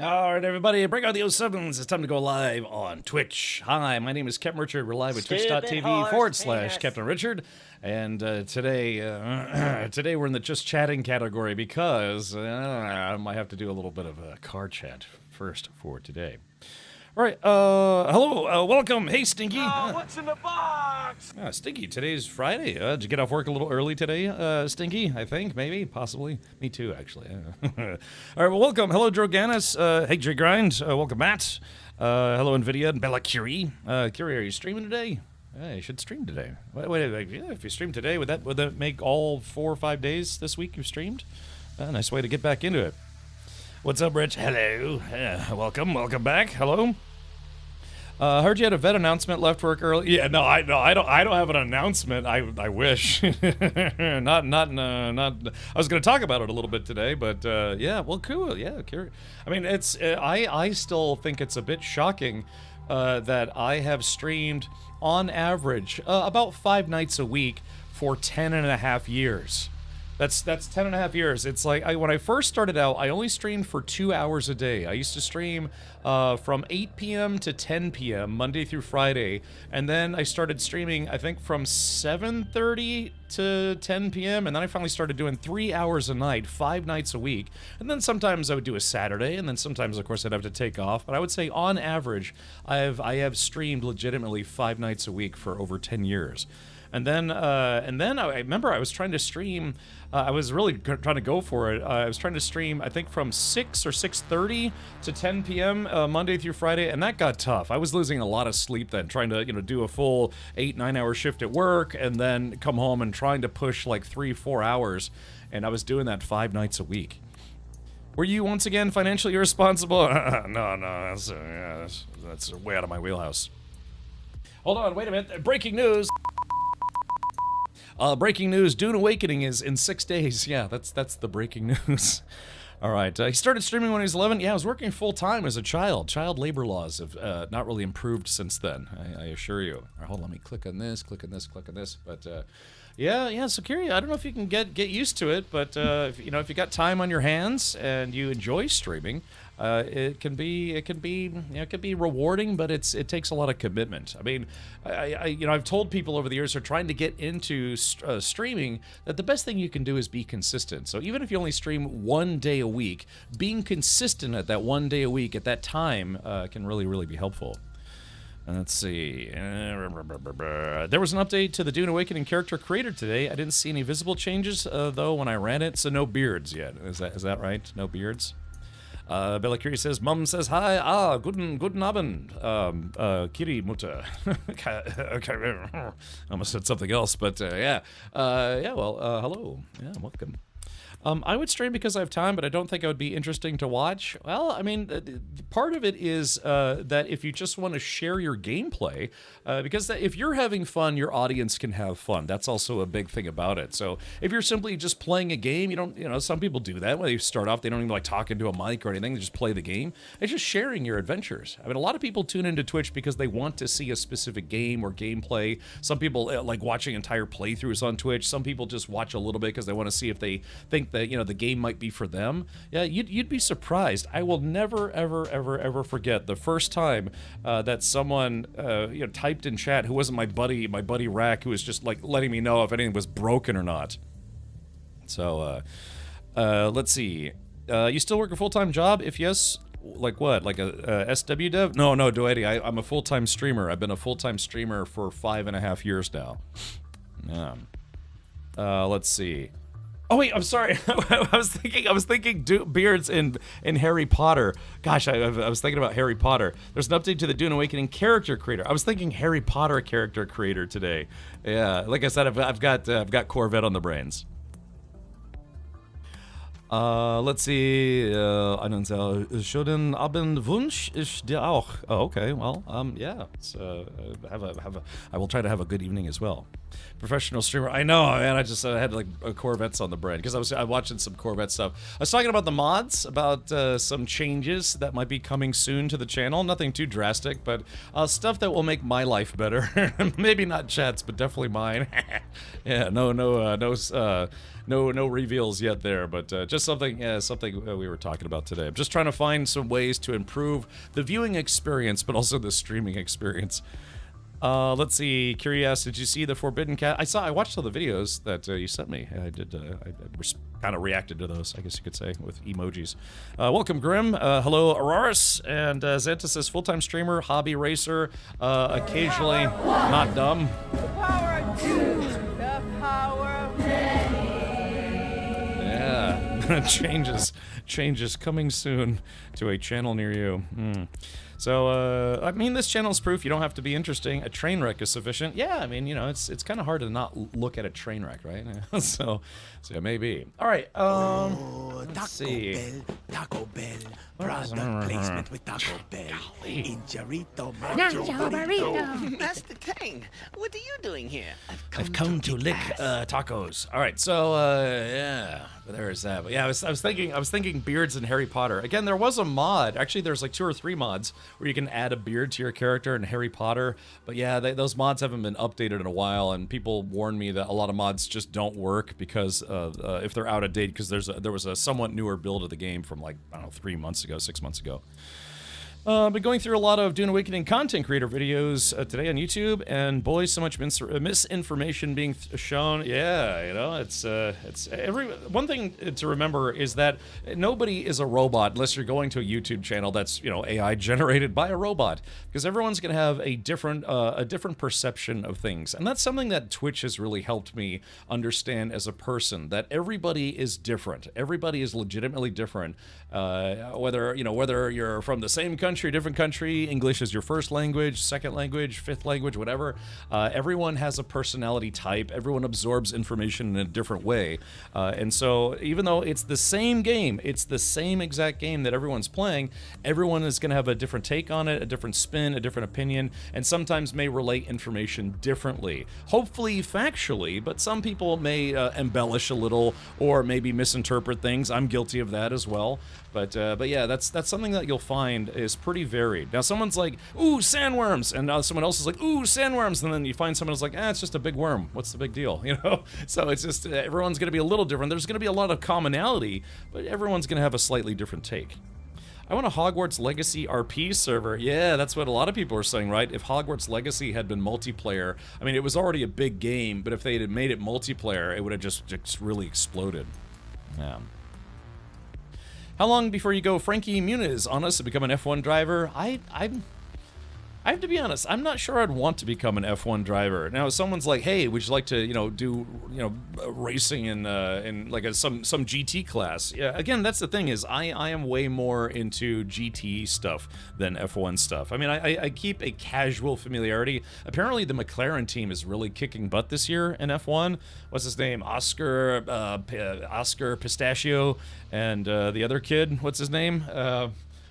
All right, everybody, break out the 07s. It's time to go live on Twitch. Hi, my name is Captain Richard. We're live at twitch.tv/Captain Richard. And today we're in the just chatting category because I might have to do a little bit of a car chat first for today. All right, hello, welcome. Hey, Stinky. Oh, what's in the box? Stinky, today's Friday. Did you get off work a little early today, Stinky? I think, maybe, possibly. Me too, actually. All right, well, welcome. Hello, Droganis. Hey, J Grind. Welcome, Matt. Hello, NVIDIA and Bella Curie. Curie, are you streaming today? Yeah, you should stream today. Wait, yeah, if you stream today, would that make all 4 or 5 days this week you've streamed? Nice way to get back into it. What's up, Rich? Hello. Welcome back. Hello. Heard you had a vet announcement. Left work early. Yeah, no, I don't have an announcement. I wish. not. I was going to talk about it a little bit today, but yeah. Well, cool. Yeah, I mean, it's. I still think it's a bit shocking that I have streamed on average about 5 nights a week for 10 and a half years. That's 10 and a half years. It's like when I first started out, I only streamed for 2 hours a day. I used to stream from 8 p.m. to 10 p.m. Monday through Friday, and then I started streaming, I think, from 7:30 to 10 p.m. and then I finally started doing 3 hours a night, 5 nights a week. And then sometimes I would do a Saturday, and then sometimes, of course, I'd have to take off. But I would say, on average, I have streamed legitimately 5 nights a week for over 10 years. And then I remember I was trying to stream. I was really trying to go for it. I was trying to stream, I think, from 6 or 6:30 to 10 p.m. Monday through Friday, and that got tough. I was losing a lot of sleep then, trying to do a full 8-9 hour shift at work, and then come home and trying to push like 3-4 hours, and I was doing that 5 nights a week. Were you once again financially irresponsible? No, that's way out of my wheelhouse. Hold on, wait a minute. Breaking news. Breaking news, Dune Awakening is in 6 days. Yeah, that's the breaking news. All right, he started streaming when he was 11. Yeah, I was working full-time as a child. Child labor laws have not really improved since then, I assure you. All right, hold on, let me click on this. But, yeah, so Curie, I don't know if you can get used to it, but, if you got time on your hands and you enjoy streaming, it can be rewarding, but it takes a lot of commitment. I mean, I've told people over the years who are trying to get into streaming that the best thing you can do is be consistent. So even if you only stream 1 day a week, being consistent at that 1 day a week at that time can really, really be helpful. Let's see. There was an update to the Dune Awakening character creator today. I didn't see any visible changes though when I ran it, so no beards yet. Is that right? No beards? Bella Curie says, Mum says hi. Guten Abend, Kiri Mutter. Okay, I almost said something else, but yeah. Well, hello. Yeah, welcome. I would stream because I have time, but I don't think I would be interesting to watch. Well, I mean, part of it is that if you just want to share your gameplay, because if you're having fun, your audience can have fun. That's also a big thing about it. So if you're simply just playing a game, you don't, some people do that. When they start off, they don't even like talk into a mic or anything. They just play the game. It's just sharing your adventures. I mean, a lot of people tune into Twitch because they want to see a specific game or gameplay. Some people like watching entire playthroughs on Twitch. Some people just watch a little bit because they want to see if they think that the game might be for them. Yeah, you'd be surprised. I will never ever forget the first time that someone typed in chat who wasn't my buddy Rack, who was just like letting me know if anything was broken or not. So let's see. You still work a full-time job? If yes, like what? Like a SW dev? No, Doety. I'm a full-time streamer. I've been a full-time streamer for 5.5 years now. Yeah. Let's see. Oh wait, I'm sorry. I was thinking beards in Harry Potter. Gosh, I was thinking about Harry Potter. There's an update to the Dune Awakening character creator. I was thinking Harry Potter character creator today. Yeah, like I said, I've got Corvette on the brains. Let's see. Schönen Abendwunsch ich dir auch. Oh, okay. Well, yeah. It's, I will try to have a good evening as well. Professional streamer. I know, man. I just had like Corvettes on the brain because I was watching some Corvette stuff. I was talking about the mods, about some changes that might be coming soon to the channel. Nothing too drastic, but stuff that will make my life better. Maybe not Chet's, but definitely mine. Yeah. No reveals yet there, but just was something we were talking about today. I'm just trying to find some ways to improve the viewing experience, but also the streaming experience. Let's see. Curious, did you see the Forbidden Cat? I watched all the videos that you sent me. I did. I kind of reacted to those, I guess you could say, with emojis. Welcome, Grim. Hello, Auroras. And Xantus says full-time streamer, hobby racer, occasionally not dumb. The power of two. The power of many. Yeah, changes coming soon to a channel near you. So, I mean, this channel's proof you don't have to be interesting. A train wreck is sufficient. Yeah, I mean, you know, it's kind of hard to not look at a train wreck, right? so maybe. All right, let's see. Taco Bell, product placement with Taco Bell. Injarito, Macho Burrito. Master Kane, what are you doing here? I've come to lick tacos. All right, so yeah, there's that. But yeah, I was thinking beards in Harry Potter. Again, there was a mod. Actually, there's like 2 or 3 mods where you can add a beard to your character in Harry Potter. But yeah, those mods haven't been updated in a while, and people warn me that a lot of mods just don't work because if they're out of date, because there was a somewhat newer build of the game from like, I don't know, 3 months ago, 6 months ago. Been going through a lot of Dune Awakening content creator videos today on YouTube, and boy, so much misinformation being shown. Yeah, you know, it's one thing to remember is that nobody is a robot unless you're going to a YouTube channel that's, you know, AI generated by a robot, because everyone's gonna have a different perception of things, and that's something that Twitch has really helped me understand as a person, that everybody is different. Everybody is legitimately different, whether you're from the same country, different country, English is your first language, second language, fifth language, whatever. Everyone has a personality type. Everyone absorbs information in a different way. And so even though it's the same game, it's the same exact game that everyone's playing, everyone is going to have a different take on it, a different spin, a different opinion, and sometimes may relate information differently. Hopefully factually, but some people may embellish a little or maybe misinterpret things. I'm guilty of that as well. But yeah, that's something that you'll find is pretty varied. Now, someone's like, ooh, sandworms, and someone else is like, ooh, sandworms, and then you find someone who's like, it's just a big worm. What's the big deal, you know? So it's just, everyone's going to be a little different. There's going to be a lot of commonality, but everyone's going to have a slightly different take. I want a Hogwarts Legacy RP server. Yeah, that's what a lot of people are saying, right? If Hogwarts Legacy had been multiplayer, I mean, it was already a big game, but if they had made it multiplayer, it would have just really exploded. Yeah. How long before you go Frankie Muniz on us to become an F1 driver? I have to be honest, I'm not sure I'd want to become an F1 driver. Now, if someone's like, hey, would you like to, do, racing in like some GT class? Yeah, again, that's the thing is I am way more into GT stuff than F1 stuff. I mean, I keep a casual familiarity. Apparently, the McLaren team is really kicking butt this year in F1. What's his name? Oscar Pistachio, and the other kid, what's his name?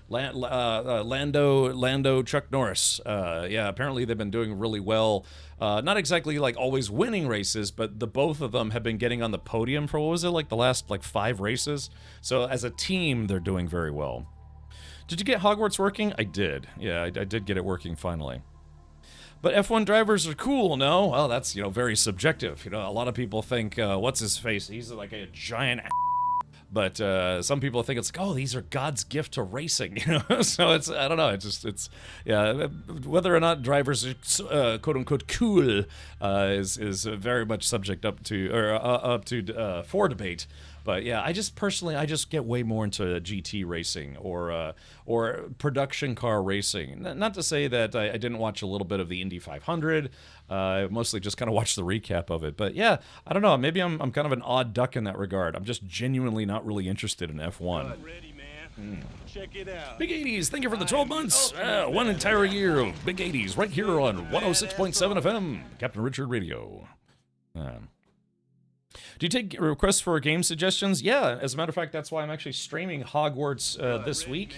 Lando Chuck Norris. Yeah, apparently they've been doing really well. Not exactly like always winning races, but the both of them have been getting on the podium for, what was it, like the last 5 races? So as a team, they're doing very well. Did you get Hogwarts working? I did. Yeah, I did get it working finally. But F1 drivers are cool, no? Well, that's, very subjective. A lot of people think, what's his face? He's like a giant but some people think it's like, oh, these are God's gift to racing, So it's, I don't know, yeah. Whether or not drivers are quote unquote cool is very much subject up to for debate. But yeah, I just get way more into GT racing or production car racing. Not to say that I didn't watch a little bit of the Indy 500. I mostly just kind of watched the recap of it. But yeah, I don't know. Maybe I'm kind of an odd duck in that regard. I'm just genuinely not really interested in F1. Ready, man. Check it out. Big 80s, thank you for the 12 months. One entire year of Big 80s right here on 106.7 FM, Captain Richard Radio. Do you take requests for game suggestions? Yeah, as a matter of fact, that's why I'm actually streaming Hogwarts this week,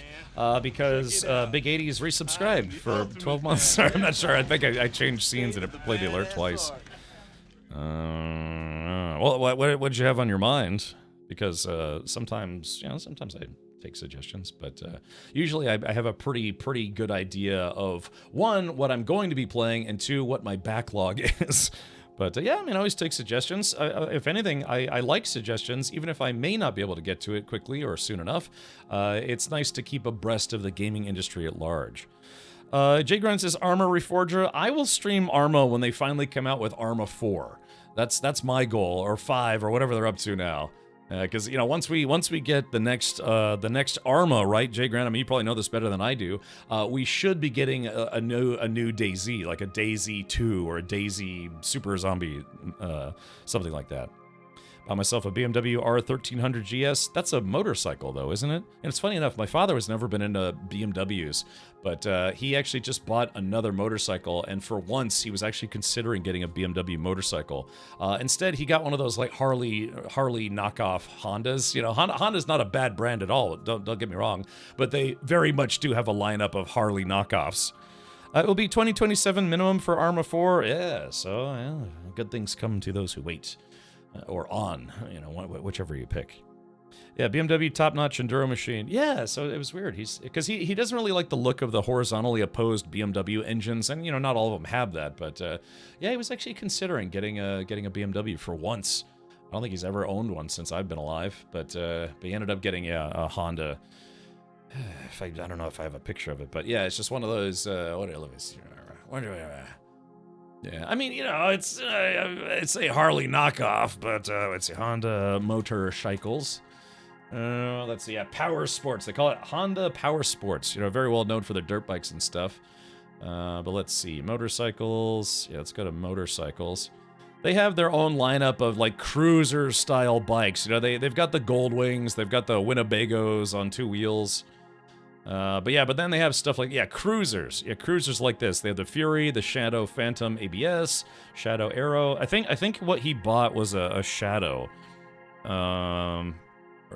because Big 80s resubscribed for 12 months. I'm not sure. I think I changed scenes and it played the alert twice. Well, what did you have on your mind? Because sometimes I take suggestions, but usually I have a pretty good idea of, one, what I'm going to be playing, and two, what my backlog is. But yeah, I mean, I always take suggestions. If anything, I like suggestions, even if I may not be able to get to it quickly or soon enough. It's nice to keep abreast of the gaming industry at large. Jay Grunt says, Arma Reforger. I will stream Arma when they finally come out with Arma 4. That's my goal, or 5, or whatever they're up to now. Because you know, once we get the next Arma, right, Jay Grant? I mean, you probably know this better than I do. We should be getting a new DayZ, like a DayZ 2 or a DayZ Super Zombie, something like that. Buy myself a BMW R1300 GS. That's a motorcycle, though, isn't it? And it's funny enough, my father has never been into BMWs, but he actually just bought another motorcycle, and for once, he was actually considering getting a BMW motorcycle. Instead, he got one of those like Harley knockoff Hondas. You know, Honda's not a bad brand at all. Don't get me wrong, but they very much do have a lineup of Harley knockoffs. It will be 2027 minimum for Arma 4. Yeah, so yeah, good things come to those who wait. Or on, you know, whichever you pick. Yeah, BMW top-notch enduro machine. Yeah, so it was weird. Because he doesn't really like the look of the horizontally opposed BMW engines, and you know, not all of them have that. But yeah, he was actually considering getting a BMW for once. I don't think he's ever owned one since I've been alive, but he ended up getting a Honda. I don't know if I have a picture of it, but yeah, it's just one of those. What do I? Yeah, I mean, you know, it's a Harley knockoff, but it's a Honda motorcycles. Let's see, yeah, Power Sports. They call it Honda Power Sports. You know, very well known for their dirt bikes and stuff. But let's see, motorcycles. Yeah, let's go to motorcycles. They have their own lineup of like cruiser-style bikes. You know, they've got the Gold Wings, they've got the Winnebagos on 2 wheels. But then they have stuff like, cruisers. Yeah, cruisers like this. They have the Fury, the Shadow Phantom ABS, Shadow Arrow. I think what he bought was a Shadow.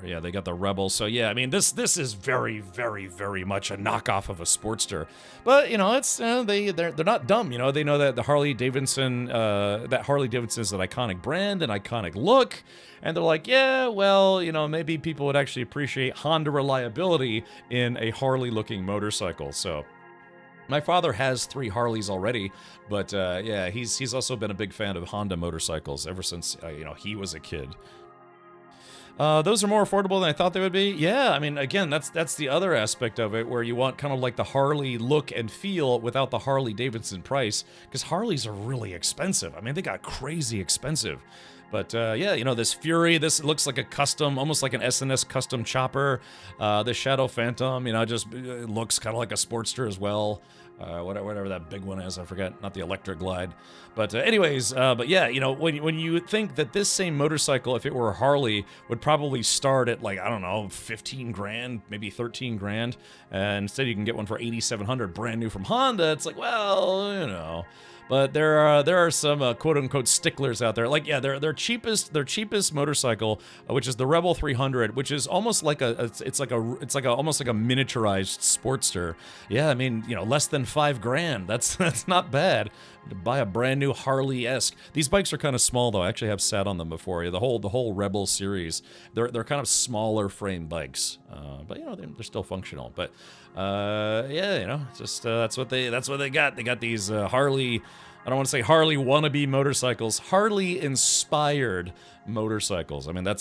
They got the Rebel. So yeah, I mean, this is very, very, very much a knockoff of a Sportster. But you know, it's they're not dumb. You know, they know that the Harley Davidson is an iconic brand, an iconic look. And they're like, yeah, well, you know, maybe people would actually appreciate Honda reliability in a Harley-looking motorcycle. So, my father has 3 Harleys already, but yeah, he's also been a big fan of Honda motorcycles ever since he was a kid. Those are more affordable than I thought they would be. Yeah, I mean, again, that's the other aspect of it, where you want kind of like the Harley look and feel without the Harley Davidson price, because Harleys are really expensive. I mean, they got crazy expensive. But yeah, you know, this Fury, this looks like a custom, almost like an SNS custom chopper. The Shadow Phantom, you know, just looks kind of like a Sportster as well. Whatever that big one is, I forget, not the Electric Glide. But anyways, but yeah, you know, when you think that this same motorcycle, if it were a Harley, would probably start at like, I don't know, 15 grand, maybe 13 grand. And instead you can get one for 8,700 brand new from Honda. It's like, well, you know. But there are some quote-unquote sticklers out there. Like, yeah, their cheapest motorcycle, which is the Rebel 300, which is almost like almost like a miniaturized Sportster. Yeah, I mean, you know, less than $5,000. That's not bad to buy a brand new Harley-esque. These bikes are kind of small though. I actually have sat on them before. The whole Rebel series, they're kind of smaller frame bikes, but you know, they're still functional. But yeah, you know, just that's what they got. They got these Harley. I don't want to say Harley wannabe motorcycles, Harley inspired motorcycles. I mean, that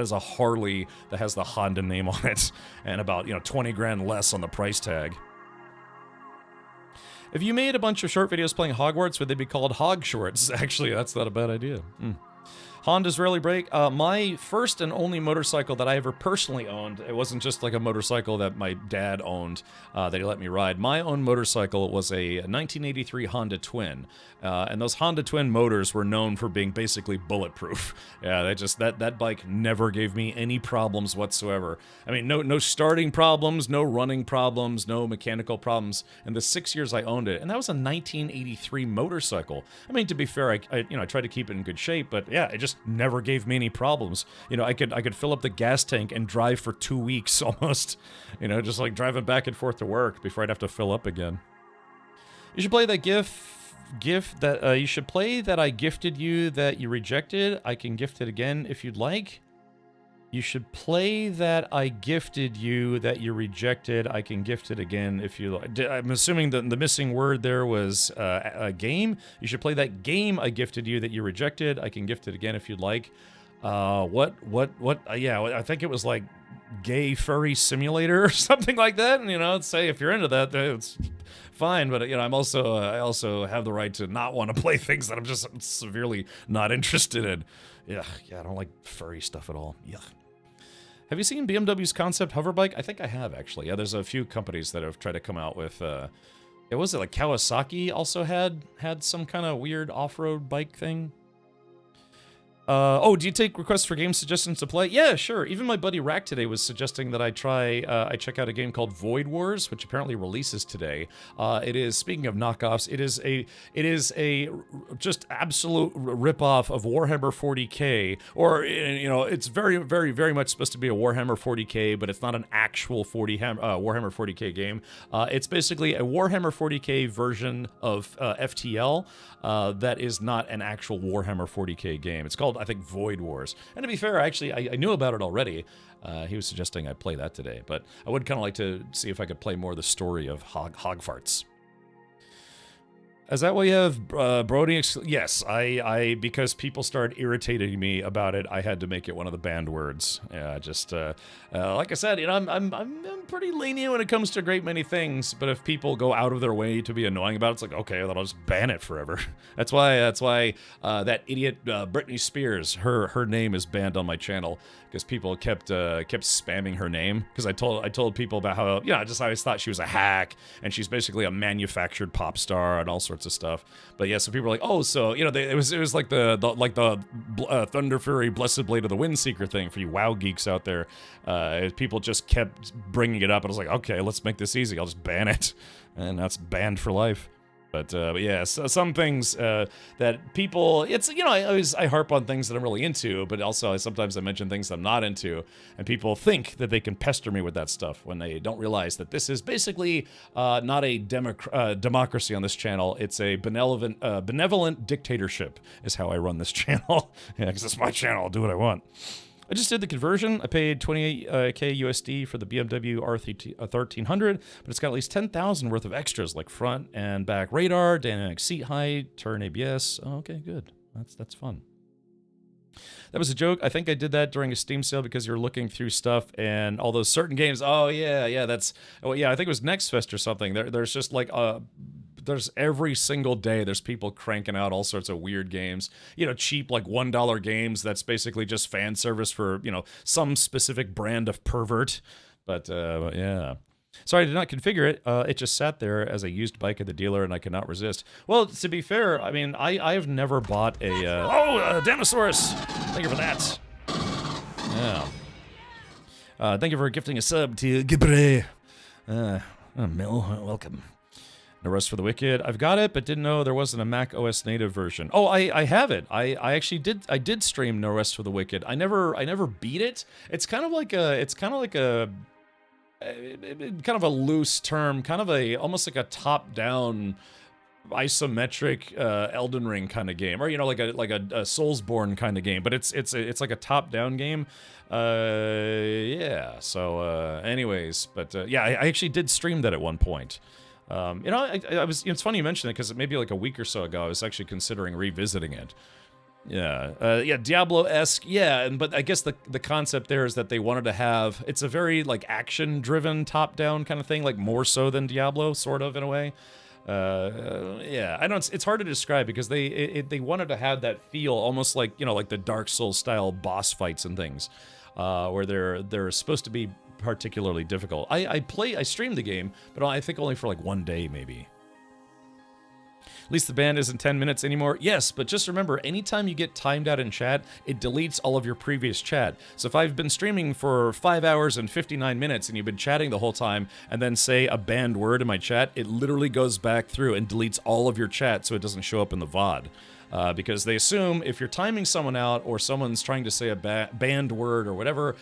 is a Harley that has the Honda name on it, and about 20 grand less on the price tag. If you made a bunch of short videos playing Hogwarts, would they be called Hog Shorts? Actually, that's not a bad idea. Hondas rarely break. My first and only motorcycle that I ever personally owned, it wasn't just like a motorcycle that my dad owned that he let me ride. My own motorcycle was a 1983 Honda Twin. And those Honda Twin motors were known for being basically bulletproof. Yeah, that bike never gave me any problems whatsoever. I mean, no starting problems, no running problems, no mechanical problems in the 6 years I owned it. And that was a 1983 motorcycle. I mean, to be fair, I tried to keep it in good shape, but yeah, it just never gave me any problems. You know, I could fill up the gas tank and drive for 2 weeks almost. You know, just like driving back and forth to work before I'd have to fill up again. You should play that gift that you should play that I gifted you that you rejected. I can gift it again if you'd like. You should play that I gifted you that you rejected. I can gift it again if you like. I'm assuming that the missing word there was a game. You should play that game I gifted you that you rejected. I can gift it again if you'd like. What? Yeah, I think it was like gay furry simulator or something like that. And, you know, say if you're into that, it's fine. But, you know, I also have the right to not want to play things that I'm just severely not interested in. Yeah, I don't like furry stuff at all. Yuck. Have you seen BMW's concept hover bike? I think I have, actually. Yeah, there's a few companies that have tried to come out with, it was it like Kawasaki also had some kind of weird off-road bike thing? Oh, do you take requests for game suggestions to play? Yeah, sure. Even my buddy Rack today was suggesting that I check out a game called Void Wars, which apparently releases today. It is, speaking of knockoffs, it is a just absolute ripoff of Warhammer 40k, or, you know, it's very, very, very much supposed to be a Warhammer 40k, but it's not an actual Warhammer 40k game. It's basically a Warhammer 40k version of FTL that is not an actual Warhammer 40k game. It's called, I think, Void Wars. And to be fair, actually, I knew about it already. He was suggesting I play that today, but I would kind of like to see if I could play more of the story of Hogwarts. Is that why you have Brody? Yes, I because people started irritating me about it, I had to make it one of the banned words. Yeah, just like I said, you know, I'm pretty lenient when it comes to a great many things. But if people go out of their way to be annoying about it, it's like, okay, then I'll just ban it forever. That's why that idiot Britney Spears, her name is banned on my channel because people kept spamming her name. Because I told people about how, you know, I just always thought she was a hack and she's basically a manufactured pop star and all sorts of stuff. But yeah, so people were like, oh, so, you know, it was like the Thunder Fury Blessed Blade of the Windseeker thing for you WoW geeks out there. People just kept bringing it up, and I was like, okay, let's make this easy. I'll just ban it, and that's banned for life. But yeah, so some things that people, it's, you know, I harp on things that I'm really into, but also sometimes I mention things that I'm not into, and people think that they can pester me with that stuff when they don't realize that this is basically not a democracy on this channel. It's a benevolent dictatorship is how I run this channel. Yeah, because it's my channel. I'll do what I want. I just did the conversion. I paid 28K USD for the BMW R1300, but it's got at least 10,000 worth of extras like front and back radar, dynamic seat height, turn ABS. Oh, okay, good. That's fun. That was a joke. I think I did that during a Steam sale because you're looking through stuff and all those certain games. Oh yeah, I think it was Next Fest or something. There's just like there's every single day there's people cranking out all sorts of weird games, you know, cheap like $1 games that's basically just fan service for, you know, some specific brand of pervert. But yeah. Sorry, I did not configure it. It just sat there as a used bike at the dealer, and I could not resist. Well, to be fair, I mean, I've never bought a... Danosaurus! Thank you for that. Yeah. Thank you for gifting a sub to Gibre. Mil, welcome. No Rest for the Wicked. I've got it, but didn't know there wasn't a Mac OS native version. Oh, I have it. I actually did stream No Rest for the Wicked. I never beat it. It's kind of like a loose term, kind of almost like a top-down isometric Elden Ring kind of game, or, you know, like a Soulsborne kind of game, but it's like a top-down game. Yeah. So anyways, but yeah, I actually did stream that at one point. You know, I was. It's funny you mention it because maybe like a week or so ago I was actually considering revisiting it. Yeah, yeah, Diablo-esque, yeah, but I guess the concept there is that they wanted to have, it's a very like action-driven top-down kind of thing, like more so than Diablo, sort of in a way. Yeah, I know it's hard to describe because they wanted to have that feel almost like, you know, like the Dark Souls style boss fights and things, where they're supposed to be particularly difficult. I streamed the game, but I think only for like one day maybe. At least the ban isn't 10 minutes anymore. Yes, but just remember, anytime you get timed out in chat, it deletes all of your previous chat. So if I've been streaming for 5 hours and 59 minutes and you've been chatting the whole time and then say a banned word in my chat, it literally goes back through and deletes all of your chat so it doesn't show up in the VOD. because they assume if you're timing someone out or someone's trying to say a banned word or whatever,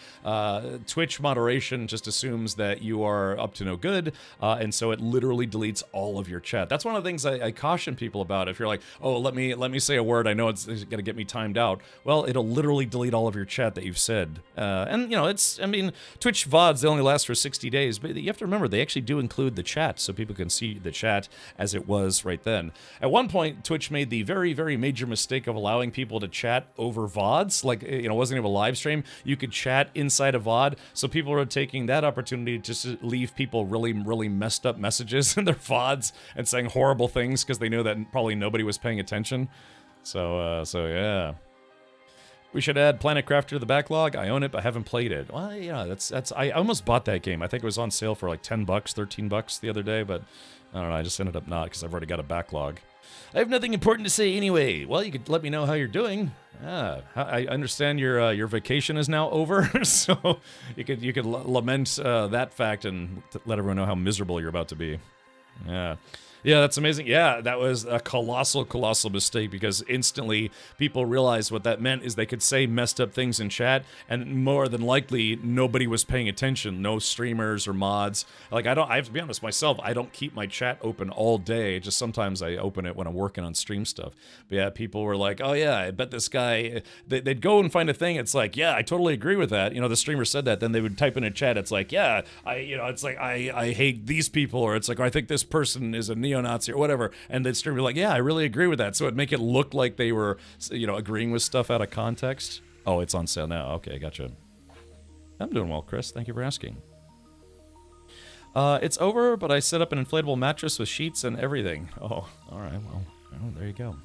Twitch moderation just assumes that you are up to no good, and so it literally deletes all of your chat. That's one of the things I caution people about. If you're like, oh, let me say a word, I know it's going to get me timed out. Well, it'll literally delete all of your chat that you've said. And, you know, Twitch VODs, they only last for 60 days, but you have to remember, they actually do include the chat so people can see the chat as it was right then. At one point, Twitch made the very, very major mistake of allowing people to chat over VODs. Like, you know, it wasn't even a live stream. You could chat inside a VOD, so people were taking that opportunity to just leave people really, really messed up messages in their VODs and saying horrible things because they knew that probably nobody was paying attention. So yeah. We should add Planet Crafter to the backlog. I own it, but haven't played it. Well, yeah, that's. I almost bought that game. I think it was on sale for like $10, $13 the other day, but I don't know. I just ended up not because I've already got a backlog. I have nothing important to say anyway. Well, you could let me know how you're doing. I understand your vacation is now over, so you could lament that fact and let everyone know how miserable you're about to be. Yeah. Yeah, that's amazing. Yeah, that was a colossal mistake because instantly people realized what that meant is they could say messed up things in chat, and more than likely nobody was paying attention. No streamers or mods. Like I have to be honest myself. I don't keep my chat open all day. Just sometimes I open it when I'm working on stream stuff. But yeah, people were like, "Oh yeah, I bet this guy." They'd go and find a thing. It's like, yeah, I totally agree with that. You know, the streamer said that. Then they would type in a chat. It's like, yeah, I hate these people, or it's like, I think this person is a neo-Nazi or whatever, and they'd stream be like, yeah, I really agree with that. So it'd make it look like they were, you know, agreeing with stuff out of context. Oh, it's on sale now. Okay, gotcha. I'm doing well, Chris. Thank you for asking. It's over, but I set up an inflatable mattress with sheets and everything. Oh, all right. Well, there you go.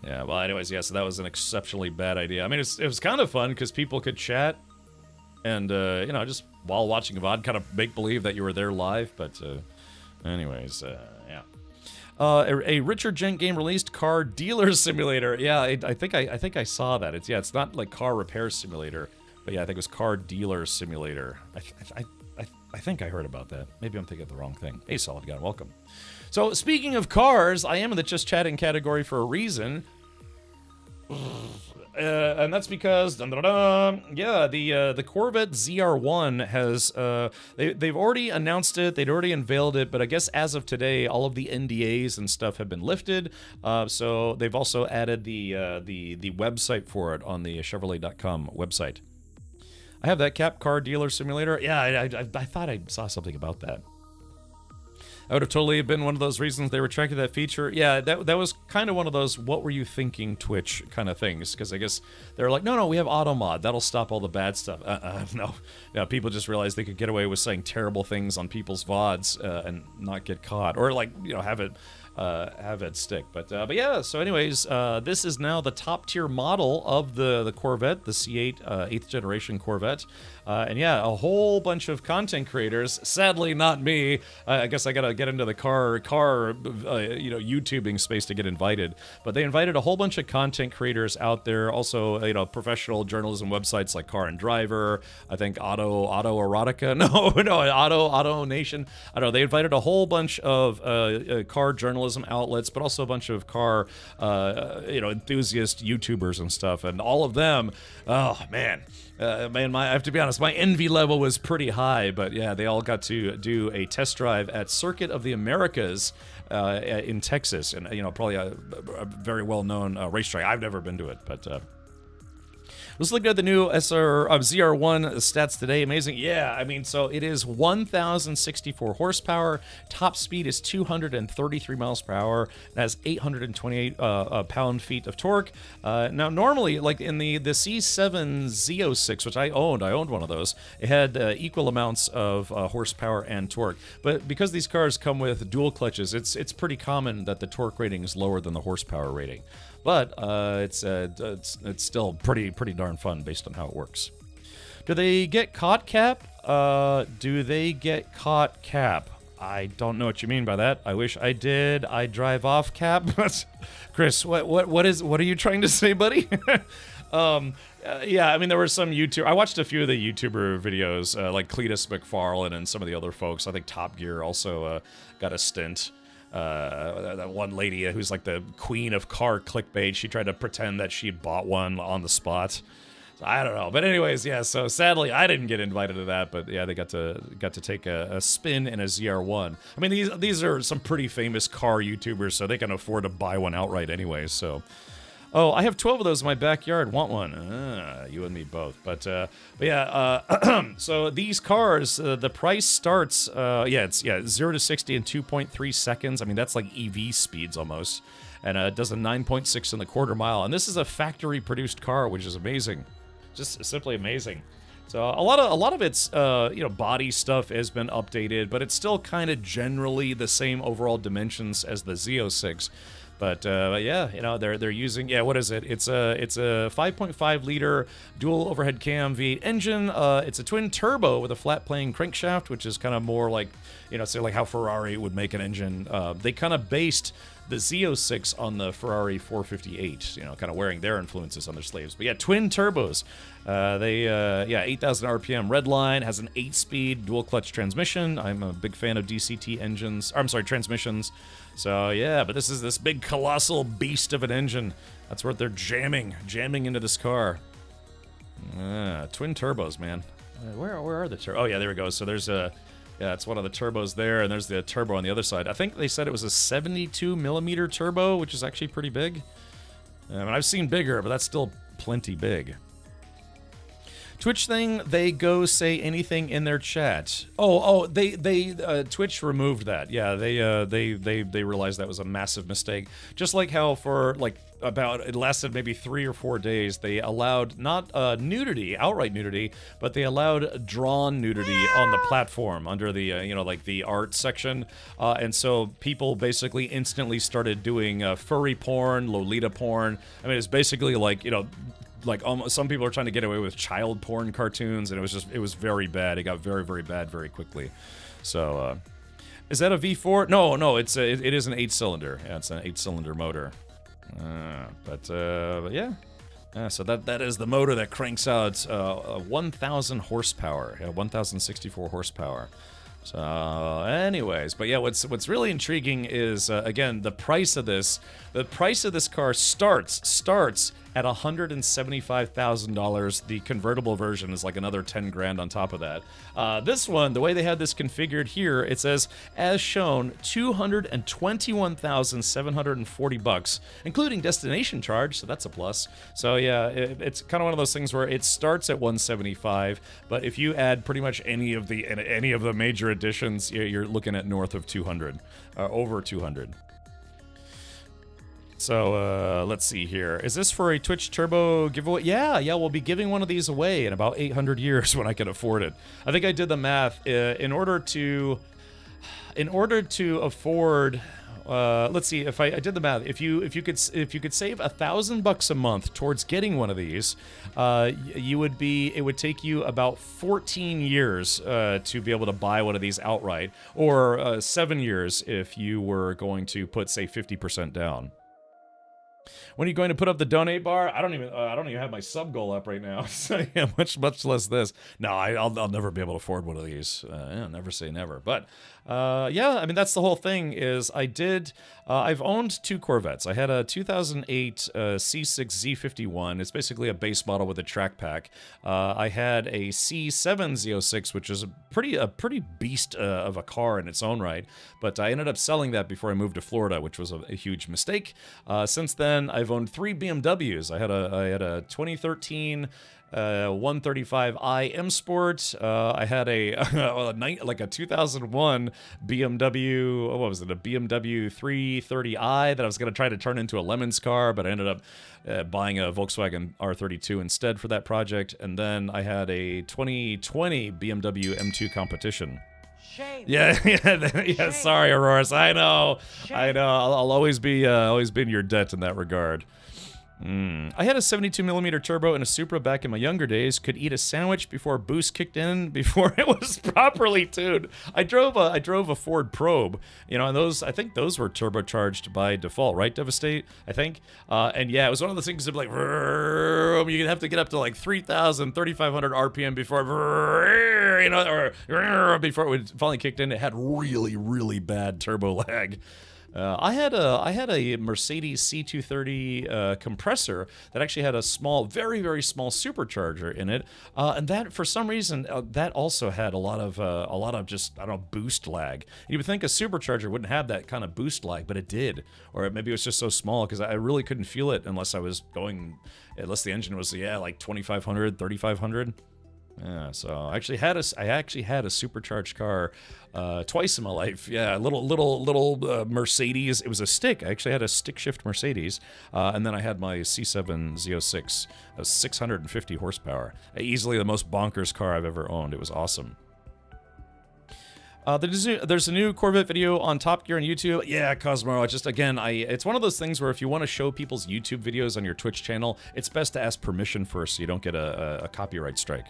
Yeah. Well, anyways, yeah. So that was an exceptionally bad idea. I mean, it was kind of fun because people could chat, and you know, just while watching a VOD, kind of make believe that you were there live, but. Anyways, yeah. A Richard Gent game released Car Dealer Simulator. Yeah, I think I saw that. It's not like Car Repair Simulator, but yeah, I think it was Car Dealer Simulator. I think I heard about that. Maybe I'm thinking of the wrong thing. Hey, Solid God, welcome. So speaking of cars, I am in the just chatting category for a reason. And that's because, yeah, the Corvette ZR1 has, they've already announced it, they'd already unveiled it, but I guess as of today, all of the NDAs and stuff have been lifted, so they've also added the website for it on the Chevrolet.com website. I have that Car Dealer Simulator. Yeah, I thought I saw something about that. I would have totally been one of those reasons they retracted that feature. Yeah, that was kind of one of those what were you thinking Twitch kind of things, because I guess they're like, no, we have auto mod, that'll stop all the bad stuff. No, people just realized they could get away with saying terrible things on people's VODs and not get caught, or like, you know, have it stick. But yeah, so anyways, this is now the top tier model of the Corvette, the C8 8th generation Corvette. And yeah, a whole bunch of content creators, sadly not me. I guess I gotta get into the car you know, YouTubing space to get invited. But they invited a whole bunch of content creators out there, also, you know, professional journalism websites like Car and Driver, I think Auto Erotica, no, Auto Nation. I don't know, they invited a whole bunch of car journalism outlets, but also a bunch of car, you know, enthusiast YouTubers and stuff, and all of them, oh man, I have to be honest, my envy level was pretty high, but yeah, they all got to do a test drive at Circuit of the Americas in Texas, and you know, probably a very well-known racetrack. I've never been to it, but let's look at the new ZR1 stats today. Amazing. Yeah, I mean, so it is 1,064 horsepower. Top speed is 233 miles per hour. It has 828 pound-feet of torque. Now, normally, like in the C7 Z06, which I owned one of those, it had equal amounts of horsepower and torque. But because these cars come with dual clutches, it's pretty common that the torque rating is lower than the horsepower rating. But it's still pretty darn fun based on how it works. Do they get caught, Cap? Do they get caught, Cap? I don't know what you mean by that. I wish I did. I drive off, Cap. Chris, what are you trying to say, buddy? Yeah, I mean, there were some I watched a few of the YouTuber videos, like Cletus McFarlane and some of the other folks. I think Top Gear also got a stint. that one lady who's like the queen of car clickbait. She tried to pretend that she bought one on the spot. So I don't know, but anyways, yeah. So sadly, I didn't get invited to that, but yeah, they got to take a spin in a ZR1. I mean, these are some pretty famous car YouTubers, so they can afford to buy one outright anyway. So, oh, I have 12 of those in my backyard. Want one? You and me both. But yeah. So these cars, the price starts. It's 0 to 60 in 2.3 seconds. I mean, that's like EV speeds almost, and it does a 9.6 in the quarter mile. And this is a factory produced car, which is amazing. Just simply amazing. So a lot of its body stuff has been updated, but it's still kind of generally the same overall dimensions as the Z06. But yeah, they're using, what is it? It's a 5.5 liter dual overhead cam V8 engine. It's a twin turbo with a flat plane crankshaft, which is kind of more like, say like how Ferrari would make an engine. They kind of based the Z06 on the Ferrari 458, kind of wearing their influences on their slaves. But yeah, twin turbos. 8,000 RPM redline, has an 8-speed dual clutch transmission. I'm a big fan of DCT transmissions. So yeah, but this is this big colossal beast of an engine. That's what they're jamming into this car. Twin turbos, man. Where are the turbos? Oh yeah, there we go. So there's it's one of the turbos there, and there's the turbo on the other side. I think they said it was a 72 millimeter turbo, which is actually pretty big. I've seen bigger, but that's still plenty big. Twitch thing, they go say anything in their chat. They Twitch removed that. Yeah, they realized that was a massive mistake. Just like how for it lasted maybe 3 or 4 days, they allowed not nudity, outright nudity, but they allowed drawn nudity on the platform under the the art section, and so people basically instantly started doing furry porn, Lolita porn. I mean, it's basically some people are trying to get away with child porn cartoons, and it was very bad. It got very, very bad very quickly. So, is that a V4? No, it is an 8-cylinder. Yeah, it's an 8-cylinder motor. But yeah. So that is the motor that cranks out 1,000 horsepower. Yeah, 1,064 horsepower. So, anyways, but yeah, what's really intriguing is again the price of this. The price of this car starts at $175,000. The convertible version is like another 10 grand on top of that. This one, the way they had this configured here, it says as shown $221,740, including destination charge. So that's a plus. So yeah, it's kind of one of those things where it starts at 175, but if you add pretty much any of the major additions, you're looking at north of 200, over 200. So, let's see here. Is this for a Twitch Turbo giveaway? Yeah, we'll be giving one of these away in about 800 years when I can afford it. I think I did the math. In order to afford, let's see, if I did the math. If you could save $1,000 a month towards getting one of these, it would take you about 14 years to be able to buy one of these outright, or 7 years if you were going to put, say, 50% down. When are you going to put up the donate bar? I don't even have my sub goal up right now. So yeah, much less this. No, I'll never be able to afford one of these. Never say never. But yeah, I mean that's the whole thing. Is I've owned 2 Corvettes. I had a 2008 C6 Z51. It's basically a base model with a track pack. I had a C7 Z06, which is a pretty beast of a car in its own right. But I ended up selling that before I moved to Florida, which was a huge mistake. Since then, I've owned 3 BMWs. I had a 2013 135i M Sport. I had a 2001 BMW. What was it? A BMW 330i that I was going to try to turn into a Lemons car, but I ended up buying a Volkswagen R32 instead for that project. And then I had a 2020 BMW M2 Competition. Shame. Yeah. Sorry, Auroras. I know. I'll always be in your debt in that regard. I had a 72mm turbo and a Supra back in my younger days. Could eat a sandwich before boost kicked in before it was properly tuned. I drove a Ford Probe, and I think those were turbocharged by default, right? Devastate, I think. And yeah, it was one of those things that like you'd have to get up to like 3,000, 3,500 RPM before or before it would finally kicked in. It had really, really bad turbo lag. I had a Mercedes C230 compressor that actually had a small, very very small supercharger in it, and that for some reason that also had a lot of just I don't know boost lag. You would think a supercharger wouldn't have that kind of boost lag, but it did, or maybe it was just so small because I really couldn't feel it unless the engine was like 2500, 3500. Yeah, so I actually had a supercharged car twice in my life. Yeah, little Mercedes. It was a stick. I actually had a stick shift Mercedes, and then I had my C7 Z06, 650 horsepower. Easily the most bonkers car I've ever owned. It was awesome. There's a new Corvette video on Top Gear on YouTube. Yeah, Cosmo, it's one of those things where if you want to show people's YouTube videos on your Twitch channel, it's best to ask permission first so you don't get a copyright strike.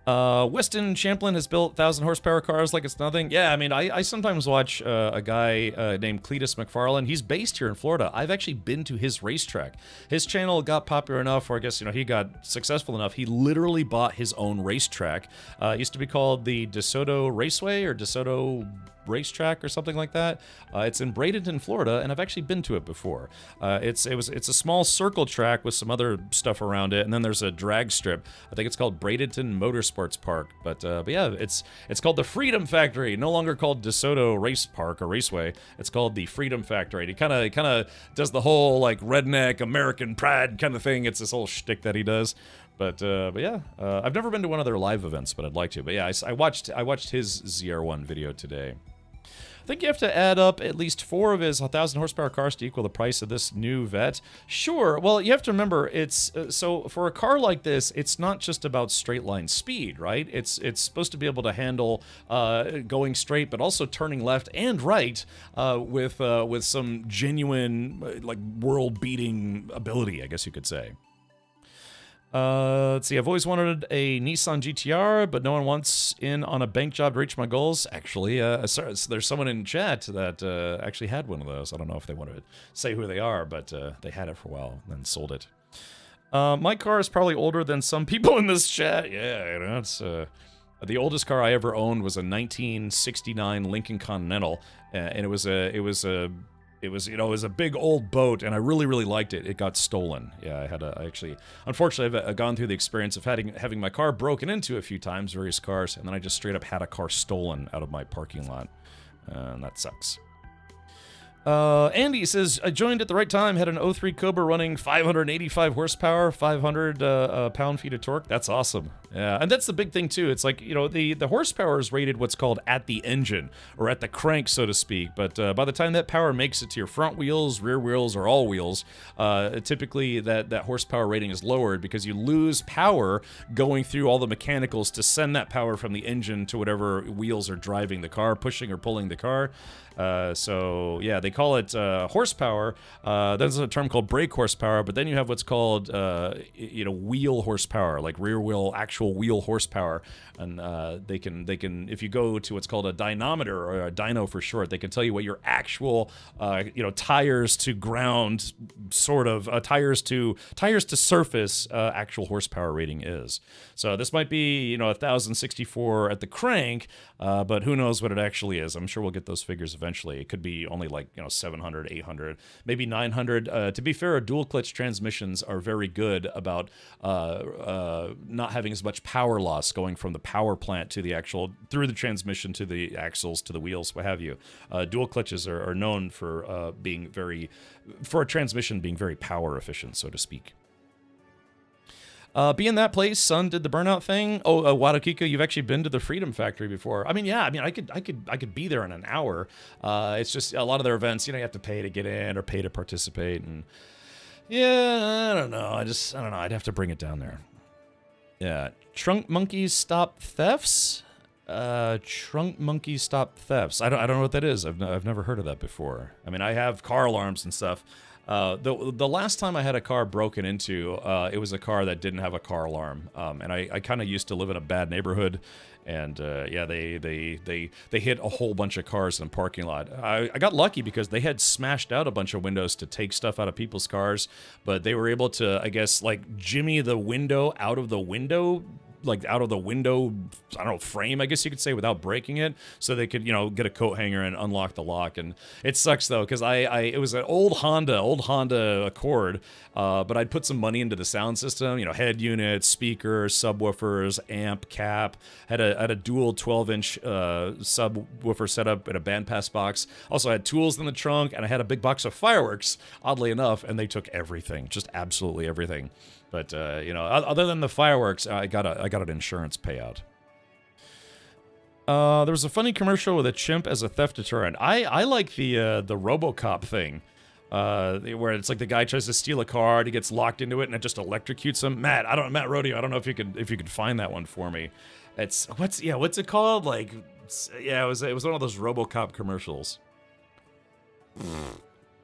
Weston Champlin has built 1,000 horsepower cars like it's nothing. Yeah, I mean, I sometimes watch a guy named Cletus McFarlane. He's based here in Florida. I've actually been to his racetrack. His channel got popular enough, or I guess, he got successful enough. He literally bought his own racetrack. It used to be called the DeSoto Raceway or DeSoto Racetrack or something like that. It's in Bradenton, Florida, and I've actually been to it before. It's a small circle track with some other stuff around it, and then there's a drag strip. I think it's called Bradenton Motorsports Park, but yeah, it's called the Freedom Factory. No longer called DeSoto Race Park or Raceway. It's called the Freedom Factory. He kind of does the whole like redneck American pride kind of thing. It's this whole shtick that he does. But yeah, I've never been to one of their live events, but I'd like to. But yeah, I watched his ZR1 video today. I think you have to add up at least 4 of his 1,000 horsepower cars to equal the price of this new Vet. Sure. Well, you have to remember, it's so for a car like this, it's not just about straight line speed, right? It's supposed to be able to handle going straight, but also turning left and right with some genuine like world-beating ability, I guess you could say. Let's see, I've always wanted a Nissan GTR, but no one wants in on a bank job to reach my goals. Actually, there's someone in chat that actually had one of those. I don't know if they want to say who they are, but they had it for a while and then sold it. My car is probably older than some people in this chat. Yeah, it's the oldest car I ever owned was a 1969 Lincoln Continental, and it was a big old boat, and I really, really liked it. It got stolen. Yeah, unfortunately, I've gone through the experience of having my car broken into a few times, various cars, and then I just straight up had a car stolen out of my parking lot, and that sucks. Andy says, I joined at the right time, had an 03 Cobra running 585 horsepower, 500 pound-feet of torque. That's awesome. Yeah, and that's the big thing, too. It's like, the horsepower is rated what's called at the engine, or at the crank, so to speak. But by the time that power makes it to your front wheels, rear wheels, or all wheels, typically that horsepower rating is lowered because you lose power going through all the mechanicals to send that power from the engine to whatever wheels are driving the car, pushing or pulling the car. So yeah, they call it horsepower. There's a term called brake horsepower, but then you have what's called wheel horsepower, like rear wheel, actual wheel horsepower. And they can if you go to what's called a dynometer, or a dyno for short, they can tell you what your actual tires to ground sort of tires to surface actual horsepower rating is. So this might be 1,064 at the crank, but who knows what it actually is. I'm sure we'll get those figures eventually. It could be only like 700, 800, maybe 900. To be fair, dual clutch transmissions are very good about not having as much power loss going from the power plant to the actual, through the transmission to the axles to the wheels, what have you. Dual clutches are known for for a transmission being very power efficient, so to speak. Be in that place, son did the burnout thing. Oh, Wadakika, you've actually been to the Freedom Factory before. I mean, yeah, I could be there in an hour. It's just a lot of their events, you have to pay to get in or pay to participate, and yeah, I don't know. I don't know. I'd have to bring it down there. Yeah, Trunk Monkeys Stop Thefts. Trunk Monkeys Stop Thefts. I don't know what that is. I've never heard of that before. I mean, I have car alarms and stuff. The last time I had a car broken into, it was a car that didn't have a car alarm, and I kind of used to live in a bad neighborhood, and yeah, they hit a whole bunch of cars in a parking lot. I got lucky because they had smashed out a bunch of windows to take stuff out of people's cars, but they were able to, I guess, like jimmy the window out of the window like out of the window, I don't know, frame, I guess you could say, without breaking it, so they could, you know, get a coat hanger and unlock the lock. And it sucks though, because it was an old Honda Accord, but I'd put some money into the sound system, you know, head units, speakers, subwoofers, amp, cap, had a dual 12-inch subwoofer setup in a bandpass box. Also had tools in the trunk, and I had a big box of fireworks, oddly enough, and they took everything, just absolutely everything. But you know, other than the fireworks, I got an insurance payout. There was a funny commercial with a chimp as a theft deterrent. I like the RoboCop thing, where it's like the guy tries to steal a car, and he gets locked into it, and it just electrocutes him. Matt Rodeo, I don't know if you could find that one for me. What's it called? Like, yeah, it was one of those RoboCop commercials.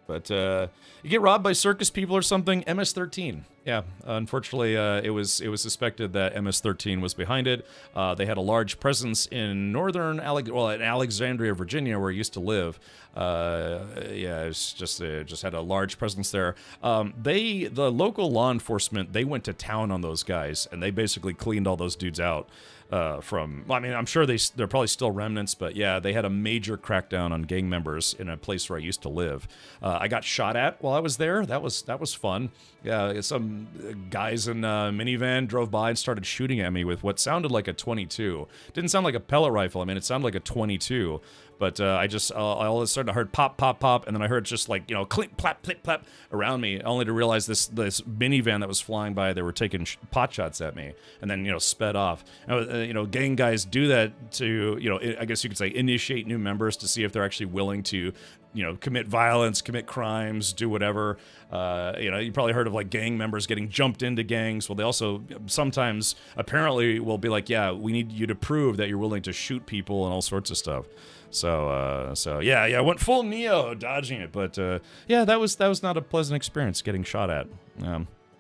But you get robbed by circus people or something. MS-13. Yeah, unfortunately, it was suspected that MS-13 was behind it. They had a large presence in in Alexandria, Virginia, where I used to live. Yeah, it's just had a large presence there. The local law enforcement, they went to town on those guys, and they basically cleaned all those dudes out. I mean, I'm sure they're probably still remnants, but yeah, they had a major crackdown on gang members in a place where I used to live. I got shot at while I was there. That was fun. Yeah, some guys in a minivan drove by and started shooting at me with what sounded like a 22. Didn't sound like a pellet rifle. I mean, it sounded like a 22. But I all of a sudden I heard pop, pop, pop, and then I heard just like, you know, clink, plap, plip, plap around me, only to realize this minivan that was flying by, they were taking pot shots at me, and then, you know, sped off. You know, gang guys do that to, you know, I guess you could say initiate new members to see if they're actually willing to, you know, commit violence, commit crimes, do whatever. You know, you probably heard of like gang members getting jumped into gangs. Well, they also sometimes apparently will be like, yeah, we need you to prove that you're willing to shoot people and all sorts of stuff. So yeah, I went full Neo dodging it, but yeah, that was not a pleasant experience getting shot at.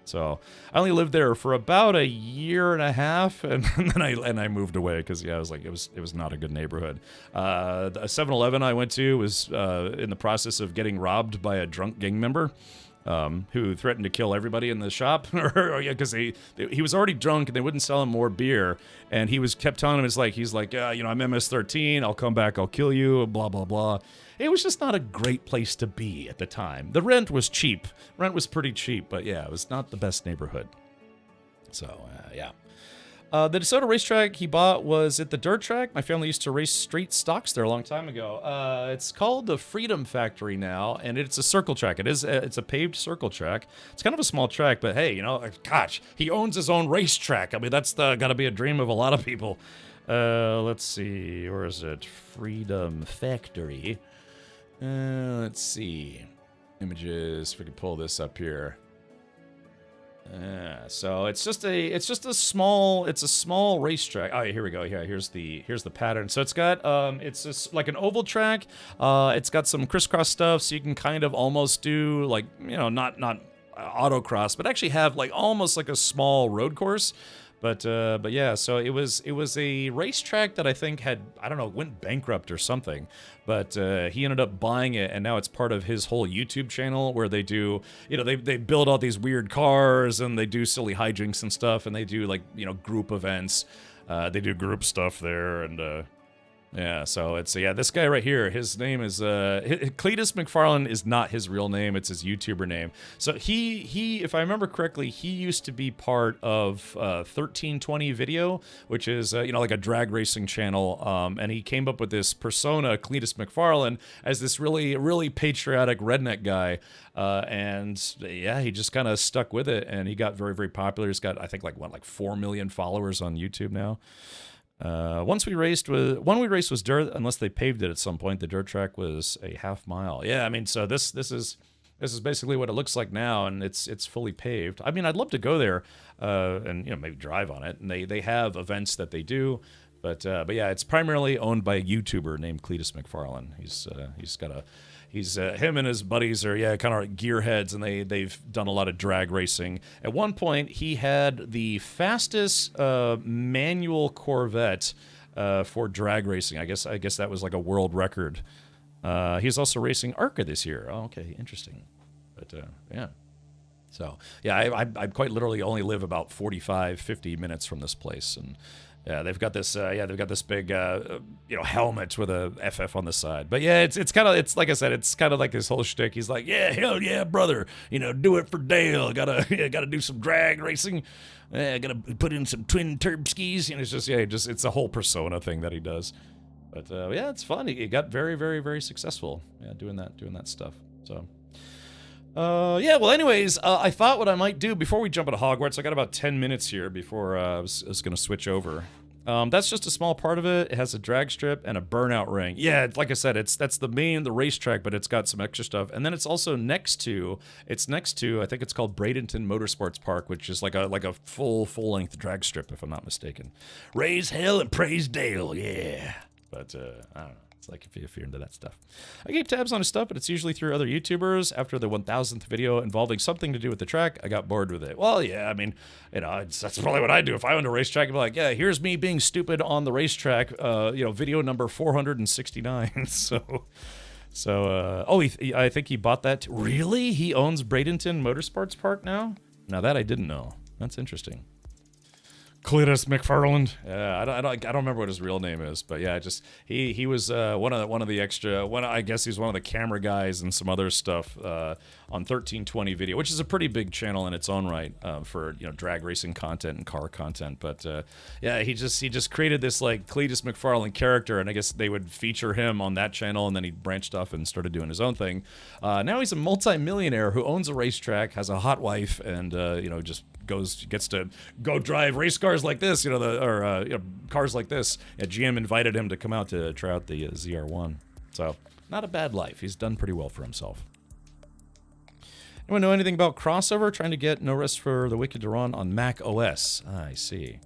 So I only lived there for about a year and a half, and then I moved away because yeah, it was not a good neighborhood. The 7-Eleven I went to was in the process of getting robbed by a drunk gang member. Who threatened to kill everybody in the shop, because he was already drunk and they wouldn't sell him more beer, and kept telling him he's like, you know, I'm MS-13, I'll come back, I'll kill you, blah blah blah. It was just not a great place to be at the time. The rent was cheap, pretty cheap, but yeah, it was not the best neighborhood. So yeah. The DeSoto racetrack he bought was at the dirt track. My family used to race street stocks there a long time ago. It's called the Freedom Factory now, and it's a circle track. It's a paved circle track. It's kind of a small track, but hey, you know, gosh, he owns his own racetrack. I mean, that's got to be a dream of a lot of people. Let's see, where is it? Freedom Factory. Let's see, images. If we can pull this up here. So it's a small racetrack. Oh, here we go. Yeah, here's the pattern. So it's got like an oval track. It's got some crisscross stuff, so you can kind of almost do like, you know, not autocross, but actually have like almost like a small road course. But yeah, so it was a racetrack that I think went bankrupt or something. But he ended up buying it, and now it's part of his whole YouTube channel where they do, you know, they build all these weird cars and they do silly hijinks and stuff, and they do like, you know, group events. They do group stuff there, and yeah, so it's, yeah, this guy right here, his name is, Cletus McFarlane is not his real name, it's his YouTuber name. So he, if I remember correctly, he used to be part of 1320 Video, which is, you know, like a drag racing channel, and he came up with this persona, Cletus McFarlane, as this really, really patriotic redneck guy, and yeah, he just kind of stuck with it, and he got very, very popular. He's got, I think, like 4 million followers on YouTube now. One we raced was dirt, unless they paved it at some point. The dirt track was a half mile. Yeah, I mean, so this is basically what it looks like now, and it's fully paved. I mean, I'd love to go there, and, you know, maybe drive on it. And they have events that they do, but yeah, it's primarily owned by a YouTuber named Cletus McFarlane. Him and his buddies are, yeah, kind of like gearheads, and they've done a lot of drag racing. At one point, he had the fastest manual Corvette for drag racing. I guess that was like a world record. He's also racing ARCA this year. Oh, okay, interesting. But yeah. So, yeah, I quite literally only live about 45, 50 minutes from this place, and yeah, they've got this big helmet with a FF on the side. But yeah, it's kind of, it's like I said, it's kind of like his whole shtick. He's like, yeah, hell yeah, brother, do it for Dale. Gotta do some drag racing. Gotta put in some twin turb skis. It's just it's a whole persona thing that he does. But yeah, it's fun. He got very, very, very successful. Yeah, doing that stuff. So. Yeah, well, anyways, I thought what I might do before we jump into Hogwarts, I got about 10 minutes here before I was going to switch over. That's just a small part of it. It has a drag strip and a burnout ring. Yeah, like I said, that's the racetrack, but it's got some extra stuff. And then it's also next to, I think it's called Bradenton Motorsports Park, which is like a full-length drag strip, if I'm not mistaken. Raise hell and praise Dale, yeah. But, I don't know. It's like if you're into that stuff. I keep tabs on his stuff, but it's usually through other YouTubers. After the 1000th video involving something to do with the track, I got bored with it. Well, yeah, I mean, that's probably what I do. If I went to a racetrack, I'd be like, yeah, here's me being stupid on the racetrack, video number 469. I think he bought that. Really? He owns Bradenton Motorsports Park now? Now that I didn't know. That's interesting. Cletus McFarland. Yeah, I don't remember what his real name is, but yeah, he was one of the extra. I guess he's one of the camera guys and some other stuff on 1320 Video, which is a pretty big channel in its own right for drag racing content and car content. But yeah, he just created this like Cletus McFarland character, and I guess they would feature him on that channel, and then he branched off and started doing his own thing. Now he's a multi-millionaire who owns a racetrack, has a hot wife, and just gets to go drive race cars like this, cars like this. Yeah, GM invited him to come out to try out the ZR1. So, not a bad life. He's done pretty well for himself. Anyone know anything about Crossover? Trying to get No Rest for the Wicked to run on Mac OS. I see.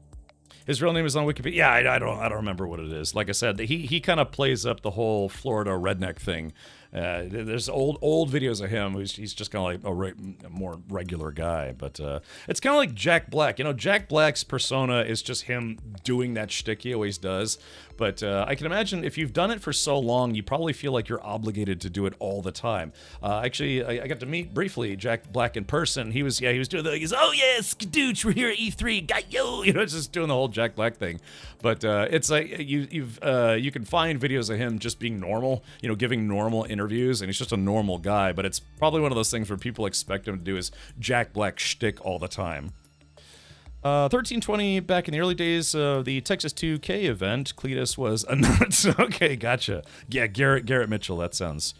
His real name is on Wikipedia. Yeah, I don't remember what it is. Like I said, he kind of plays up the whole Florida redneck thing. There's old videos of him. He's just kind of like a more regular guy, but it's kind of like Jack Black. Jack Black's persona is just him doing that shtick he always does. But I can imagine if you've done it for so long, you probably feel like you're obligated to do it all the time. Actually, I got to meet briefly Jack Black in person. He was doing oh yeah, skadooch, we're here at E3, got yo, just doing the whole Jack Black thing. But it's like you can find videos of him just being normal, giving normal interviews, and he's just a normal guy. But it's probably one of those things where people expect him to do his Jack Black shtick all the time. 1320, back in the early days of the Texas 2K event, Cletus was a nut. Okay, gotcha. Yeah, Garrett Mitchell, that sounds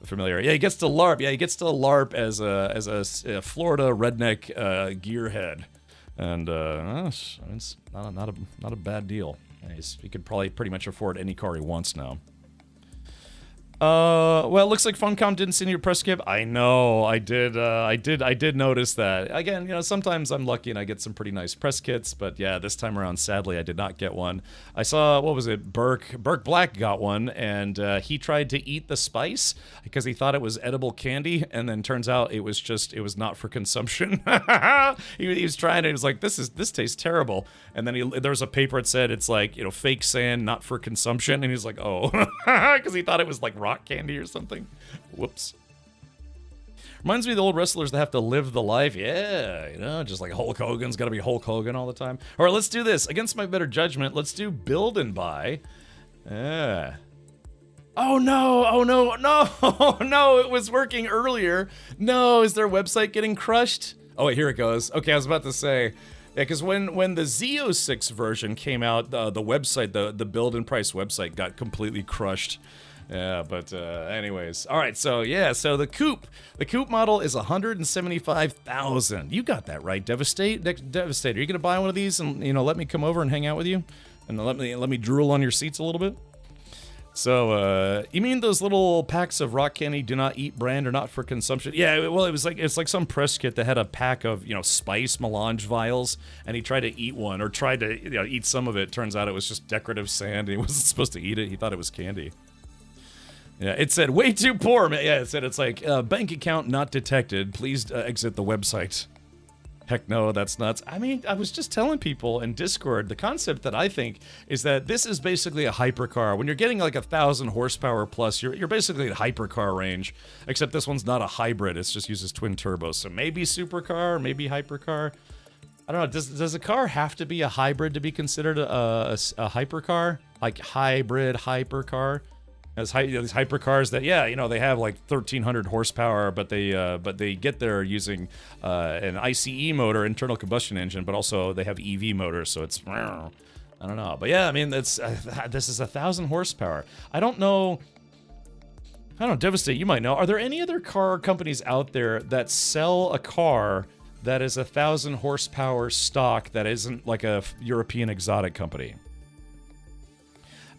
familiar. Yeah, he gets to LARP. Yeah, he gets to LARP as a Florida redneck gearhead. And it's not a bad deal. He could probably pretty much afford any car he wants now. Well, it looks like Funcom didn't send you a press kit. I know, I did notice that. Again, sometimes I'm lucky and I get some pretty nice press kits, but yeah, this time around, sadly, I did not get one. I saw, what was it, Burke Black got one, and he tried to eat the spice because he thought it was edible candy, and then turns out it was not for consumption. he was trying it, he was like, this tastes terrible, and then there was a paper that said it's like, fake sand, not for consumption, and he's like, oh, because he thought it was like rock candy or something. Whoops. Reminds me of the old wrestlers that have to live the life. Yeah, just like Hulk Hogan's got to be Hulk Hogan all the time. All right, let's do this. Against my better judgment, let's do build and buy. Yeah. Oh no, no, it was working earlier. No, is their website getting crushed? Oh wait, here it goes. Okay, I was about to say, yeah, because when the Z06 version came out, the website, the build and price website got completely crushed. Yeah, but anyways, all right. So yeah, so the coupe model is $175,000. You got that right, Devastator. You gonna buy one of these and let me come over and hang out with you, and let me drool on your seats a little bit? So you mean those little packs of rock candy do not eat brand or not for consumption? Yeah, well it's like some press kit that had a pack of spice melange vials, and he tried to eat one or tried to eat some of it. Turns out it was just decorative sand. He wasn't supposed to eat it. He thought it was candy. Yeah, it said way too poor. Yeah, it said it's like bank account not detected. Please exit the website. Heck no, that's nuts. I mean, I was just telling people in Discord, the concept that I think is that this is basically a hypercar. When you're getting like 1,000 horsepower plus, you're basically at hypercar range, except this one's not a hybrid. It just uses twin turbos. So maybe supercar, maybe hypercar. I don't know. Does a car have to be a hybrid to be considered a hypercar? Like hybrid hypercar? As these hypercars that, yeah, you know, they have like 1,300 horsepower, but they get there using an ICE motor, internal combustion engine, but also they have EV motors, so it's, I don't know. But yeah, I mean, this is 1,000 horsepower. I don't know, Devastate, you might know. Are there any other car companies out there that sell a car that is 1,000 horsepower stock that isn't like a European exotic company?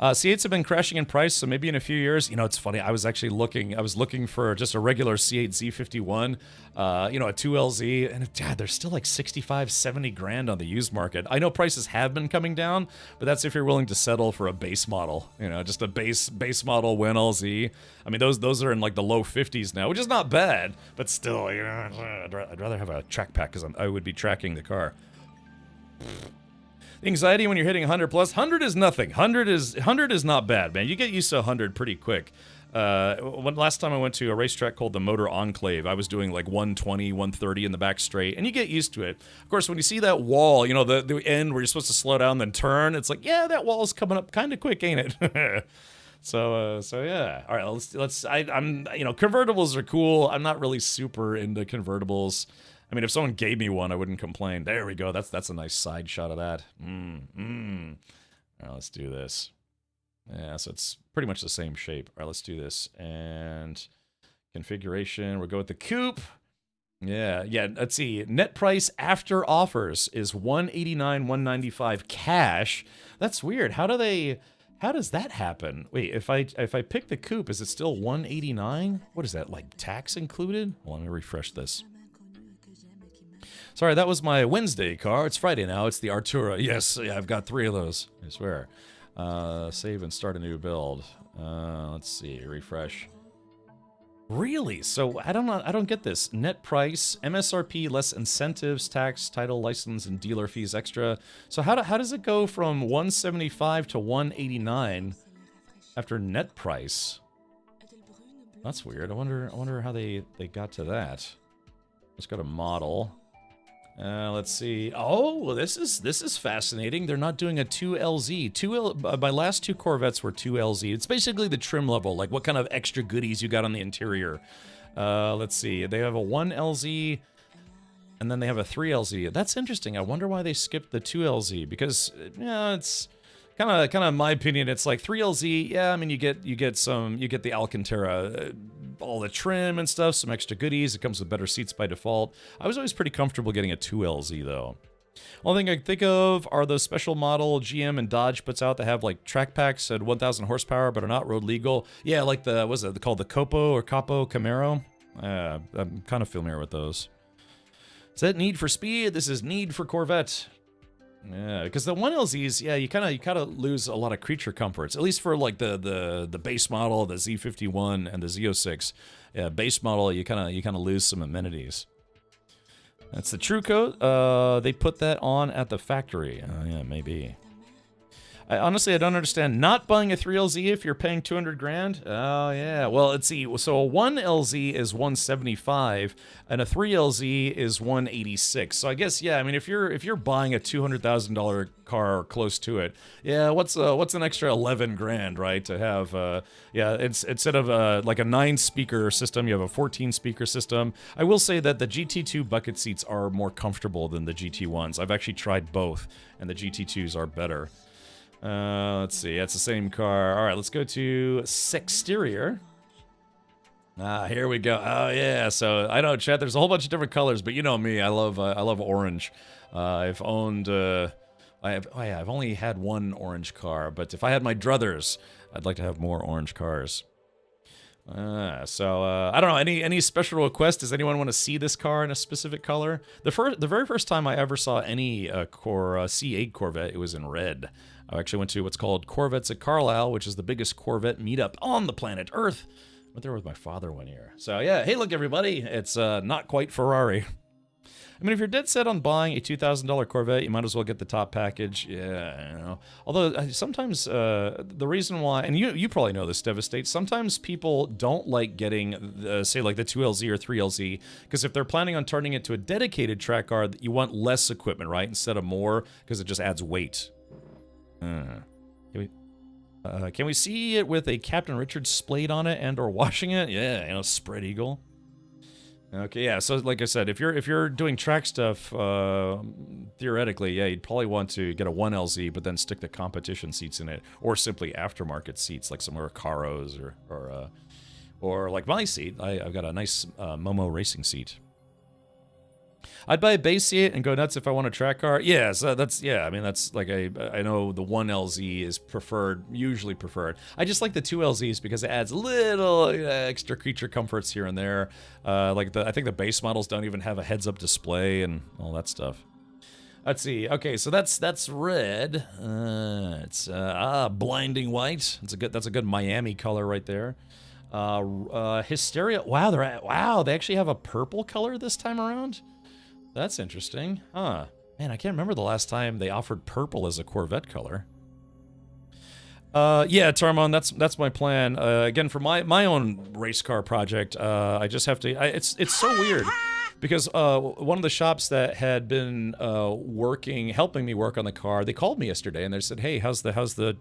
C8s have been crashing in price, so maybe in a few years, you know, it's funny, I was looking for just a regular C8 Z51, you know, a 2LZ, and God, they're still like 65, 70 grand on the used market. I know prices have been coming down, but that's if you're willing to settle for a base model, you know, just a base model WinLZ. I mean, those are in like the low 50s now, which is not bad, but still, you know, I'd rather have a track pack because I would be tracking the car. Anxiety when you're hitting 100 plus. 100 is nothing. 100 is not bad, man. You get used to 100 pretty quick. Last time I went to a racetrack called the Motor Enclave, I was doing like 120, 130 in the back straight, and you get used to it. Of course, when you see that wall, you know, the end where you're supposed to slow down then turn, it's like, yeah, that wall's coming up kind of quick, ain't it? So yeah. All right, I'm you know, convertibles are cool. I'm not really super into convertibles. I mean, if someone gave me one, I wouldn't complain. There we go. That's a nice side shot of that. All right, let's do this. Yeah, so it's pretty much the same shape. All right, let's do this. And configuration, we'll go with the coupe. Yeah, let's see. Net price after offers is $189, $195 cash. That's weird. How does that happen? Wait, if I pick the coupe, is it still $189? What is that, like tax included? Well, let me refresh this. Sorry, that was my Wednesday car. It's Friday now. It's the Artura. Yes, yeah, I've got 3 of those. I swear. Save and start a new build. Let's see. Refresh. Really? So I don't get this. Net price, MSRP less incentives, tax, title, license, and dealer fees extra. So how does it go from 175 to 189 after net price? That's weird. I wonder how they got to that. Let's go to model. Let's see. Oh, well, this is fascinating. They're not doing a 2LZ. My last 2 Corvettes were 2LZ. It's basically the trim level, like what kind of extra goodies you got on the interior. Let's see. They have a 1LZ, and then they have a 3LZ. That's interesting. I wonder why they skipped the 2LZ, because, yeah, it's kind of my opinion. It's like 3LZ. Yeah, I mean, you get the Alcantara, all the trim and stuff, some extra goodies. It comes with better seats by default. I was always pretty comfortable getting a 2LZ though. Only thing I can think of are those special model GM and Dodge puts out that have like track packs at 1,000 horsepower but are not road legal. Yeah, like what's it called, the Capo Camaro? I'm kind of familiar with those. Is that Need for Speed? This is Need for Corvette. Yeah, because the 1LZs, yeah, you kind of lose a lot of creature comforts. At least for like the base model, the Z51 and the Z06. Yeah, base model, you kind of lose some amenities. That's the true coat. They put that on at the factory. Yeah, maybe. Honestly, I don't understand not buying a 3LZ if you're paying 200 grand. Oh, yeah. Well, let's see. So a 1LZ is 175 and a 3LZ is 186. So I guess, yeah, I mean, if you're buying a $200,000 car or close to it, yeah, what's an extra 11 grand, right? To have, yeah, instead of like a 9-speaker system, you have a 14-speaker system. I will say that the GT2 bucket seats are more comfortable than the GT1s. I've actually tried both, and the GT2s are better. Let's see. It's the same car. All right, let's go to exterior. Here we go. Oh yeah. So I know, chat. There's a whole bunch of different colors, but you know me. I love orange. I've owned. I've only had one orange car, but if I had my druthers, I'd like to have more orange cars. So I don't know. Any special request? Does anyone want to see this car in a specific color? The very first time I ever saw any C8 Corvette, it was in red. I actually went to what's called Corvettes at Carlisle, which is the biggest Corvette meetup on the planet Earth. Went there with my father one year. So yeah, hey, look everybody, it's not quite Ferrari. I mean, if you're dead set on buying a $2,000 Corvette, you might as well get the top package. Yeah, I know. Although sometimes the reason why, and you probably know this, Devastate, sometimes people don't like getting, say, like the 2LZ or 3LZ, because if they're planning on turning it to a dedicated track car, you want less equipment, right, instead of more, because it just adds weight. Can we see it with a Captain Richards splate on it and or washing it? Yeah, you know, spread eagle. Okay, yeah, so like I said, if you're doing track stuff, theoretically, yeah, you'd probably want to get a 1LZ, but then stick the competition seats in it, or simply aftermarket seats, like some Recaros, or like my seat. I've got a nice Momo racing seat. I'd buy a base seat and go nuts if I want a track car. Yeah, so I mean, that's like I know the 1LZ is usually preferred. I just like the 2LZs because it adds little extra creature comforts here and there. I think the base models don't even have a heads-up display and all that stuff. Let's see. Okay, so that's red. It's blinding white. That's a good Miami color right there. Hysteria. Wow, they actually have a purple color this time around. That's interesting. Huh. Man, I can't remember the last time they offered purple as a Corvette color. Yeah, Tarmon, that's my plan. Again, for my own race car project, I just have to... It's so weird. Because one of the shops that had been helping me work on the car, they called me yesterday and they said, "Hey, how's the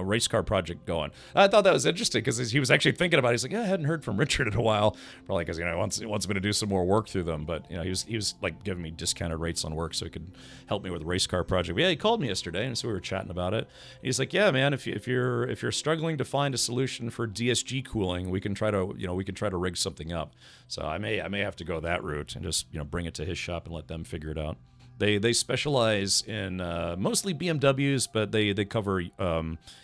race car project going?" I thought that was interesting because he was actually thinking about it. He's like, "Yeah, I hadn't heard from Richard in a while, probably because he wants me to do some more work through them." But he was like giving me discounted rates on work so he could help me with the race car project. But yeah, he called me yesterday and so we were chatting about it. He's like, "Yeah, man, if you're struggling to find a solution for DSG cooling, we can try to rig something up." So I may have to go that route and just bring it to his shop and let them figure it out. They specialize in mostly BMWs, but they cover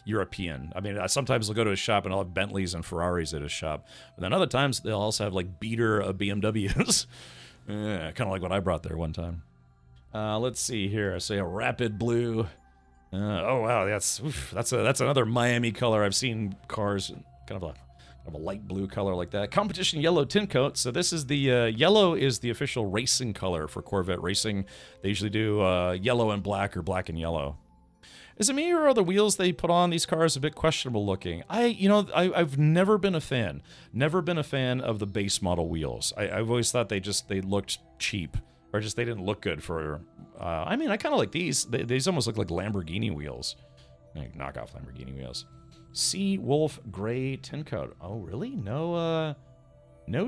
European. I mean, sometimes they'll go to his shop and I'll have Bentleys and Ferraris at his shop, but then other times they'll also have like beater BMWs. Yeah, kind of like what I brought there one time. Let's see here. I say a rapid blue. Oh wow, that's another Miami color. I've seen cars kind of a light blue color like that. Competition yellow tint coat. So this is the yellow is the official racing color for Corvette racing. They usually do yellow and black or black and yellow. Is it me or are the wheels they put on these cars a bit questionable looking? I've never been a fan. Never been a fan of the base model wheels. I've always thought they looked cheap or just they didn't look good for. I mean, I kind of like these. These almost look like Lamborghini wheels, like knockoff Lamborghini wheels. Sea Wolf Gray tint coat. Oh, really? No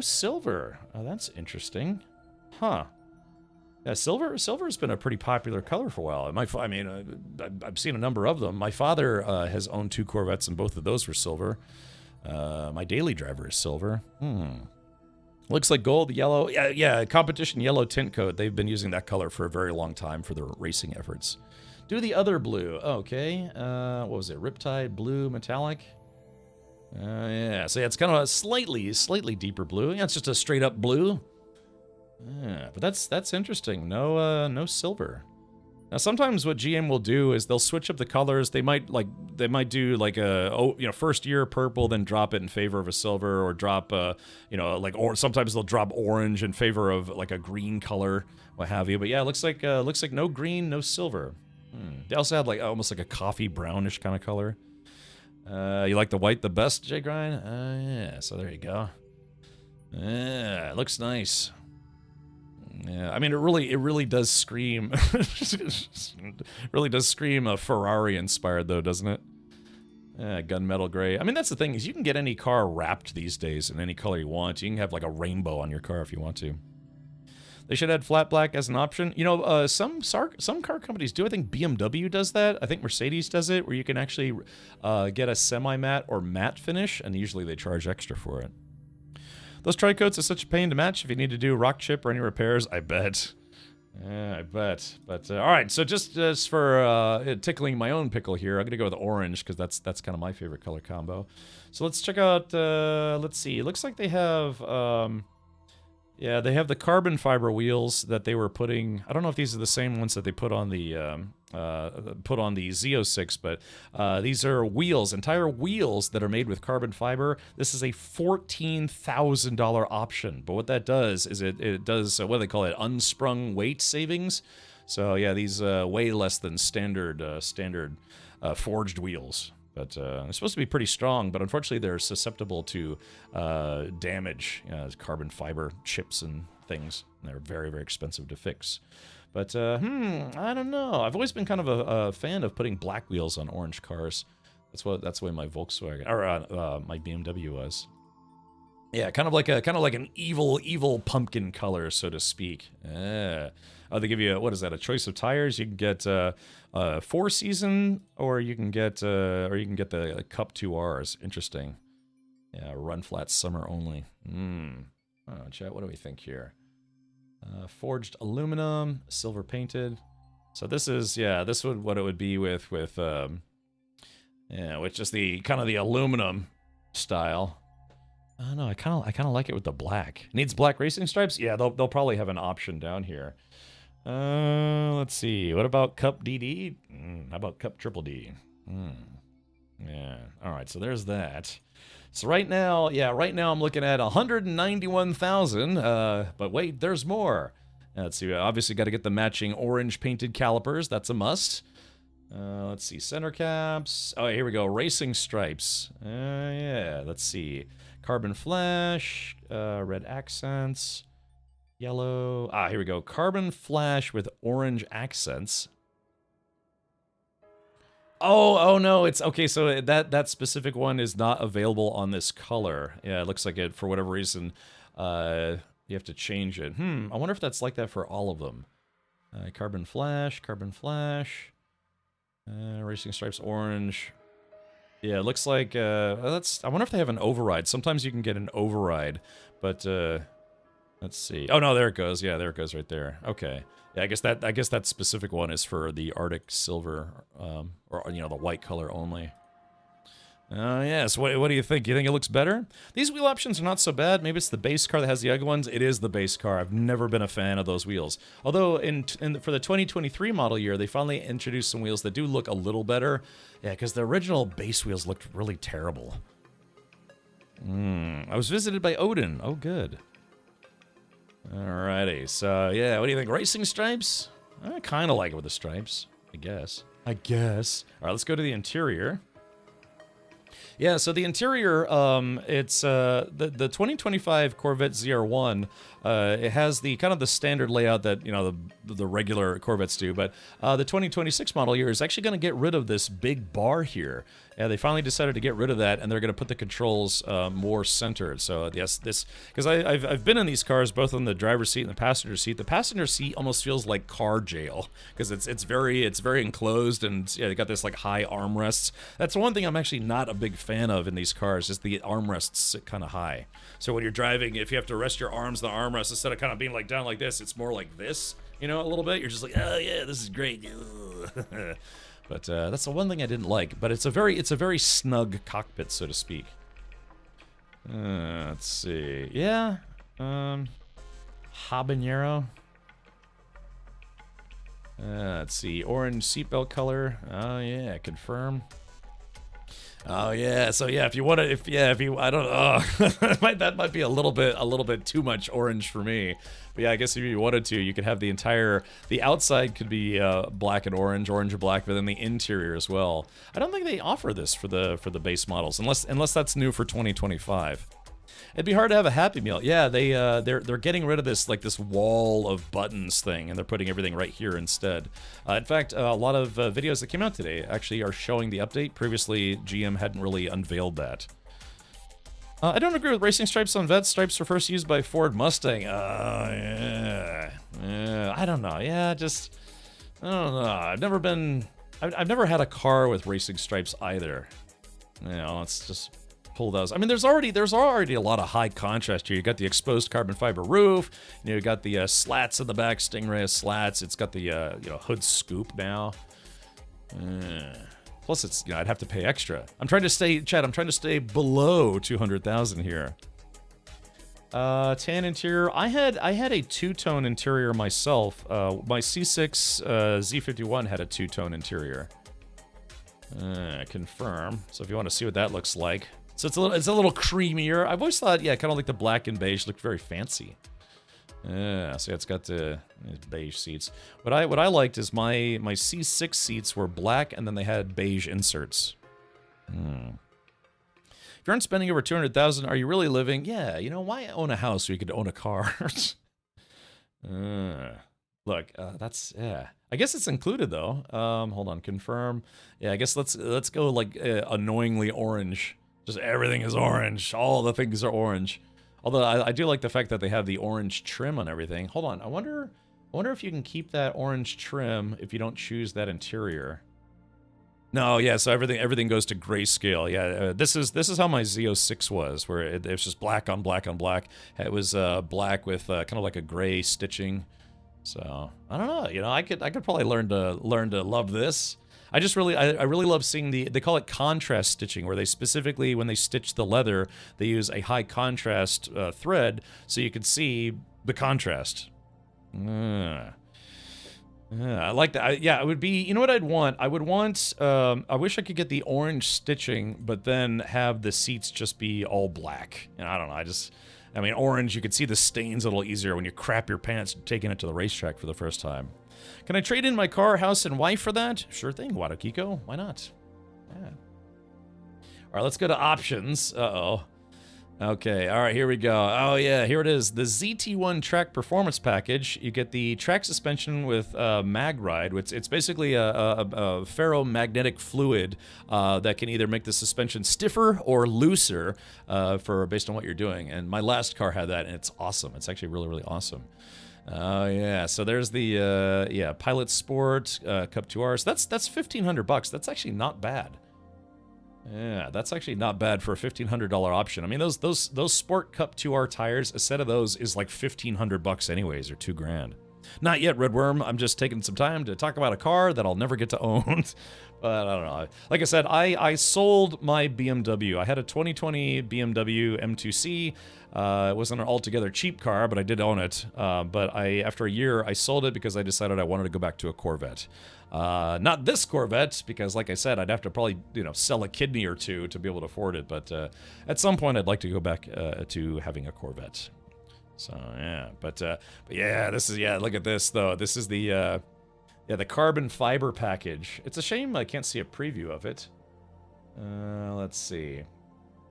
silver. Oh, that's interesting. Huh. Yeah, silver's been a pretty popular color for a while. I've seen a number of them. My father has owned 2 Corvettes, and both of those were silver. My daily driver is silver. Looks like gold, yellow. Yeah, competition yellow tint coat. They've been using that color for a very long time for their racing efforts. Do the other blue. Okay. What was it? Riptide blue metallic. Yeah. So yeah, it's kind of a slightly deeper blue. Yeah, it's just a straight up blue. Yeah, but that's interesting. No silver. Now sometimes what GM will do is they'll switch up the colors. They might do like first year purple, then drop it in favor of a silver, or drop or sometimes they'll drop orange in favor of like a green color, what have you. But yeah, it looks like no green, no silver. They also had like almost like a coffee brownish kind of color. You like the white the best, Jay Grind? Yeah, so there you go. Yeah, it looks nice. Yeah, I mean it really does scream really does scream a Ferrari inspired though, doesn't it? Gunmetal gray. I mean that's the thing is you can get any car wrapped these days in any color you want. You can have like a rainbow on your car if you want to. They should add flat black as an option. Some car companies do. I think BMW does that. I think Mercedes does it, where you can actually get a semi-matte or matte finish, and usually they charge extra for it. Those tri-coats are such a pain to match if you need to do rock chip or any repairs. I bet. Yeah, I bet. But all right, so just for tickling my own pickle here, I'm gonna go with orange because that's kind of my favorite color combo. So let's check out. Let's see. It looks like they have. Yeah, they have the carbon fiber wheels that they were putting. I don't know if these are the same ones that they put on the Z06, but these are wheels, entire wheels that are made with carbon fiber. This is a $14,000 option, but what that does is it does what do they call it? Unsprung weight savings. So yeah, these weigh less than standard forged wheels. But they're supposed to be pretty strong, but unfortunately they're susceptible to damage, carbon fiber chips and things. And they're very, very expensive to fix. But, I don't know. I've always been kind of a fan of putting black wheels on orange cars. That's the way my Volkswagen, or my BMW was. Yeah, kind of like an evil pumpkin color, so to speak. Oh, they give you a choice of tires. You can get 4-season, or you can get the Cup 2Rs. Interesting. Yeah, run flat summer only. Oh, chat, what do we think here? Forged aluminum, silver painted. So this is what it would be with just the kind of the aluminum style. I don't know. I kind of like it with the black. Needs black racing stripes? Yeah, they'll probably have an option down here. Let's see. What about Cup DD? How about Cup Triple D? Yeah. All right. So there's that. So right now I'm looking at 191,000. But wait, there's more. Let's see. Obviously, got to get the matching orange painted calipers. That's a must. Let's see. Center caps. Oh, here we go. Racing stripes. Yeah. Let's see. Carbon flash. Red accents. Yellow. Here we go. Carbon flash with orange accents. Oh no, it's okay. So that specific one is not available on this color. Yeah, it looks like it for whatever reason. You have to change it. I wonder if that's like that for all of them. Carbon flash, racing stripes, orange. Yeah, it looks like I wonder if they have an override. Sometimes you can get an override, but let's see. Oh no, there it goes. Yeah, there it goes right there. Okay. Yeah, I guess that specific one is for the Arctic silver, or the white color only. Yes. What do you think? You think it looks better? These wheel options are not so bad. Maybe it's the base car that has the ugly ones. It is the base car. I've never been a fan of those wheels. Although for the 2023 model year, they finally introduced some wheels that do look a little better. Yeah, because the original base wheels looked really terrible. I was visited by Odin. Oh, good. Alrighty, so yeah, what do you think? Racing stripes? I kind of like it with the stripes, I guess. Alright, let's go to the interior. Yeah, so the interior, it's the 2025 Corvette ZR1. It has the kind of the standard layout that the regular Corvettes do, but the 2026 model year is actually going to get rid of this big bar here. Yeah, they finally decided to get rid of that, and they're going to put the controls more centered. So yes, because I've been in these cars both on the driver's seat and the passenger seat. The passenger seat almost feels like car jail because it's very enclosed, and yeah, they got this like high armrests. That's one thing I'm actually not a big fan of in these cars, is the armrests sit kind of high. So when you're driving, if you have to rest your arms on the armrest instead of kind of being like down like this, it's more like this, a little bit. You're just like, oh yeah, this is great. But that's the one thing I didn't like. But it's a very snug cockpit, so to speak. Let's see. Yeah. Habanero. Let's see. Orange seatbelt color. Oh yeah, confirm. Oh yeah. So yeah, if you want to, I don't know. That might be a little bit too much orange for me. But yeah, I guess if you wanted to, you could have the outside could be black and orange and black, but then the interior as well. I don't think they offer this for the base models, unless that's new for 2025. It'd be hard to have a Happy Meal. Yeah, they're getting rid of this wall of buttons thing, and they're putting everything right here instead. In fact, a lot of videos that came out today actually are showing the update. Previously, GM hadn't really unveiled that. I don't agree with racing stripes on Vets. Stripes were first used by Ford Mustang. Yeah, I don't know. Yeah, I don't know. I've never had a car with racing stripes either. Let's just pull those. I mean, there's already a lot of high contrast here. You got the exposed carbon fiber roof. You got the slats in the back, Stingray slats. It's got the hood scoop now. Plus, it's I'd have to pay extra. I'm trying to stay below 200,000 here. Tan interior. I had a two-tone interior myself. My C6 Z51 had a two-tone interior. Confirm. So if you want to see what that looks like, so it's a little creamier. I've always thought, yeah, kind of like the black and beige looked very fancy. Yeah, so it's got the beige seats. What I liked is my C6 seats were black and then they had beige inserts. If you aren't spending over 200,000, are you really living? Yeah, you know, why own a house so you could own a car? Look, that's, yeah. I guess it's included though. Hold on, confirm. Yeah, I guess let's go like annoyingly orange. Just everything is orange. All the things are orange. Although I do like the fact that they have the orange trim on everything. Hold on, I wonder if you can keep that orange trim if you don't choose that interior. No, yeah, so everything goes to grayscale. Yeah, this is how my Z06 was, where it was just black on black on black. It was black with kind of like a gray stitching. So I don't know, you know, I could probably learn to love this. I really love seeing they call it contrast stitching, where they specifically, when they stitch the leather, they use a high contrast thread so you can see the contrast. I like that. Yeah, it would be, you know what I'd want? I would want, I wish I could get the orange stitching, but then have the seats just be all black. And I don't know, I mean, orange, you could see the stains a little easier when you crap your pants taking it to the racetrack for the first time. Can I trade in my car, house, and wife for that? Sure thing, Wadokiko. Why not? Yeah. All right, let's go to options. Uh-oh. Okay, all right, here we go. Oh, yeah, here it is. The ZT1 Track Performance Package. You get the track suspension with mag ride. It's basically a ferromagnetic fluid that can either make the suspension stiffer or looser based on what you're doing. And my last car had that, and it's awesome. It's actually really, really awesome. Oh yeah, so there's the Pilot Sport Cup 2Rs. That's $1,500. That's actually not bad. Yeah, that's actually not bad for a $1,500 option. I mean, those Sport Cup 2R tires, a set of those is like $1,500 anyways, or $2,000. Not yet, Redworm. I'm just taking some time to talk about a car that I'll never get to own. But I don't know. Like I said, I sold my BMW. I had a 2020 BMW M2C. It wasn't an altogether cheap car, but I did own it. But after a year, I sold it because I decided I wanted to go back to a Corvette. Not this Corvette, because like I said, I'd have to probably, you know, sell a kidney or two to be able to afford it. But at some point, I'd like to go back to having a Corvette. So yeah, but yeah, look at this though. This is the carbon fiber package. It's a shame I can't see a preview of it. Let's see.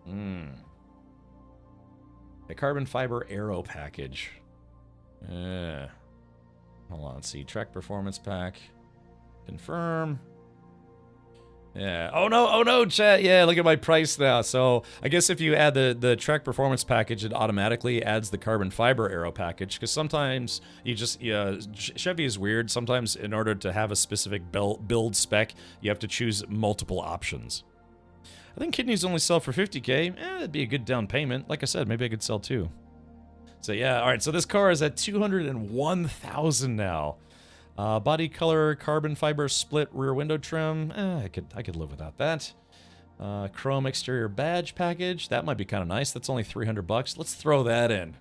The carbon fiber aero package. Hold on, let's see. Track performance pack. Confirm. Yeah. Oh no, chat. Yeah, look at my price now. So I guess if you add the track performance package, it automatically adds the carbon fiber aero package. Because sometimes Chevy is weird. Sometimes in order to have a specific build spec, you have to choose multiple options. I think kidneys only sell for $50K. That'd be a good down payment. Like I said, maybe I could sell two. So yeah, all right. So this car is at $201,000 now. Body color, carbon fiber split rear window trim. I could live without that. Chrome exterior badge package. That might be kind of nice. That's only $300. Let's throw that in.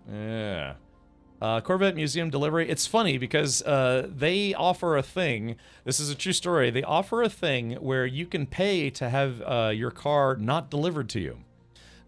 Yeah. Corvette Museum delivery. It's funny because they offer a thing. This is a true story. They offer a thing where you can pay to have your car not delivered to you.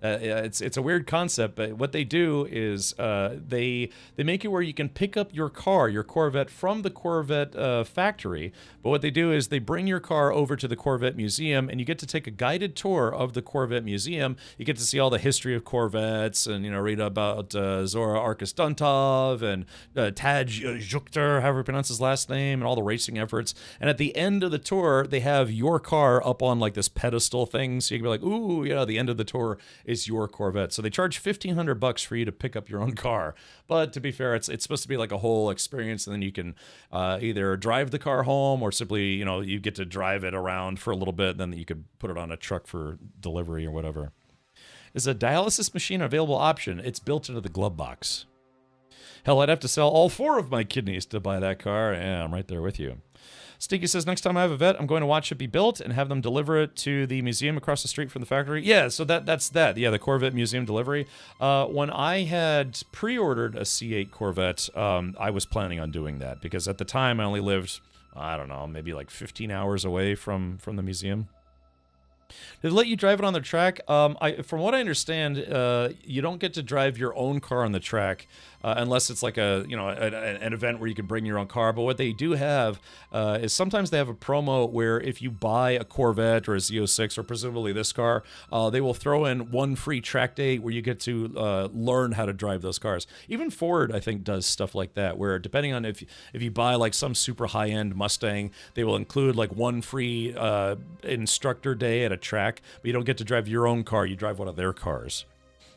It's a weird concept, but what they do is they make it where you can pick up your car, your Corvette, from the Corvette factory. But what they do is they bring your car over to the Corvette Museum, and you get to take a guided tour of the Corvette Museum. You get to see all the history of Corvettes, and read about Zora Arkus-Duntov and Taj Jukter, however you pronounce his last name, and all the racing efforts. And at the end of the tour, they have your car up on like this pedestal thing, so you can be like, ooh, yeah, the end of the tour is your Corvette. So they charge $1,500 for you to pick up your own car. But to be fair, it's supposed to be like a whole experience, and then you can either drive the car home or simply, you get to drive it around for a little bit, then you could put it on a truck for delivery or whatever. Is a dialysis machine an available option? It's built into the glove box. Hell, I'd have to sell all 4 of my kidneys to buy that car. Yeah, I'm right there with you. Stinky says, next time I have a vet, I'm going to watch it be built and have them deliver it to the museum across the street from the factory. Yeah, so that's that. Yeah, the Corvette museum delivery. When I had pre-ordered a C8 Corvette, I was planning on doing that because at the time I only lived, I don't know, maybe like 15 hours away from the museum. Did they let you drive it on the track? From what I understand, you don't get to drive your own car on the track unless it's like an event where you can bring your own car. But what they do have is sometimes they have a promo where if you buy a Corvette or a Z06 or presumably this car, they will throw in 1 free track day where you get to learn how to drive those cars. Even Ford, I think, does stuff like that, where depending on if you buy like some super high-end Mustang, they will include like 1 free instructor day at a track, but you don't get to drive your own car. You drive one of their cars.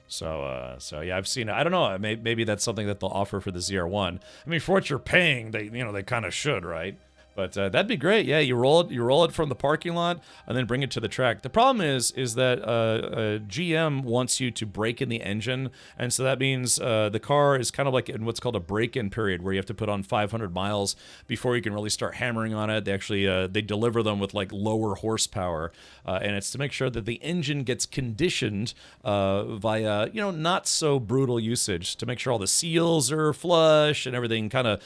So yeah, I've seen it. I don't know. Maybe that's something that they'll offer for the ZR1. I mean, for what you're paying, they kind of should, right? But that'd be great. Yeah, you roll it from the parking lot and then bring it to the track. The problem is that GM wants you to break in the engine, and so that means the car is kind of like in what's called a break-in period, where you have to put on 500 miles before you can really start hammering on it. They actually they deliver them with like lower horsepower, and it's to make sure that the engine gets conditioned via not so brutal usage, to make sure all the seals are flush and everything kind of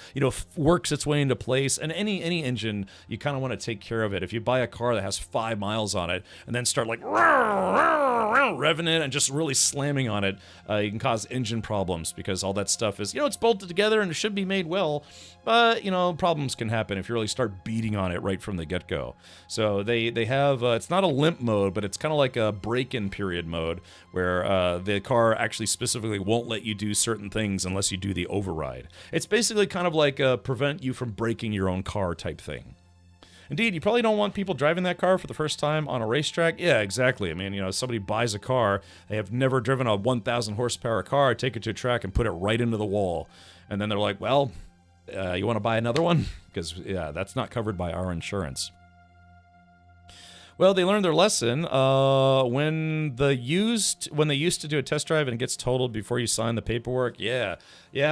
works its way into place. And any engine, you kind of want to take care of it. If you buy a car that has 5 miles on it and then start like revving it and just really slamming on it, you can cause engine problems because all that stuff is, it's bolted together and it should be made well, but problems can happen if you really start beating on it right from the get-go. So they have it's not a limp mode, but it's kind of like a break-in period mode where the car actually specifically won't let you do certain things unless you do the override. It's basically kind of like prevent you from breaking your own car type thing. Indeed, you probably don't want people driving that car for the first time on a racetrack. Yeah, exactly. I mean, somebody buys a car, they have never driven a 1,000 horsepower car, take it to a track and put it right into the wall. And then they're like, well, you want to buy another one? Because, yeah, that's not covered by our insurance. Well, they learned their lesson when they used to do a test drive and it gets totaled before you sign the paperwork. Yeah,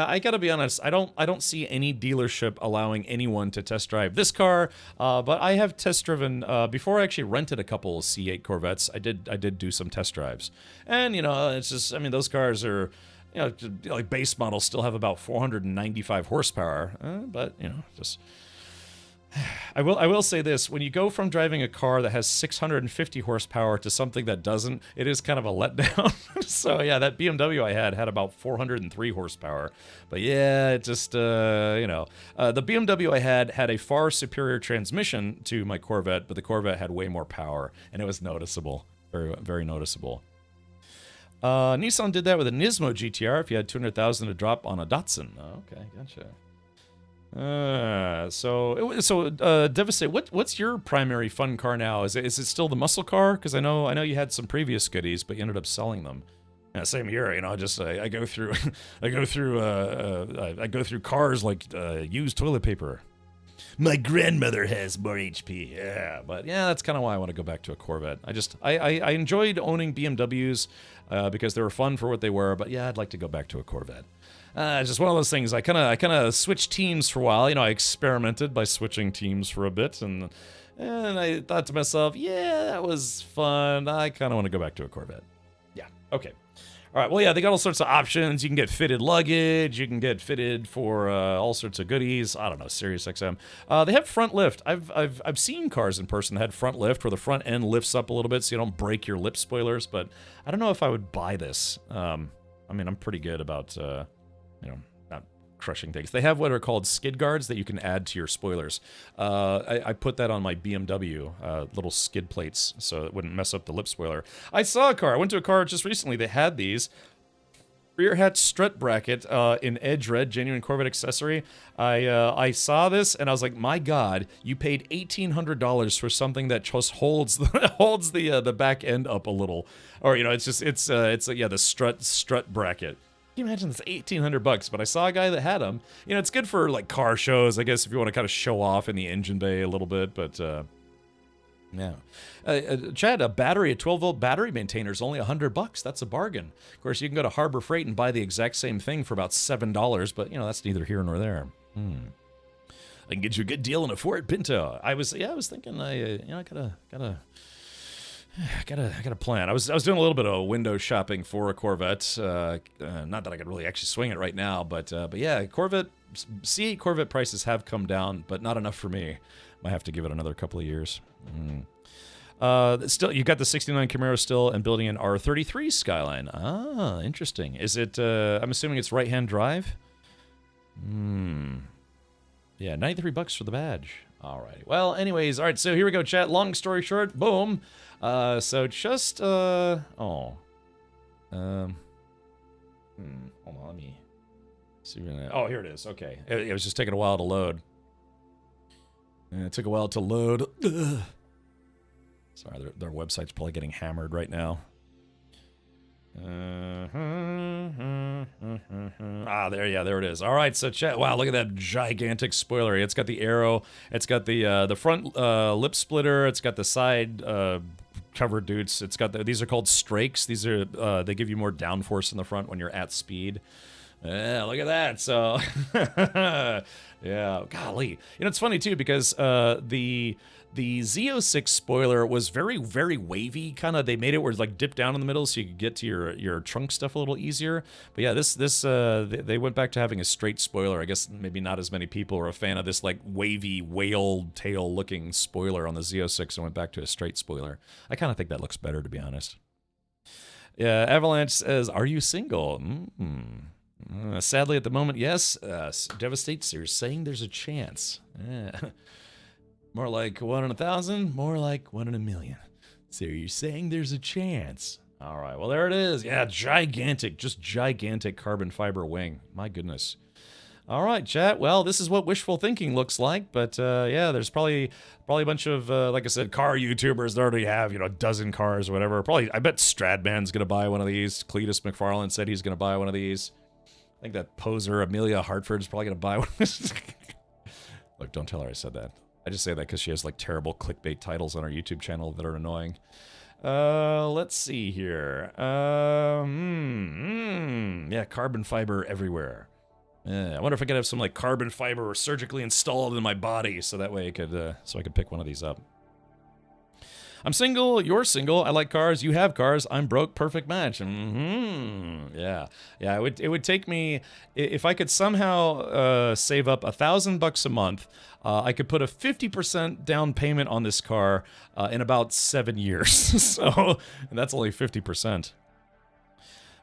I gotta be honest. I don't see any dealership allowing anyone to test drive this car. But I have test driven before I actually rented a couple of C8 Corvettes. I did do some test drives, and it's just, I mean, those cars are, like base models still have about 495 horsepower, but just. I will say this: when you go from driving a car that has 650 horsepower to something that doesn't, it is kind of a letdown. So yeah, that BMW I had about 403 horsepower, but yeah, it just the BMW I had a far superior transmission to my Corvette, but the Corvette had way more power, and it was noticeable, very very noticeable. Nissan did that with a Nismo GTR. If you had 200,000 to drop on a Datsun. Oh, okay, gotcha. Devastate. What's your primary fun car now? Is it still the muscle car? Because I know you had some previous goodies, but you ended up selling them. Yeah, same here. I go through I go through cars like used toilet paper. My grandmother has more HP. Yeah, but yeah, that's kind of why I want to go back to a Corvette. I enjoyed owning BMWs because they were fun for what they were. But yeah, I'd like to go back to a Corvette. It's just one of those things. I kind of switched teams for a while. I experimented by switching teams for a bit, and I thought to myself, yeah, that was fun. I kind of want to go back to a Corvette. Yeah. Okay. All right. Well, yeah, they got all sorts of options. You can get fitted luggage. You can get fitted for all sorts of goodies. I don't know, Sirius XM. They have front lift. I've seen cars in person that had front lift where the front end lifts up a little bit so you don't break your lip spoilers. But I don't know if I would buy this. I mean, I'm pretty good about not crushing things. They have what are called skid guards that you can add to your spoilers. I put that on my BMW, little skid plates, so it wouldn't mess up the lip spoiler. I saw a car. I went to a car just recently. They had these. Rear hatch strut bracket in Edge Red, genuine Corvette accessory. I saw this and I was like, my God, you paid $1,800 for something that just holds the back end up a little, or it's the strut bracket. Can you imagine this? $1,800, but I saw a guy that had them. It's good for like car shows, I guess, if you want to kind of show off in the engine bay a little bit. But Yeah. Chad, a 12-volt battery maintainer is only $100. That's a bargain. Of course, you can go to Harbor Freight and buy the exact same thing for about $7, but, that's neither here nor there. I can get you a good deal on a Ford Pinto. I was thinking, I gotta plan. I was doing a little bit of window shopping for a Corvette. Not that I could really actually swing it right now, but yeah, C8 Corvette prices have come down, but not enough for me. Might have to give it another couple of years. Still, you got the 69 Camaro still, and building an R33 Skyline. Ah, interesting. Is it? I'm assuming it's right-hand drive. Yeah, $93 for the badge. All right. Well, anyways, all right. So here we go, chat. Long story short, boom. So just hold on. Let me see. Oh, here it is. Okay. It was just taking a while to load. It took a while to load. Ugh. Sorry, their website's probably getting hammered right now. There it is. All right, so chat. Wow, look at that gigantic spoiler. It's got the arrow. It's got the front lip splitter. It's got the side cover dudes. It's got these are called strakes. These are they give you more downforce in the front when you're at speed. Yeah, look at that. So, yeah, golly. It's funny too because the Z06 spoiler was very, very wavy. Kind of, they made it where it's like dipped down in the middle so you could get to your trunk stuff a little easier. But yeah, they went back to having a straight spoiler. I guess maybe not as many people are a fan of this like wavy whale tail looking spoiler on the Z06 and went back to a straight spoiler. I kind of think that looks better, to be honest. Yeah, Avalanche says, "Are you single?" Sadly, at the moment, yes. Devastate, so you're saying there's a chance. Yeah. More like 1 in 1,000, more like 1 in a million. So you're saying there's a chance. All right, well, there it is. Yeah, gigantic, just gigantic carbon fiber wing. My goodness. All right, chat. Well, this is what wishful thinking looks like. But, yeah, there's probably a bunch of, like I said, car YouTubers that already have, a dozen cars or whatever. Probably, I bet Stradman's going to buy one of these. Cletus McFarlane said he's going to buy one of these. I think that poser Amelia Hartford is probably going to buy one. Look, don't tell her I said that. I just say that because she has like terrible clickbait titles on her YouTube channel that are annoying. Let's see here. Yeah, carbon fiber everywhere. I wonder if I could have some like carbon fiber surgically installed in my body so that way I could pick one of these up. I'm single, you're single, I like cars, you have cars, I'm broke, perfect match. Yeah. Yeah, it would take me, if I could somehow save up $1,000 a month, I could put a 50% down payment on this car in about 7 years. So, and that's only 50%.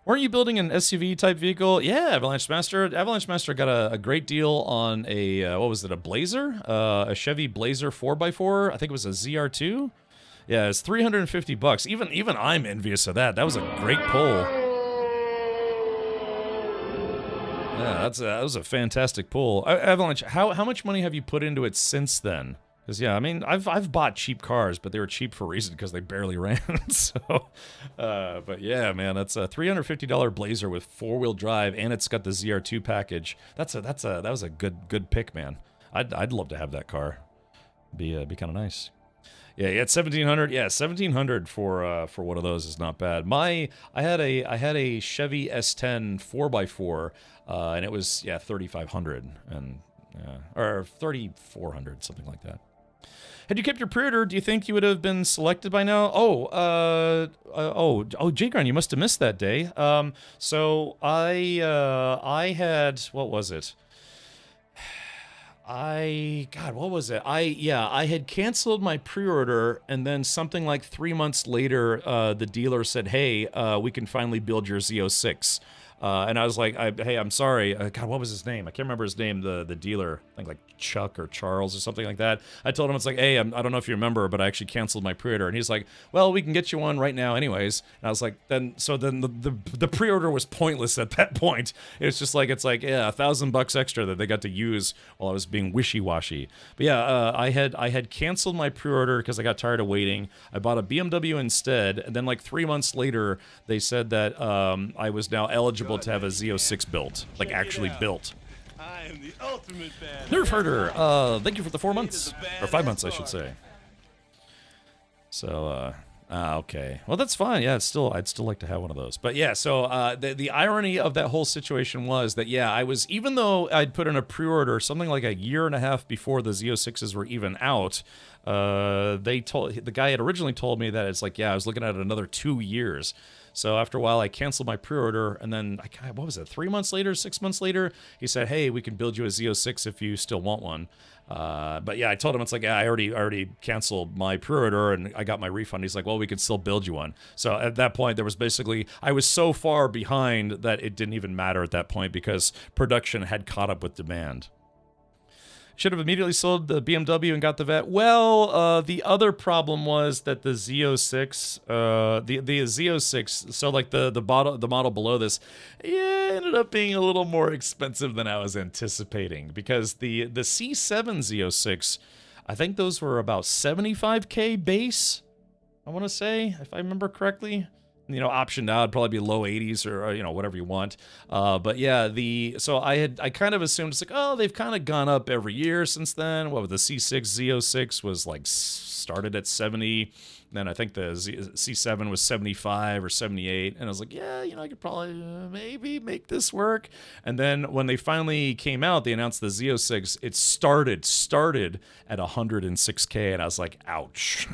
Weren't you building an SUV type vehicle? Yeah, Avalanche Master. Avalanche Master got a great deal on a, what was it, a Blazer? A Chevy Blazer 4x4, I think it was a ZR2. Yeah, it's $350. Even I'm envious of that. That was a great pull. Yeah, that was a fantastic pull. Avalanche, how much money have you put into it since then? Because yeah, I mean, I've bought cheap cars, but they were cheap for a reason because they barely ran. So, but yeah, man, that's a $350 Blazer with 4-wheel drive, and it's got the ZR2 package. That was a good pick, man. I'd love to have that car. Be kind of nice. Yeah, it's $1,700. Yeah, $1,700 for one of those is not bad. I had a Chevy S10 4x4, and it was $3,500 and or $3,400, something like that. Had you kept your pre-order, do you think you would have been selected by now? J-Gron, you must have missed that day. So I had, what was it? What was it? I had canceled my pre-order, and then something like 3 months later, the dealer said, "Hey, we can finally build your Z06." And I was like, "Hey, I'm sorry." God, what was his name? I can't remember his name. The dealer, I think like Chuck or Charles or something like that. I told him, it's like, "Hey, I don't know if you remember, but I actually canceled my pre-order." And he's like, "Well, we can get you one right now, anyways." And I was like, "Then the pre-order was pointless at that point. It's just like $1,000 extra that they got to use while I was being wishy-washy." But yeah, I had canceled my pre-order because I got tired of waiting. I bought a BMW instead, and then like 3 months later, they said that I was now eligible to have a Z06 built, like actually built. I am the ultimate badass. Nerf Herder, thank you for the 4 months, or 5 months, I should say. So, okay. Well, that's fine. Yeah, I'd still like to have one of those. But yeah, so the irony of that whole situation was that, yeah, I was, even though I'd put in a pre-order something like a year and a half before the Z06s were even out, the guy had originally told me that it's like, yeah, I was looking at another 2 years. So after a while, I canceled my pre-order, and then, what was it, 3 months later, 6 months later, he said, hey, we can build you a Z06 if you still want one. But yeah, I told him, it's like, yeah, I already canceled my pre-order, and I got my refund. He's like, well, we can still build you one. So at that point, there was basically, I was so far behind that it didn't even matter at that point because production had caught up with demand. Should have immediately sold the BMW and got the vet. Well, the other problem was that the Z06, the Z06, so like the model below this, yeah, ended up being a little more expensive than I was anticipating because the C7 Z06, I think those were about 75K base, I want to say, if I remember correctly. You know, optioned out, it'd probably be low 80s or you know, whatever you want. But yeah, so I kind of assumed it's like, oh, they've kind of gone up every year since then. What, the C6 Z06 was like started at 70. Then I think the C7 was 75 or 78. And I was like, yeah, you know, I could probably maybe make this work. And then when they finally came out, they announced the Z06. It started at 106K. And I was like, ouch.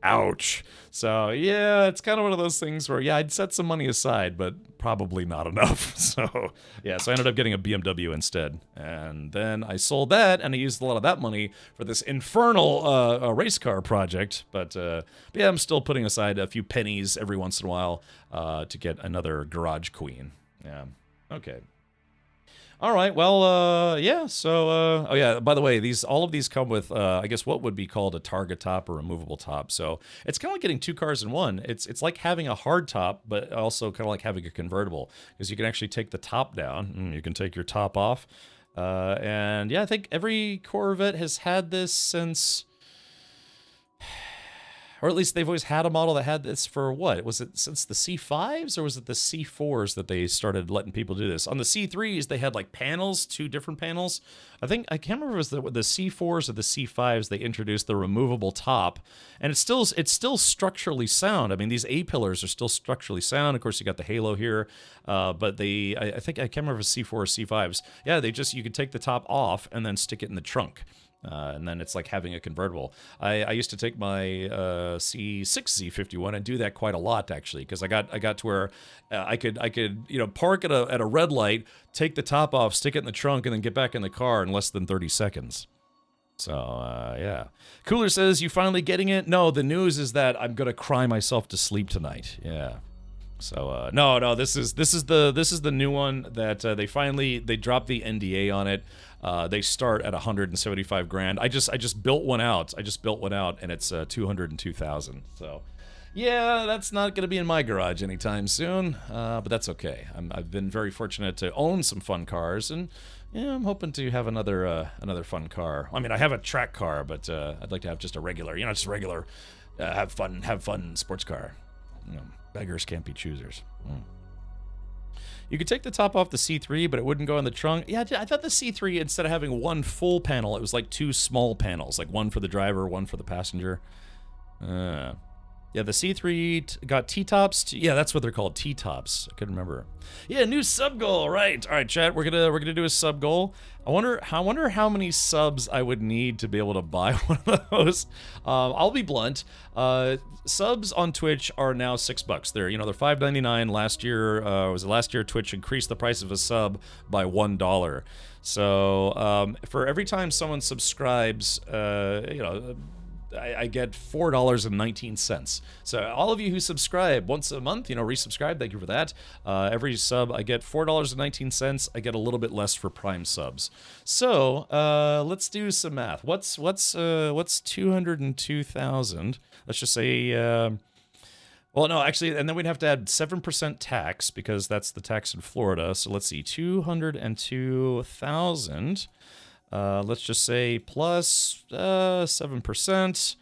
Ouch. So yeah, it's kind of one of those things where, yeah, I'd set some money aside, but probably not enough. So yeah, so I ended up getting a BMW instead. And then I sold that, and I used a lot of that money for this infernal race car project. But yeah, I'm still putting aside a few pennies every once in a while to get another Garage Queen. Yeah. Okay. All right, well, yeah, so, oh yeah, by the way, all of these come with, I guess, what would be called a targa top or removable top, so it's kind of like getting two cars in one. It's like having a hard top, but also kind of like having a convertible, because you can actually take the top down, you can take your top off, and yeah, I think every Corvette has had this since... Or at least they've always had a model that had this for what? Was it since the C5s or was it the C4s that they started letting people do this? On the C3s, they had like panels, 2 different panels. I can't remember if it was the C4s or the C5s, they introduced the removable top. And it's still structurally sound. I mean, these A-pillars are still structurally sound. Of course, you got the halo here. But I think, I can't remember if it's C4 or C5s. Yeah, you could take the top off and then stick it in the trunk. And then it's like having a convertible. I used to take my C6 Z51 and do that quite a lot actually, because I got to where I could park at a red light, take the top off, stick it in the trunk, and then get back in the car in less than 30 seconds. So yeah. Cooler says, "You finally getting it?" No, the news is that I'm gonna cry myself to sleep tonight. Yeah. So no, this is the new one that they dropped the NDA on it. They start at 175 grand. I just built one out. And it's 202,000. So yeah, that's not gonna be in my garage anytime soon. But that's okay. I've been very fortunate to own some fun cars, and yeah, I'm hoping to have another fun car. I mean, I have a track car, but I'd like to have just a regular, have fun sports car. Beggars can't be choosers. You could take the top off the C3, but it wouldn't go in the trunk. Yeah, I thought the C3, instead of having one full panel, it was like 2 small panels, like one for the driver, one for the passenger. Yeah, the C3 got T-tops. Yeah, that's what they're called, T-tops. I couldn't remember. Yeah, new sub goal, right? All right, chat, we're gonna do a sub goal. I wonder how many subs I would need to be able to buy one of those. I'll be blunt. Subs on Twitch are now $6. They're $5.99. Last year Twitch increased the price of a sub by $1. So for every time someone subscribes, I get $4.19. So all of you who subscribe once a month, resubscribe, thank you for that. Every sub, I get $4.19. I get a little bit less for Prime subs. So let's do some math. What's 202,000? Let's just say, well, no, actually, and then we'd have to add 7% tax because that's the tax in Florida. So let's see, 202,000. Let's just say plus 7%.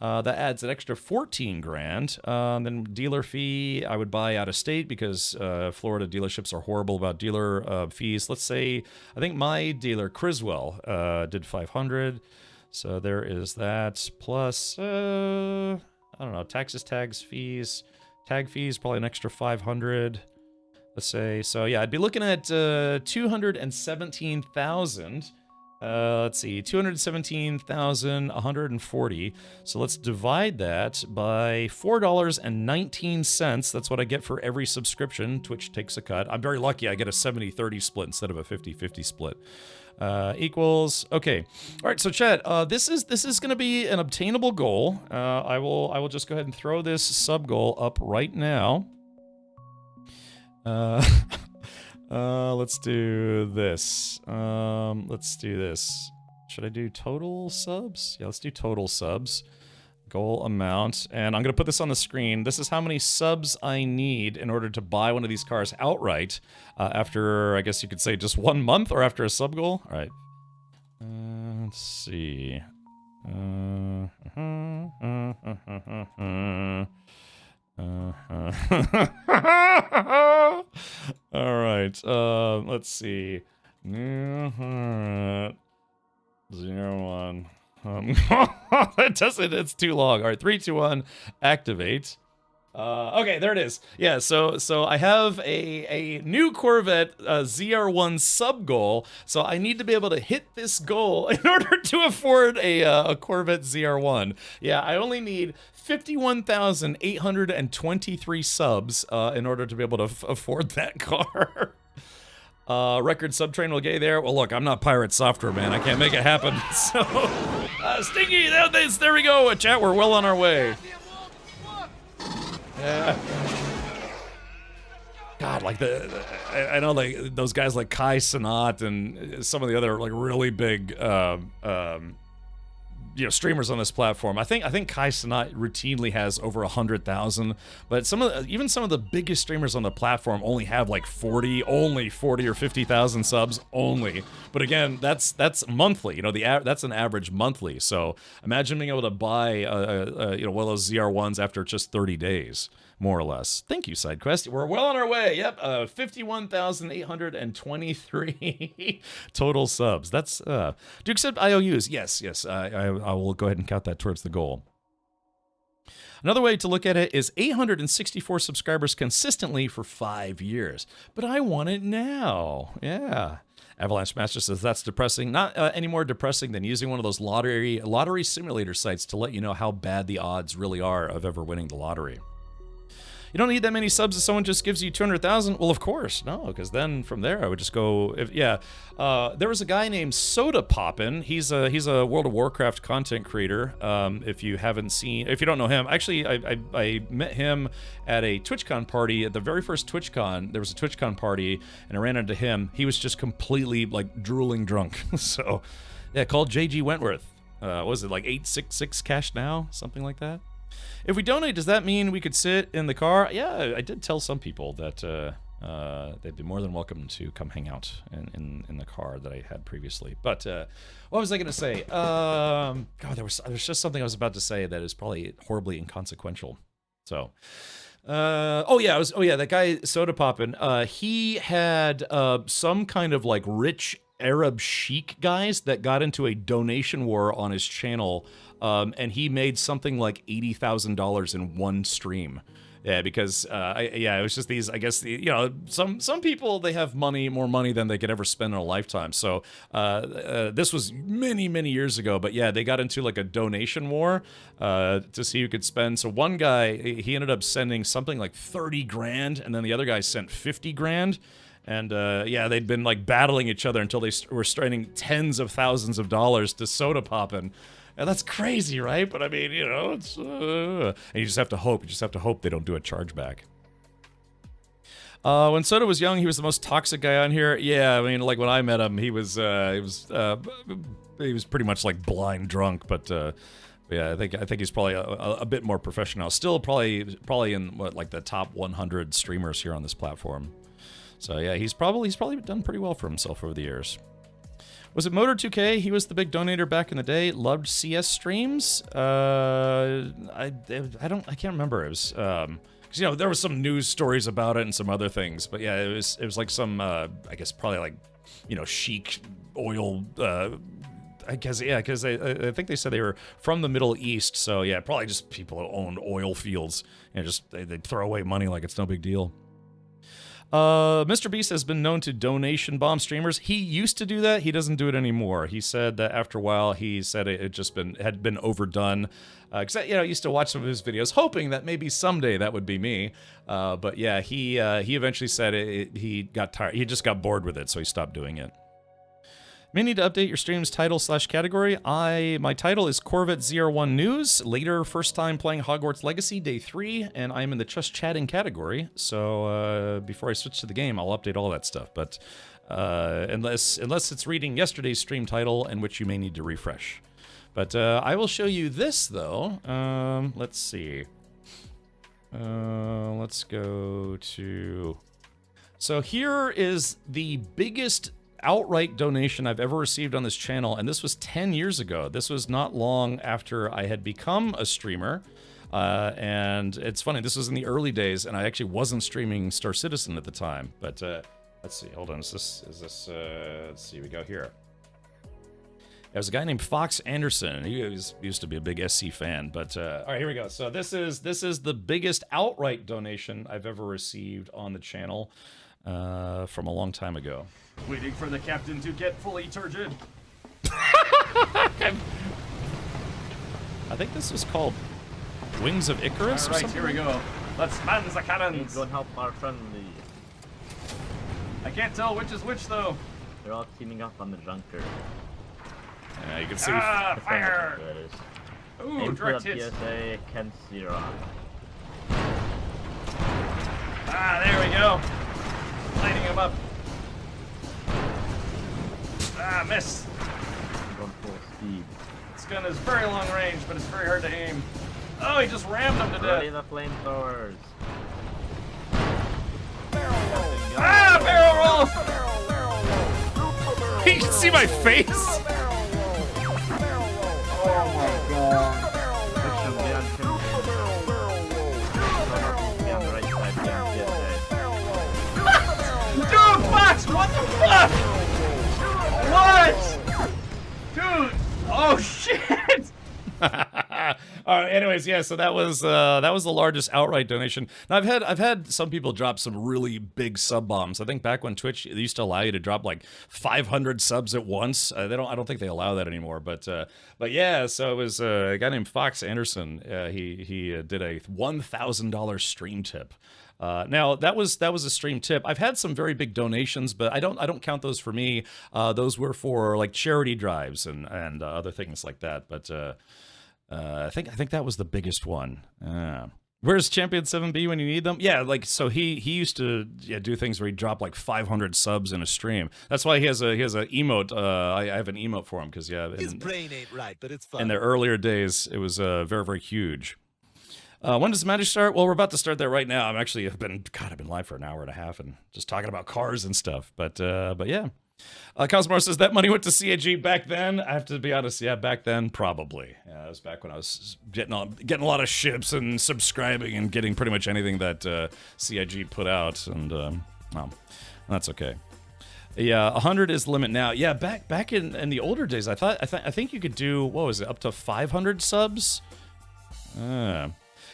That adds an extra 14 grand. Then dealer fee, I would buy out of state because Florida dealerships are horrible about dealer fees. Let's say, I think my dealer, Criswell, did 500. So there is that, plus, I don't know, taxes, tags, fees. Tag fees, probably an extra 500, let's say. So yeah, I'd be looking at 217,000. Let's see, 217,140. So let's divide that by $4.19. That's what I get for every subscription. Twitch takes a cut. I'm very lucky. I get a 70-30 split instead of a 50-50 split. Equals. Okay. All right. So chat. This is going to be an obtainable goal. I will just go ahead and throw this sub goal up right now. Let's do this. Let's do this. Should I do total subs? Yeah, let's do total subs. Goal amount. And I'm going to put this on the screen. This is how many subs I need in order to buy one of these cars outright after, I guess you could say, just 1 month or after a sub goal. All right. Let's see. All right. Let's see. 01. It doesn't. It's too long. All right. 3, 2, 1. Activate. Okay, there it is. Yeah, so I have a new Corvette ZR1 sub goal, so I need to be able to hit this goal in order to afford a Corvette ZR1. Yeah, I only need 51,823 subs in order to be able to afford that car. Record subtrain will get there. Well, look, I'm not Pirate Software, man. I can't make it happen. So, Stinky, there we go. Chat, we're well on our way. Yeah. God, like I know like those guys like Kai Cenat and some of the other like really big streamers on this platform. I think Kai Cenat routinely has over 100,000, but even some of the biggest streamers on the platform only have like 40 or 50,000 subs only. But again, that's monthly. You know, that's an average monthly. So imagine being able to buy one of those ZR1s after just 30 days. More or less. Thank you, SideQuest. We're well on our way. Yep, 51,823 total subs. That's do you accept IOUs? Yes. I will go ahead and count that towards the goal. Another way to look at it is 864 subscribers consistently for 5 years. But I want it now. Yeah. Avalanche Master says that's depressing. Not any more depressing than using one of those lottery simulator sites to let you know how bad the odds really are of ever winning the lottery. You don't need that many subs if someone just gives you 200,000. Well, of course, no, because then from there I would just go. There was a guy named Soda Poppin. He's a World of Warcraft content creator. If you don't know him, actually, I met him at a TwitchCon party. At the very first TwitchCon, there was a TwitchCon party, and I ran into him. He was just completely like drooling drunk. So, yeah, called JG Wentworth. What was it like 866 cash now, something like that? If we donate, does that mean we could sit in the car? Yeah, I did tell some people that they'd be more than welcome to come hang out in the car that I had previously. But what was I going to say? God, there's just something I was about to say that is probably horribly inconsequential. So, that guy Soda Poppin. He had some kind of like rich Arab sheik guys that got into a donation war on his channel. And he made something like $80,000 in one stream. Yeah, because it was just these. I guess some people, they have more money than they could ever spend in a lifetime. So this was many years ago. But yeah, they got into like a donation war to see who could spend. So one guy, he ended up sending something like 30 grand, and then the other guy sent 50 grand. And they'd been like battling each other until they were spending tens of thousands of dollars to Soda Poppin'. And that's crazy, right? But I mean, it's and you just have to hope. You just have to hope they don't do a chargeback. When Soda was young, he was the most toxic guy on here. Yeah, I mean, like when I met him, he was pretty much like blind drunk. But yeah, I think he's probably a bit more professional. Still probably in like the top 100 streamers here on this platform. So yeah, he's probably done pretty well for himself over the years. Was it Motor 2K? He was the big donator back in the day. Loved CS streams. I can't remember. It was because there was some news stories about it and some other things. But yeah, it was like some I guess probably like chic oil I guess, yeah, because I think they said they were from the Middle East, so yeah, probably just people who owned oil fields and just they throw away money like it's no big deal. Mr. Beast has been known to donation bomb streamers. He used to do that. He doesn't do it anymore. He said that after a while, he said it just had been overdone. Because I used to watch some of his videos, hoping that maybe someday that would be me. But yeah, he eventually said he got tired. He just got bored with it, so he stopped doing it. May need to update your stream's title/category. My title is Corvette ZR1 News. Later, first time playing Hogwarts Legacy, Day 3, and I'm in the just chatting category. So before I switch to the game, I'll update all that stuff. But unless it's reading yesterday's stream title, in which you may need to refresh. But I will show you this though. Let's see. Let's go to. So here is the biggest outright donation I've ever received on this channel, and this was 10 years ago. This was not long after I had become a streamer, and it's funny, this was in the early days, and I actually wasn't streaming Star Citizen at the time, but let's see, hold on, is this, let's see, we go here. There was a guy named Fox Anderson. He used to be a big SC fan, but all right, here we go. So this is the biggest outright donation I've ever received on the channel from a long time ago. Waiting for the captain to get fully turgid. I think this was called Wings of Icarus. All right, here we go. Let's man the cannons. Go and help our friendly. I can't tell which is which though. They're all teaming up on the junker. Yeah, you can see. Fire! Ooh, direct hits. PSA Ken Zero. There we go. Lighting him up. Miss. Going full speed. This gun is very long range, but it's very hard to aim. Oh, he just rammed him to death. Ready the flamethrowers. Barrel roll! You can see my face. Oh my god. Dude, Fox, what the fuck? What? Dude, oh shit! All right, anyways, yeah, so that was the largest outright donation. Now I've had some people drop some really big sub bombs. I think back when Twitch used to allow you to drop like 500 subs at once. I don't think they allow that anymore. But yeah, so it was a guy named Fox Anderson. He did a $1,000 stream tip. Now that was a stream tip. I've had some very big donations, but I don't count those for me. Those were for like charity drives and other things like that. But I think that was the biggest one. Where's Champion 7B when you need them? Yeah, like so he used to do things where he'd drop like 500 subs in a stream. That's why he has a emote. I have an emote for him because His brain ain't right, but it's fun. In the earlier days, it was very, very huge. When does the magic start? Well, we're about to start that right now. I've been live for an hour and a half and just talking about cars and stuff. But yeah. Cosmos says that money went to CAG back then. I have to be honest, yeah, back then probably. Yeah, it was back when I was getting a lot of ships and subscribing and getting pretty much anything that CIG put out, and well, that's okay. Yeah, 100 is the limit now. Yeah, back in the older days, I think you could do, what was it, up to 500 subs.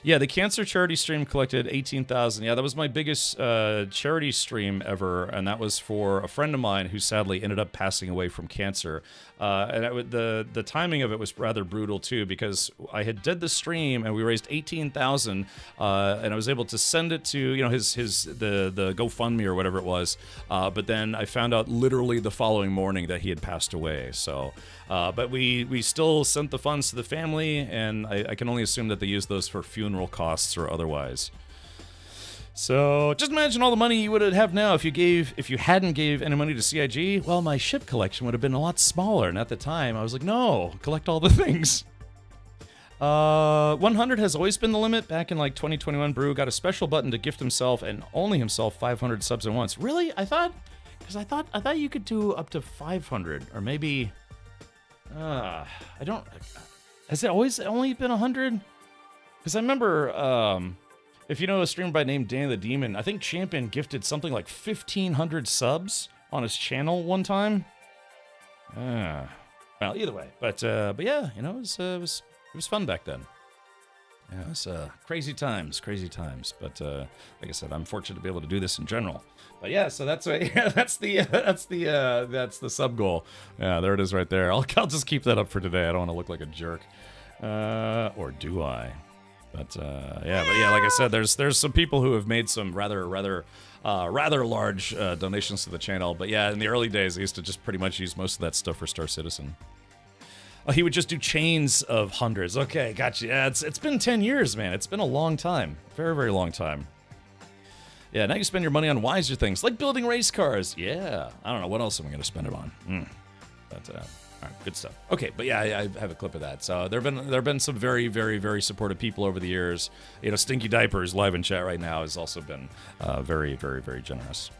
Yeah, the cancer charity stream collected 18,000. Yeah, that was my biggest charity stream ever, and that was for a friend of mine who sadly ended up passing away from cancer. And the timing of it was rather brutal too, because I had did the stream and we raised 18,000, and I was able to send it to the GoFundMe or whatever it was. But then I found out literally the following morning that he had passed away. So, but we still sent the funds to the family, and I can only assume that they used those for funeral costs or otherwise. So just imagine all the money you would have now if you hadn't gave any money to CIG. Well, my ship collection would have been a lot smaller, and at the time I was like, no, collect all the things. 100 has always been the limit. Back in like 2021, Brew got a special button to gift himself and only himself 500 subs at once. Really? I thought you could do up to 500, or maybe I don't. Has it always only been 100? Because I remember, if you know a streamer by name Danny the Demon, I think Champion gifted something like 1,500 subs on his channel one time. Well, either way, but yeah, you know, it was fun back then. Yeah, it was crazy times. But like I said, I'm fortunate to be able to do this in general. But yeah, so that's yeah, that's the sub goal. Yeah, there it is right there. I'll just keep that up for today. I don't want to look like a jerk, or do I? But yeah, like I said, there's some people who have made some rather large donations to the channel. But yeah, in the early days, I used to just pretty much use most of that stuff for Star Citizen. Oh, he would just do chains of hundreds. Okay, gotcha. Yeah, it's been 10 years, man. It's been a long time. Very, very long time. Yeah, now you spend your money on wiser things, like building race cars. Yeah, I don't know. What else am I going to spend it on? But, all right, good stuff. Okay, but yeah, I have a clip of that. So there have been some very, very, very supportive people over the years. You know, Stinky Diapers, live in chat right now, has also been very, very, very generous.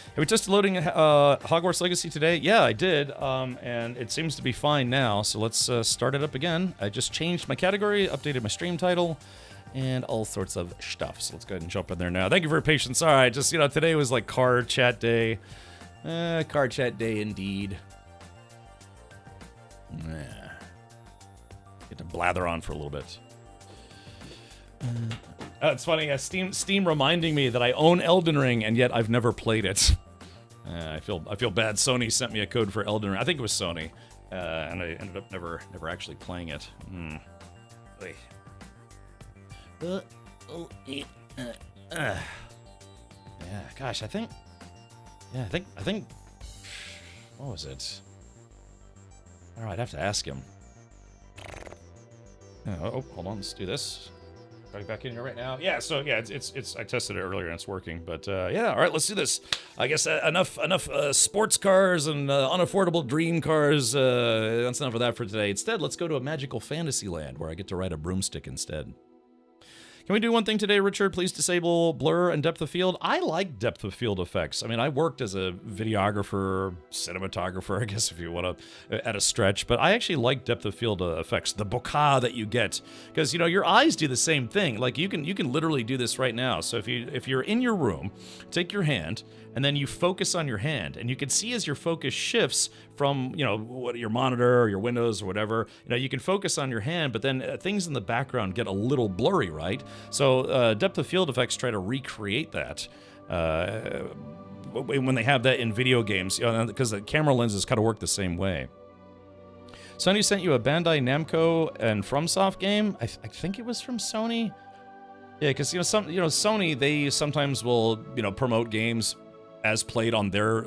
Have we tested loading Hogwarts Legacy today? Yeah, I did, and it seems to be fine now, so let's start it up again. I just changed my category, updated my stream title, and all sorts of stuff. So let's go ahead and jump in there now. Thank you for your patience. All right, just, you know, today was like car chat day. Car chat day indeed. Yeah. Get to blather on for a little bit. Oh, it's funny. Steam reminding me that I own Elden Ring, and yet I've never played it. I feel bad. Sony sent me a code for Elden Ring. I think it was Sony, and I ended up never actually playing it. Yeah, gosh, I think. What was it? All right, I'd have to ask him. Oh, hold on. Let's do this. Back in here right now. Yeah, so yeah, it's I tested it earlier and it's working. But yeah, all right, let's do this. I guess enough sports cars and unaffordable dream cars. That's enough of that for today. Instead, let's go to a magical fantasy land where I get to ride a broomstick instead. Can we do one thing today, Richard? Please disable blur and depth of field. I like depth of field effects. I mean, I worked as a videographer, cinematographer, I guess if you want to, at a stretch, but I actually like depth of field effects, the bokeh that you get, because, you know, your eyes do the same thing. Like, you can literally do this right now. So if you're in your room, take your hand, and then you focus on your hand, and you can see as your focus shifts from, you know, what your monitor or your windows or whatever, you know, you can focus on your hand, but then things in the background get a little blurry, right? So depth of field effects try to recreate that when they have that in video games, you know, because the camera lenses kind of work the same way. Sony sent you a Bandai Namco and FromSoft game. I think it was from Sony. Yeah, because Sony, they sometimes will, you know, promote games as played on their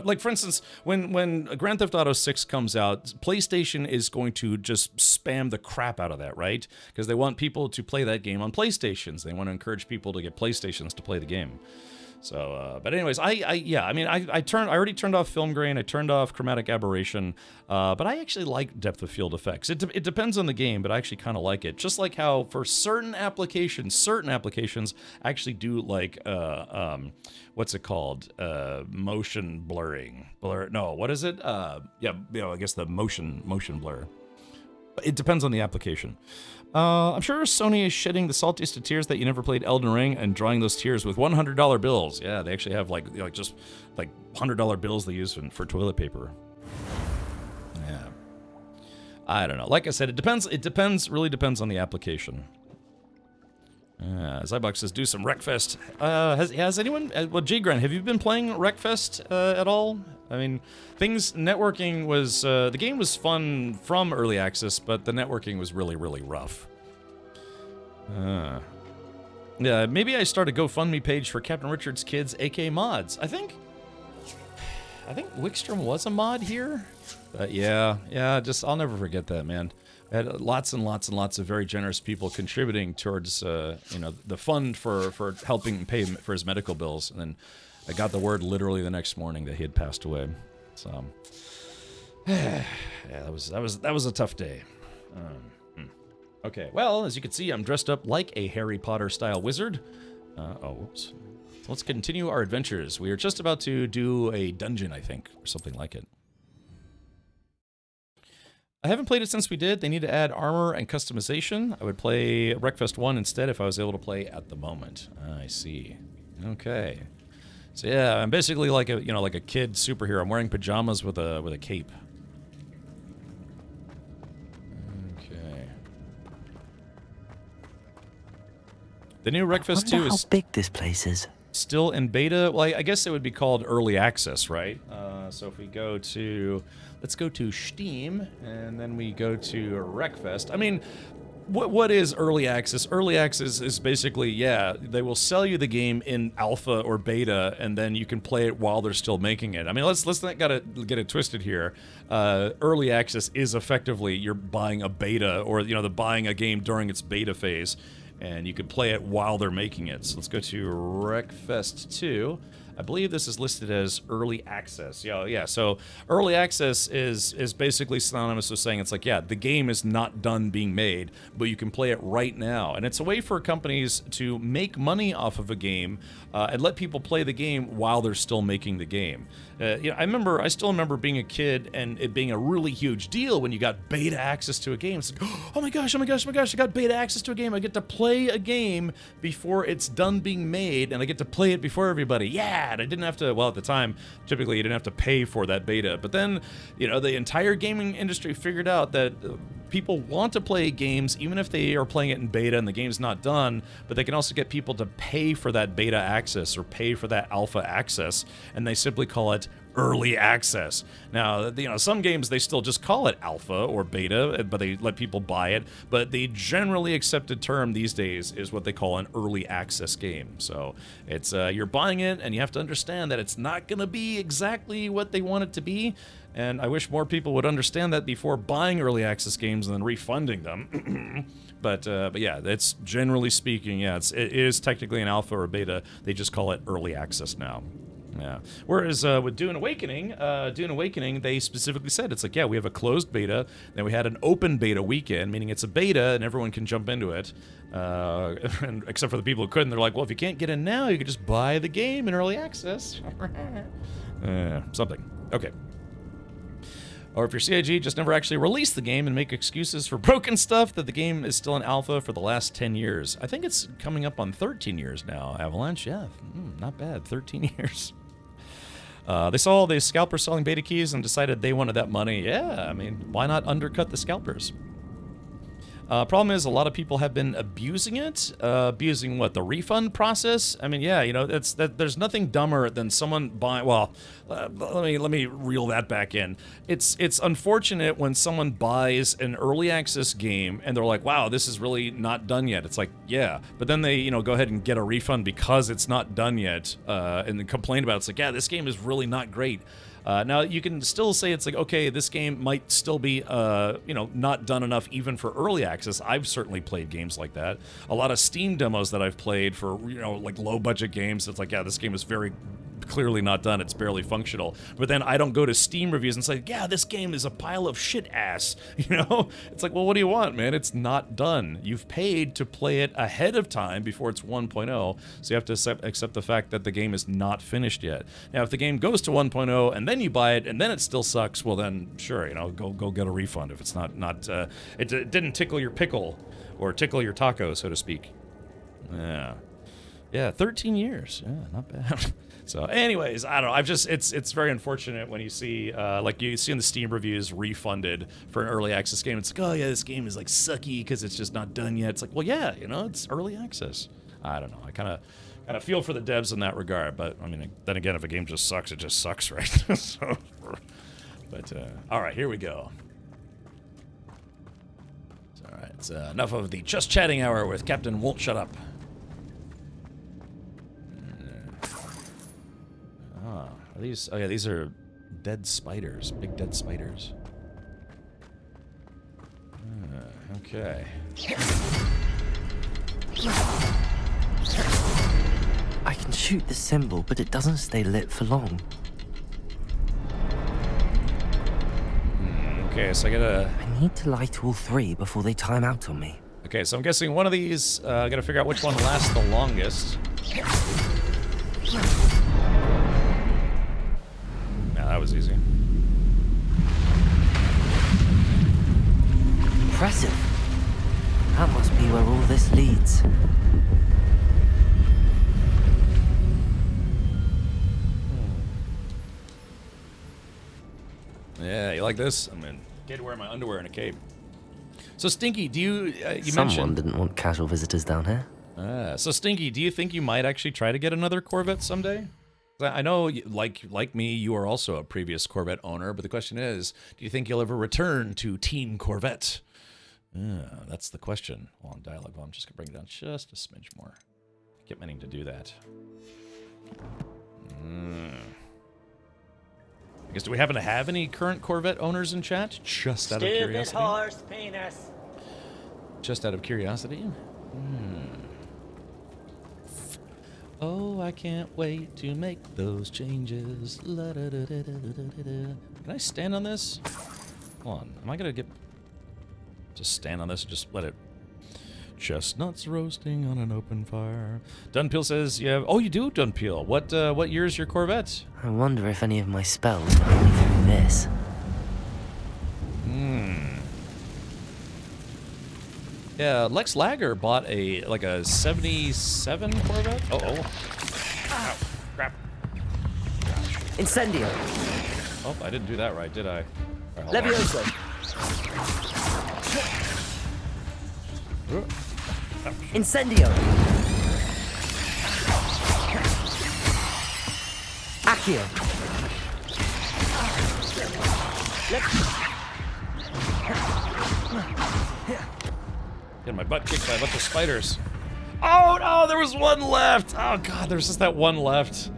like, for instance, when Grand Theft Auto 6 comes out, PlayStation is going to just spam the crap out of that, right? Because they want people to play that game on PlayStations. They want to encourage people to get PlayStations to play the game. So, but anyways, I already turned off film grain, I turned off chromatic aberration, but I actually like depth of field effects. It depends on the game, but I actually kind of like it. Just like how for certain applications I actually do like, what's it called? Motion blurring. No, what is it? Yeah, you know, I guess the motion blur. It depends on the application. I'm sure Sony is shedding the saltiest of tears that you never played Elden Ring and drawing those tears with $100 bills. Yeah, they actually have just $100 bills they use for toilet paper. Yeah. I don't know. Like I said, it depends, really depends on the application. Zybox says, do some Wreckfest. Has anyone, well, G-Gran, have you been playing Wreckfest at all? I mean, networking was, the game was fun from early access, but the networking was really, really rough. Yeah, maybe I start a GoFundMe page for Captain Richard's kids, AK mods. I think Wickstrom was a mod here. But yeah, I'll never forget that, man. I had lots and lots and lots of very generous people contributing towards, you know, the fund for helping pay for his medical bills, and then I got the word literally the next morning that he had passed away. So, yeah, that was a tough day. Okay, well, as you can see, I'm dressed up like a Harry Potter style wizard. Whoops. So let's continue our adventures. We are just about to do a dungeon, I think, or something like it. I haven't played it since we did. They need to add armor and customization. I would play Wreckfest 1 instead if I was able to play at the moment. I see. Okay. So yeah, I'm basically like a kid superhero. I'm wearing pajamas with a cape. The new Wreckfest 2 Wonder how is big this place is. still in beta. Well, I guess it would be called early access, right? So if we go to, let's go to Steam, and then we go to Wreckfest. I mean, what is early access? Early access is basically, yeah, they will sell you the game in alpha or beta, and then you can play it while they're still making it. I mean, let's not get it twisted here. Early access is effectively you're buying a beta, or buying a game during its beta phase, and you can play it while they're making it. So let's go to Wreckfest 2. I believe this is listed as early access. Yeah. So early access is basically synonymous with saying it's like, yeah, the game is not done being made, but you can play it right now. And it's a way for companies to make money off of a game and let people play the game while they're still making the game. I still remember being a kid and it being a really huge deal when you got beta access to a game. It's like, oh my gosh, I got beta access to a game. I get to play a game before it's done being made, and I get to play it before everybody. Yeah, and I didn't have to, well, at the time, typically you didn't have to pay for that beta. But then, the entire gaming industry figured out that people want to play games even if they are playing it in beta and the game's not done, but they can also get people to pay for that beta access or pay for that alpha access, and they simply call it early access. Now, some games they still just call it alpha or beta, but they let people buy it. But the generally accepted term these days is what they call an early access game. So it's you're buying it, and you have to understand that it's not going to be exactly what they want it to be. And I wish more people would understand that before buying early access games and then refunding them. But yeah, it's generally speaking, yeah, it is technically an alpha or beta. They just call it early access now. Yeah. Whereas with Dune Awakening, they specifically said it's like, yeah, we have a closed beta, then we had an open beta weekend, meaning it's a beta and everyone can jump into it, and except for the people who couldn't. They're like, well, if you can't get in now, you could just buy the game in early access. Something. Okay. Or if your CIG just never actually released the game and make excuses for broken stuff, that the game is still in alpha for the last 10 years. I think it's coming up on 13 years now, Avalanche. Yeah, not bad. 13 years. They saw the scalpers selling beta keys and decided they wanted that money. Yeah, I mean, why not undercut the scalpers? Problem is, a lot of people have been abusing it. Abusing what? The refund process? I mean, yeah, there's nothing dumber than someone buying. Well, let me reel that back in. It's unfortunate when someone buys an early access game and they're like, wow, this is really not done yet. It's like, yeah, but then they go ahead and get a refund because it's not done yet, and then complain about it. It's like, yeah, this game is really not great. Now, you can still say it's like, okay, this game might still be, not done enough even for early access. I've certainly played games like that. A lot of Steam demos that I've played for, like low-budget games, it's like, yeah, this game is very clearly not done. It's barely functional. But then I don't go to Steam reviews and say, yeah, this game is a pile of shit ass. It's like, well, what do you want, man? It's not done. You've paid to play it ahead of time before it's 1.0, so you have to accept the fact that the game is not finished yet. Now, if the game goes to 1.0 and then you buy it and then it still sucks, well then, sure, go get a refund if it's not it didn't tickle your pickle or tickle your taco, so to speak. Yeah, 13 years. Yeah, not bad. So, anyways, I don't know. It's very unfortunate when you see, like you see in the Steam reviews, refunded for an early access game. It's like, oh yeah, this game is like sucky because it's just not done yet. It's like, well, yeah, it's early access. I don't know. I kind of feel for the devs in that regard, but I mean, then again, if a game just sucks, it just sucks, right? So, but all right, here we go. All right, it's enough of the just chatting hour with Captain Won't Shut Up. Are these? Oh yeah, these are dead spiders. Big dead spiders. Okay. I can shoot the symbol, but it doesn't stay lit for long. Okay, so I gotta... I need to light all three before they time out on me. Okay, so I'm guessing one of these, I gotta figure out which one lasts the longest. That was easy. Impressive. That must be where all this leads. Yeah, you like this? I'm gonna get to wear my underwear and a cape. So Stinky, do you Someone mentioned... didn't want casual visitors down here. So Stinky, do you think you might actually try to get another Corvette someday? I know, like me, you are also a previous Corvette owner, but the question is, do you think you'll ever return to Team Corvette? That's the question. Hold on, dialogue. Well, I'm just gonna bring it down just a smidge more. I keep meaning to do that. I guess, do we happen to have any current Corvette owners in chat? Just out of curiosity. Horse penis. Just out of curiosity. Oh, I can't wait to make those changes. Can I stand on this? Hold on. Am I gonna get... Just stand on this and just let it... Chestnuts roasting on an open fire. Dunpeel says you have... Oh, you do, Dunpeel. What year is your Corvette? I wonder if any of my spells will help me through this. Yeah, Lex Lager bought a 77 Corvette. Oh. Ow, crap. Incendio. Oh, I didn't do that right, did I? Right, hold on. Levioso. Incendio. Accio. Getting my butt kicked by a bunch of spiders. Oh no, there was one left! Oh god, there's just that one left.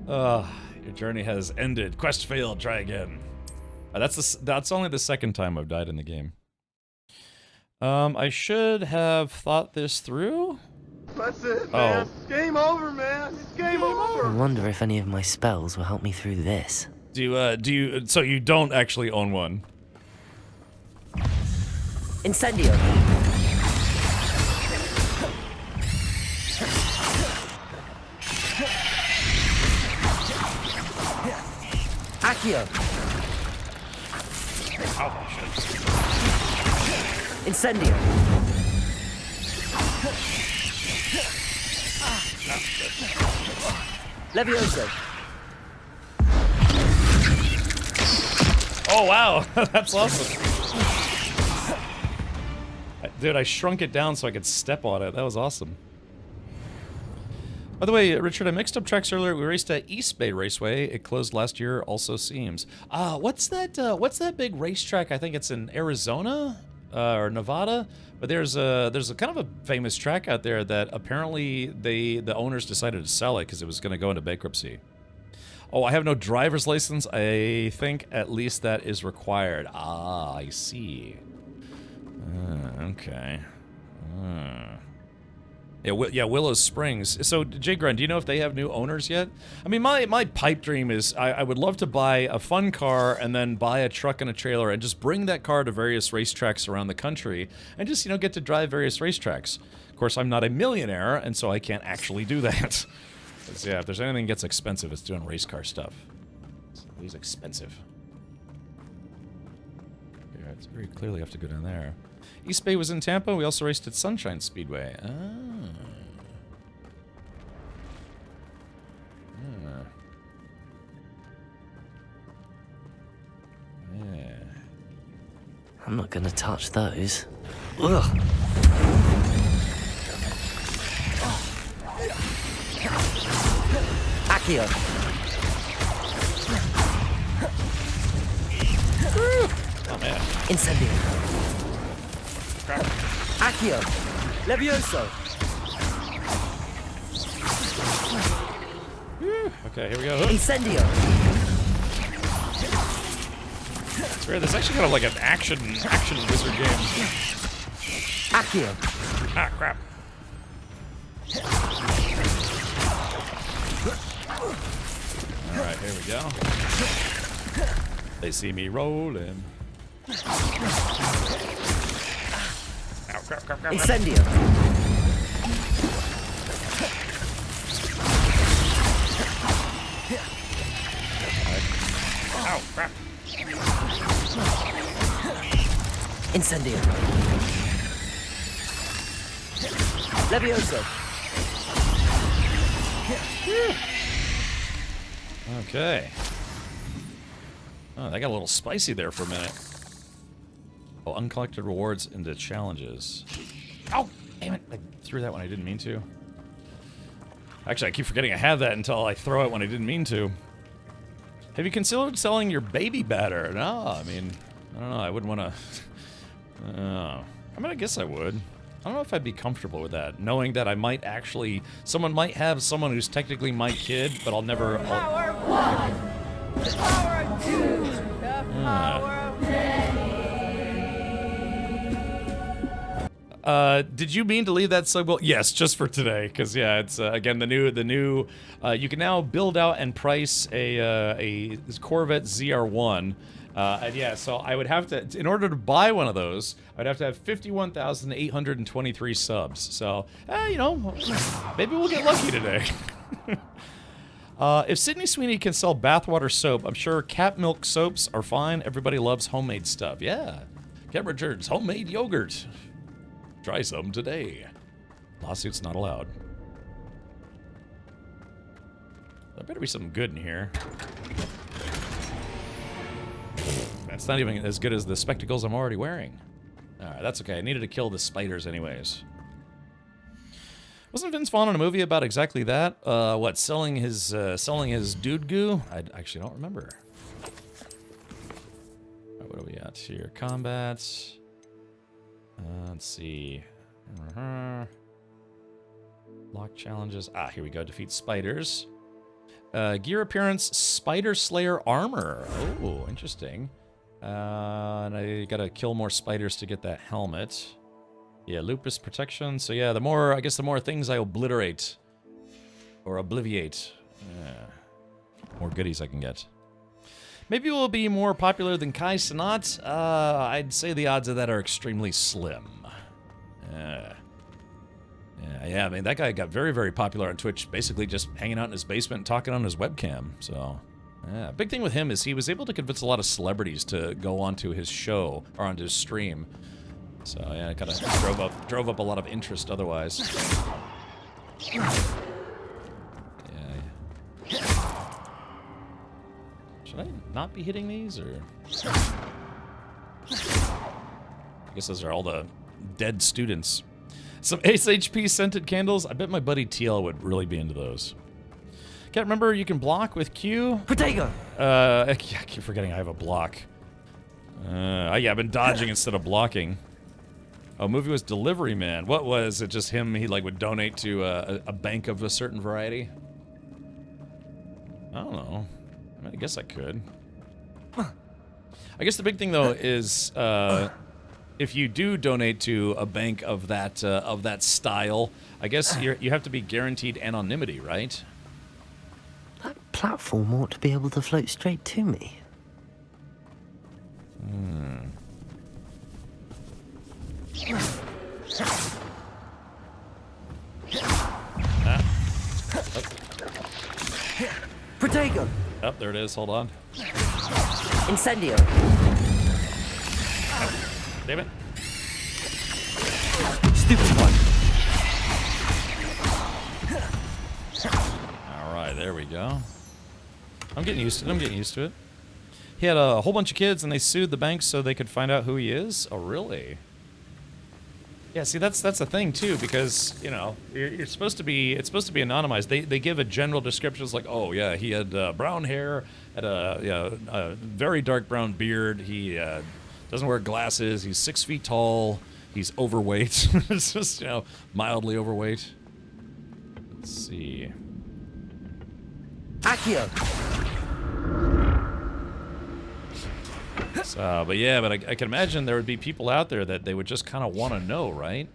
Your journey has ended. Quest failed, try again. That's only the second time I've died in the game. I should have thought this through. That's it, man. Game over, man. It's game over. I wonder if any of my spells will help me through this. So you don't actually own one? Incendio. Accio. Oh, shit. Incendio. Levioso. Oh wow, that's awesome. Dude, I shrunk it down so I could step on it. That was awesome. By the way, Richard, I mixed up tracks earlier. We raced at East Bay Raceway. It closed last year, also seems. What's that big racetrack? I think it's in Arizona or Nevada. But there's a kind of a famous track out there that apparently the owners decided to sell it because it was going to go into bankruptcy. Oh, I have no driver's license. I think at least that is required. Ah, I see. Okay. Yeah, Willow Springs. So, Jay Grun, do you know if they have new owners yet? I mean, my pipe dream is I would love to buy a fun car and then buy a truck and a trailer and just bring that car to various racetracks around the country and just, get to drive various racetracks. Of course, I'm not a millionaire, and so I can't actually do that. So, yeah, if there's anything that gets expensive, it's doing race car stuff. It's always expensive. Yeah, it's very clearly have to go down there. East Bay was in Tampa. We also raced at Sunshine Speedway. Yeah. I'm not gonna touch those. Ugh. Accio. Oh man. Incendio. Accio. Levioso. Okay, here we go. Incendio. It's weird. This is actually kind of like an action wizard game. Accio. Ah, crap. Alright, here we go. They see me rolling. Ow, crap. Incendio. Ow, crap. Incendio. Levioso. Okay. Oh, that got a little spicy there for a minute. Oh, uncollected rewards into challenges. Ow! Damn it, I threw that when I didn't mean to. Actually, I keep forgetting I have that until I throw it when I didn't mean to. Have you considered selling your baby batter? No, I mean, I don't know, I wouldn't want to... I mean, I guess I would. I don't know if I'd be comfortable with that, knowing that I might actually... Someone might have someone who's technically my kid, but I'll never... Power of one. The power of two. The power of many. Did you mean to leave that sub goal? Yes, just for today, because yeah, it's again the new. You can now build out and price a Corvette ZR1, and yeah, so I would have to, in order to buy one of those, I'd have to have 51,823 subs. So, you know, maybe we'll get lucky today. If Sydney Sweeney can sell bathwater soap, I'm sure cat milk soaps are fine. Everybody loves homemade stuff. Yeah, Cat Richards, homemade yogurt. Try some today. Lawsuits not allowed. There better be something good in here. That's not even as good as the spectacles I'm already wearing. Alright, that's okay. I needed to kill the spiders anyways. Wasn't Vince Vaughn in a movie about exactly that? What, selling his dude goo? I actually don't remember. Alright, what are we at here? Combat. Let's see. Lock challenges. Ah, here we go. Defeat spiders. Gear appearance, Spider Slayer armor. Oh, interesting. And I gotta kill more spiders to get that helmet. Yeah, lupus protection. So yeah, I guess the more things I obliterate or obliviate, more goodies I can get. Maybe we'll be more popular than Kai Cenat. I'd say the odds of that are extremely slim. Yeah, I mean, that guy got very, very popular on Twitch, basically just hanging out in his basement and talking on his webcam, so... Yeah, big thing with him is he was able to convince a lot of celebrities to go onto his show, or onto his stream. So, yeah, it kind of drove up a lot of interest otherwise. Yeah. Should I not be hitting these, or...? I guess those are all the dead students. Some Ace HP scented candles. I bet my buddy TL would really be into those. Can't remember you can block with Q. Potato! I keep forgetting I have a block. Yeah, I've been dodging instead of blocking. Oh, movie was Delivery Man. What was it? Just him? He like would donate to a bank of a certain variety. I don't know. I mean, I guess I could. I guess the big thing though is if you do donate to a bank of that style, I guess you have to be guaranteed anonymity, right? That platform ought to be able to float straight to me. Protego! Oh, there it is. Hold on. Incendio! Damn it. Stupid one! Alright, there we go. I'm getting used to it. He had a whole bunch of kids and they sued the bank so they could find out who he is? Oh, really? Yeah, see, that's the thing too, because, you know, it's supposed to be anonymized. They give a general description like, oh yeah, he had brown hair, had a very dark brown beard, he doesn't wear glasses, he's 6 feet tall, he's overweight. It's just, you know, mildly overweight. Let's see. Accio! But yeah, but I can imagine there would be people out there that they would just kind of want to know, right?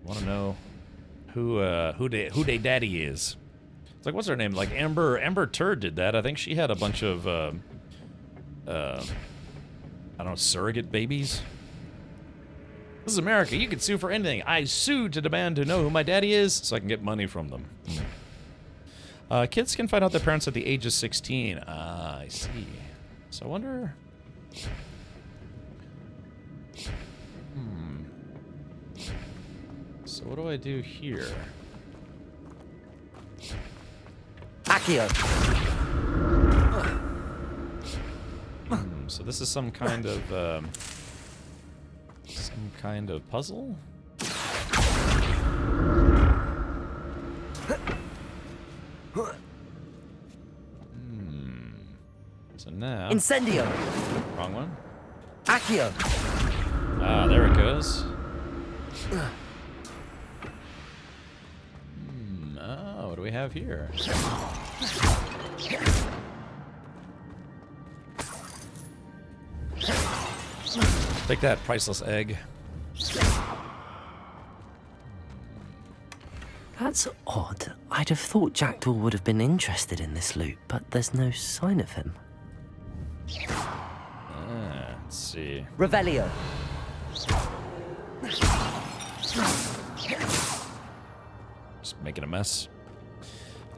Want to know who they daddy is. It's like, what's her name? Like Amber Turd did that. I think she had a bunch of I don't know, surrogate babies. This is America. You can sue for anything. I sue to demand to know who my daddy is so I can get money from them. Kids can find out their parents at the age of 16. Ah, I see. So I wonder... So what do I do here? Accio! So this is some kind of puzzle? So now... Incendio. Wrong one. Accio. Ah, there it goes. Oh, what do we have here? Take that, priceless egg. That's odd. I'd have thought Jackdaw would have been interested in this loot, but there's no sign of him. Let's see. Revelio. Just making a mess.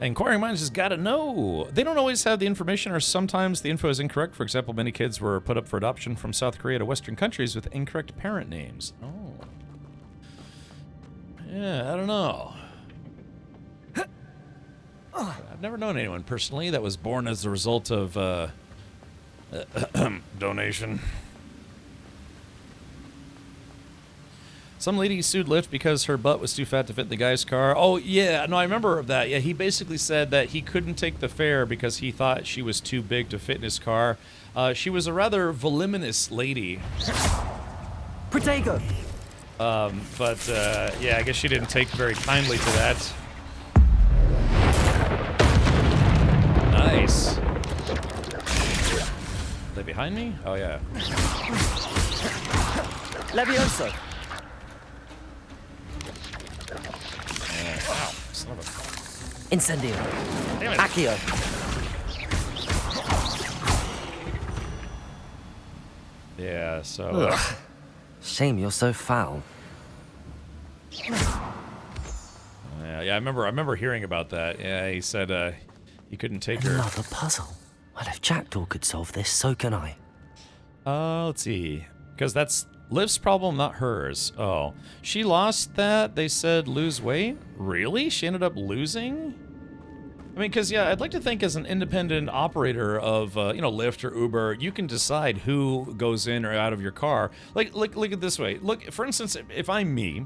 Inquiring minds has got to know. They don't always have the information, or sometimes the info is incorrect. For example, many kids were put up for adoption from South Korea to Western countries with incorrect parent names. Oh. Yeah, I don't know. I've never known anyone personally that was born as a result of donation. Some lady sued Lyft because her butt was too fat to fit in the guy's car. Oh, yeah. No, I remember that. Yeah, he basically said that he couldn't take the fare because he thought she was too big to fit in his car. She was a rather voluminous lady. Protego. Yeah, I guess she didn't take very kindly to that. Nice. Are they behind me? Oh, yeah. Levioso. Wow. Son of a... Incendio. Damn it. Accio. Yeah, so... Ugh. Shame you're so foul. Yeah, I remember hearing about that. Yeah, he said he couldn't take her. Another puzzle. Well, if Jackdaw could solve this, so can I. Let's see. Because that's Liv's problem, not hers. Oh. She lost that. They said lose weight? Really? She ended up losing? I mean, because, yeah, I'd like to think as an independent operator of, Lyft or Uber, you can decide who goes in or out of your car. Like, look at it this way. Look, for instance, if I'm me,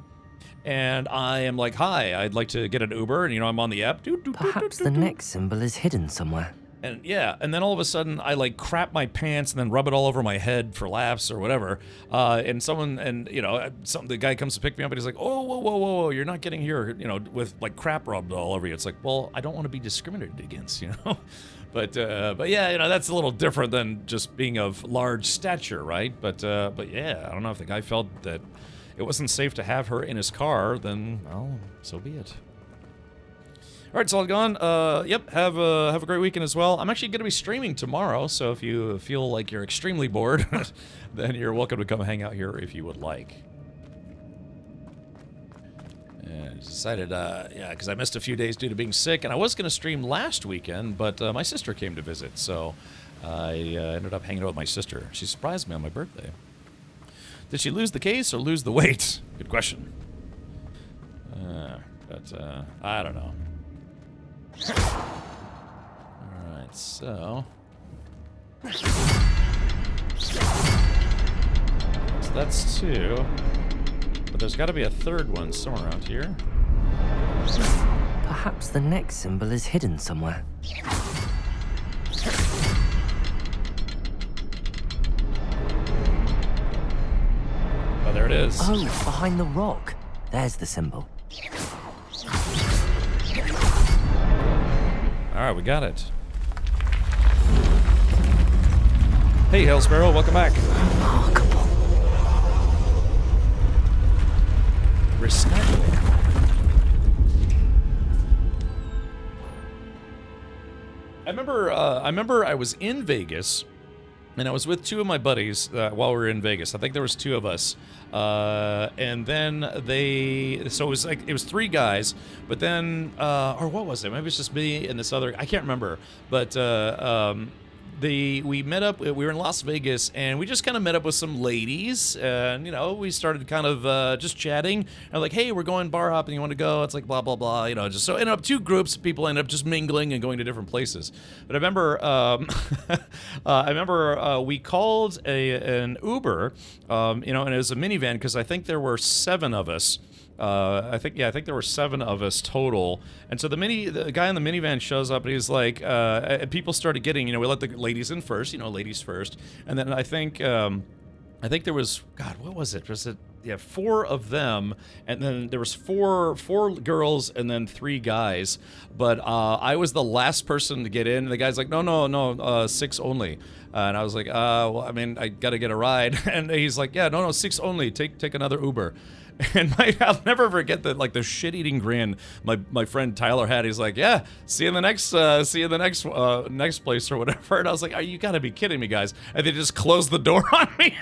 and I am like, hi, I'd like to get an Uber, and, I'm on the app. Perhaps the next symbol is hidden somewhere. And yeah, and then all of a sudden I like crap my pants and then rub it all over my head for laughs or whatever. And the guy comes to pick me up and he's like, oh, whoa, you're not getting here, with like crap rubbed all over you. It's like, well, I don't want to be discriminated against, But yeah, that's a little different than just being of large stature, right? But yeah, I don't know if the guy felt that it wasn't safe to have her in his car, then, well, so be it. All right, it's all gone. Yep, have a great weekend as well. I'm actually going to be streaming tomorrow, so if you feel like you're extremely bored, then you're welcome to come hang out here if you would like. And I decided, because I missed a few days due to being sick, and I was going to stream last weekend, but my sister came to visit, so I ended up hanging out with my sister. She surprised me on my birthday. Did she lose the case or lose the weight? Good question. But I don't know. Alright, so that's two. But there's got to be a third one somewhere around here. Perhaps the next symbol is hidden somewhere. Oh, there it is. Oh, behind the rock. There's the symbol. Alright, we got it. Hey, Hail Sparrow, welcome back. Remarkable. Respect. I remember I was in Vegas, and I was with two of my buddies while we were in Vegas. I think there was two of us. And then so it was three guys, but then, or what was it? Maybe it's just me and this other, I can't remember. But we met up, we were in Las Vegas, and we just kind of met up with some ladies, and, we started kind of just chatting. And I'm like, hey, we're going bar hopping, you want to go? It's like, blah, blah, blah, just so ended up two groups of people ended up just mingling and going to different places. But I remember, we called an Uber, and it was a minivan, because I think there were 7 of us. I think there were 7 of us total, and so the guy in the minivan shows up and he's like, and people started getting, we let the ladies in first, ladies first, and then I think there was, God, what was it? Was it 4 of them, and then there was four girls and then 3 guys, but I was the last person to get in, and the guy's like, no, 6 only. And I was like, well, I mean, I gotta get a ride. And he's like, yeah, no, 6 only. Take another Uber. And I'll never forget the shit-eating grin my friend Tyler had. He's like, yeah, see you in the next place or whatever. And I was like, you gotta be kidding me, guys. And they just closed the door on me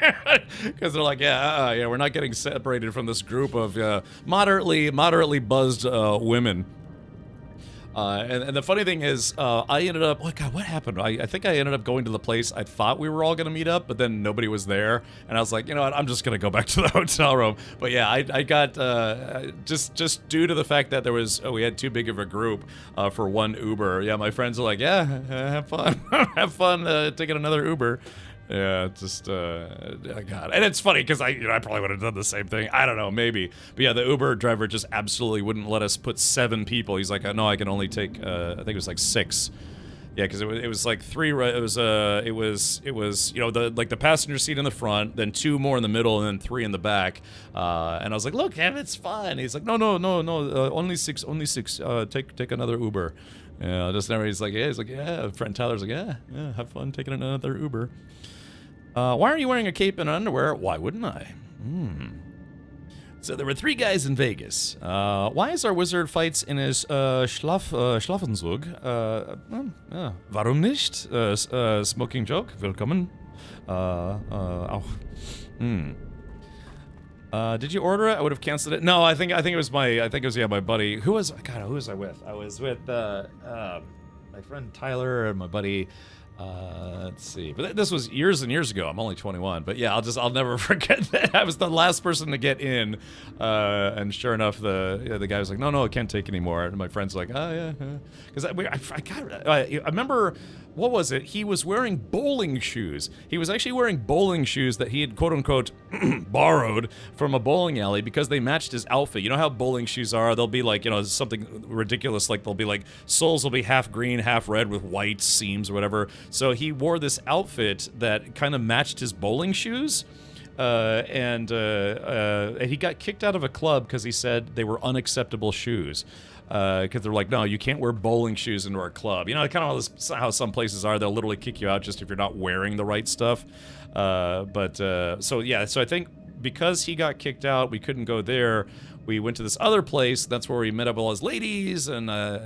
because they're like, yeah, we're not getting separated from this group of moderately buzzed women. And the funny thing is, I ended up, oh God, what happened? I think I ended up going to the place I thought we were all going to meet up, but then nobody was there. And I was like, you know what, I'm just going to go back to the hotel room. But yeah, I got, just due to the fact that we had too big of a group for one Uber. Yeah, my friends are like, yeah, have fun. Have fun taking another Uber. Yeah, just, God. And it's funny, because I probably would have done the same thing. I don't know, maybe. But yeah, the Uber driver just absolutely wouldn't let us put 7 people. He's like, no, I can only take, I think it was like 6. Yeah, because it was like 3, it was, the passenger seat in the front, then 2 more in the middle, and then 3 in the back. And I was like, look, it's fine. He's like, no, only 6, take another Uber. Yeah, just never, he's like, yeah, friend Tyler's like, yeah, have fun taking another Uber. Why are you wearing a cape and underwear? Why wouldn't I? So there were 3 guys in Vegas. Why is our wizard fights in his Schlafenzug? Warum nicht? Smoking joke. Willkommen. Auch. Did you order it? I would have canceled it. No, I think it was my buddy. Who was I with? I was with my friend Tyler and my buddy. Let's see. But this was years and years ago. I'm only 21. But yeah, I'll never forget that. I was the last person to get in. And sure enough, the guy was like, no, I can't take anymore. And my friend's like, oh, yeah. Because I remember, what was it? He was wearing bowling shoes. He was actually wearing bowling shoes that he had, quote unquote, borrowed from a bowling alley because they matched his outfit. You know how bowling shoes are? They'll be like, something ridiculous. Like they'll be like, soles will be half green, half red with white seams or whatever. So he wore this outfit that kind of matched his bowling shoes. And he got kicked out of a club because he said they were unacceptable shoes. Because they're like, no, you can't wear bowling shoes into our club. Kind of how some places are. They'll literally kick you out just if you're not wearing the right stuff. So I think because he got kicked out, we couldn't go there. We went to this other place. That's where we met up with all his ladies, and I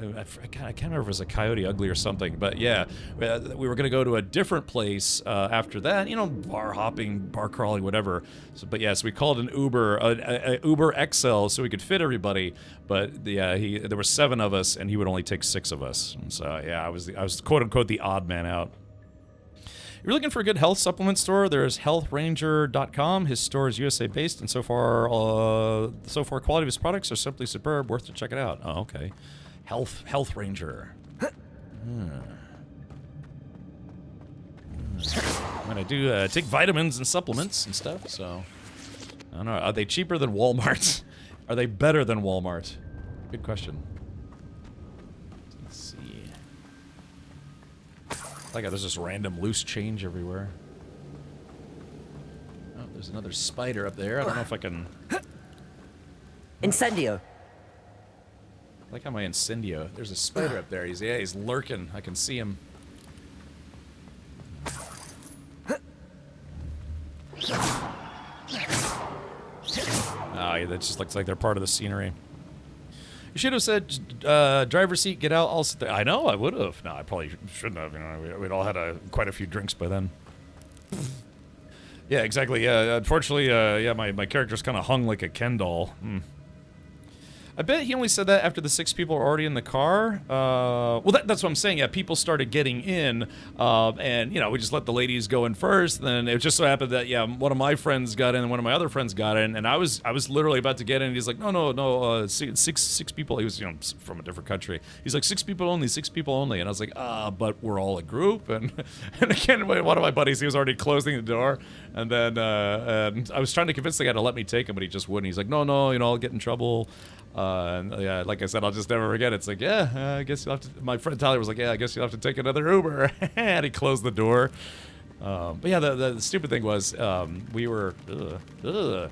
can't remember if it was a Coyote Ugly or something. But yeah, we were gonna go to a different place after that. Bar hopping, bar crawling, whatever. So we called an Uber, a Uber XL, so we could fit everybody. But yeah, there were 7 of us, and he would only take 6 of us. And so yeah, I was quote unquote the odd man out. If you're looking for a good health supplement store, there's healthranger.com. His store is USA based, and so far quality of his products are simply superb. Worth to check it out. Oh, okay. Health Ranger. I do take vitamins and supplements and stuff, so I don't know. Are they cheaper than Walmart? Are they better than Walmart? Good question. Let's see. Like there's just random loose change everywhere. Oh, there's another spider up there. I don't know if I can... Incendio. I like how my Incendio... There's a spider up there. He's lurking. I can see him. Oh, yeah, that just looks like they're part of the scenery. You should have said, driver's seat, get out, I'll sit there. I know, I would have. No, I probably shouldn't have. We'd all had quite a few drinks by then. Yeah, exactly. Yeah, unfortunately, my character's kind of hung like a Ken doll. I bet he only said that after the 6 people were already in the car. Well, that's what I'm saying. Yeah, people started getting in, and you know, we just let the ladies go in first. Then it just so happened that one of my friends got in, and one of my other friends got in, and I was literally about to get in. And he's like, no, six people. He was from a different country. He's like 6 people only, 6 people only, and I was like, but we're all a group. And again, one of my buddies, he was already closing the door, and then and I was trying to convince the guy to let me take him, but he just wouldn't. He's like, no, I'll get in trouble. And yeah, like I said, I'll just never forget. It's like, I guess you'll have to. My friend Tyler was like, I guess you'll have to take another Uber, and he closed the door. But yeah, the stupid thing was, we were the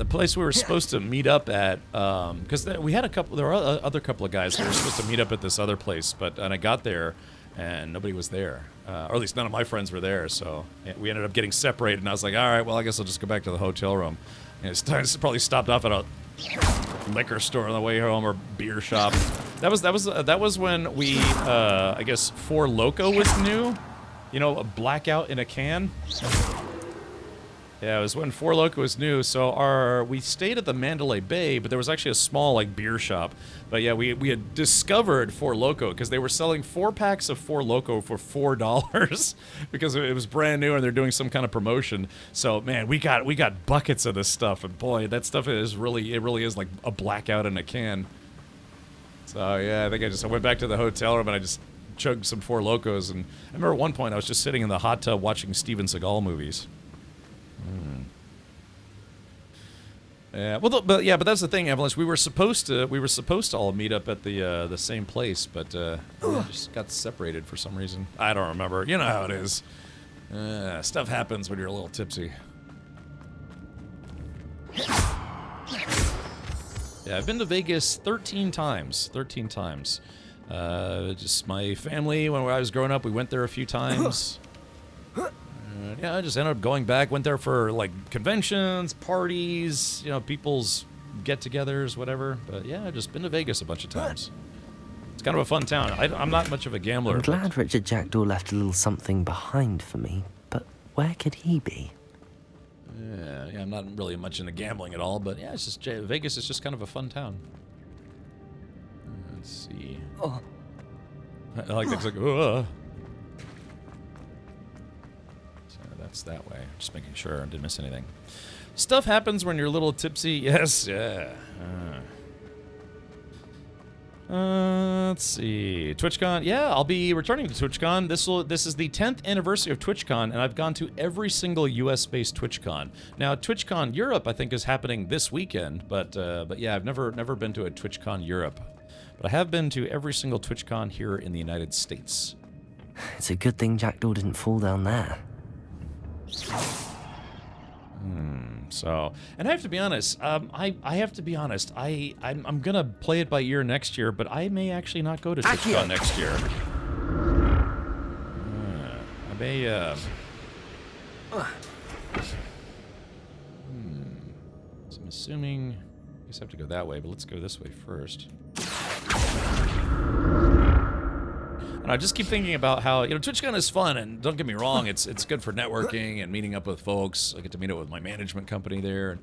place we were supposed to meet up at, because we had there were other couple of guys who were supposed to meet up at this other place, and I got there, and nobody was there, or at least none of my friends were there. So we ended up getting separated, and I was like, all right, well, I guess I'll just go back to the hotel room. And it's probably stopped off at a liquor store on the way home, or beer shop. That was when we I guess Four Loko was new. You know, a blackout in a can. Yeah, it was when Four Loko was new. So we stayed at the Mandalay Bay, but there was actually a small like beer shop. But yeah, we had discovered Four Loko because they were selling 4 packs of Four Loko for $4 because it was brand new and they're doing some kind of promotion. So man, we got buckets of this stuff, and boy, that stuff really is like a blackout in a can. So yeah, I think I went back to the hotel room and I just chugged some Four Lokos, and I remember at one point I was just sitting in the hot tub watching Steven Seagal movies. Yeah, well, but that's the thing, Avalanche. We were supposed to all meet up at the same place, but we just got separated for some reason. I don't remember. You know how it is. Stuff happens when you're a little tipsy. Yeah, I've been to Vegas 13 times. 13 times. Just my family, when I was growing up, we went there a few times. Yeah, I just ended up going back. Went there for like conventions, parties, people's get-togethers, whatever. But yeah, I've just been to Vegas a bunch of times. It's kind of a fun town. I'm not much of a gambler. I'm glad Richard Jackdaw left a little something behind for me, but where could he be? Yeah, I'm not really much into gambling at all, but yeah, it's just Vegas is just kind of a fun town. Let's see. Oh. I like things like, That's that way. Just making sure I didn't miss anything. Stuff happens when you're a little tipsy. Yes, yeah. Let's see. TwitchCon. Yeah, I'll be returning to TwitchCon. This is the 10th anniversary of TwitchCon, and I've gone to every single US-based TwitchCon. Now, TwitchCon Europe, I think, is happening this weekend, but yeah, I've never been to a TwitchCon Europe. But I have been to every single TwitchCon here in the United States. It's a good thing Jackdaw didn't fall down there. So, and I have to be honest, I have to be honest, I'm gonna play it by ear next year, but I may actually not go to TwitchCon next year. I may, so I'm assuming, I guess I have to go that way, but let's go this way first. And I just keep thinking about how, TwitchCon is fun, and don't get me wrong, it's good for networking and meeting up with folks. I get to meet up with my management company there. And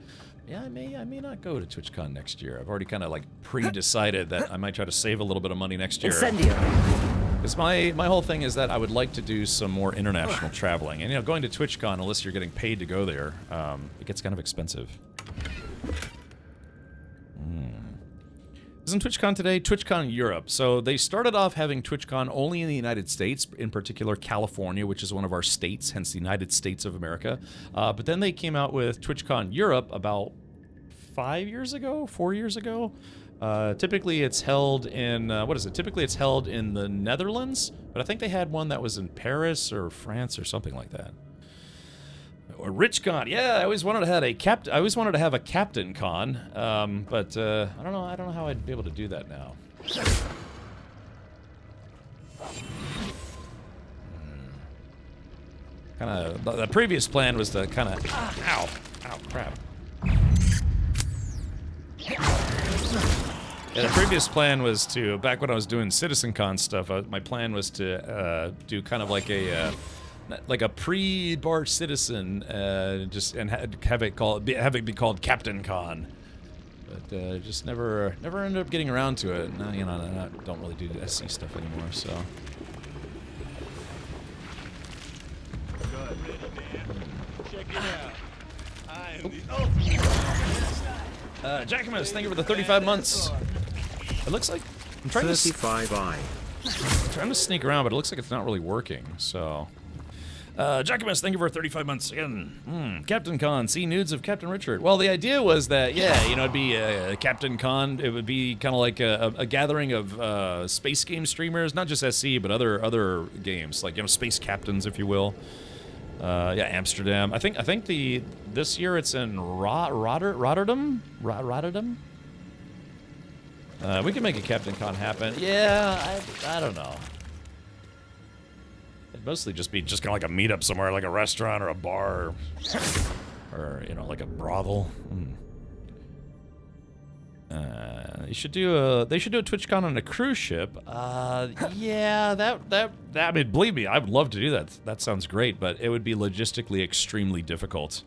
yeah, I may not go to TwitchCon next year. I've already kind of like pre-decided that I might try to save a little bit of money next year. Because my whole thing is that I would like to do some more international traveling. And going to TwitchCon, unless you're getting paid to go there, it gets kind of expensive. Isn't TwitchCon today? TwitchCon Europe. So they started off having TwitchCon only in the United States, in particular California, which is one of our states, hence the United States of America. But then they came out with TwitchCon Europe about 4 years ago. Typically it's held in, Typically it's held in the Netherlands, but I think they had one that was in Paris or France or something like that. Or RichCon, yeah. I always wanted to have a Captain Con, but I don't know how I'd be able to do that now. The previous plan was to kind of, ow, crap. Yeah, the previous plan was to, back when I was doing CitizenCon stuff, my plan was to do kind of like a pre-bar citizen, have it be called Captain Con. but just never ended up getting around to it. Now, you know, I don't really do SC stuff anymore, so. Check it out. I am the Jackamus, thank you for the 35 months. It looks like I'm trying to 35i. trying to sneak around, but it looks like it's not really working. So, Jackamus, thank you for 35 months again. Captain Con, see nudes of Captain Richard. Well, the idea was that, yeah, you know, it'd be Captain Con. It would be kind of like a gathering of space game streamers, not just SC, but other games, like, you know, space captains, if you will. Yeah, Amsterdam. I think this year it's in Rotterdam. Rotterdam. We can make a Captain Con happen. Yeah, I don't know. It'd mostly just be kind of like a meetup somewhere, like a restaurant or a bar, or you know, like a brothel. They should do a TwitchCon on a cruise ship. Yeah, that I mean, believe me, I would love to do that. That sounds great, but it would be logistically extremely difficult.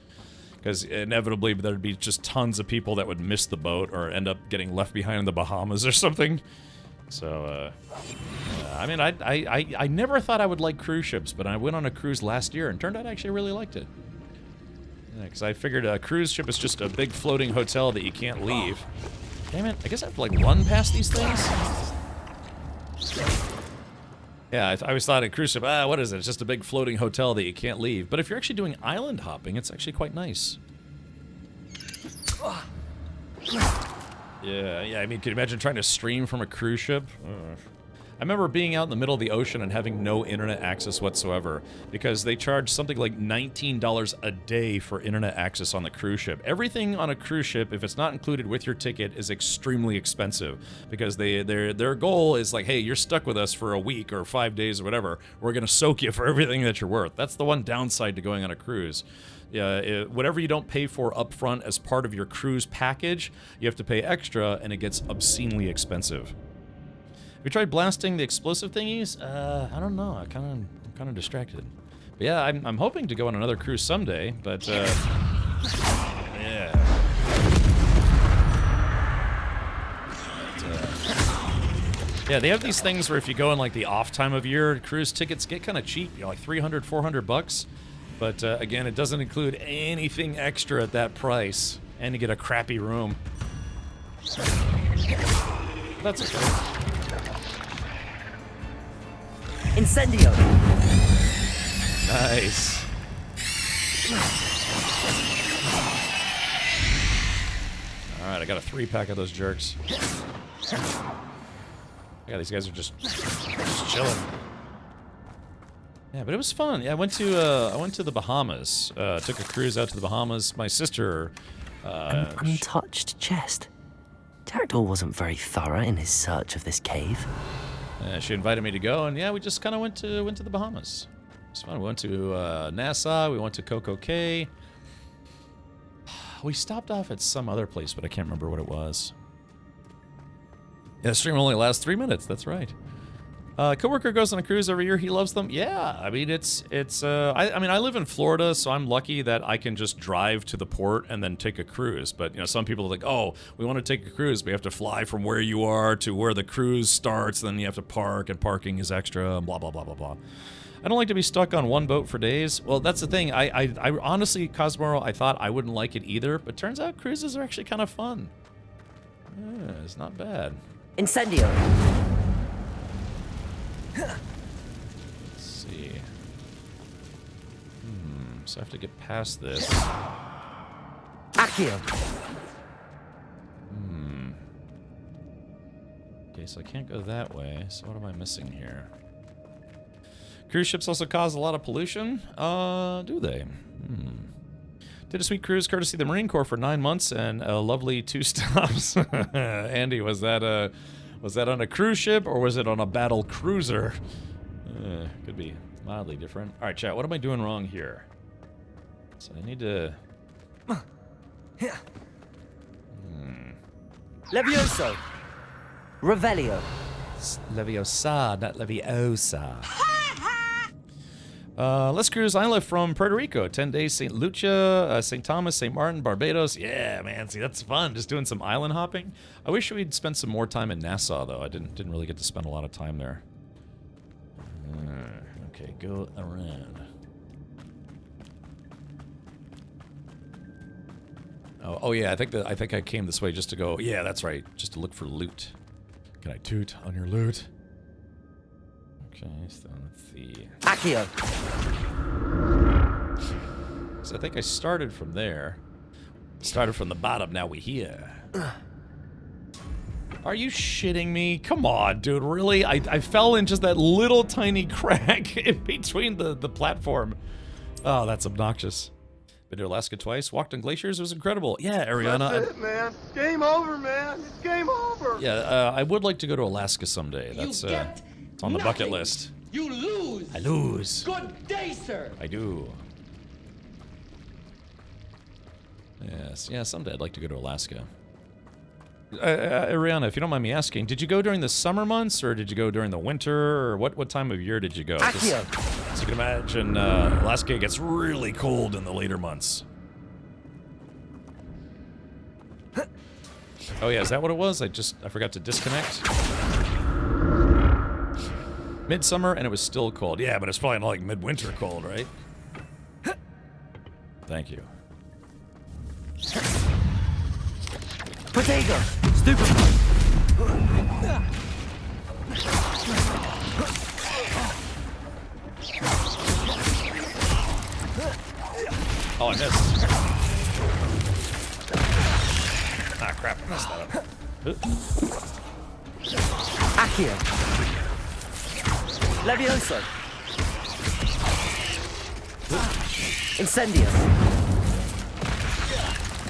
Because inevitably there'd be just tons of people that would miss the boat or end up getting left behind in the Bahamas or something. So, I mean, I never thought I would like cruise ships, but I went on a cruise last year and turned out I actually really liked it. Yeah, because I figured a cruise ship is just a big floating hotel that you can't leave. Damn it, I guess I have to, like, run past these things? Yeah, I always thought a cruise ship, what is it? It's just a big floating hotel that you can't leave. But if you're actually doing island hopping, it's actually quite nice. Yeah, I mean, can you imagine trying to stream from a cruise ship? I remember being out in the middle of the ocean and having no internet access whatsoever because they charge something like $19 a day for internet access on the cruise ship. Everything on a cruise ship, if it's not included with your ticket, is extremely expensive because their goal is like, hey, you're stuck with us for a week or 5 days or whatever. We're going to soak you for everything that you're worth. That's the one downside to going on a cruise. Yeah, whatever you don't pay for up front as part of your cruise package, you have to pay extra, and it gets obscenely expensive. Have you tried blasting the explosive thingies? I don't know. I'm kind of distracted. But yeah, I'm hoping to go on another cruise someday, but yeah. Yeah, they have these things where if you go in like the off time of year, cruise tickets get kind of cheap, you know, like $300, $400. But again, it doesn't include anything extra at that price, and you get a crappy room. That's okay. Incendio! Nice. Alright, I got a 3-pack of those jerks. Yeah, these guys are just chilling. Yeah, but it was fun. Yeah, I went to the Bahamas. Took a cruise out to the Bahamas. My sister... An untouched chest. Jackdaw wasn't very thorough in his search of this cave. She invited me to go, and yeah, we just kind of went to the Bahamas. It was fun. We went to Nassau. We went to Coco Cay. We stopped off at some other place, but I can't remember what it was. Yeah, the stream only lasts 3 minutes. That's right. Coworker goes on a cruise every year. He loves them. Yeah, I mean I mean I live in Florida, so I'm lucky that I can just drive to the port and then take a cruise. But you know, some people are like, oh, we want to take a cruise. We have to fly from where you are to where the cruise starts. Then you have to park, and parking is extra. And blah blah blah blah blah. I don't like to be stuck on one boat for days. Well, that's the thing. I honestly, Cosmoro, I thought I wouldn't like it either. But turns out cruises are actually kind of fun. Yeah, it's not bad. Incendio! Let's see. So I have to get past this. Accio! Okay, so I can't go that way. So what am I missing here? Cruise ships also cause a lot of pollution? Do they? Did a sweet cruise courtesy of the Marine Corps for 9 months and a lovely 2 stops. Andy, was that on a cruise ship or was it on a battle cruiser? Could be mildly different. All right, chat, what am I doing wrong here? So I need to... Levioso! Revelio. Leviosa, not Leviosa. Let's cruise. I left from Puerto Rico. 10 days, St. Lucia, St. Thomas, St. Martin, Barbados. Yeah, man. See, that's fun. Just doing some island hopping. I wish we'd spent some more time in Nassau, though. I didn't really get to spend a lot of time there. Okay, go around. Oh yeah, I think I came this way just to go. Yeah, that's right. Just to look for loot. Can I toot on your loot? Okay, so let's see. Accio! So I think I started from there. Started from the bottom, now we here. Are you shitting me? Come on, dude, really? I fell in just that little tiny crack in between the platform. Oh, that's obnoxious. Been to Alaska twice, walked on glaciers, it was incredible. Yeah, Ariana. That's it, man. Game over, man. It's game over. Yeah, I would like to go to Alaska someday. That's it's on the bucket list. You lose. I lose. Good day, sir. I do. Yes, yeah, someday I'd like to go to Alaska. Ariana, if you don't mind me asking, did you go during the summer months, or did you go during the winter, or what time of year did you go? Accio! So you can imagine, Alaska gets really cold in the later months. Oh yeah, is that what it was? I forgot to disconnect. Midsummer, and it was still cold. Yeah, but it's probably not like midwinter cold, right? Thank you. Potato! Stupefy! Oh, I missed. Ah, crap, I messed that up. Accio! Levioso! Incendio!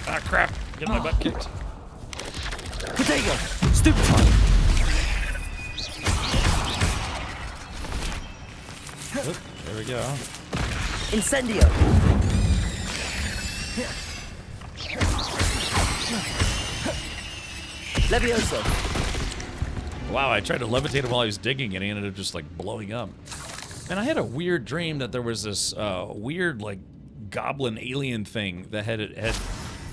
Ah, crap, get my butt kicked. Potato! Stupefy! There we go. Incendio! Levioso! Wow, I tried to levitate him while he was digging, and he ended up just, like, blowing up. And I had a weird dream that there was this weird, like, goblin alien thing that had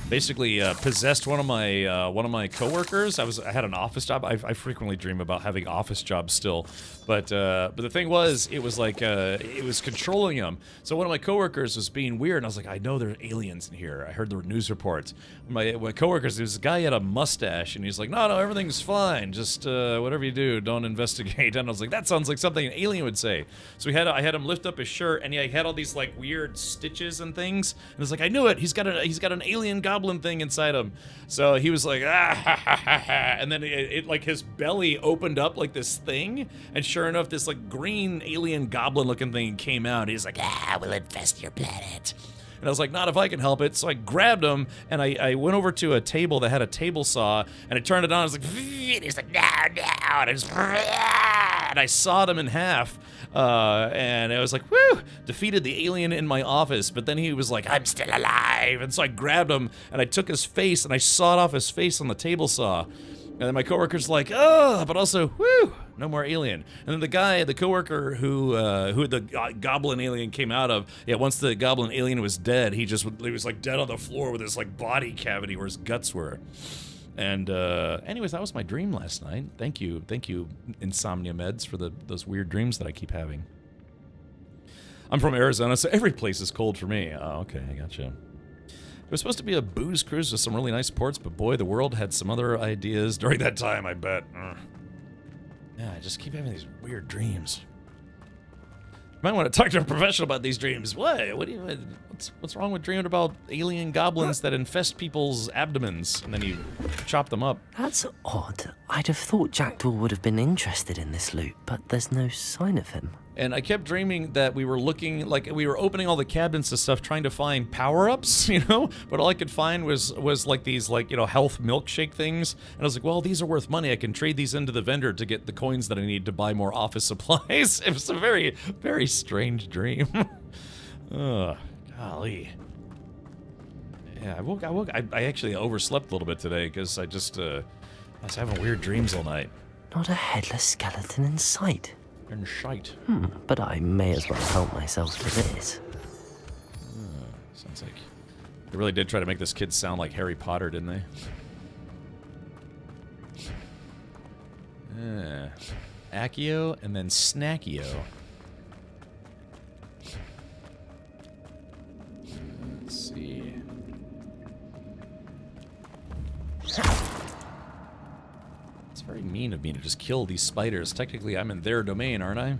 basically possessed one of my coworkers. I had an office job. I frequently dream about having office jobs still, but the thing was, it was like it was controlling him. So one of my coworkers was being weird, and I was like, I know there are aliens in here. I heard there were news reports. My coworkers, there was a guy who had a mustache, and he's like, no, everything's fine. Just whatever you do, don't investigate. And I was like, that sounds like something an alien would say. So I had him lift up his shirt, and he had all these like weird stitches and things. And I was like, I knew it. He's got an alien goblin thing inside him. So he was like, ah, ha, ha, ha, ha. And then it like his belly opened up like this thing, and sure enough, this like green alien goblin looking thing came out. He's like, we'll infest your planet. And I was like, not if I can help it. So I grabbed him, and I went over to a table that had a table saw, and I turned it on. I was like, and he's like, no, and I sawed him in half. And I was like, woo, defeated the alien in my office. But then he was like, I'm still alive. And so I grabbed him, and I took his face, and I sawed off his face on the table saw. And then my coworker's like, oh, but also, woo, no more alien. And then the coworker who the goblin alien came out of, yeah, once the goblin alien was dead, he was like dead on the floor with his like body cavity where his guts were. And anyways, that was my dream last night. Thank you, insomnia meds, for those weird dreams that I keep having. I'm from Arizona, so every place is cold for me. Oh, okay, I gotcha. It was supposed to be a booze cruise with some really nice ports, but boy, the world had some other ideas during that time, I bet. Yeah, I just keep having these weird dreams. You might want to talk to a professional about these dreams. What's wrong with dreaming about alien goblins that infest people's abdomens, and then you chop them up? That's odd. I'd have thought Jackdaw would have been interested in this loot, but there's no sign of him. And I kept dreaming that we were looking, like, we were opening all the cabinets and stuff, trying to find power-ups, you know? But all I could find was like these, like, you know, health milkshake things. And I was like, well, these are worth money. I can trade these into the vendor to get the coins that I need to buy more office supplies. It was a very, very strange dream. Ugh, golly. Yeah, I actually overslept a little bit today because I was having weird dreams all night. Not a headless skeleton in sight. And shite. But I may as well help myself to this. Sounds like they really did try to make this kid sound like Harry Potter, didn't they? Accio and then Snackio. Let's see. It's very mean of me to just kill these spiders. Technically, I'm in their domain, aren't I?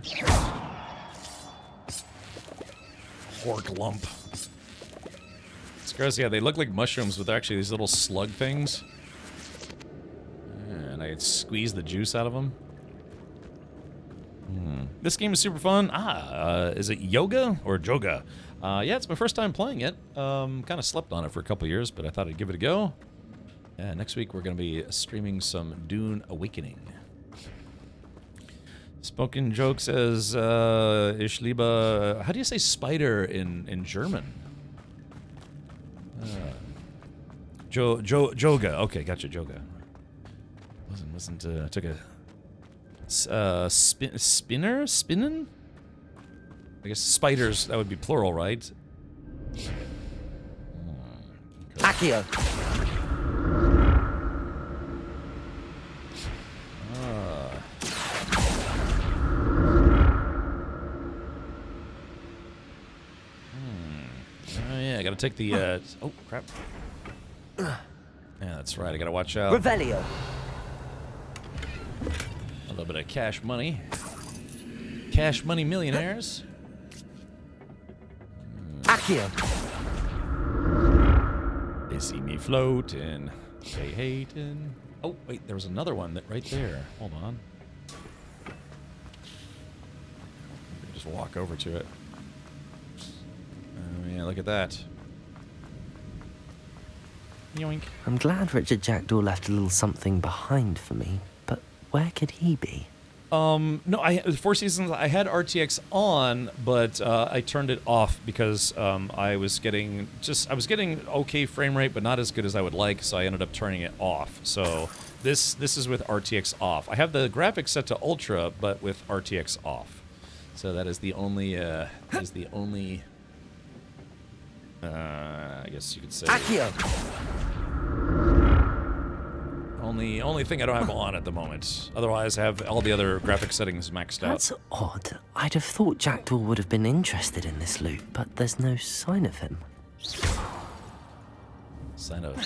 Hork lump. It's gross. Yeah, they look like mushrooms, but they're actually these little slug things. And I squeeze the juice out of them. This game is super fun. Is it Yoga or Joga? Yeah, it's my first time playing it. Kind of slept on it for a couple years, but I thought I'd give it a go. Next week we're going to be streaming some Dune Awakening. Spoken Joke says, Ich liebe... How do you say spider in German? Joga. Okay, gotcha, Joga. Took a... spinner? Spinnin'? I guess spiders, that would be plural, right? Accio! Oh yeah, I gotta take the, oh, crap. Yeah, that's right, I gotta watch out. Revelio! A little bit of cash money. Cash money millionaires. Accio! They see me floating. They hating. Oh, wait, there was another one that right there. Hold on. Just walk over to it. Oh, yeah, look at that. Yoink. I'm glad Richard Jackdaw left a little something behind for me, but where could he be? No, Four Seasons, I had RTX on, but I turned it off because I was getting okay frame rate, but not as good as I would like, so I ended up turning it off. So this is with RTX off. I have the graphics set to ultra, but with RTX off. So that is the only I guess you could say. Accio! Only thing I don't have on at the moment. Otherwise, I have all the other graphic settings maxed out. That's odd. I'd have thought Jackdaw would have been interested in this loot, but there's no sign of him. Sign of.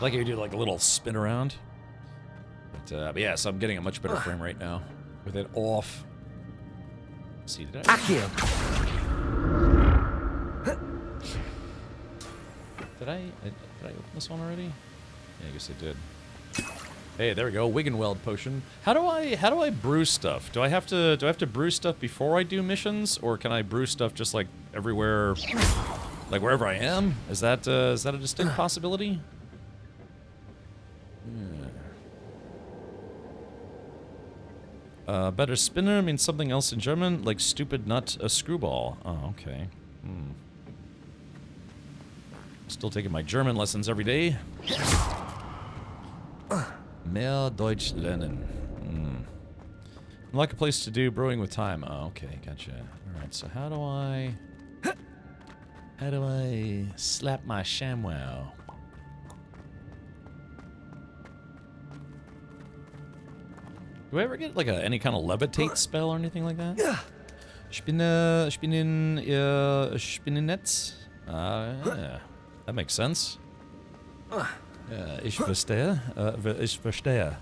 Like you do like a little spin around. But yeah, so I'm getting a much better frame rate now with it off. Let's see, did I? Accio! Did I open this one already? Yeah, I guess I did. Hey, there we go. Wiggenweld potion. How do I brew stuff? Do I have to brew stuff before I do missions, or can I brew stuff just like everywhere, like wherever I am? Is that a distinct possibility? Yeah. Better spinner means something else in German, like stupid nut, a screwball. Oh, okay. Still taking my German lessons every day. Mehr Deutsch lernen. Like a place to do brewing with time. Oh, okay, gotcha. Alright, so how do I slap my ShamWow? Do I ever get like any kind of levitate spell or anything like that? Spinnennetz? Yeah. That makes sense. Ich verstehe. Ich verstehe.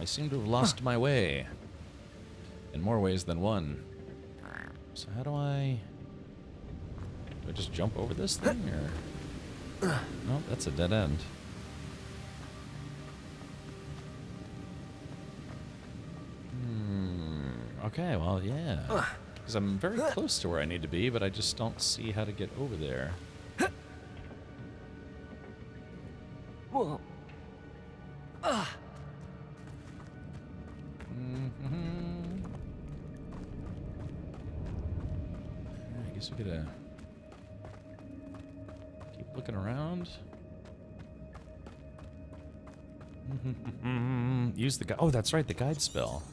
I seem to have lost my way. In more ways than one. So how do I just jump over this thing, or? No, that's a dead end. Okay, well, yeah. Because I'm very close to where I need to be, but I just don't see how to get over there. Whoa. I guess we gotta looking around. Use the guide. Oh, that's right, the guide spell.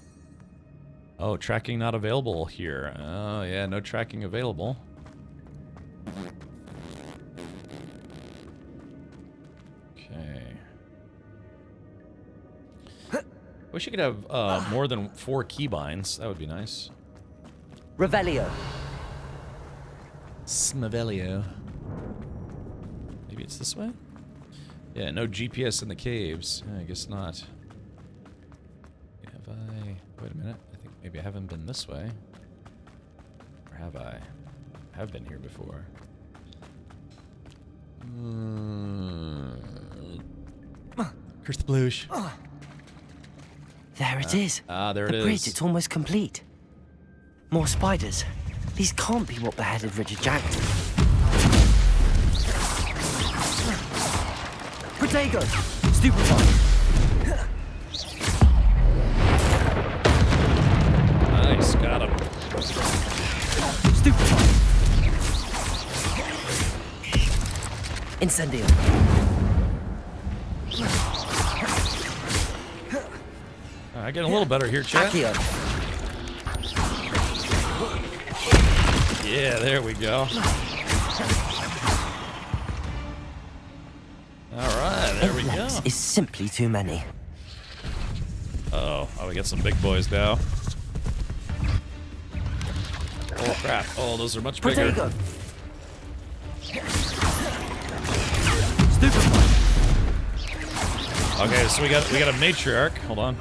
Oh, tracking not available here. Oh, yeah, no tracking available. Okay. Wish you could have more than 4 keybinds. That would be nice. Revelio. Smavelio. Maybe it's this way? Yeah, no GPS in the caves. I guess not. Have I... Wait a minute. I think maybe I haven't been this way. Or have I? I have been here before. Curse the bluish. There it is. There it the is. bridge, it's almost complete. More spiders. These can't be what beheaded Richard Jackson. Protego! Stupefy! Nice, got him. Stupefy! Incendio! Alright, getting a little better here, chat. Accio! Yeah, there we go. Alright, there we go. Inlex is simply too many. Oh, we got some big boys now. Oh crap! Oh, those are much bigger. Protego! Stupefy! Okay, so we got a matriarch. Hold on.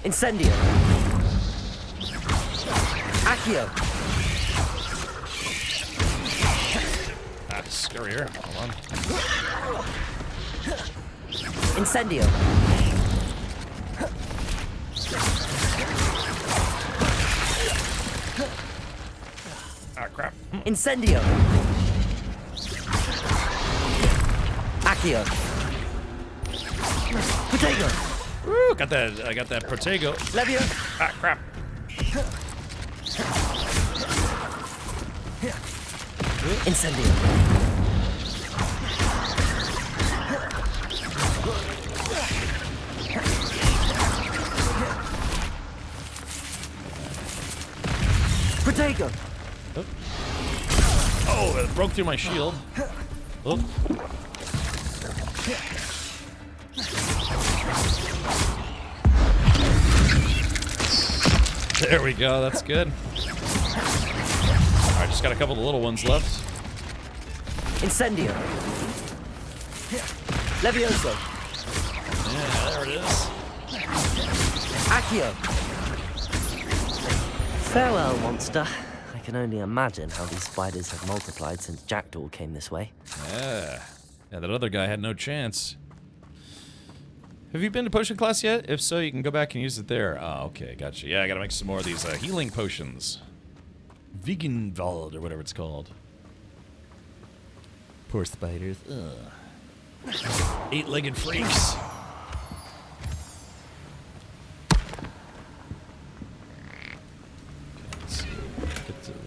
Incendio! Accio! Scurrier. Hold on. Incendio! Ah, crap. Incendio! Accio! Protego! Woo, got that. I got that Protego. Levio! Ah, crap. Incendio! Protego! Oh, it broke through my shield. Oh. There we go. That's good. All right, just got a couple of little ones left. Incendio! Levioso! Yeah, there it is. Accio! Farewell, monster. I can only imagine how these spiders have multiplied since Jackdaw came this way. Yeah, that other guy had no chance. Have you been to potion class yet? If so, you can go back and use it there. Oh, okay, gotcha. Yeah, I gotta make some more of these healing potions. Veganwald, or whatever it's called. Poor spiders. Ugh. 8-legged freaks. Okay, let's see.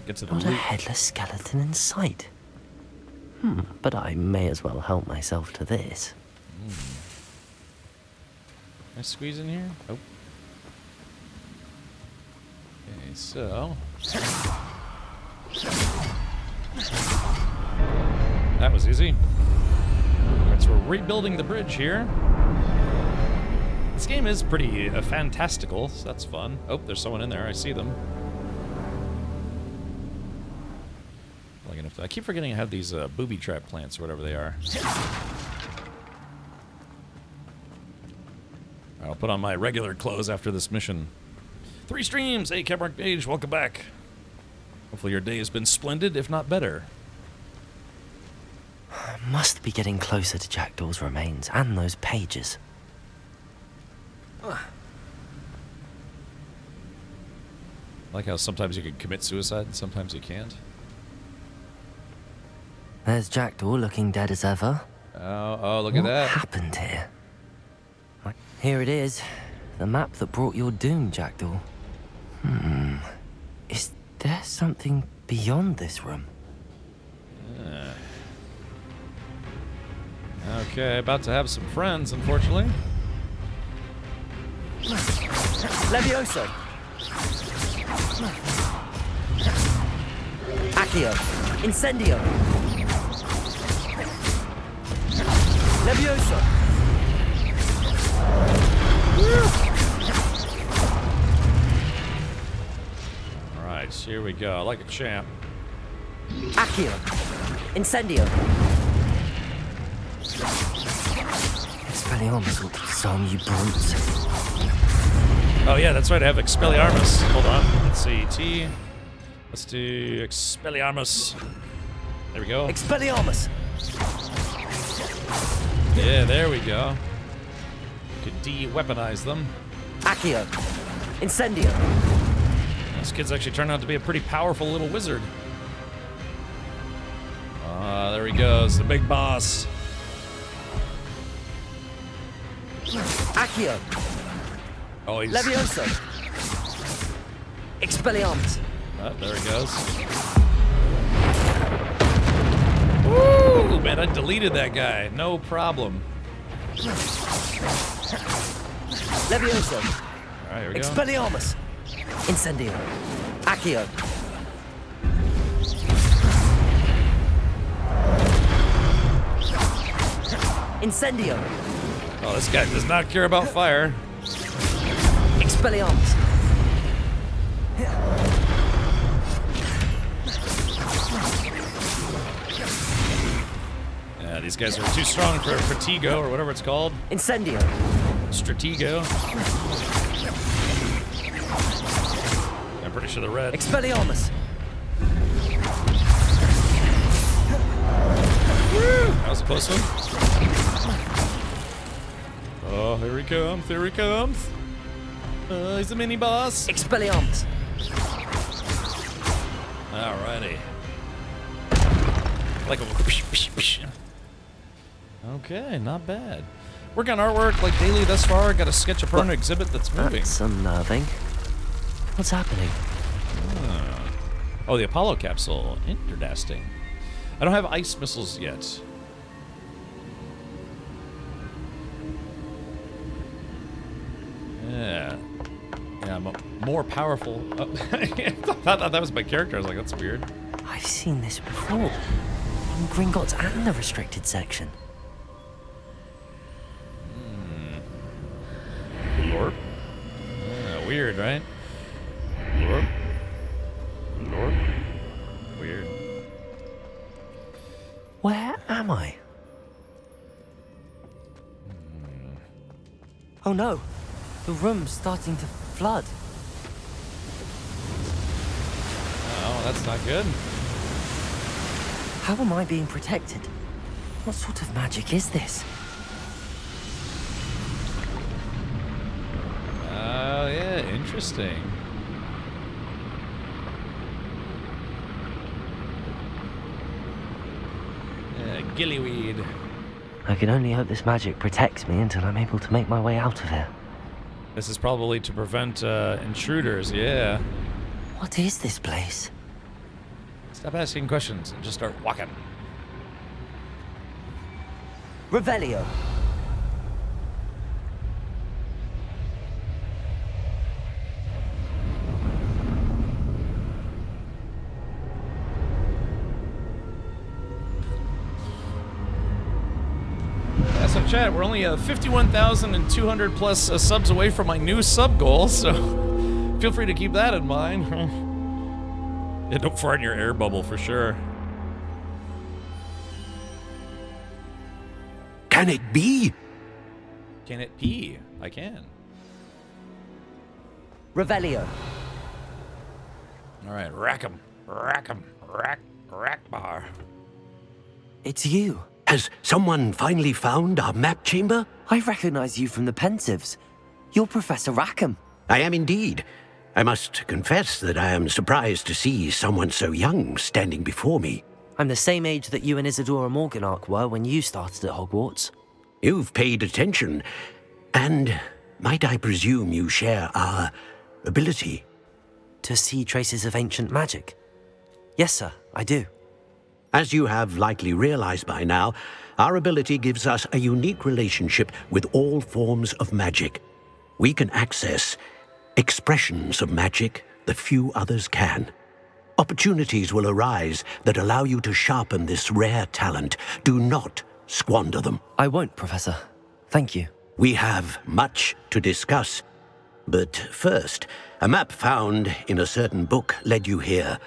Get to the Not a loot. headless skeleton in sight. But I may as well help myself to this. Can I squeeze in here? Oh. Okay, so... That was easy. Alright, so we're rebuilding the bridge here. This game is pretty fantastical, so that's fun. Oh, there's someone in there. I see them. I keep forgetting I have these booby trap plants or whatever they are. I'll put on my regular clothes after this mission. 3 streams! Hey, Cameron Page, welcome back. Hopefully your day has been splendid, if not better. I must be getting closer to Jackdaw's remains and those pages. I like how sometimes you can commit suicide and sometimes you can't. There's Jackdaw looking dead as ever. Oh, look at What that. happened here? Here it is. The map that brought your doom, Jackdaw. Is there something beyond this room? Okay, about to have some friends, unfortunately. Levioso. Accio. Incendio. Levioso. Alright, here we go. Like a champ. Accio. Incendio. Expelliarmus will disarm you brutes. Oh yeah, that's right, I have Expelliarmus. Hold on. Let's see. T. Let's do Expelliarmus. There we go. Expelliarmus. Yeah, there we go. Could de-weaponize them. Accio. Incendio. This kid's actually turned out to be a pretty powerful little wizard. There he goes, the big boss. Accio. Oh, he's... Levioso. Expelliarmus. Oh, there he goes. Woo! Man, I deleted that guy. No problem. Levioso. Alright, here we go. Expelliarmus. Incendio. Accio. Incendio. Oh, this guy does not care about fire. Expelliarmus. Yeah, these guys are too strong for Protego or whatever it's called. Incendio. Stratego. I'm pretty sure they're red. Expelliarmus. That was a close one. Oh, here he comes, here he comes. He's a mini boss. Expelliarmus. Alrighty. Like a... Okay, not bad. Work on artwork like daily thus far. Got a sketch a permanent exhibit that's moving. That's unnerving. What's happening? Oh, the Apollo capsule. Interesting. I don't have ice missiles yet. Yeah. Yeah, I'm more powerful. Oh, I thought that was my character. I was like, that's weird. I've seen this before. In Gringotts and the restricted section. Lorp. Yeah, weird, right? Lorp. Lorp. Weird. Where am I? Oh no. The room's starting to flood. Oh, that's not good. How am I being protected? What sort of magic is this? Oh, yeah, interesting. Yeah, gillyweed. I can only hope this magic protects me until I'm able to make my way out of here. This is probably to prevent intruders, yeah. What is this place? Stop asking questions and just start walking. Revelio. Yeah, so chat, we're only 51,200 plus subs away from my new sub goal, so feel free to keep that in mind. Yeah, don't fart in your air bubble for sure. Can it be? Can it pee? I can. Revelio. All right, rack 'em, rack bar. It's you. Has someone finally found our map chamber? I recognize you from the Pensieves. You're Professor Rackham. I am indeed. I must confess that I am surprised to see someone so young standing before me. I'm the same age that you and Isadora Morganach were when you started at Hogwarts. You've paid attention, and might I presume you share our ability? To see traces of ancient magic? Yes, sir, I do. As you have likely realized by now, our ability gives us a unique relationship with all forms of magic. We can access expressions of magic that few others can. Opportunities will arise that allow you to sharpen this rare talent. Do not squander them. I won't, Professor. Thank you. We have much to discuss. But first, a map found in a certain book led you here.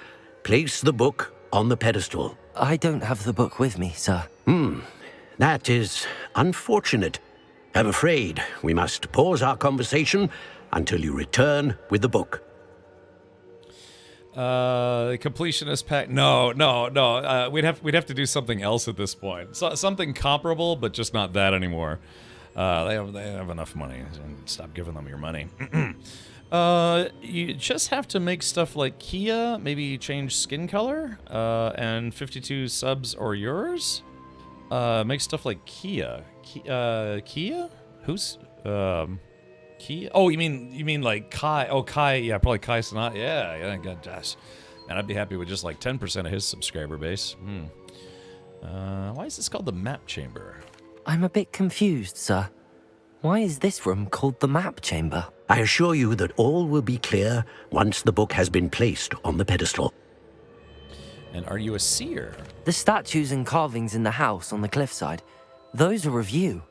Place the book on the pedestal. I don't have the book with me, sir. That is unfortunate. I'm afraid we must pause our conversation until you return with the book. Completionist pack. No. We'd have to do something else at this point. Something comparable, but just not that anymore. They have enough money. Stop giving them your money. You just have to make stuff like Kia, maybe change skin color, and 52 subs or yours. Make stuff like Kia. Kia? Who's Kia? Oh, you mean like Kai? Oh, Kai. Yeah, probably Kai Sanat. Yeah. God, gosh, man, I'd be happy with just like 10% of his subscriber base. Why is this called the map chamber? I'm a bit confused, sir. Why is this room called the map chamber? I assure you that all will be clear once the book has been placed on the pedestal. And are you a seer? The statues and carvings in the house on the cliffside, those are of you.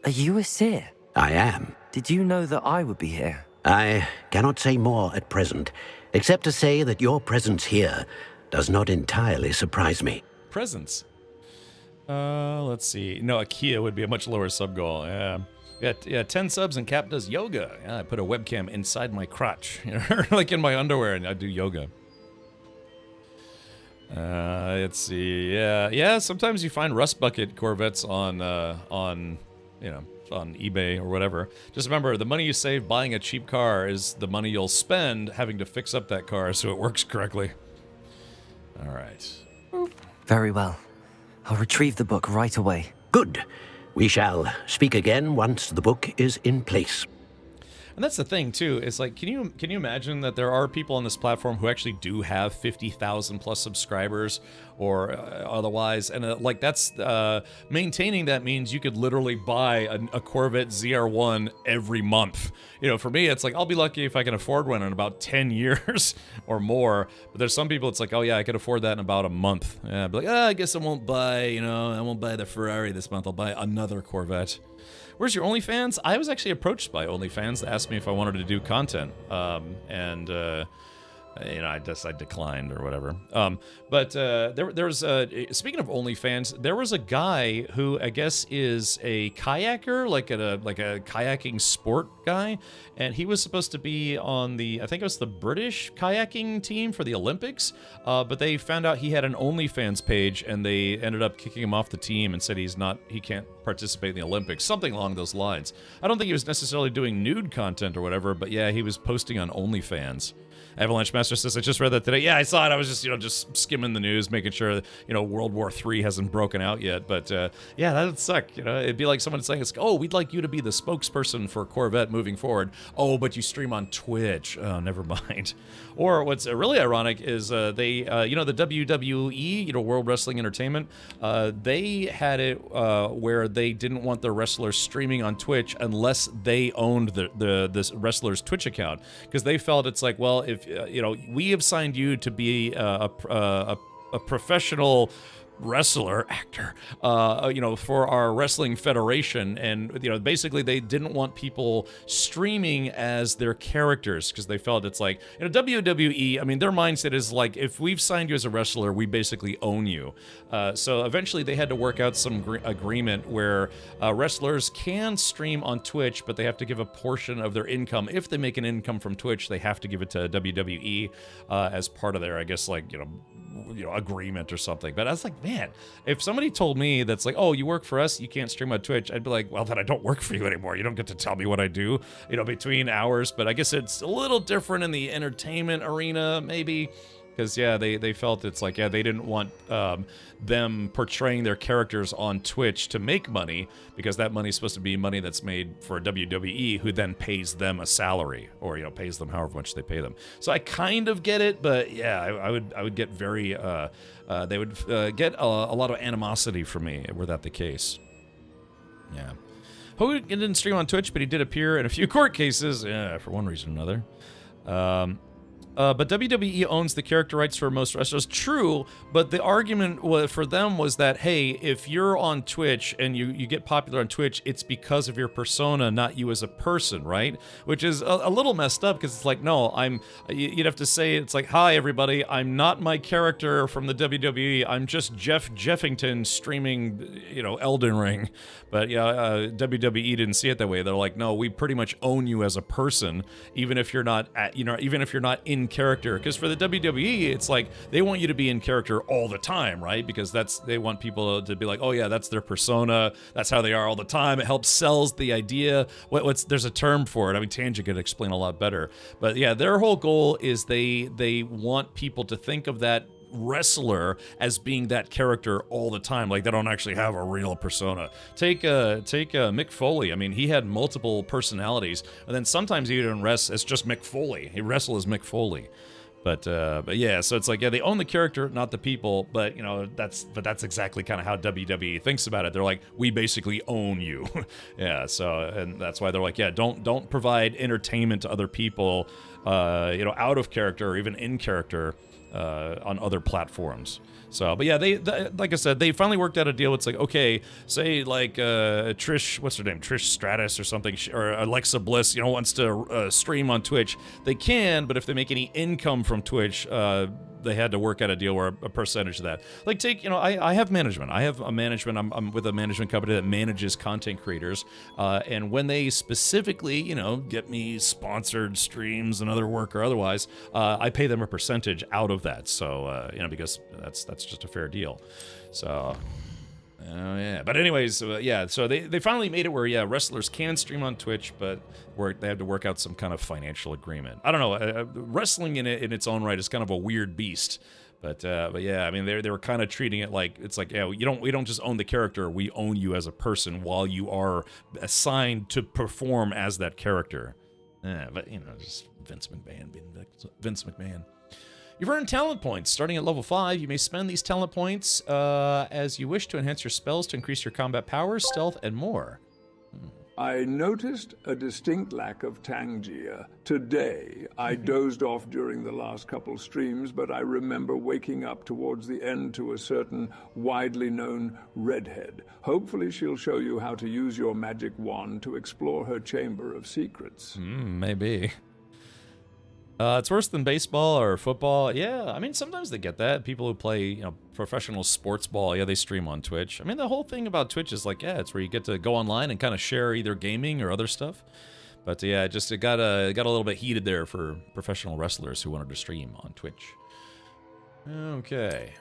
Are you a seer? I am. Did you know that I would be here? I cannot say more at present, except to say that your presence here does not entirely surprise me. Presence? Let's see. No, a Kia would be a much lower sub goal. Yeah, 10 subs and Cap does yoga. Yeah, I put a webcam inside my crotch, like in my underwear, and I do yoga. Let's see. Yeah. Sometimes you find rust bucket Corvettes on eBay or whatever. Just remember, the money you save buying a cheap car is the money you'll spend having to fix up that car so it works correctly. All right. Very well. I'll retrieve the book right away. Good. We shall speak again once the book is in place. And that's the thing too. Is like, can you imagine that there are people on this platform who actually do have 50,000 plus subscribers or otherwise, and like that's maintaining that means you could literally buy a Corvette ZR1 every month. For me, it's like I'll be lucky if I can afford one in about 10 years or more. But there's some people it's like, oh yeah, I could afford that in about a month. Yeah, I'd be like, I guess I won't buy, I won't buy the Ferrari this month. I'll buy another Corvette. Where's your OnlyFans? I was actually approached by OnlyFans to ask me if I wanted to do content, I guess I declined or whatever. But there's speaking of OnlyFans, there was a guy who I guess is a kayaker, like a kayaking sport guy, and he was supposed to be on I think it was the British kayaking team for the Olympics, but they found out he had an OnlyFans page, and they ended up kicking him off the team and said he can't participate in the Olympics, something along those lines. I don't think he was necessarily doing nude content or whatever, but yeah, he was posting on OnlyFans. Avalanche Master says, I just read that today. Yeah, I saw it. I was just skimming the news, making sure World War III hasn't broken out yet. But yeah, that would suck. It'd be like someone saying, oh, we'd like you to be the spokesperson for Corvette moving forward. Oh, but you stream on Twitch. Oh, never mind. Or what's really ironic is the WWE, World Wrestling Entertainment, they had it where they didn't want their wrestlers streaming on Twitch unless they owned this wrestler's Twitch account, because they felt it's like, well, if we have signed you to be a professional actor, for our wrestling federation, and basically they didn't want people streaming as their characters, because they felt it's like, WWE, I mean, their mindset is like, if we've signed you as a wrestler, we basically own you. So eventually they had to work out some agreement where wrestlers can stream on Twitch, but they have to give a portion of their income. If they make an income from Twitch, they have to give it to WWE as part of their, I guess, like, agreement or something. But I was like, man, if somebody told me that's like, oh, you work for us, you can't stream on Twitch, I'd be like, well, then I don't work for you anymore. You don't get to tell me what I do, between hours. But I guess it's a little different in the entertainment arena, maybe. Because, yeah, they felt it's like, yeah, they didn't want them portraying their characters on Twitch to make money, because that money is supposed to be money that's made for WWE, who then pays them a salary, or, you know, pays them however much they pay them. So I kind of get it, but yeah, I would get very, they would get a lot of animosity from me were that the case. Yeah. Hogan didn't stream on Twitch, but he did appear in a few court cases, for one reason or another. But WWE owns the character rights for most wrestlers. True, but the argument for them was that, hey, if you're on Twitch and you get popular on Twitch, it's because of your persona, not you as a person, right? Which is a little messed up, because it's like, no, you'd have to say, it's like, hi, everybody, I'm not my character from the WWE. I'm just Jeff Jeffington streaming, you know, Elden Ring. But yeah, WWE didn't see it that way. They're like, no, we pretty much own you as a person, even if you're not even if you're not in character. Because for the WWE, it's like they want you to be in character all the time, right? Because they want people to be like, oh yeah, that's their persona, that's how they are all the time. It helps sells the idea. There's a term for it. I mean, Tangent could explain a lot better. But yeah, their whole goal is they want people to think of that wrestler as being that character all the time. Like, they don't actually have a real persona. Take Mick Foley. I mean, he had multiple personalities, and then sometimes he didn't wrestle as just Mick Foley. He wrestled as Mick Foley. But yeah, so it's like, yeah, they own the character, not the people. But you know, that's exactly kind of how WWE thinks about it. They're like, we basically own you. Yeah. So, and that's why they're like, yeah, don't provide entertainment to other people, you know, out of character or even in character. On other platforms. So, but yeah, they like I said, they finally worked out a deal. It's like, okay, say like Trish, what's her name, Trish Stratus or something, or Alexa Bliss, you know, wants to stream on Twitch. They can, but if they make any income from Twitch, they had to work out a deal where a percentage of that. Like, take, you know, I have management. I have a management. I'm with a management company that manages content creators, and when they specifically, you know, get me sponsored streams and other work or otherwise, I pay them a percentage out of that. So, you know, because that's just a fair deal. So, yeah. But anyways, yeah. So they finally made it where, yeah, wrestlers can stream on Twitch, but they have to work out some kind of financial agreement. I don't know. Wrestling in its own right is kind of a weird beast. But yeah, I mean, they were kind of treating it like, it's like, yeah, we don't just own the character, we own you as a person while you are assigned to perform as that character. Yeah, but you know, just Vince McMahon being Vince McMahon. You've earned talent points. Starting at level 5, you may spend these talent points as you wish to enhance your spells to increase your combat powers, stealth, and more. I noticed a distinct lack of Tangia. Today, I dozed off during the last couple streams, but I remember waking up towards the end to a certain widely known redhead. Hopefully she'll show you how to use your magic wand to explore her chamber of secrets. Maybe. It's worse than baseball or football. Yeah, I mean, sometimes they get that. People who play, you know, professional sports ball, yeah, they stream on Twitch. I mean, the whole thing about Twitch is like, yeah, it's where you get to go online and kind of share either gaming or other stuff. But yeah, it got a little bit heated there for professional wrestlers who wanted to stream on Twitch. Okay.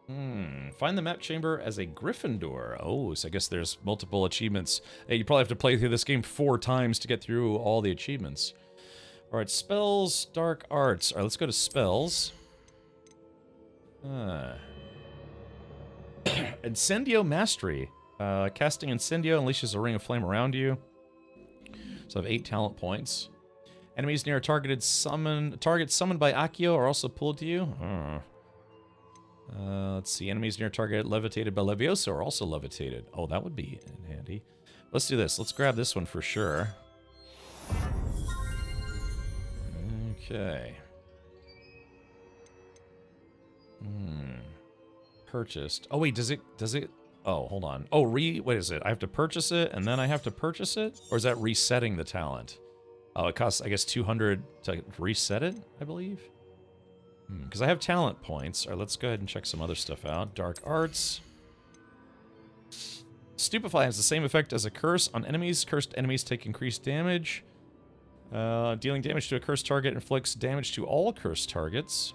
Find the map chamber as a Gryffindor. Oh, so I guess there's multiple achievements. Hey, you probably have to play through this game 4 times to get through all the achievements. All right, spells, dark arts. All right, let's go to spells. Incendio Mastery. Casting Incendio unleashes a ring of flame around you. So I have 8 talent points. Enemies near a target summoned by Accio are also pulled to you. Let's see. Enemies near a target levitated by Levioso are also levitated. Oh, that would be handy. Let's do this. Let's grab this one for sure. Okay. Purchased. Oh wait, does it oh, hold on. Oh, what is it? I have to purchase it and then I have to purchase it? Or is that resetting the talent? Oh, it costs, I guess, 200 to reset it, I believe. Because I have talent points. All right, let's go ahead and check some other stuff out. Dark arts. Stupefy has the same effect as a curse on enemies. Cursed enemies take increased damage. Dealing damage to a cursed target inflicts damage to all cursed targets.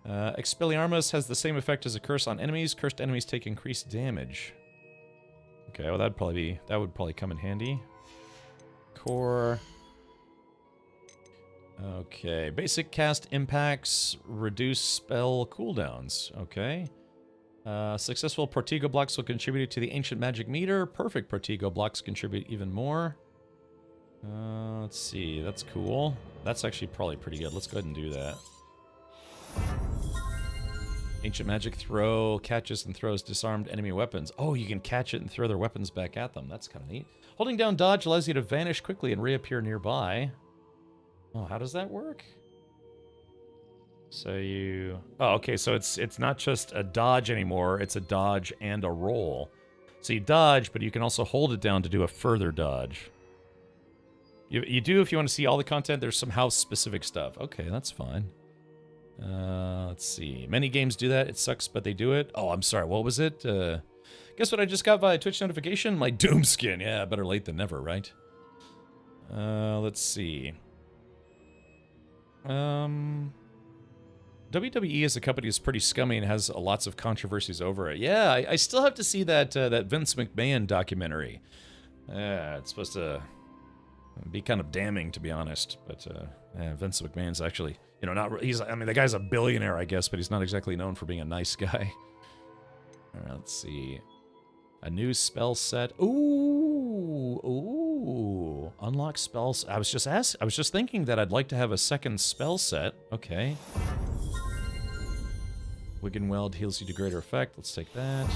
Expelliarmus has the same effect as a curse on enemies. Cursed enemies take increased damage. Okay, well that would probably come in handy. Core. Okay, basic cast impacts reduce spell cooldowns. Okay. Successful Portigo blocks will contribute to the ancient magic meter. Perfect Portigo blocks contribute even more. Let's see, that's cool. That's actually probably pretty good. Let's go ahead and do that. Ancient magic throw catches and throws disarmed enemy weapons. Oh, you can catch it and throw their weapons back at them. That's kind of neat. Holding down dodge allows you to vanish quickly and reappear nearby. Oh, how does that work? So you... Oh, okay, so it's not just a dodge anymore. It's a dodge and a roll. So you dodge, but you can also hold it down to do a further dodge. You do, if you want to see all the content, there's some house-specific stuff. Okay, that's fine. Let's see. Many games do that. It sucks, but they do it. Oh, I'm sorry. What was it? Guess what I just got via Twitch notification? My Doom skin. Yeah, better late than never, right? Let's see. WWE as a company is pretty scummy and has lots of controversies over it. Yeah, I still have to see that that Vince McMahon documentary. It's supposed to be kind of damning, to be honest. But yeah, Vince McMahon's actually, you know, not. I mean, the guy's a billionaire, I guess, but he's not exactly known for being a nice guy. All right, let's see. A new spell set. Ooh. Unlock spells. I was just thinking that I'd like to have a second spell set. Okay. Wiggenweld heals you to greater effect. Let's take that.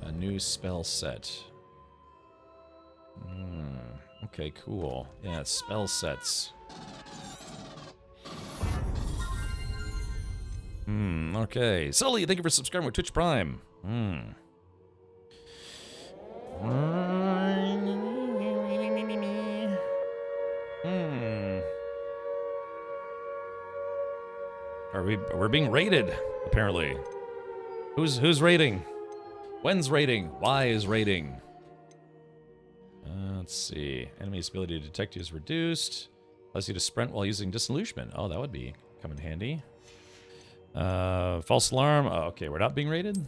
A new spell set. Okay, cool. Yeah, spell sets. Okay. Sully, thank you for subscribing with Twitch Prime. We're being raided, apparently. Who's raiding? When's raiding? Why is raiding? Let's see. Enemy's ability to detect you is reduced. Allows you to sprint while using disillusionment. Oh, that would come in handy. False alarm. Oh, okay, we're not being raided.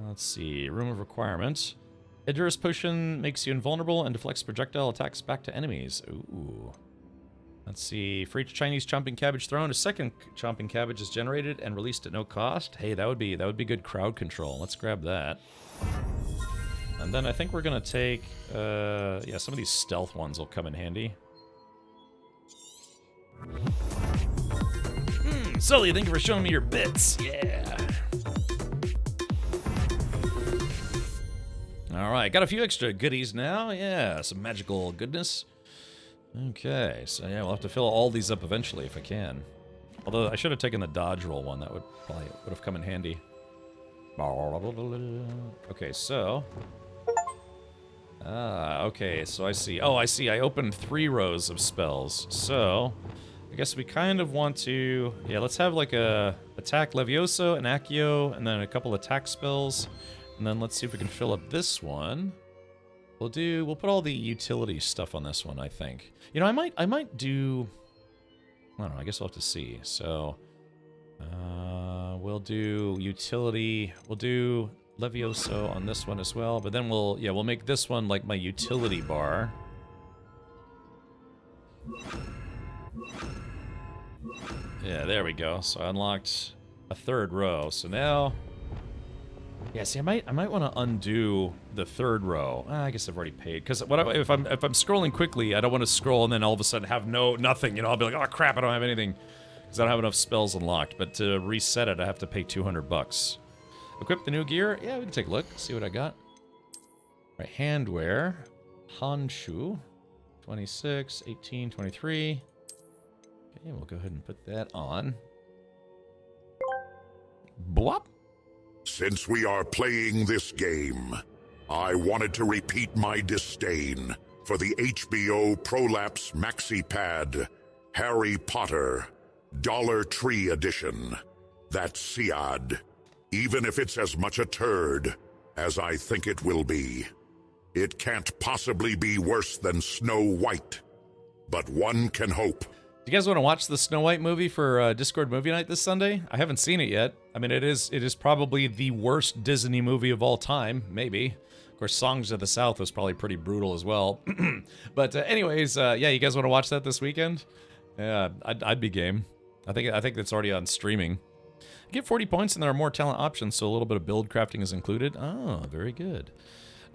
Let's see. Room of requirement. Idris potion makes you invulnerable and deflects projectile attacks back to enemies. Ooh. Let's see. For each Chinese chomping cabbage thrown, a second chomping cabbage is generated and released at no cost. Hey, that would be good crowd control. Let's grab that. And then I think we're gonna take yeah, some of these stealth ones will come in handy. Sully, thank you for showing me your bits. Yeah. Alright, got a few extra goodies now. Yeah, some magical goodness. Okay, so yeah, we'll have to fill all these up eventually if I can. Although I should have taken the dodge roll one. That would have come in handy. Okay, so... okay, so I see. Oh, I see. I opened 3 rows of spells. So, I guess we kind of want to... Yeah, let's have like a attack Levioso, an Accio, and then a couple attack spells. And then let's see if we can fill up this one. We'll put all the utility stuff on this one, I think. You know, I might do... I don't know, I guess we'll have to see. So, we'll do utility. We'll do Levioso on this one as well, but then we'll make this one like my utility bar. Yeah, there we go. So I unlocked a 3rd row. So now, yeah. See, I might want to undo the 3rd row. I guess I've already paid because if I'm scrolling quickly, I don't want to scroll and then all of a sudden have nothing. You know, I'll be like, oh crap, I don't have anything because I don't have enough spells unlocked. But to reset it, I have to pay $200. Equip the new gear. Yeah, we can take a look. See what I got. All right, handwear, Hanshu, 26, 18, 23. Okay, we'll go ahead and put that on. Blop. Since we are playing this game, I wanted to repeat my disdain for the HBO Prolapse Maxi Pad Harry Potter Dollar Tree Edition. That's Siad. Even if it's as much a turd as I think it will be. It can't possibly be worse than Snow White. But one can hope. Do you guys want to watch the Snow White movie for Discord Movie Night this Sunday? I haven't seen it yet. I mean, it is probably the worst Disney movie of all time, maybe. course, Songs of the South was probably pretty brutal as well. But anyways, yeah, you guys want to watch that this weekend? Yeah, I'd be game. I think that's already on streaming. You get 40 points and there are more talent options, so a little bit of build crafting is included. Oh, very good.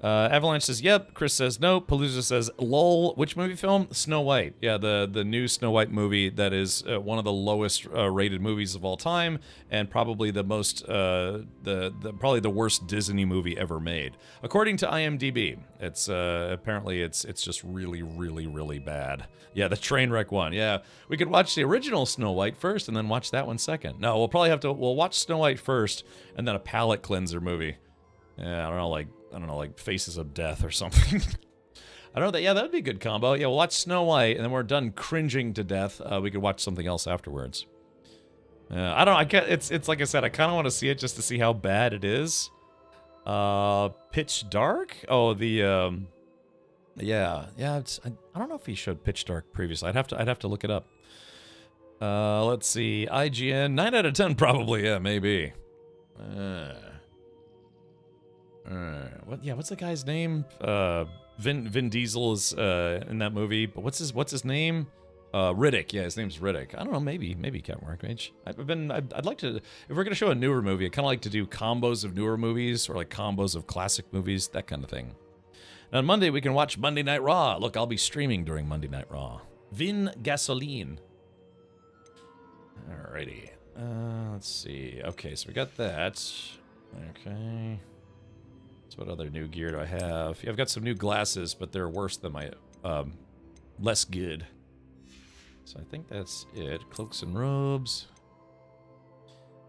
Avalanche says yep. Chris says no. Palooza says lol. Which movie film? Snow White. Yeah, the new Snow White movie that is one of the lowest rated movies of all time, and probably the most probably the worst Disney movie ever made, according to IMDb. It's apparently it's just really really bad. Yeah, the train wreck one. Yeah, we could watch the original Snow White first and then watch that one second. No, we'll probably we'll watch Snow White first and then a palate cleanser movie. Yeah, I don't know, like Faces of Death or something. I don't know. Yeah, that would be a good combo. Yeah, we'll watch Snow White, and then we're done cringing to death. We could watch something else afterwards. I don't know. It's like I said, I kind of want to see it just to see how bad it is. Pitch Dark? Oh, the yeah. I don't know if he showed Pitch Dark previously. I'd have to look it up. Let's see. IGN 9 out of 10 probably. Yeah, maybe. What's the guy's name? Vin Diesel is in that movie, but what's his name? Riddick. Yeah, his name's Riddick. I don't know. Maybe can't work. I'd like to. If we're gonna show a newer movie, I kind of like to do combos of newer movies or like combos of classic movies, that kind of thing. And on Monday we can watch Monday Night Raw. Look, I'll be streaming during Monday Night Raw. Vin Gasoline. Alrighty. Let's see. Okay, so we got that. Okay. So what other new gear do I have? Yeah, I've got some new glasses, but they're worse than my, less good. So I think that's it. Cloaks and robes.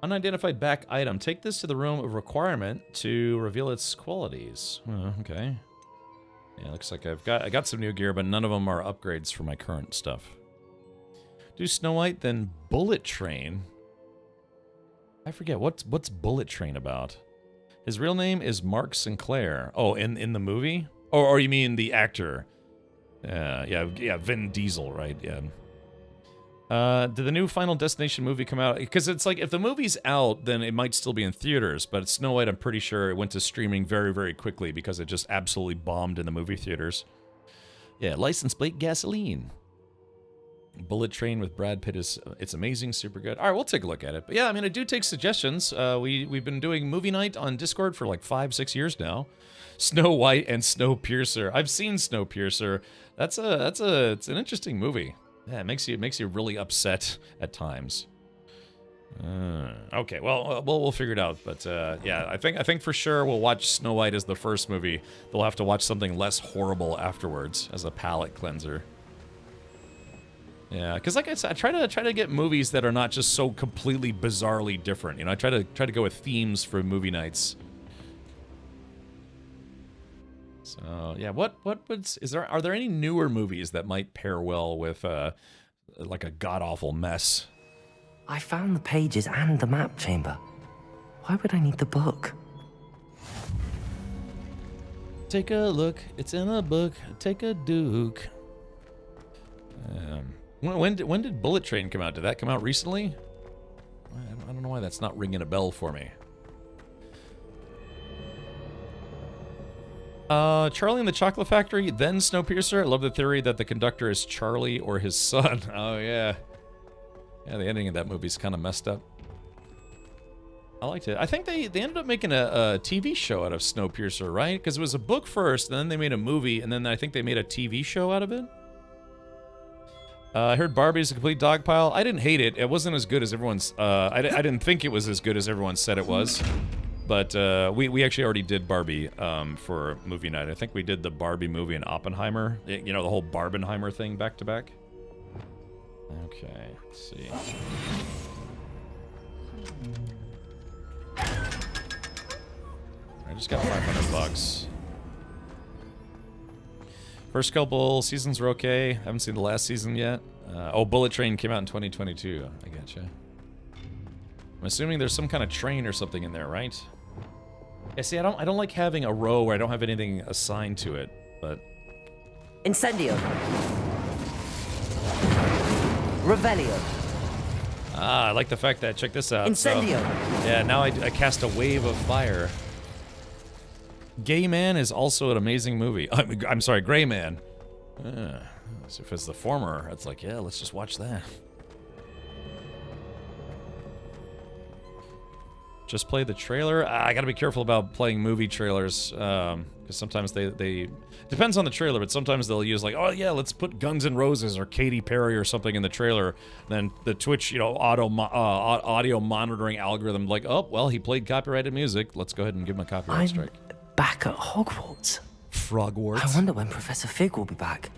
Unidentified back item. Take this to the room of requirement to reveal its qualities. Oh, okay. Yeah, looks like I got some new gear, but none of them are upgrades for my current stuff. Do Snow White, then Bullet Train. I forget what's Bullet Train about. His real name is Mark Sinclair. Oh, in the movie? Or you mean the actor? Yeah, Vin Diesel, right? Yeah. Did the new Final Destination movie come out? Because it's like, if the movie's out, then it might still be in theaters, but Snow White, I'm pretty sure it went to streaming very, very quickly because it just absolutely bombed in the movie theaters. Yeah, license plate gasoline. Bullet Train with Brad Pitt it's amazing, super good. All right, we'll take a look at it. But yeah, I mean, I do take suggestions. We've been doing movie night on Discord for like 5-6 years now. Snow White and Snowpiercer. I've seen Snowpiercer. It's an interesting movie. Yeah, it makes you really upset at times. Okay, well, we'll figure it out. But yeah, I think for sure we'll watch Snow White as the first movie. They'll have to watch something less horrible afterwards as a palate cleanser. Yeah, because like I said, I try to get movies that are not just so completely bizarrely different. You know, I try to go with themes for movie nights. So yeah, are there any newer movies that might pair well with like a god awful mess? I found the pages and the map chamber. Why would I need the book? Take a look. It's in a book. Take a duke. When did Bullet Train come out? Did that come out recently? I don't know why that's not ringing a bell for me. Charlie and the Chocolate Factory, then Snowpiercer. I love the theory that the conductor is Charlie or his son. Oh, yeah. Yeah, the ending of that movie's kind of messed up. I liked it. I think they ended up making a TV show out of Snowpiercer, right? Because it was a book first, and then they made a movie, and then I think they made a TV show out of it. I heard Barbie's a complete dog pile. I didn't hate it. It wasn't as good as everyone's... I didn't think it was as good as everyone said it was. But we actually already did Barbie for movie night. I think we did the Barbie movie and Oppenheimer. You know, the whole Barbenheimer thing back to back. Okay, let's see. I just got $500. First couple seasons were okay. Haven't seen the last season yet. Bullet Train came out in 2022. I gotcha. I'm assuming there's some kind of train or something in there, right? Yeah, see, I don't like having a row where I don't have anything assigned to it, but... Incendio. Revelio. Ah, I like the fact that, check this out. Incendio. So, yeah, now I cast a wave of fire. Gay Man is also an amazing movie. I'm sorry, Gray Man. So if it's the former, it's like, yeah, let's just watch that. Just play the trailer. I gotta be careful about playing movie trailers, because sometimes they depends on the trailer, but sometimes they'll use like, oh yeah, let's put Guns N' Roses or Katy Perry or something in the trailer. Then the Twitch, audio monitoring algorithm, like, oh well, he played copyrighted music. Let's go ahead and give him a copyright strike. Back at Hogwarts. Frogwarts. I wonder when Professor Fig will be back.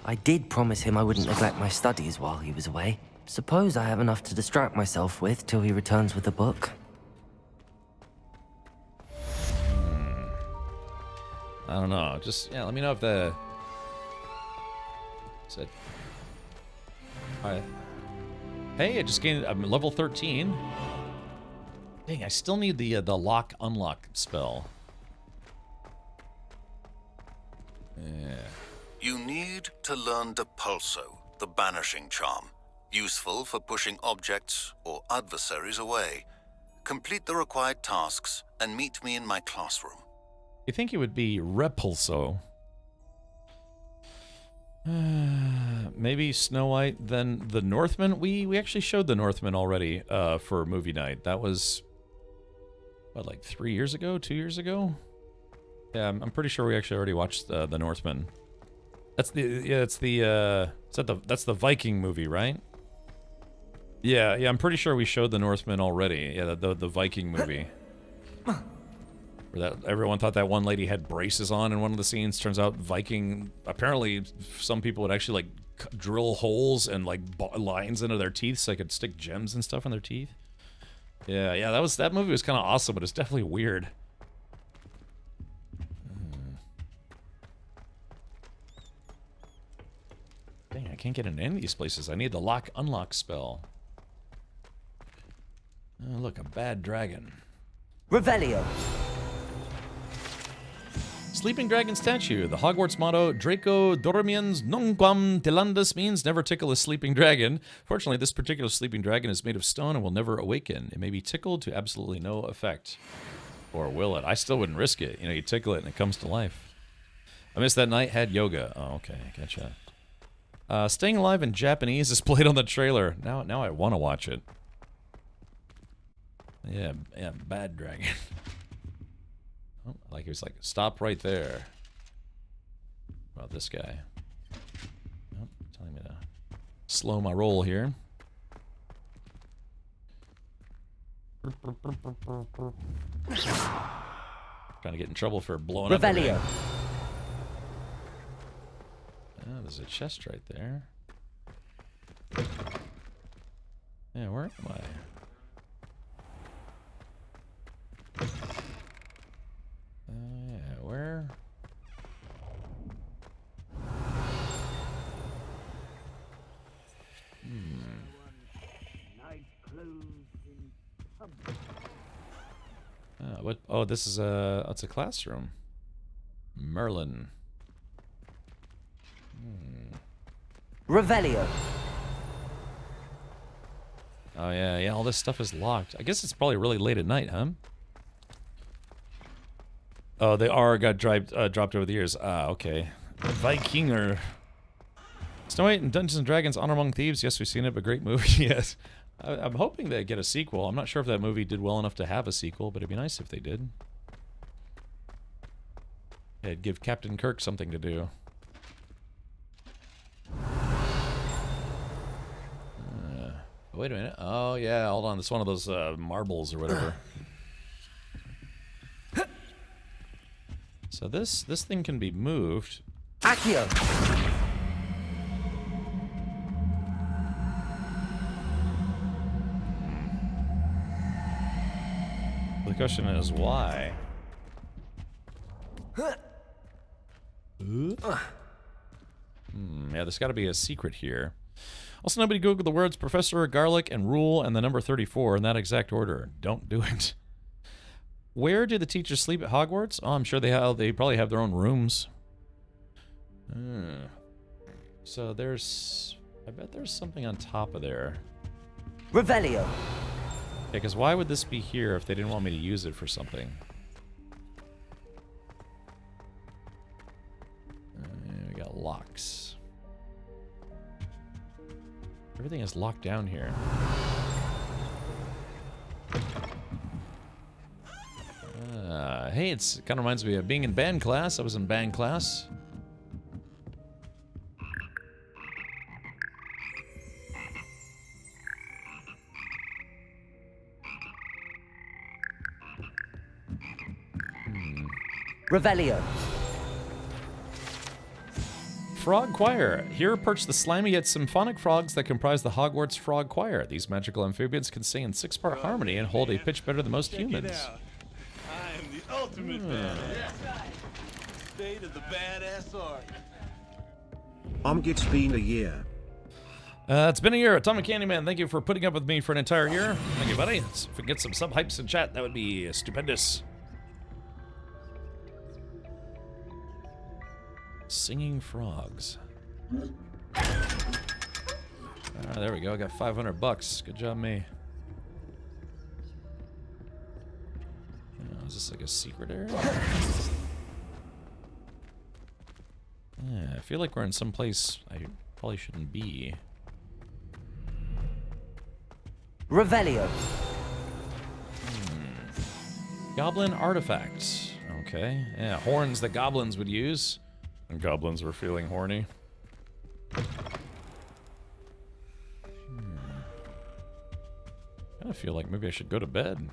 I did promise him I wouldn't neglect my studies while he was away. Suppose I have enough to distract myself with till he returns with the book. I don't know. Just, yeah, let me know if the... Said... Alright. Hey, I just gained... I'm level 13. Dang, I still need the lock-unlock spell. Yeah. You need to learn Depulso, the banishing charm. Useful for pushing objects or adversaries away. Complete the required tasks and meet me in my classroom. You think it would be Repulso? Maybe Snow White, then the Northman? We actually showed the Northman already for movie night. That was, what, like 3 years ago? 2 years ago? Yeah, I'm pretty sure we actually already watched the Northman. That's the Viking movie, right? Yeah, I'm pretty sure we showed the Northman already. Yeah, the Viking movie. Where that everyone thought that one lady had braces on in one of the scenes. Turns out Viking, apparently some people would actually like drill holes and like lines into their teeth so they could stick gems and stuff in their teeth. Yeah, that movie was kind of awesome, but it's definitely weird. Dang, I can't get into any of these places. I need the lock-unlock spell. Oh, look, a bad dragon. Revelio. Sleeping dragon statue. The Hogwarts motto, Draco dormiens nunquam tilandus, means never tickle a sleeping dragon. Fortunately, this particular sleeping dragon is made of stone and will never awaken. It may be tickled to absolutely no effect. Or will it? I still wouldn't risk it. You know, you tickle it and it comes to life. I missed that night, had yoga. Oh, okay, gotcha. Staying Alive in Japanese is played on the trailer. Now I want to watch it. Yeah, bad dragon. Oh, like he was like, stop right there. What about this guy? Oh, telling me to slow my roll here. Trying to get in trouble for blowing up. Revelio. Oh, there's a chest right there. Yeah, where am I? Yeah, where? What? Oh, this is it's a classroom. Merlin. Revelio. Oh yeah, all this stuff is locked. I guess it's probably really late at night, huh? Oh, they got dropped over the years. Ah, okay. Vikinger. Snow White and Dungeons & Dragons Honor Among Thieves. Yes, we've seen it, but great movie. Yes. I'm hoping they get a sequel. I'm not sure if that movie did well enough to have a sequel, but it'd be nice if they did. Yeah, it'd give Captain Kirk something to do. Wait a minute. Oh, yeah, hold on. It's one of those marbles or whatever. So this thing can be moved. Accio. The question is why? Yeah, there's got to be a secret here. Also, nobody Google the words Professor Garlic and Rule and the number 34 in that exact order. Don't do it. Where do the teachers sleep at Hogwarts? Oh, I'm sure they probably have their own rooms. So I bet there's something on top of there. Revelio. Yeah, because why would this be here if they didn't want me to use it for something? Everything is locked down here. Hey, it kind of reminds me of being in band class. I was in band class. Revelio. Frog Choir. Here perch the slimy yet symphonic frogs that comprise the Hogwarts Frog Choir. These magical amphibians can sing in 6-part harmony and hold a pitch better than most humans. I am the ultimate badass. State of the badass art. It's been a year. It's been a year. Atomic Candyman, thank you for putting up with me for an entire year. Thank you, buddy. If we get some sub-hypes in chat, that would be stupendous. Singing frogs. There we go. I got $500. Good job, me. Is this like a secret area? Yeah, I feel like we're in some place I probably shouldn't be. Revelio. Goblin artifacts. Okay. Yeah, horns that goblins would use. And goblins were feeling horny. I kind of feel like maybe I should go to bed.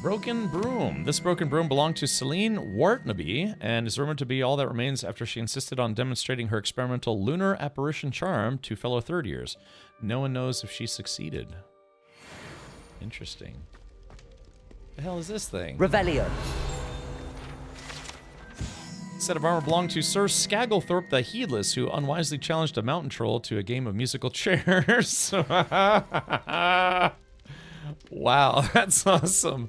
Broken broom. This broken broom belonged to Celine Wartnaby and is rumored to be all that remains after she insisted on demonstrating her experimental lunar apparition charm to fellow third years. No one knows if she succeeded. Interesting. The hell is this thing? Revelio. Set of armor belonged to Sir Skagglethorpe the Heedless, who unwisely challenged a mountain troll to a game of musical chairs. Wow, that's awesome.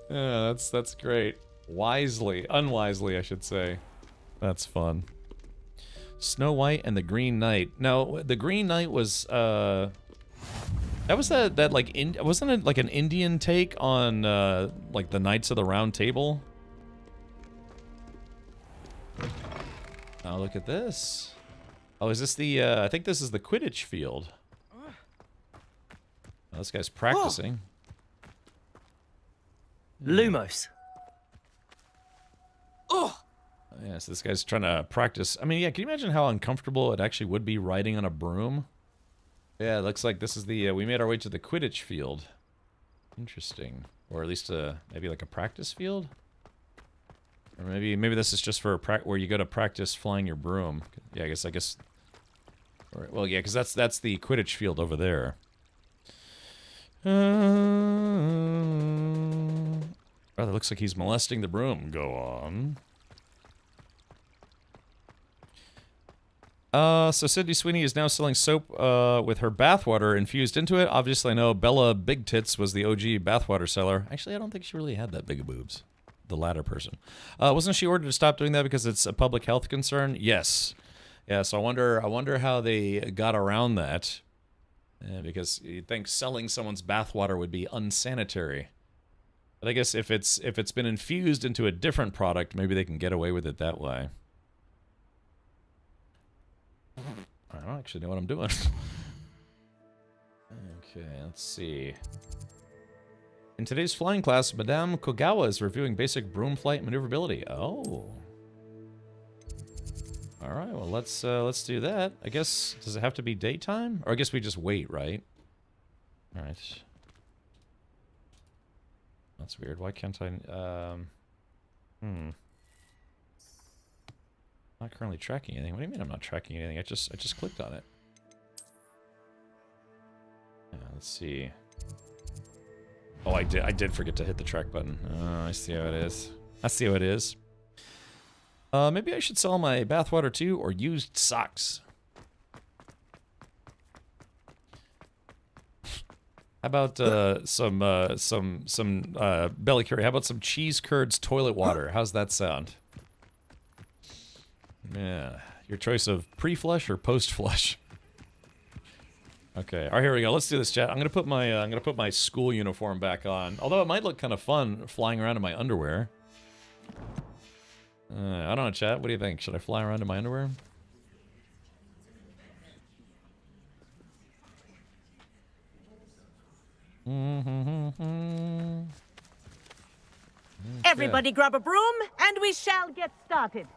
Yeah, that's great. Unwisely, I should say. That's fun. Snow White and the Green Knight. No, the Green Knight was that was that like wasn't it like an Indian take on like the Knights of the Round Table? Oh, look at this. Oh, is this the I think this is the Quidditch field. Oh, this guy's practicing. Lumos. Oh! Yeah, so this guy's trying to practice. I mean, yeah, can you imagine how uncomfortable it actually would be riding on a broom? Yeah, it looks like this is the, we made our way to the Quidditch field. Interesting. Or at least, maybe like a practice field? Or maybe this is just for where you go to practice flying your broom. Yeah, I guess. Or, well, yeah, because that's the Quidditch field over there. Oh, that looks like he's molesting the broom. Go on. So Sydney Sweeney is now selling soap with her bathwater infused into it. Obviously, I know Bella Big Tits was the OG bathwater seller. Actually, I don't think she really had that big of boobs. The latter person. Wasn't she ordered to stop doing that because it's a public health concern? Yes. Yeah, so I wonder how they got around that. Yeah, because you'd think selling someone's bathwater would be unsanitary. But I guess if it's been infused into a different product, maybe they can get away with it that way. I don't actually know what I'm doing. Okay, let's see. In today's flying class, Madame Kogawa is reviewing basic broom flight maneuverability. Oh. All right, well let's do that. I guess, does it have to be daytime? Or I guess we just wait, right? All right. That's weird. Why can't I? Not currently tracking anything. What do you mean I'm not tracking anything? I just clicked on it. Yeah, let's see. Oh, I did forget to hit the track button. Oh, I see how it is. I see how it is. Maybe I should sell my bathwater too, or used socks. How about some belly curry? How about some cheese curds toilet water? How's that sound? Yeah, your choice of pre-flush or post-flush. Okay, all right, here we go. Let's do this, chat. I'm gonna put my school uniform back on. Although it might look kind of fun flying around in my underwear. I don't know, chat. What do you think? Should I fly around in my underwear? Everybody grab a broom, and we shall get started.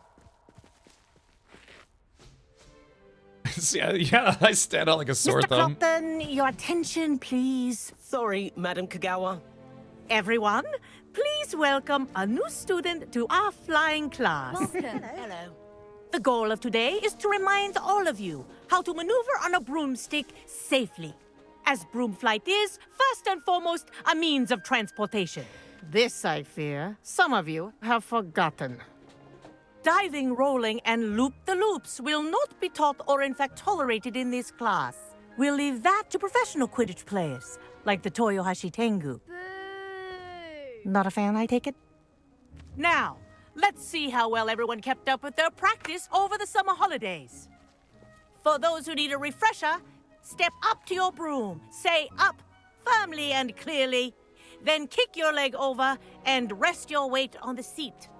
Yeah, I stand out like a sore Mr. thumb. Clopton, your attention, please. Sorry, Madam Kagawa. Everyone, please welcome a new student to our flying class. Hello. The goal of today is to remind all of you how to maneuver on a broomstick safely, as broom flight is, first and foremost, a means of transportation. This, I fear, some of you have forgotten. Diving, rolling, and loop-the-loops will not be taught or in fact tolerated in this class. We'll leave that to professional Quidditch players, like the Toyohashi Tengu. Not a fan, I take it? Now, let's see how well everyone kept up with their practice over the summer holidays. For those who need a refresher, step up to your broom, say up firmly and clearly, then kick your leg over and rest your weight on the seat.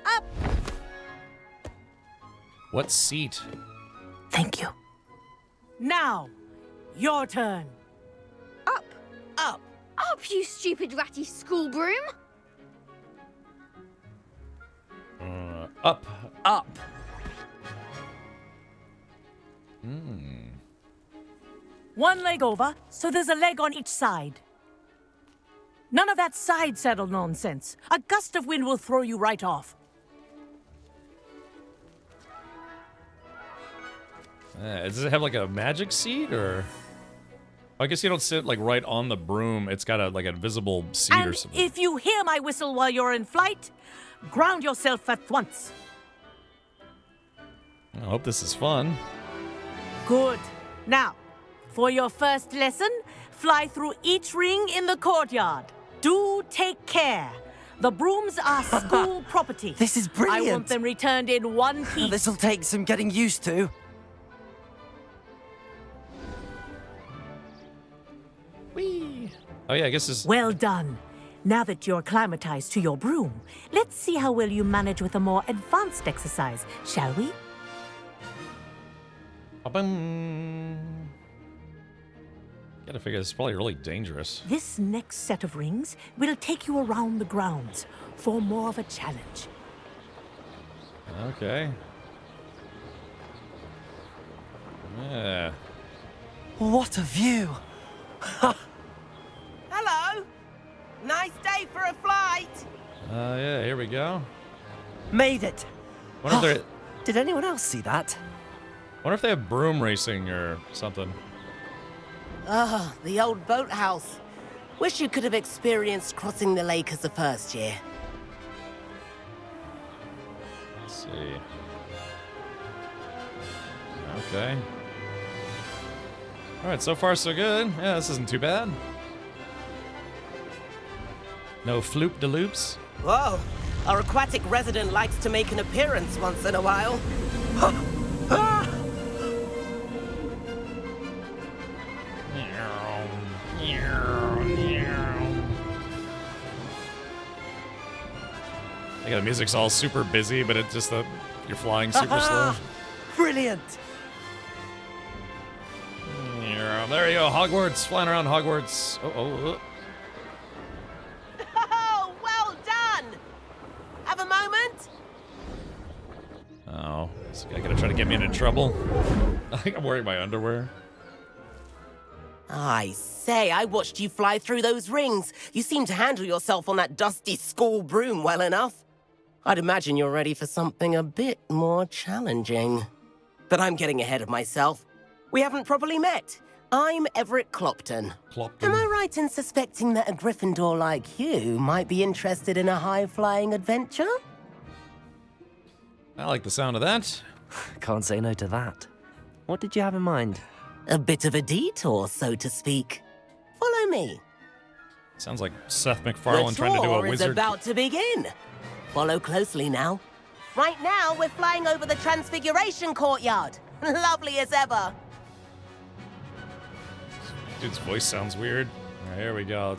Up! What seat? Thank you. Now, your turn. Up. Up. Up, you stupid ratty school broom. Up. Up. One leg over, so there's a leg on each side. None of that side saddle nonsense. A gust of wind will throw you right off. Does it have like a magic seat, or? I guess you don't sit like right on the broom. It's got like a visible seat or And something. if you hear my whistle while you're in flight, ground yourself at once. I hope this is fun. Good. Now, for your first lesson, fly through each ring in the courtyard. Do take care. The brooms are school property. This is brilliant. I want them returned in one piece. This'll take some getting used to. Whee! Oh yeah, I guess this. Well done. Now that you're acclimatized to your broom, let's see how well you manage with a more advanced exercise, shall we? Gotta figure this is probably really dangerous. This next set of rings will take you around the grounds for more of a challenge. Okay. Yeah. What a view! Hello. Nice day for a flight. Yeah, here we go. Made it! Wonder if Did anyone else see that? wonder if they have broom racing or something. Ah, the old boathouse. Wish you could have experienced crossing the lake as a first year. Let's see. Okay. Alright, so far so good. Yeah, this isn't too bad. No floop de loops. Whoa, our aquatic resident likes to make an appearance once in a while. I got the music's all super busy, but it's just that you're flying super slow. Brilliant! Yeah, there you go, Hogwarts, flying around Hogwarts. Oh. Oh, well done! Have a moment? Oh, this guy gonna try to get me into trouble. I think I'm wearing my underwear. I say, I watched you fly through those rings. You seem to handle yourself on that dusty school broom well enough. I'd imagine you're ready for something a bit more challenging. But I'm getting ahead of myself. We haven't properly met. I'm Everett Clopton. Am I right in suspecting that a Gryffindor like you might be interested in a high-flying adventure? I like the sound of that. Can't say no to that. What did you have in mind? A bit of a detour, so to speak. Follow me. Sounds like Seth MacFarlane trying to do a The tour is wizard. about to begin. Follow closely now. Right now, we're flying over the Transfiguration Courtyard. Lovely as ever. Dude's voice sounds weird. All right, here we go.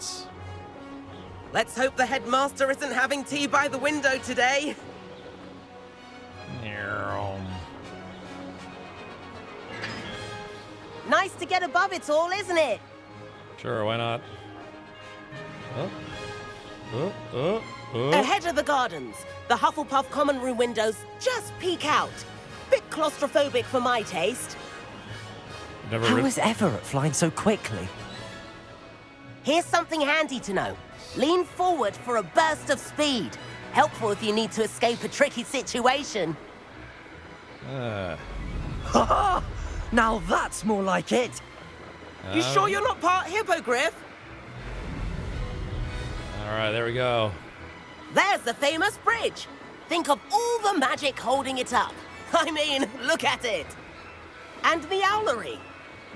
Let's hope the headmaster isn't having tea by the window today. Nice to get above it all, isn't it? Sure, why not? Ahead of the gardens, the Hufflepuff common room windows just peek out. Bit claustrophobic for my taste. How is Everett flying so quickly? Here's something handy to know. Lean forward for a burst of speed. Helpful if you need to escape a tricky situation. Now that's more like it. You sure you're not part hippogriff? All right, there we go. There's the famous bridge. Think of all the magic holding it up. I mean, look at it. And the owlery.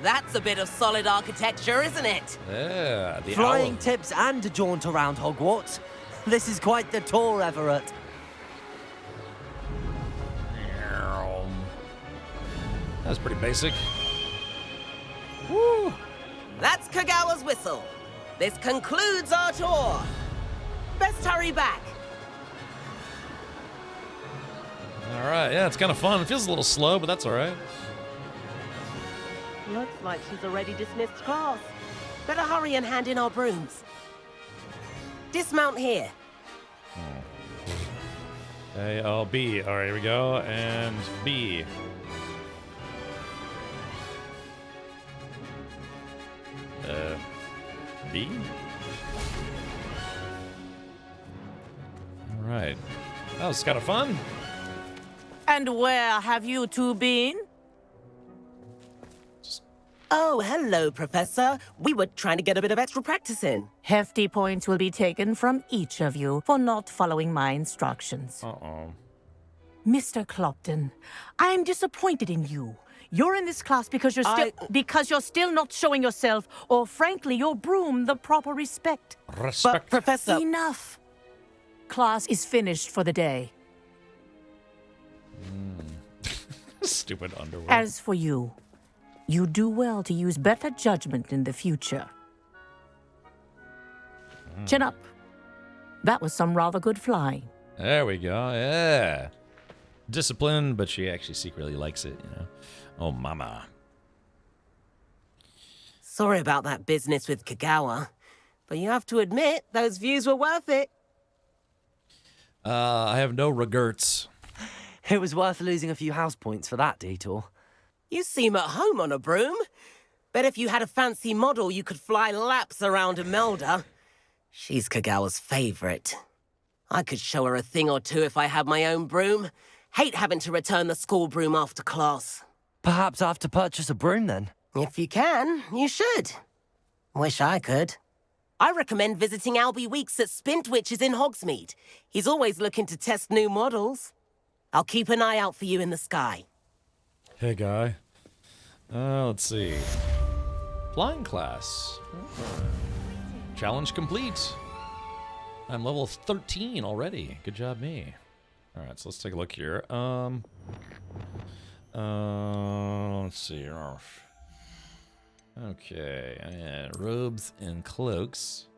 That's a bit of solid architecture, isn't it? Yeah, the Flying owl. tips and a jaunt around Hogwarts. This is quite the tour, Everett. That's pretty basic. Woo! That's Kagawa's whistle. This concludes our tour. Best hurry back. All right, yeah, it's kind of fun. It feels a little slow, but that's all right. Looks like she's already dismissed class. Better hurry and hand in our brooms. Dismount here. A, oh, B. All right, here we go. And B. B? All right. That was kind of fun. And where have you two been? Oh, hello, Professor. We were trying to get a bit of extra practice in. Hefty points will be taken from each of you for not following my instructions. Uh-oh. Mr. Clopton, I'm disappointed in you. You're in this class because you're still not showing yourself, or frankly, your broom the proper respect. Respect. But, Professor... Enough. Class is finished for the day. Stupid underwear. As for you, you do well to use better judgment in the future. Chin up. That was some rather good flying. There we go, yeah. Disciplined, but she actually secretly likes it, you know. Oh, mama. Sorry about that business with Kagawa, but you have to admit, those views were worth it. I have no regrets. It was worth losing a few house points for that detour. You seem at home on a broom. Bet if you had a fancy model, you could fly laps around Imelda. She's Kagawa's favorite. I could show her a thing or two if I had my own broom. Hate having to return the school broom after class. Perhaps I have to purchase a broom then. If you can, you should. Wish I could. I recommend visiting Albie Weeks at Spintwitches in Hogsmeade. He's always looking to test new models. I'll keep an eye out for you in the sky. Hey, guy. Let's see. Flying class. Challenge complete. I'm level 13 already. Good job, me. All right, so let's take a look here. Let's see. Okay, robes and cloaks.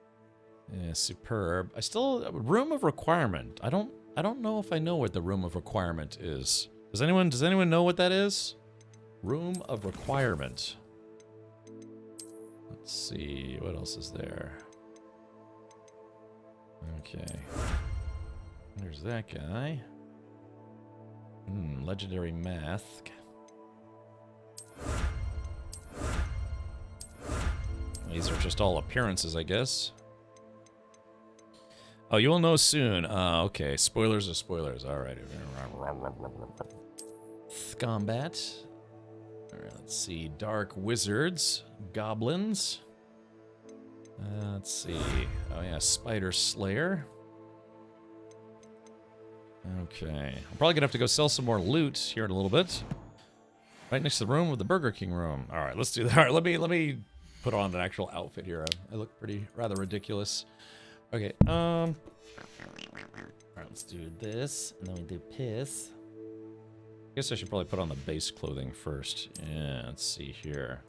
Yeah, superb. I still room of requirement. I don't know if I know what the room of requirement is. Does anyone know what that is? Room of requirement. Let's see, what else is there? Okay. There's that guy. Legendary math. These are just all appearances, I guess. Oh, you will know soon. Okay. Spoilers are spoilers. All right. Combat. All right, let's see. Dark wizards. Goblins. Let's see. Oh, yeah. Spider Slayer. Okay. I'm probably going to have to go sell some more loot here in a little bit. Right next to the room with the Burger King room. All right, let's do that. All right, let me put on an actual outfit here. I look rather ridiculous. Okay, all right, let's do this, and then we do piss. I guess I should probably put on the base clothing first. Yeah, let's see here.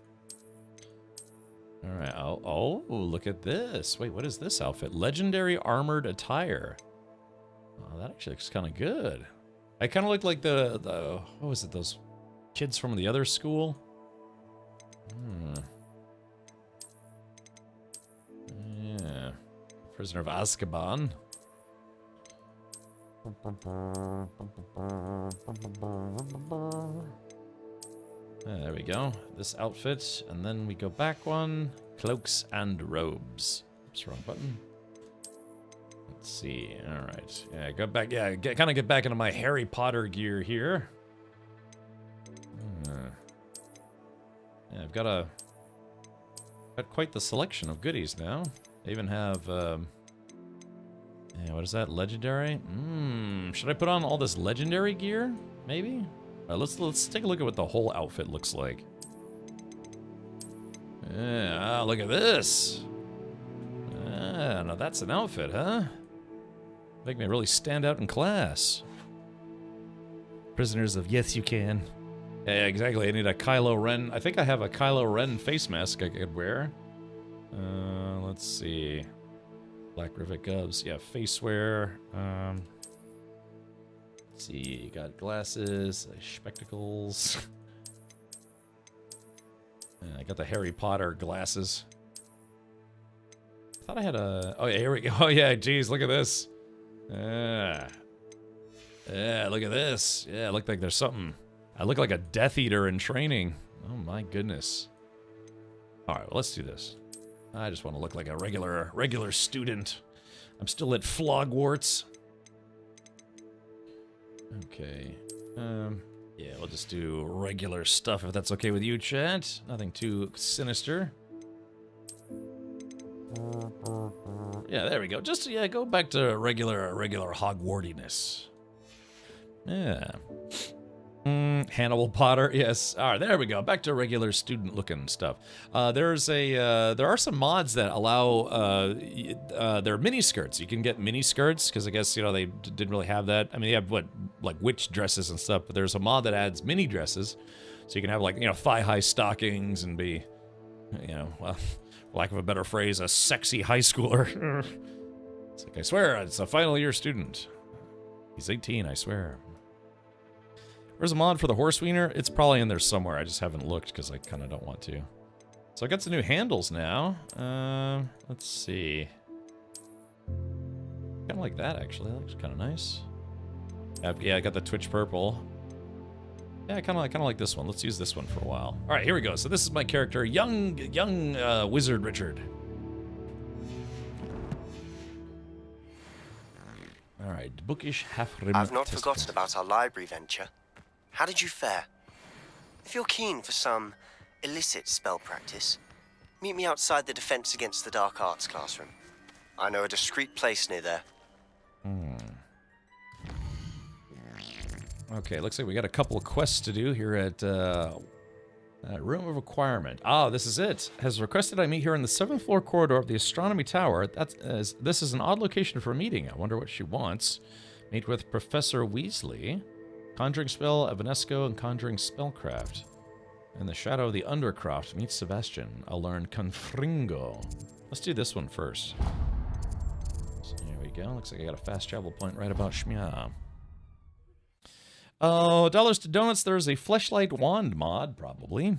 All right. Oh, look at this. Wait, what is this outfit? Legendary armored attire. Oh, that actually looks kind of good. I kind of look like the what was it? Those kids from the other school. Yeah. Prisoner of Azkaban. There we go. This outfit, and then we go back one. Cloaks and robes. Oops, wrong button. Let's see. All right. Yeah, go back. Yeah, kind of get back into my Harry Potter gear here. Yeah, I've got quite the selection of goodies now. I even have. Yeah, what is that? Legendary? Should I put on all this legendary gear? Maybe. All right, let's take a look at what the whole outfit looks like. Yeah, look at this. Now that's an outfit, huh? Make me really stand out in class. Prisoners of Yes You Can. Yeah, exactly. I need a Kylo Ren. I think I have a Kylo Ren face mask I could wear. Let's see. Black Rivet Gubs. Yeah, face wear. Let's see. You got glasses, spectacles. I got the Harry Potter glasses. I thought I had a... Oh, yeah, here we go. Oh, yeah, geez, look at this. Yeah, look at this. Yeah, look like there's something. I look like a Death Eater in training. Oh, my goodness. All right, well, let's do this. I just want to look like a regular student. I'm still at Hogwarts. Okay. Yeah, we'll just do regular stuff if that's okay with you, chat. Nothing too sinister. Yeah, there we go. Just, yeah, go back to regular Hogwartiness. Yeah. Hannibal Potter, yes. All right, there we go. Back to regular student-looking stuff. There are some mods that allow their mini skirts. You can get mini skirts because I guess they didn't really have that. I mean, they have like witch dresses and stuff, but there's a mod that adds mini dresses, so you can have like thigh-high stockings and be, well, for lack of a better phrase, a sexy high schooler. It's like, I swear, it's a final year student. He's 18, I swear. There's a mod for the horse wiener. It's probably in there somewhere. I just haven't looked because I kind of don't want to. So I got some new handles now. Let's see. Kind of like that, actually. That looks kind of nice. Yeah, I got the Twitch purple. Yeah, I kind of like this one. Let's use this one for a while. All right, here we go. So this is my character, young Wizard Richard. All right, bookish half-rim. I've not forgotten about our library venture. How did you fare? If you're keen for some illicit spell practice, meet me outside the Defense Against the Dark Arts classroom. I know a discreet place near there. Okay, looks like we got a couple of quests to do here at Room of Requirement. Ah, this is it. Has requested I meet here in the 7th floor corridor of the Astronomy Tower. This is an odd location for a meeting. I wonder what she wants. Meet with Professor Weasley. Conjuring Spell, Evanesco, and Conjuring Spellcraft. In the Shadow of the Undercroft, meet Sebastian. I'll learn Confringo. Let's do this one first. So here we go. Looks like I got a fast travel point right about Shmya. Oh, dollars to donuts. There's a Fleshlight Wand mod, probably.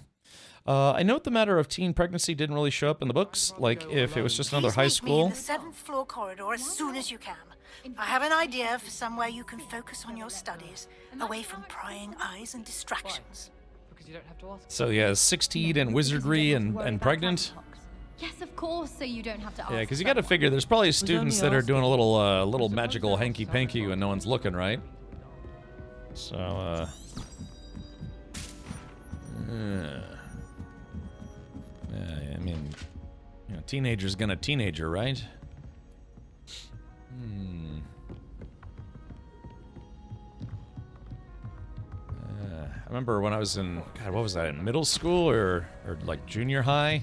I note the matter of teen pregnancy didn't really show up in the books. Like, if it was just another high school. Please meet me in the 7th floor corridor as soon as you can. I have an idea for somewhere you can focus on your studies, away from prying eyes and distractions. So yeah, 16 and wizardry and pregnant. Yes, of course, so you don't have to ask. Yeah, because you got to figure there's probably students that are doing a little magical hanky-panky when no one's looking, right? So, yeah, I mean, teenager's gonna teenager, right? I remember when I was in, God, what was that, in middle school or like junior high?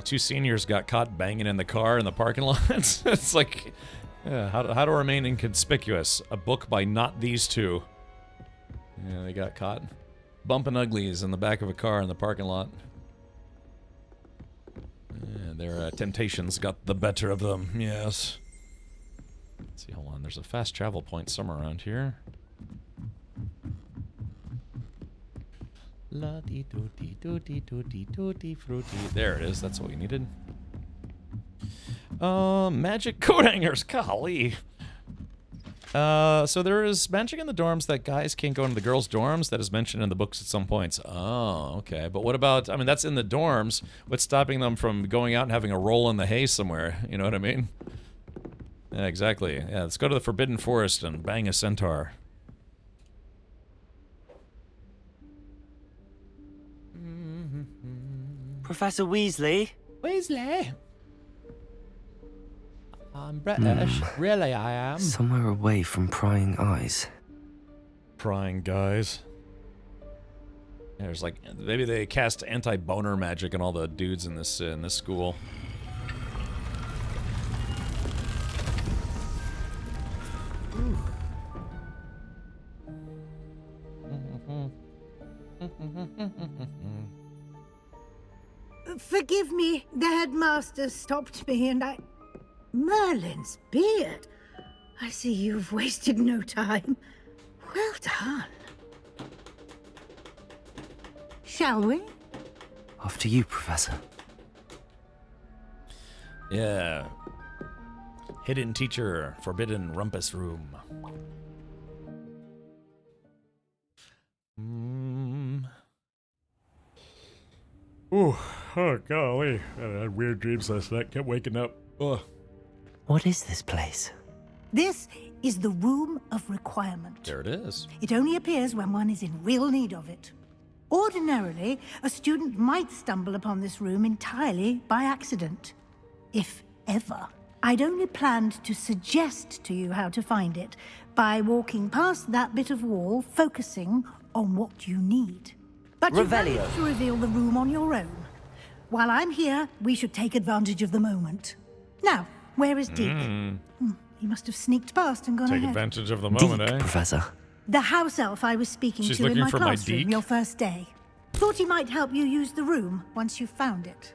2 seniors got caught banging in the car in the parking lot. It's like, yeah, how to remain inconspicuous. A book by not these two. Yeah, they got caught bumping uglies in the back of a car in the parking lot. Their temptations got the better of them, yes. Let's see, hold on. There's a fast travel point somewhere around here. La dee doo dee doo dee doo dee doo dee fruity. There it is. That's what we needed. Magic coat hangers. Golly. So there is magic in the dorms that guys can't go into the girls' dorms. That is mentioned in the books at some points. Oh, okay. But what about, I mean, that's in the dorms. What's stopping them from going out and having a roll in the hay somewhere? You know what I mean? Yeah, exactly. Yeah, let's go to the Forbidden Forest and bang a centaur. Professor Weasley? Weasley? I'm British. Really, I am. Somewhere away from prying eyes. Prying guys. Yeah, there's like, maybe they cast anti-boner magic on all the dudes in this school. Forgive me, the headmaster stopped me and I... Merlin's beard. I see you've wasted no time. Well done. Shall we? After you, Professor. Yeah. Hidden teacher, forbidden rumpus room. Ooh, oh golly. I had weird dreams last night. Kept waking up. Ugh. What is this place? This is the Room of Requirement. There it is. It only appears when one is in real need of it. Ordinarily, a student might stumble upon this room entirely by accident. If ever. I'd only planned to suggest to you how to find it by walking past that bit of wall, focusing on what you need. But you managed to reveal the room on your own. While I'm here, we should take advantage of the moment. Now, where is Deke? He must have sneaked past and gone Take ahead. advantage of the moment, Deke, eh? Professor. The house elf I was speaking She's to in looking my for my classroom Deke? your first day. Thought he might help you use the room once you found it.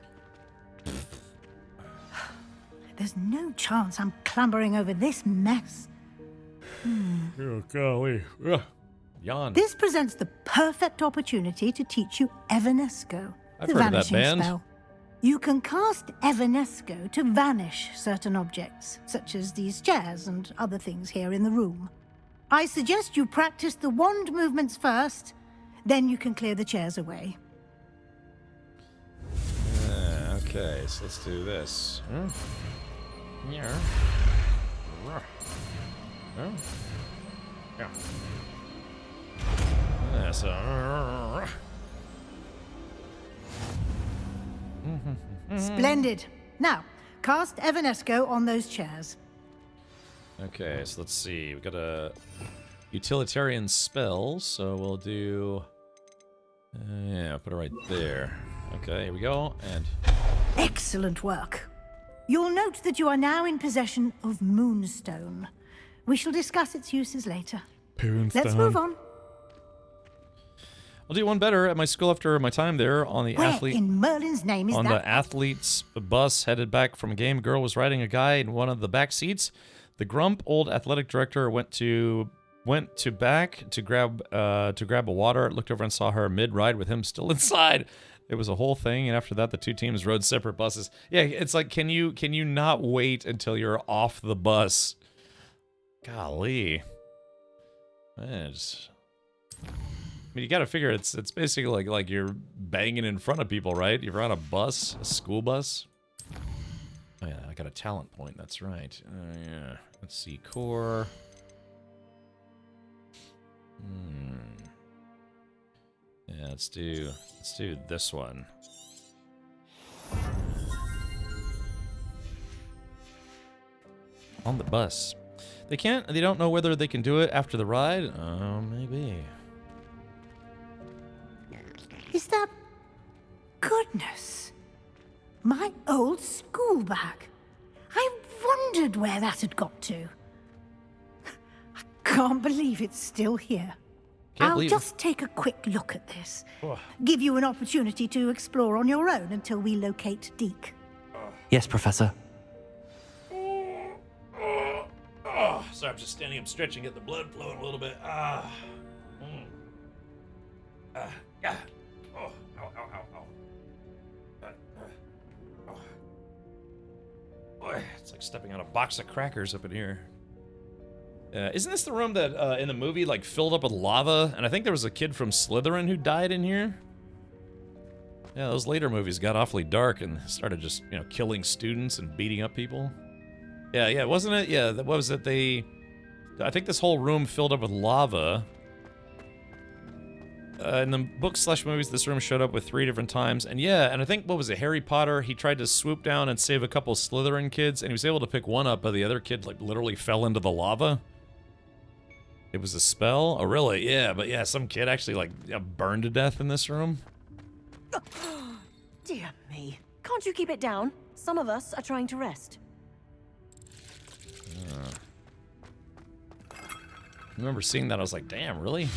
There's no chance I'm clambering over this mess. Oh, golly. Ugh. Yawn. This presents the perfect opportunity to teach you Evanesco, I've the heard of that vanishing band. spell. You can cast Evanesco to vanish certain objects, such as these chairs and other things here in the room. I suggest you practice the wand movements first, then you can clear the chairs away. Okay, so let's do this. Yeah. Yeah. Yeah, so... Splendid. Now, cast Evanesco on those chairs. Okay, so let's see. We've got a utilitarian spell, so we'll do... yeah, put it right there. Okay, here we go, and... Excellent work. You'll note that you are now in possession of Moonstone. We shall discuss its uses later. Let's move on. I'll do one better at my school after my time there on the Where in Merlin's name is on that? the athletes bus headed back from a game. A girl was riding a guy in one of the back seats. The grump old athletic director went back to grab a water. Looked over and saw her mid-ride with him still inside. It was a whole thing, and after that, the two teams rode separate buses. Yeah, it's like, can you not wait until you're off the bus? Golly, man, I mean, you got to figure it's basically like you're banging in front of people, right? You're on a bus, a school bus. Oh yeah, I got a talent point. That's right. Yeah. Let's see, core. Yeah, let's do this one. On the bus. They don't know whether they can do it after the ride. Oh, maybe. Is that... Goodness. My old school bag. I wondered where that had got to. I can't believe it's still here. I'll just take a quick look at this. Give you an opportunity to explore on your own until we locate Deke. Yes, Professor. Oh, sorry, I'm just standing up stretching, get the blood flowing a little bit. Ah. God. Oh, ow, ow, ow, ow. Boy, it's like stepping on a box of crackers up in here. Isn't this the room that in the movie like filled up with lava? And I think there was a kid from Slytherin who died in here. Yeah, those later movies got awfully dark and started just, you know, killing students and beating up people. Yeah, wasn't it? Yeah, what was it? I think this whole room filled up with lava. In the books/movies, this room showed up with 3 different times. And yeah, and I think, what was it, Harry Potter, he tried to swoop down and save a couple Slytherin kids, and he was able to pick one up, but the other kid, like, literally fell into the lava. It was a spell? Oh, really? Yeah, but yeah, some kid actually, like, burned to death in this room. Dear me. Can't you keep it down? Some of us are trying to rest. I remember seeing that, I was like, damn, really?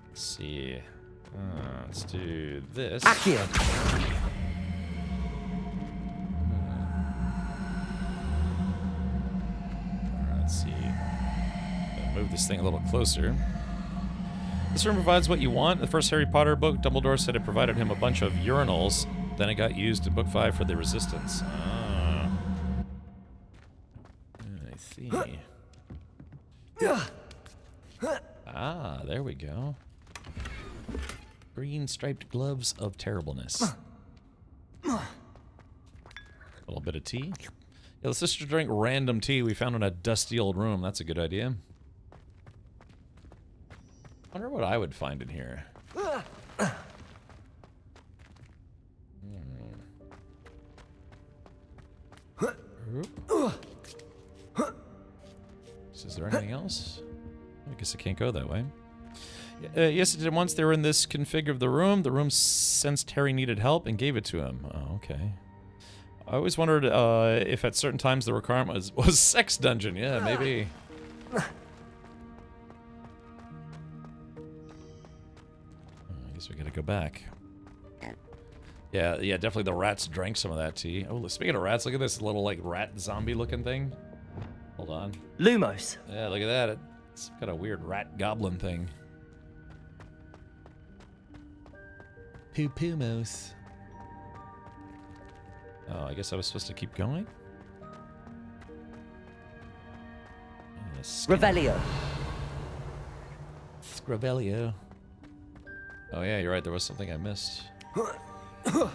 Let's see. Let's do this. Accio. Let's see. Move this thing a little closer. This room provides what you want. The first Harry Potter book, Dumbledore said it provided him a bunch of urinals. Then it got used in book 5 for the Resistance. Ah. I see. Ah, there we go. Green striped gloves of terribleness. A little bit of tea. Yeah, let's just drink random tea we found in a dusty old room. That's a good idea. I wonder what I would find in here. Is there anything else? I guess I can't go that way. Yes, it did once. They were in this config of the room. The room sensed Harry needed help and gave it to him. Oh, okay. I always wondered if at certain times the requirement was sex dungeon. Yeah, maybe. I guess we gotta go back. Yeah, definitely the rats drank some of that tea. Oh, speaking of rats, look at this little, like, rat zombie looking thing. Hold on. Lumos. Yeah, look at that. It's got a weird rat goblin thing. Poo-poo-mos. Oh, I guess I was supposed to keep going? Revelio. Revelio. Oh yeah, you're right, there was something I missed. So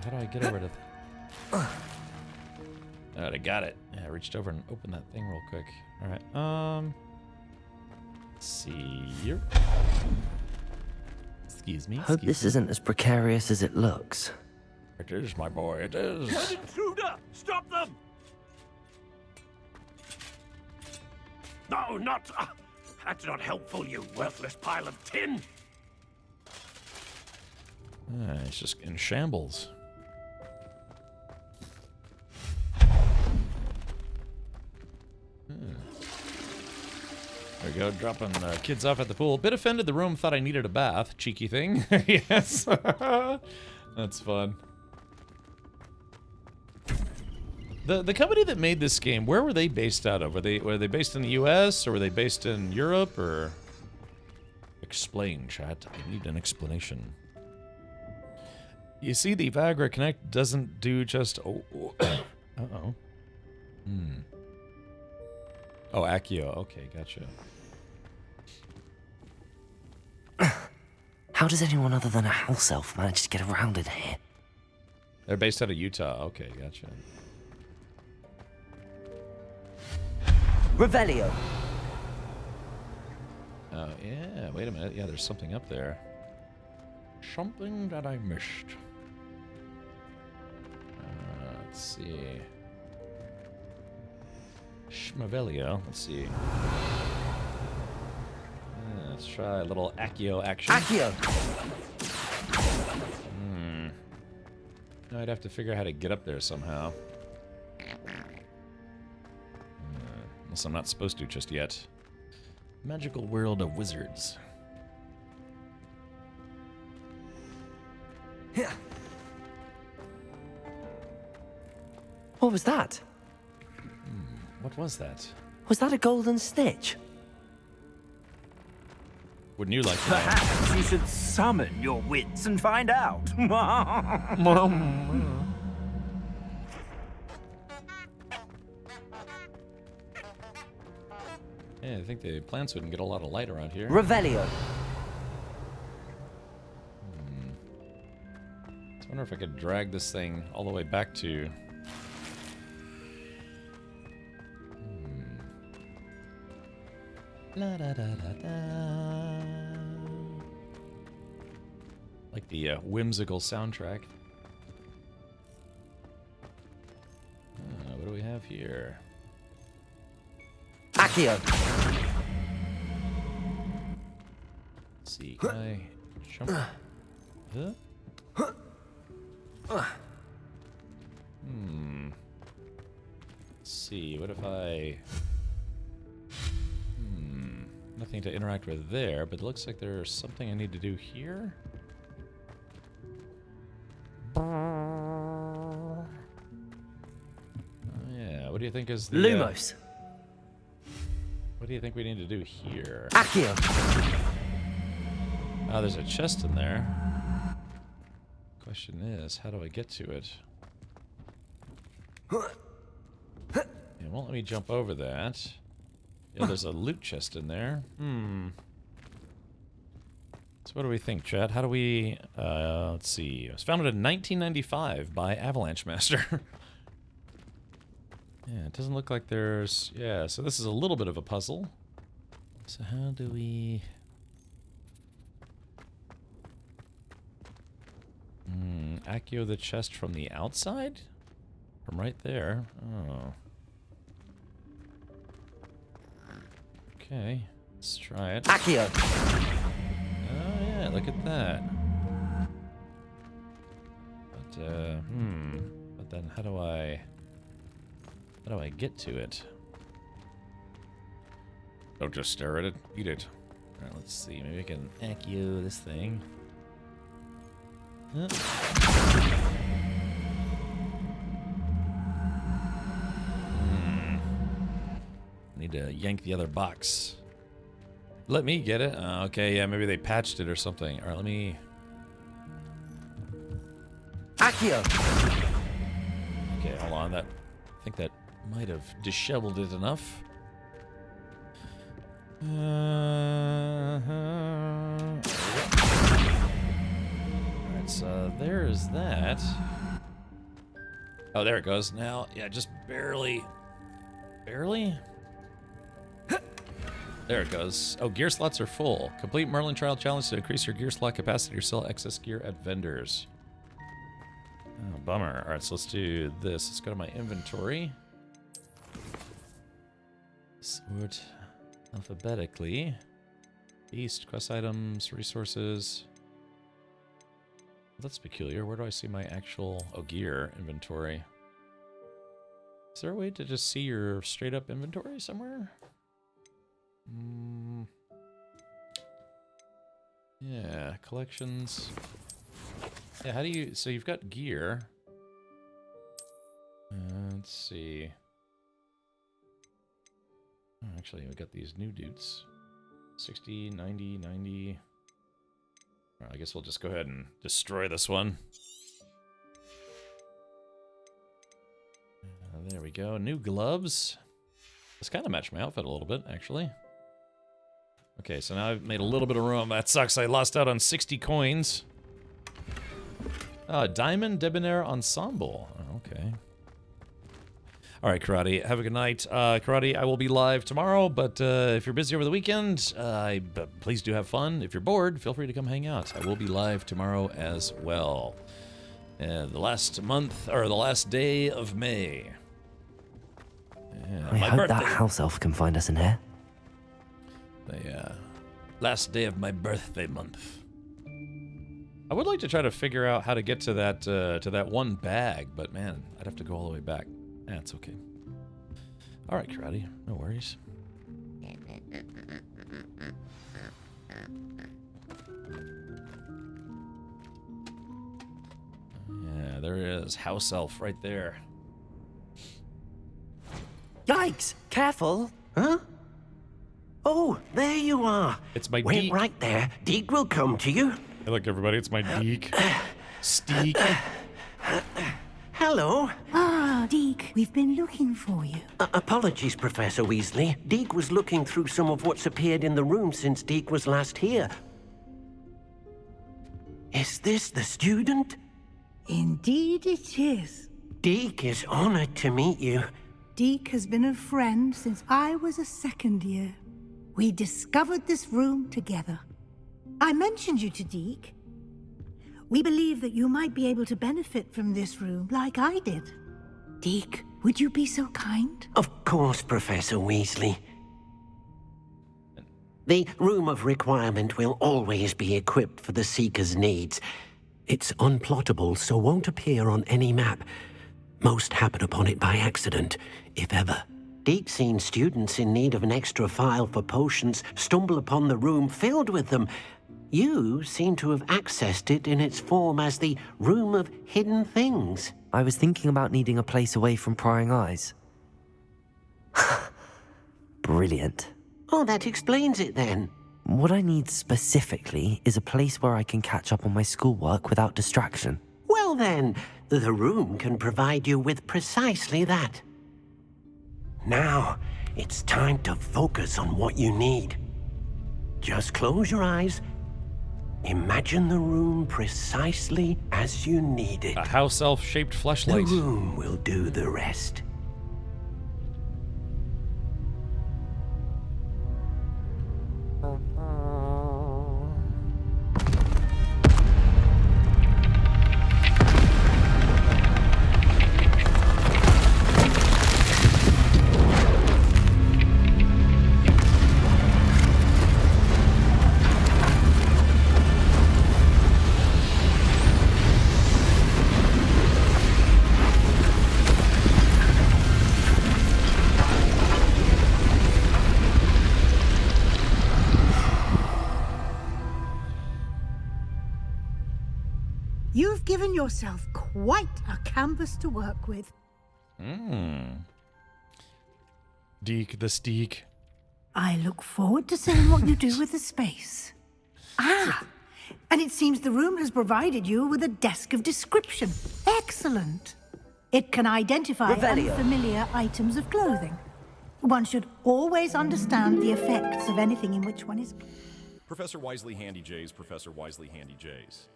how do I get over to... Alright, I got it. Yeah, I reached over and opened that thing real quick. Alright, let's see here. Excuse me. Hope this isn't as precarious as it looks. It is, my boy, it is. An intruder! Stop them! No, not... that's not helpful, you worthless pile of tin! It's just in shambles. There we go, dropping kids off at the pool. Bit offended the room thought I needed a bath. Cheeky thing. Yes. That's fun. The company that made this game, where were they based out of? Were they based in the US or were they based in Europe or... Explain, chat. I need an explanation. You see, the Viagra Connect doesn't do just... Oh, uh-oh. Oh, Accio. Okay, gotcha. How does anyone other than a house elf manage to get around in here? They're based out of Utah. Okay, gotcha. Revelio. Oh, yeah. Wait a minute. Yeah, there's something up there. Something that I missed. Let's see. Schmavelio. Let's see. Let's try a little Accio action. Accio! I'd have to figure out how to get up there somehow. Unless I'm not supposed to just yet. Magical world of wizards. Yeah. What was that? What was that? Was that a golden snitch? Wouldn't you like to know? Perhaps you should summon your wits and find out. Yeah, I think the plants wouldn't get a lot of light around here. Revelio. I wonder if I could drag this thing all the way back to... La da da da da. Like the whimsical soundtrack. What do we have here? Accio. Let's see, can I jump? Huh? Let's see, what if I... Nothing to interact with there, but it looks like there's something I need to do here. Oh, yeah, what do you think is the... Lumos. What do you think we need to do here? Accio. Oh, there's a chest in there. Question is, how do I get to it? It won't let me jump over that. Yeah, there's a loot chest in there. So what do we think, chat? How do we... let's see. It was founded in 1995 by Avalanche Master. Yeah, it doesn't look like there's... Yeah, so this is a little bit of a puzzle. So how do we... Accio the chest from the outside? From right there? Oh. Okay, let's try it. Accio. Oh yeah, look at that. But but then how do I get to it? Don't just stare at it, eat it. All right, let's see. Maybe I can Accio this thing. Need to yank the other box. Let me get it. Okay, yeah, maybe they patched it or something. All right, let me... Accio. Okay, hold on. I think that might have disheveled it enough. Alright, so there's that. Oh, there it goes. Now, yeah, just barely... Barely? There it goes. Oh, gear slots are full. Complete Merlin Trial Challenge to increase your gear slot capacity or sell excess gear at vendors. Oh, bummer. Alright, so let's do this. Let's go to my inventory. Sort alphabetically. Beast, quest items, resources. That's peculiar. Where do I see my actual... Oh, gear inventory. Is there a way to just see your straight up inventory somewhere? Yeah, collections. Yeah, how do you... So you've got gear. Let's see. Oh, actually, we got these new dudes. 60, 90, 90. Well, I guess we'll just go ahead and destroy this one. There we go. New gloves. This kind of matched my outfit a little bit, actually. Okay, so now I've made a little bit of room. That sucks. I lost out on 60 coins. Diamond Debonair Ensemble. Oh, okay. All right, Karate. Have a good night. Karate, I will be live tomorrow, but if you're busy over the weekend, please do have fun. If you're bored, feel free to come hang out. I will be live tomorrow as well. The last month, or the last day of May. Yeah, I hope that house elf can find us in here. The last day of my birthday month. I would like to try to figure out how to get to that one bag, but man, I'd have to go all the way back. That's okay. All right, Karate. No worries. Yeah, there is. House elf right there. Yikes! Careful! Huh? Oh, there you are. It's my Wait Deke. right there. Deke will come to you. Hey, look, everybody, it's my Deke. Steek. Hello. Ah, Deke, we've been looking for you. Apologies, Professor Weasley. Deke was looking through some of what's appeared in the room since Deke was last here. Is this the student? Indeed it is. Deke is honored to meet you. Deke has been a friend since I was a second year. We discovered this room together. I mentioned you to Deke. We believe that you might be able to benefit from this room like I did. Deke, would you be so kind? Of course, Professor Weasley. The Room of Requirement will always be equipped for the Seeker's needs. It's unplottable, so won't appear on any map. Most happen upon it by accident, if ever. Deke's seen students in need of an extra file for potions stumble upon the room filled with them. You seem to have accessed it in its form as the Room of Hidden Things. I was thinking about needing a place away from prying eyes. Brilliant. Oh, that explains it then. What I need specifically is a place where I can catch up on my schoolwork without distraction. Well then, the room can provide you with precisely that. Now, it's time to focus on what you need. Just close your eyes. Imagine the room precisely as you need it. A house elf-shaped The fleshlight. room will do the rest. You've given yourself quite a canvas to work with. Deke the Steek. I look forward to seeing what you do with the space. Ah, and it seems the room has provided you with a desk of description. Excellent. It can identify Revelio. unfamiliar items of clothing. One should always understand the effects of anything in which one is... Professor Wisely Handy J's, Professor Wisely Handy J's.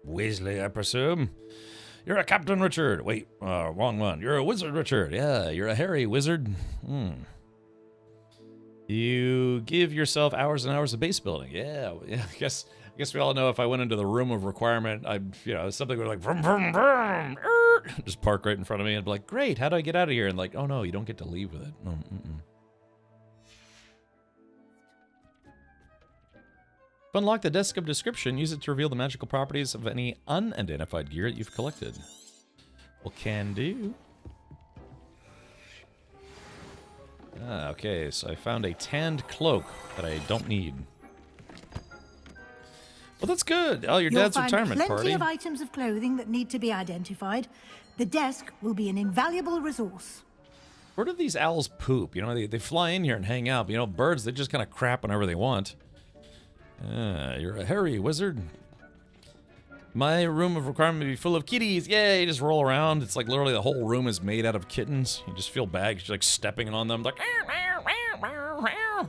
Weasley, I presume. You're a Captain Richard. Wait, wrong one. You're a Wizard Richard. Yeah, you're a Harry Wizard. You give yourself hours and hours of base building. Yeah. I guess we all know if I went into the Room of Requirement, I'd, something would like, vroom, vroom, vroom, just park right in front of me and be like, great, how do I get out of here? And like, oh no, you don't get to leave with it. No, To unlock the Desk of Description, use it to reveal the magical properties of any unidentified gear that you've collected. Well, can do. Okay, so I found a tanned cloak that I don't need. Well, that's good. Oh, your dad's retirement You'll find party. plenty of items of clothing that need to be identified. The desk will be an invaluable resource. Where do these owls poop? They fly in here and hang out. But, birds, they just kind of crap whenever they want. You're a Harry Wizard. My Room of Requirement would be full of kitties. Yay, you just roll around. It's like literally the whole room is made out of kittens. You just feel bad 'cause you're like stepping on them. Like,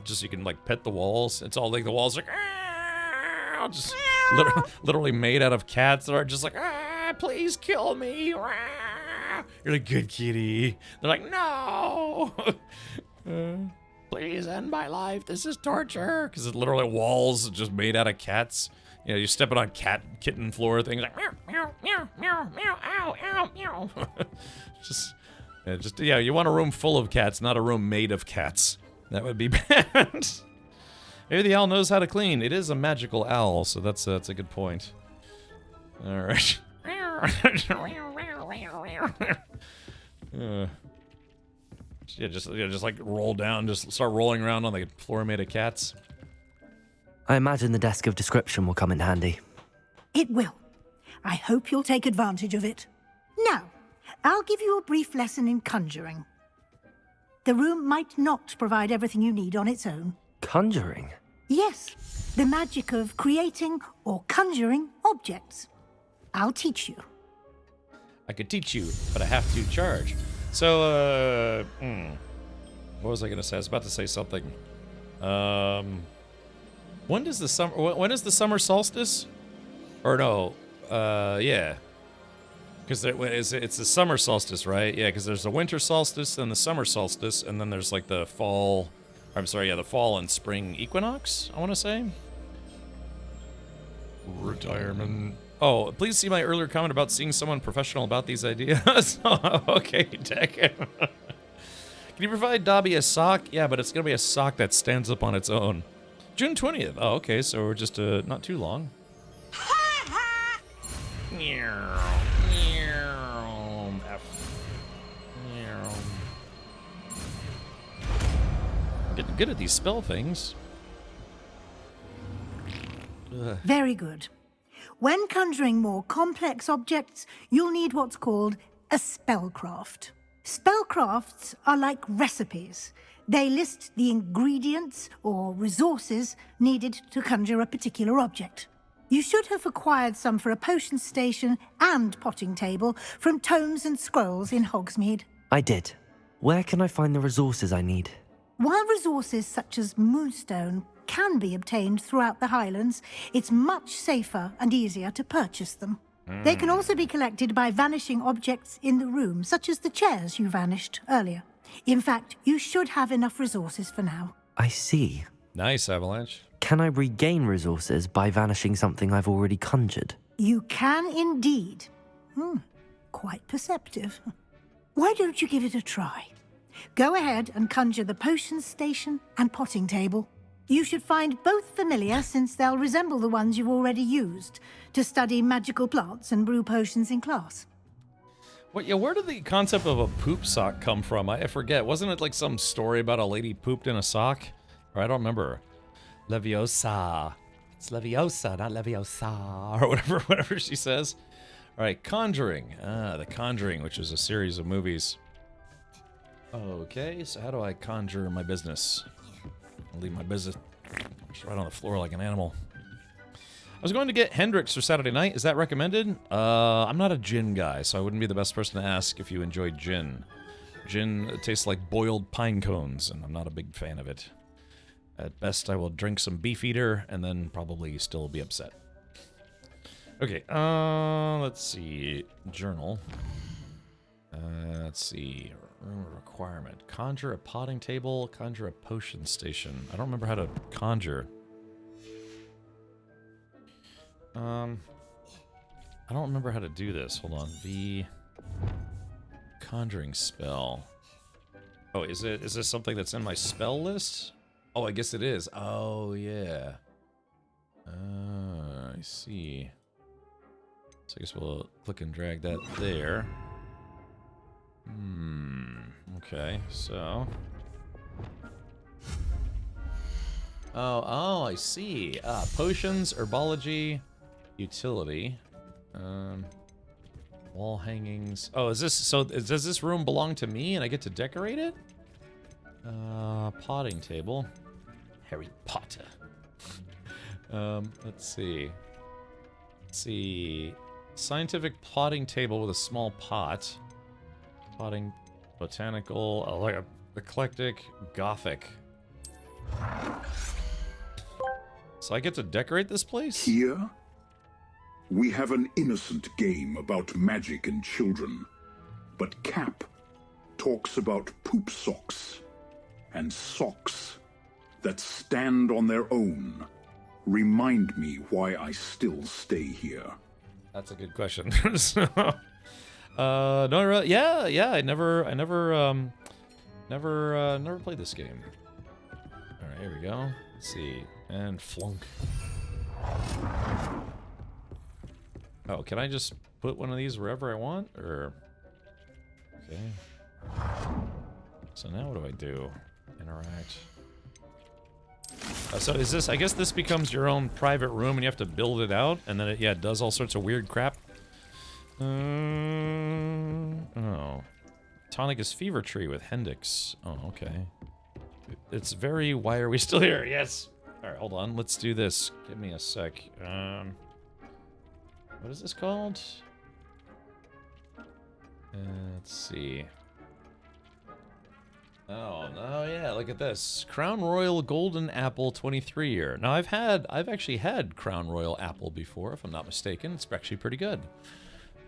just so you can like pet the walls. It's all like the walls like, just literally made out of cats that are just like, please kill me. You're like, good kitty. They're like, no. Please end my life. This is torture. Because it's literally walls just made out of cats. You're stepping on kitten floor things like meow, meow, meow, meow, meow, ow, ow, meow. You want a room full of cats, not a room made of cats. That would be bad. Maybe the owl knows how to clean. It is a magical owl, so that's a good point. All right. Yeah, just like roll down, just start rolling around on the floor made of cats. I imagine the desk of description will come in handy. It will. I hope you'll take advantage of it. Now, I'll give you a brief lesson in conjuring. The room might not provide everything you need on its own. Conjuring? Yes, the magic of creating or conjuring objects. I'll teach you. I could teach you, but I have to charge. So, what was I gonna say? I was about to say something. When does the summer? When is the summer solstice? Or no? Yeah. Because it's the summer solstice, right? Yeah, because there's the winter solstice and the summer solstice, and then there's like the fall. I'm sorry, yeah, the fall and spring equinox. I want to say. Retirement. Oh, please see my earlier comment about seeing someone professional about these ideas. Okay, Tech. Can you provide Dobby a sock? Yeah, but it's gonna be a sock that stands up on its own. June 20th. Oh, okay, so we're just not too long. Getting good at these spell things. Ugh. Very good. When conjuring more complex objects, you'll need what's called a spellcraft. Spellcrafts are like recipes. They list the ingredients or resources needed to conjure a particular object. You should have acquired some for a potion station and potting table from tomes and scrolls in Hogsmeade. I did. Where can I find the resources I need? While resources such as moonstone can be obtained throughout the Highlands, it's much safer and easier to purchase them. They can also be collected by vanishing objects in the room, such as the chairs you vanished earlier. In fact, you should have enough resources for now. I see. Nice, Avalanche. Can I regain resources by vanishing something I've already conjured? You can indeed. Quite perceptive. Why don't you give it a try? Go ahead and conjure the potion station and potting table. You should find both familiar, since they'll resemble the ones you've already used to study magical plants and brew potions in class. What? Yeah, where did the concept of a poop sock come from? I forget. Wasn't it like some story about a lady pooped in a sock? Or I don't remember. Leviosa. It's Leviosa, not Leviosa, or whatever she says. All right, Conjuring. The Conjuring, which is a series of movies. Okay, so how do I conjure my business? I'll leave my business just right on the floor like an animal. I was going to get Hendrix for Saturday night. Is that recommended? I'm not a gin guy, so I wouldn't be the best person to ask if you enjoy gin. Gin tastes like boiled pine cones, and I'm not a big fan of it. At best, I will drink some Beefeater and then probably still be upset. Okay, let's see. Journal. Let's see. Room requirement. Conjure a potting table, conjure a potion station. I don't remember how to conjure. I don't remember how to do this. Hold on. The conjuring spell. Oh, is this something that's in my spell list? Oh, I guess it is. Oh, yeah. I see. So I guess we'll click and drag that there. Okay, so... Oh, I see. Potions, herbology, utility. Wall hangings. Oh, is this... So, does this room belong to me and I get to decorate it? Potting table. Harry Potter. Let's see. Let's see. Scientific potting table with a small pot. Potting, botanical, like a eclectic, gothic. So I get to decorate this place? Here, we have an innocent game about magic and children. But Cap talks about poop socks and socks that stand on their own. Remind me why I still stay here. That's a good question. No, really, yeah. I never played this game. All right, here we go. Let's see, and flunk. Oh, can I just put one of these wherever I want, or Okay. So now what do I do? Interact. So is this, I guess this becomes your own private room and you have to build it out, and then it does all sorts of weird crap. Oh. Tonic is Fever Tree with Hendix. Oh, okay. It's very, why are we still here? Yes! Alright, hold on, let's do this. Give me a sec. What is this called? Let's see. Oh, no, yeah, look at this. Crown Royal Golden Apple 23-year. Now, I've actually had Crown Royal Apple before, if I'm not mistaken. It's actually pretty good.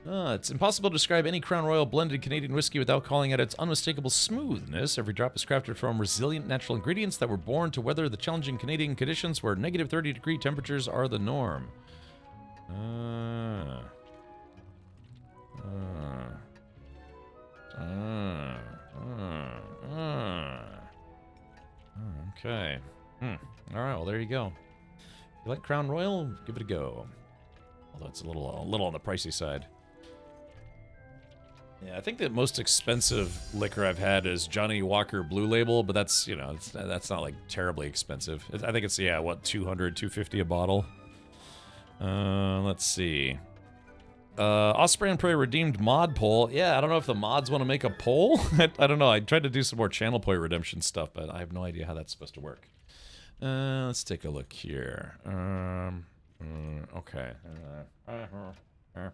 It's impossible to describe any Crown Royal blended Canadian whiskey without calling out its unmistakable smoothness. Every drop is crafted from resilient natural ingredients that were born to weather the challenging Canadian conditions where negative 30-degree temperatures are the norm. Okay. Alright, well, there you go. If you like Crown Royal, give it a go. Although it's a little on the pricey side. Yeah, I think the most expensive liquor I've had is Johnny Walker Blue Label, but that's, you know, that's not, like, terribly expensive. I think it's, yeah, what, $200, $250 a bottle? Let's see. Osprey and Prey redeemed mod poll. Yeah, I don't know if the mods want to make a poll. I don't know. I tried to do some more channel point redemption stuff, but I have no idea how that's supposed to work. Let's take a look here. Okay. Alright,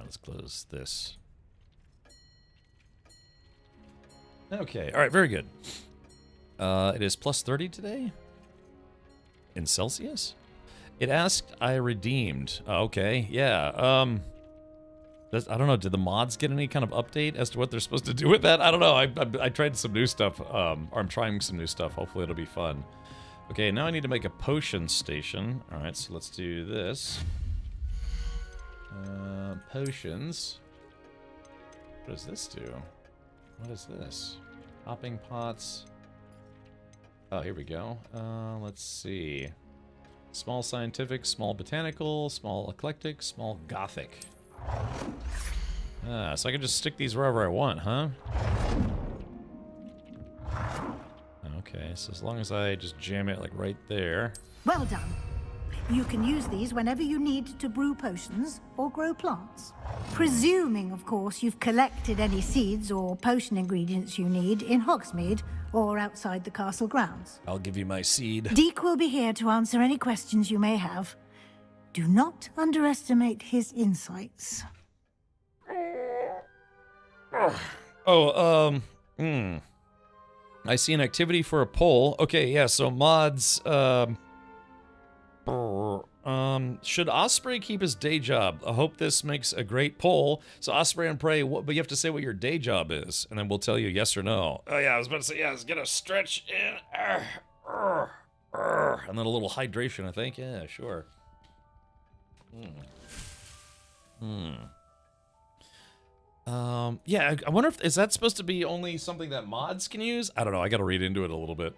let's close this. Okay, alright, very good. It is plus 30 today? In Celsius? It asked, I redeemed. Okay, yeah, I don't know, did the mods get any kind of update as to what they're supposed to do with that? I don't know, I tried some new stuff, or I'm trying some new stuff. Hopefully it'll be fun. Okay, now I need to make a potion station. Alright, so let's do this. Potions. What does this do? What is this? Hopping pots. Oh, here we go. Let's see. Small scientific, small botanical, small eclectic, small gothic. So I can just stick these wherever I want, huh? Okay, so as long as I just jam it, like, right there. Well done. You can use these whenever you need to brew potions or grow plants. Presuming, of course, you've collected any seeds or potion ingredients you need in Hogsmeade or outside the castle grounds. I'll give you my seed. Deek will be here to answer any questions you may have. Do not underestimate his insights. I see an activity for a poll. Okay, yeah, so mods, should Osprey keep his day job? I hope this makes a great poll. So Osprey and Prey, but you have to say what your day job is, and then we'll tell you yes or no. Oh yeah, I was about to say, yeah, let's get a stretch in. And then a little hydration, I think. Yeah, sure. Yeah, I wonder if, is that supposed to be only something that mods can use? I don't know, I gotta read into it a little bit.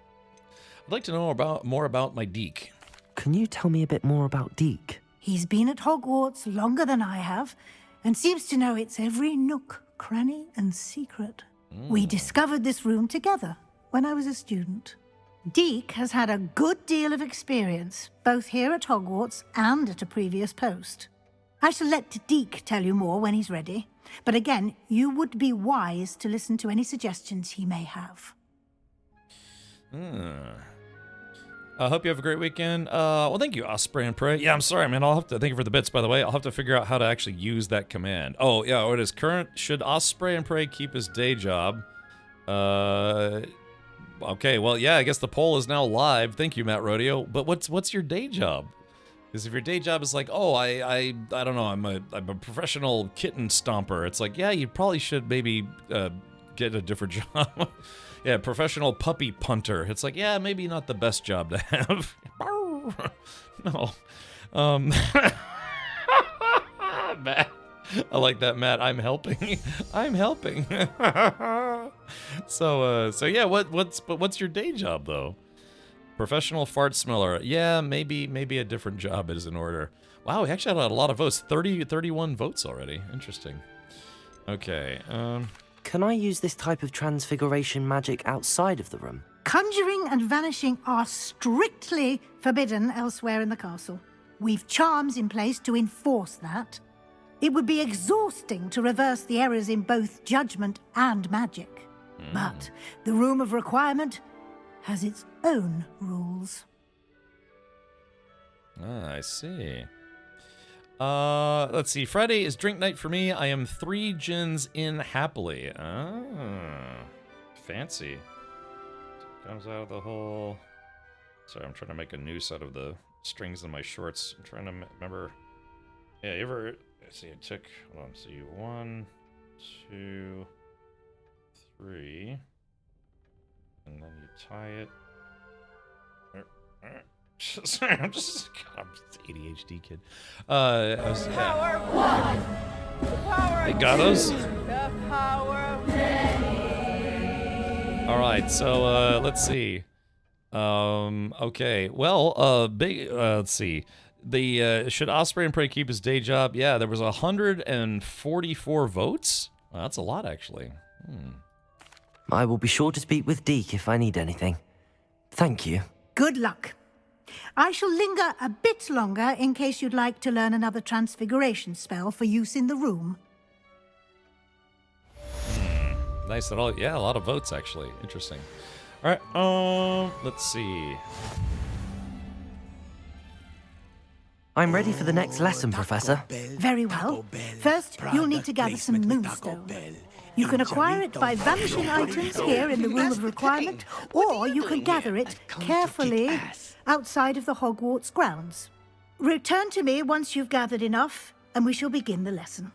I'd like to know more about my Deek. Can you tell me a bit more about Deek? He's been at Hogwarts longer than I have, and seems to know its every nook, cranny, and secret. We discovered this room together when I was a student. Deek has had a good deal of experience, both here at Hogwarts and at a previous post. I shall let Deek tell you more when he's ready, but again, you would be wise to listen to any suggestions he may have. I hope you have a great weekend. Well, thank you, Osprey and Prey. Yeah, I'm sorry, man. I'll have to, thank you for the bits, by the way. I'll have to figure out how to actually use that command. Oh, yeah, it is current. Should Osprey and Prey keep his day job? Okay, well, yeah, I guess the poll is now live. Thank you, Matt Rodeo. But what's your day job? Because if your day job is like, oh, I don't know, I'm a professional kitten stomper. It's like, yeah, you probably should maybe get a different job. Yeah, professional puppy punter. It's like, yeah, maybe not the best job to have. No. Matt. I like that, Matt. I'm helping. I'm helping. So yeah, what's your day job though? Professional fart smeller. Yeah, maybe a different job is in order. Wow, we actually had a lot of votes. 31 votes already. Interesting. Okay, Can I use this type of transfiguration magic outside of the room? Conjuring and vanishing are strictly forbidden elsewhere in the castle. We've charms in place to enforce that. It would be exhausting to reverse the errors in both judgment and magic. But the Room of Requirement has its own rules. Ah, I see. Let's see. Friday is drink night for me. I am 3 gins in happily. Ah, fancy. Comes out of the whole... Sorry, I'm trying to make a noose out of the strings in my shorts. I'm trying to remember... Yeah, you ever... Let's see, it took... Hold on, see. 1, 2, 3... And then you tie it... Sorry, I'm just... God, I'm an ADHD kid. I was... Power one. The power Hey, Gatos. The power of many. Alright, so, let's see. Okay. Well, let's see. The, should Osprey and Prey keep his day job? Yeah, there was 144 votes? Well, that's a lot, actually. I will be sure to speak with Deke if I need anything. Thank you. Good luck. I shall linger a bit longer in case you'd like to learn another transfiguration spell for use in the room. Nice. A lot of votes, actually. Interesting. Alright, let's see. I'm ready for the next lesson, Professor. Very well. First, you'll need to gather some moonstone. You can acquire it by vanishing items here in the Room of Requirement, or you can gather it carefully outside of the Hogwarts grounds. Return to me once you've gathered enough, and we shall begin the lesson.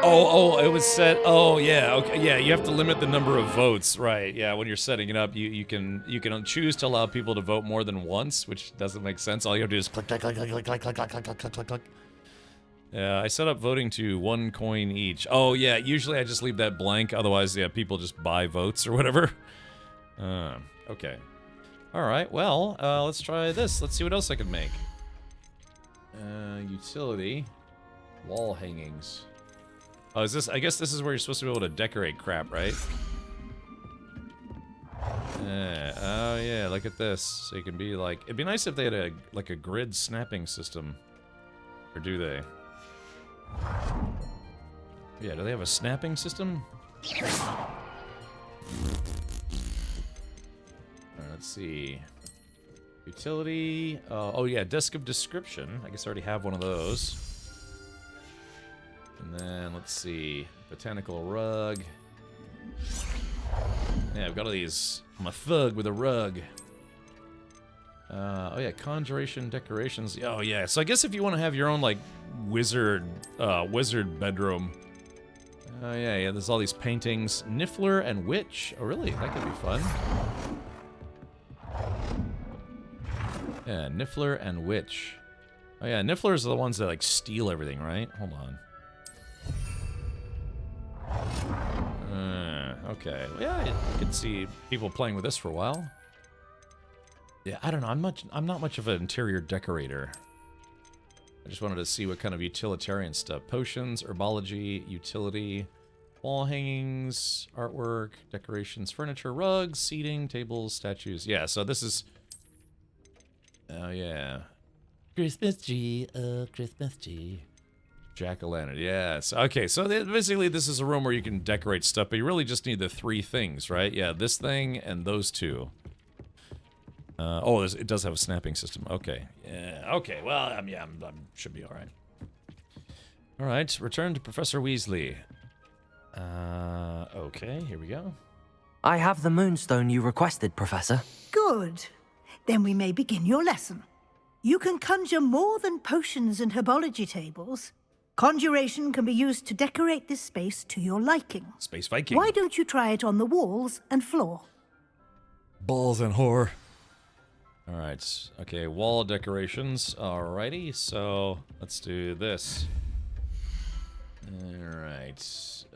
Oh, it was set. Oh, yeah. Okay, yeah. You have to limit the number of votes, right? Yeah. When you're setting it up, you can choose to allow people to vote more than once, which doesn't make sense. All you have to do is click, click, click, click, click, click, click, click, click, click, click, click. Yeah, I set up voting to 1 coin each. Oh, yeah. Usually I just leave that blank. Otherwise, yeah, people just buy votes or whatever. Okay. All right. Well, let's try this. Let's see what else I can make. Utility, wall hangings. Oh, is this? I guess this is where you're supposed to be able to decorate crap, right? Oh yeah, look at this. So you can be like, it'd be nice if they had a grid snapping system. Or do they? Yeah, do they have a snapping system? Alright, let's see. Utility. Oh yeah, desk of description. I guess I already have one of those. And then, let's see, botanical rug. Yeah, I've got all these. I'm a thug with a rug. Oh yeah, conjuration decorations. Oh yeah, so I guess if you want to have your own, like, wizard bedroom. Oh yeah, there's all these paintings. Niffler and Witch. Oh really? That could be fun. Yeah, Niffler and Witch. Oh yeah, Nifflers are the ones that, like, steal everything, right? Hold on. Okay. Well, yeah, I could see people playing with this for a while. Yeah, I don't know. I'm not much of an interior decorator. I just wanted to see what kind of utilitarian stuff. Potions, herbology, utility, wall hangings, artwork, decorations, furniture, rugs, seating, tables, statues. Yeah, so this is... Oh, yeah. Christmas tree, oh, Christmas tree. Jack-o'-lantern, yes. Okay, so basically this is a room where you can decorate stuff, but you really just need the 3 things, right? Yeah, this thing and those 2. Oh, it does have a snapping system. Okay, yeah, okay, well, I should be alright. Alright, return to Professor Weasley. Okay, here we go. I have the moonstone you requested, Professor. Good. Then we may begin your lesson. You can conjure more than potions and herbology tables. Conjuration can be used to decorate this space to your liking. Space Viking. Why don't you try it on the walls and floor? Balls and whore. Alright, okay, wall decorations. Alrighty, so let's do this. Alright,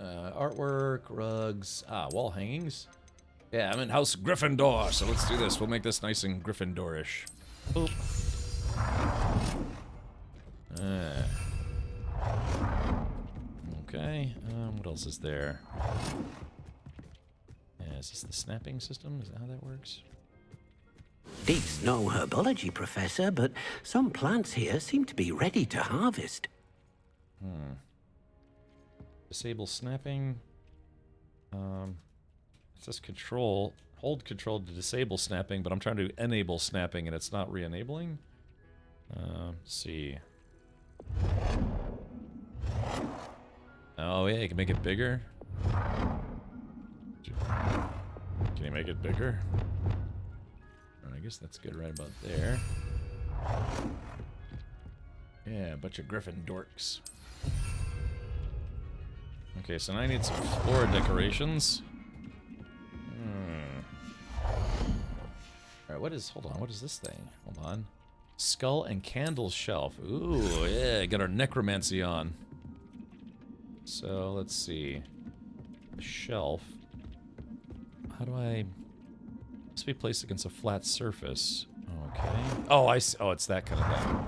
artwork, rugs, wall hangings. Yeah, I'm in House Gryffindor, so let's do this. We'll make this nice and Gryffindor-ish. Boop. Okay. What else is there? Yeah, is this the snapping system? Is that how that works? Deep's no herbology professor, but some plants here seem to be ready to harvest. Disable snapping. It says control. Hold control to disable snapping, but I'm trying to enable snapping and it's not re-enabling. Let's see. Oh yeah, you can make it bigger. Can you make it bigger? I guess that's good right about there. Yeah, a bunch of griffin dorks. Okay, so now I need some floor decorations. Alright, hold on, what is this thing? Hold on. Skull and candle shelf. Ooh, yeah, got our necromancy on. So, let's see. The shelf. How do I... Must be placed against a flat surface. Okay. Oh, I see. Oh, it's that kind of thing.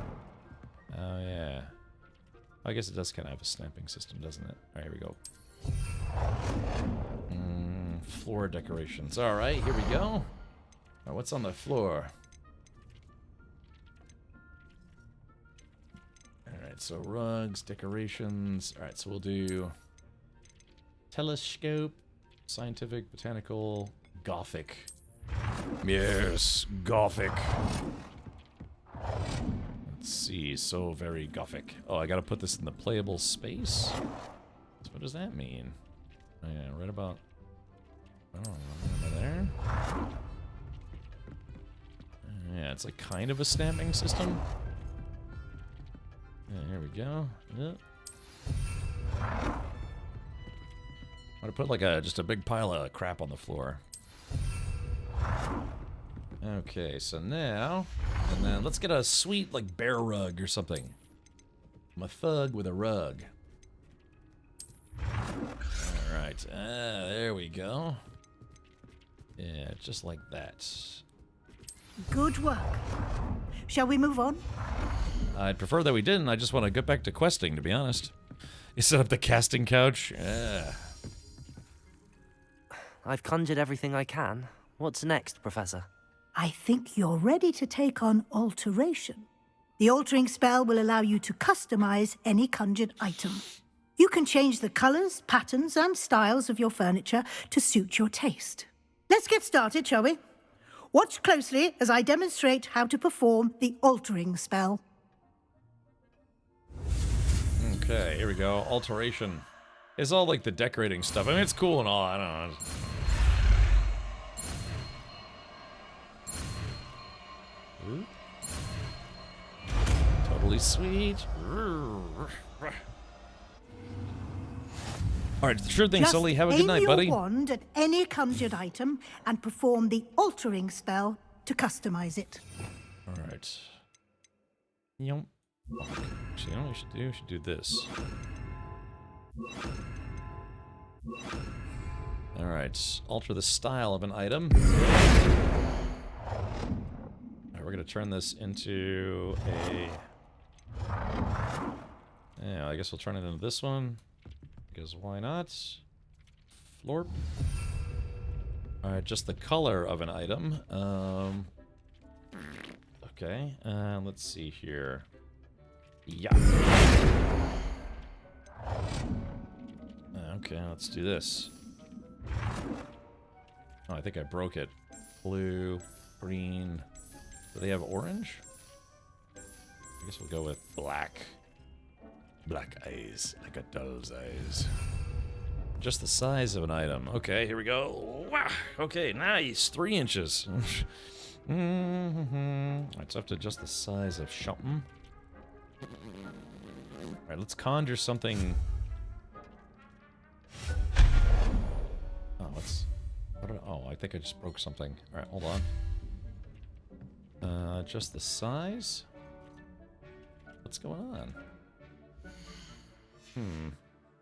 Oh, yeah. I guess it does kind of have a snapping system, doesn't it? Alright, here we go. Floor decorations. Alright, here we go. Alright, what's on the floor? Alright, so rugs, decorations. Alright, so we'll do telescope, scientific, botanical, gothic. Yes, gothic. Let's see, so very gothic. Oh, I gotta put this in the playable space? So what does that mean? Oh, yeah, right about... Oh, over there? Yeah, it's like kind of a snapping system. Yeah, here we go. Yep. I'm gonna put like just a big pile of crap on the floor. Okay, so now, and then let's get a sweet like bear rug or something. I'm a thug with a rug. Alright, there we go. Yeah, just like that. Good work. Shall we move on? I'd prefer that we didn't. I just want to get back to questing, to be honest. You set up the casting couch? Yeah. I've conjured everything I can. What's next, Professor? I think you're ready to take on alteration. The altering spell will allow you to customize any conjured item. You can change the colors, patterns, and styles of your furniture to suit your taste. Let's get started, shall we? Watch closely as I demonstrate how to perform the altering spell. Okay, here we go. Alteration. It's all like the decorating stuff. I mean, it's cool and all. I don't know. Ooh. Totally sweet. Alright, sure thing, Sully. Have a good night, buddy. Aim your wand at any conjured item and perform the altering spell to customize it. Alright. Yum. Actually, you know what we should do? We should do this. Alright, alter the style of an item. Alright, we're gonna turn this into a... Yeah, I guess we'll turn it into this one. Because why not? Florp. Alright, just the color of an item. Okay, let's see here. Yeah. Okay, let's do this. Oh, I think I broke it. Blue, green. Do they have orange? I guess we'll go with black. Black eyes, like a doll's eyes. Just the size of an item. Okay, here we go. Wow. Okay, nice. 3 inches. It's up to just the size of something. Alright, let's conjure something. Oh, let's... Oh, I think I just broke something. Alright, hold on. Just the size? What's going on?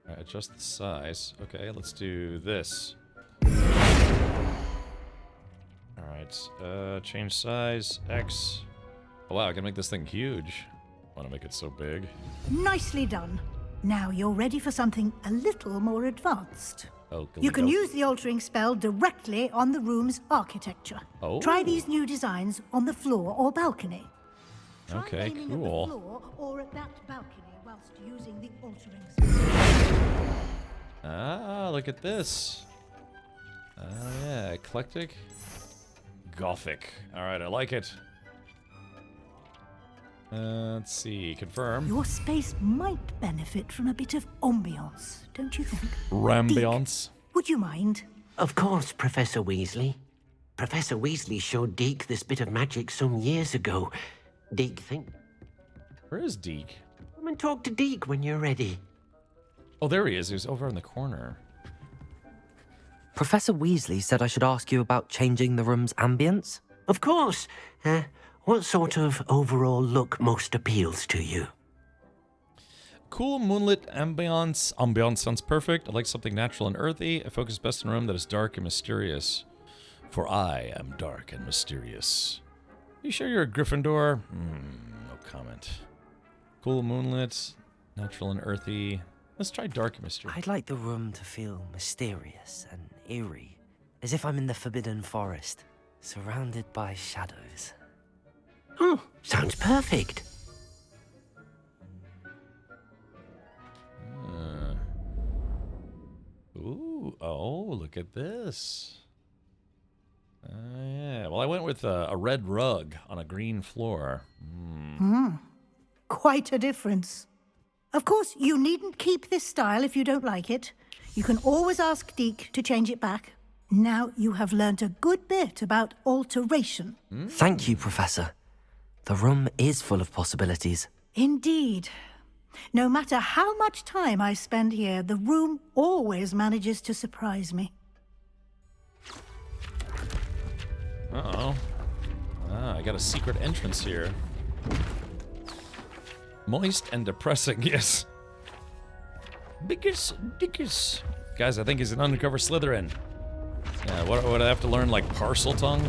Alright, adjust the size. Okay, let's do this. Alright, change size, X. Oh wow, I can make this thing huge. I want to make it so big. Nicely done. Now you're ready for something a little more advanced. Oh, You can use the altering spell directly on the room's architecture. Oh. Try these new designs on the floor or balcony. Okay, Aiming at the cool. floor or at that balcony whilst using the altering spell. Ah, look at this. Yeah, eclectic. Gothic. Alright, I like it. Let's see, confirm. Your space might benefit from a bit of ambiance, don't you think? Rambiance. Would you mind? Of course, Professor Weasley. Professor Weasley showed Deke this bit of magic some years ago. Deke, think. Where is Deke? Come and talk to Deke when you're ready. Oh, there he is. He's over in the corner. Professor Weasley said I should ask you about changing the room's ambience. Of course. What sort of overall look most appeals to you? Cool moonlit ambiance. Ambiance sounds perfect. I like something natural and earthy. I focus best in a room that is dark and mysterious. For I am dark and mysterious. You sure you're a Gryffindor? No comment. Cool moonlit, natural and earthy. Let's try dark and mysterious. I'd like the room to feel mysterious and eerie, as if I'm in the Forbidden Forest, surrounded by shadows. Oh, sounds perfect. Ooh, oh, look at this. Yeah, well, I went with a red rug on a green floor. Quite a difference. Of course, you needn't keep this style if you don't like it. You can always ask Deke to change it back. Now you have learnt a good bit about alteration. Thank you, Professor. The room is full of possibilities. Indeed. No matter how much time I spend here, the room always manages to surprise me. Uh-oh. Ah, I got a secret entrance here. Moist and depressing, yes. Dickus. Guys, I think he's an undercover Slytherin. Yeah, what would I have to learn, like parcel tongue?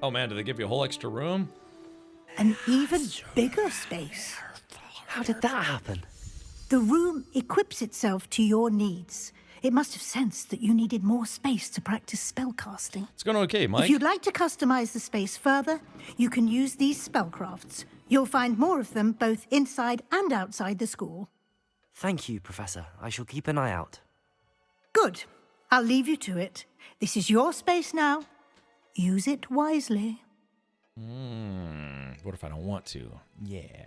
Oh man, do they give you a whole extra room? An even bigger space. How did that happen? The room equips itself to your needs. It must have sensed that you needed more space to practice spellcasting. It's going okay, Mike. If you'd like to customize the space further, you can use these spellcrafts. You'll find more of them both inside and outside the school. Thank you, Professor. I shall keep an eye out. Good. I'll leave you to it. This is your space now. Use it wisely. What if I don't want to? Yeah.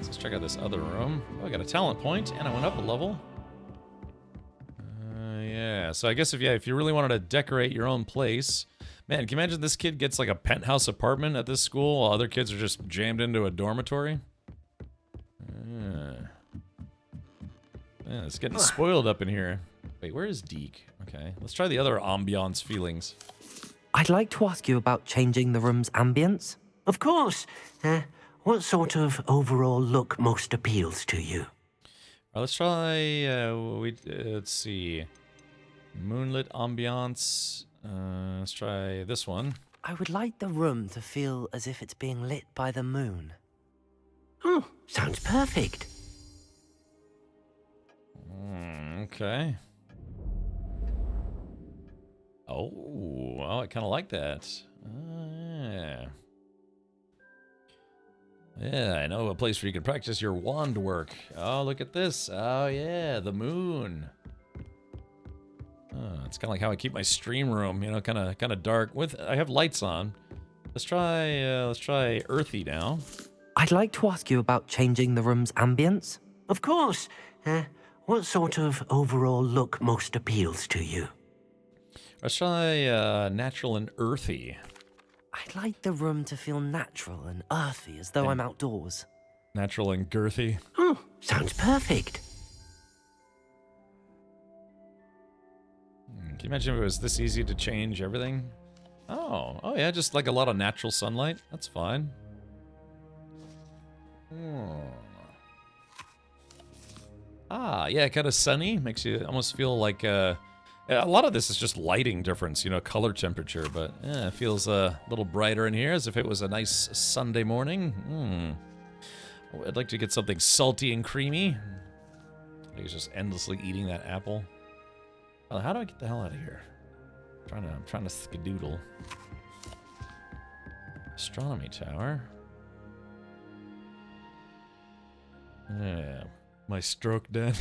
Let's check out this other room. Oh, I got a talent point, and I went up a level. Yeah, so I guess if you really wanted to decorate your own place, man, can you imagine this kid gets like a penthouse apartment at this school while other kids are just jammed into a dormitory? Yeah, it's getting spoiled up in here. Wait, where is Deke? Okay, let's try the other ambiance feelings. I'd like to ask you about changing the room's ambience. Of course. What sort of overall look most appeals to you? Let's try, let's see. Moonlit ambiance. Let's try this one. I would like the room to feel as if it's being lit by the moon. Oh, sounds perfect. Okay. Oh, well, I kind of like that. Yeah. Yeah, I know a place where you can practice your wand work. Oh, look at this. Oh, yeah, the moon. Oh, it's kind of like how I keep my stream room, you know, kind of dark. I have lights on. Let's try earthy now. I'd like to ask you about changing the room's ambience. Of course. What sort of overall look most appeals to you? Let's try natural and earthy. I'd like the room to feel natural and earthy, as though I'm outdoors. Natural and girthy. Oh, sounds perfect. Can you imagine if it was this easy to change everything? Oh yeah, just like a lot of natural sunlight. That's fine. Yeah, kind of sunny. Makes you almost feel like a lot of this is just lighting difference, color temperature, but yeah, it feels a little brighter in here as if it was a nice Sunday morning. I'd like to get something salty and creamy. He's just endlessly eating that apple. Oh, how do I get the hell out of here? I'm trying to skedoodle. Astronomy tower. Yeah, my stroke dead.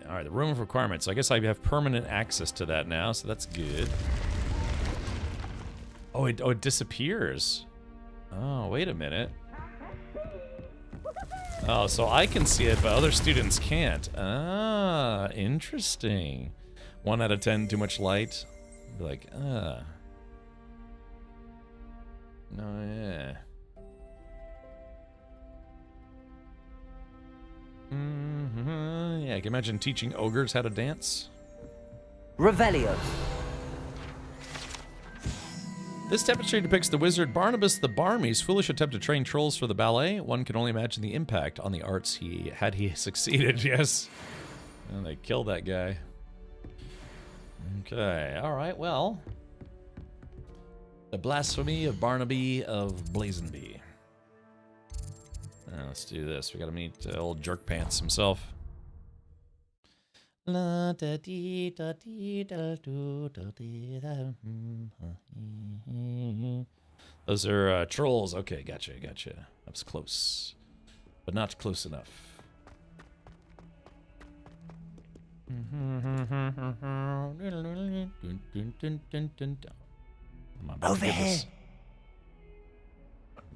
Alright, the room of requirements. So I guess I have permanent access to that now, so that's good. Oh, it disappears. Oh, wait a minute. Oh, so I can see it, but other students can't. Ah, interesting. 1 out of 10, too much light. Be like, No, yeah. Yeah, I can imagine teaching ogres how to dance. Revelio. This tapestry depicts the wizard Barnabas the Barmy's foolish attempt to train trolls for the ballet. One can only imagine the impact on the arts he succeeded. Yes. And they killed that guy. Okay, alright, well. The blasphemy of Barnaby of Blazenby. Let's do this. We gotta meet old Jerk Pants himself. Those are trolls. Okay, gotcha. That was close. But not close enough. Over here.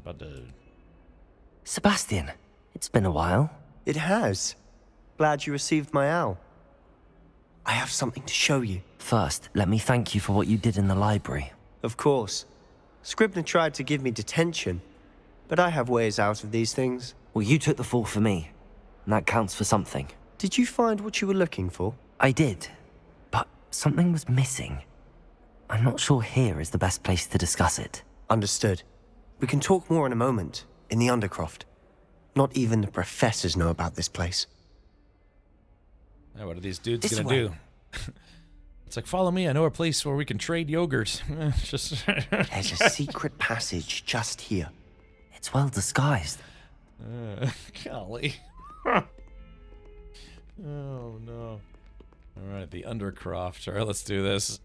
About to... Sebastian, it's been a while. It has. Glad you received my owl. I have something to show you. First, let me thank you for what you did in the library. Of course. Scribner tried to give me detention, but I have ways out of these things. Well, you took the fall for me, and that counts for something. Did you find what you were looking for? I did, but something was missing. I'm not sure here is the best place to discuss it. Understood. We can talk more in a moment, in the Undercroft. Not even the professors know about this place. Yeah, what are these dudes gonna do? It's like, follow me, I know a place where we can trade yogurt. Just There's a secret passage just here. It's well disguised. Golly. Oh, no. Alright, the Undercroft. Alright, let's do this.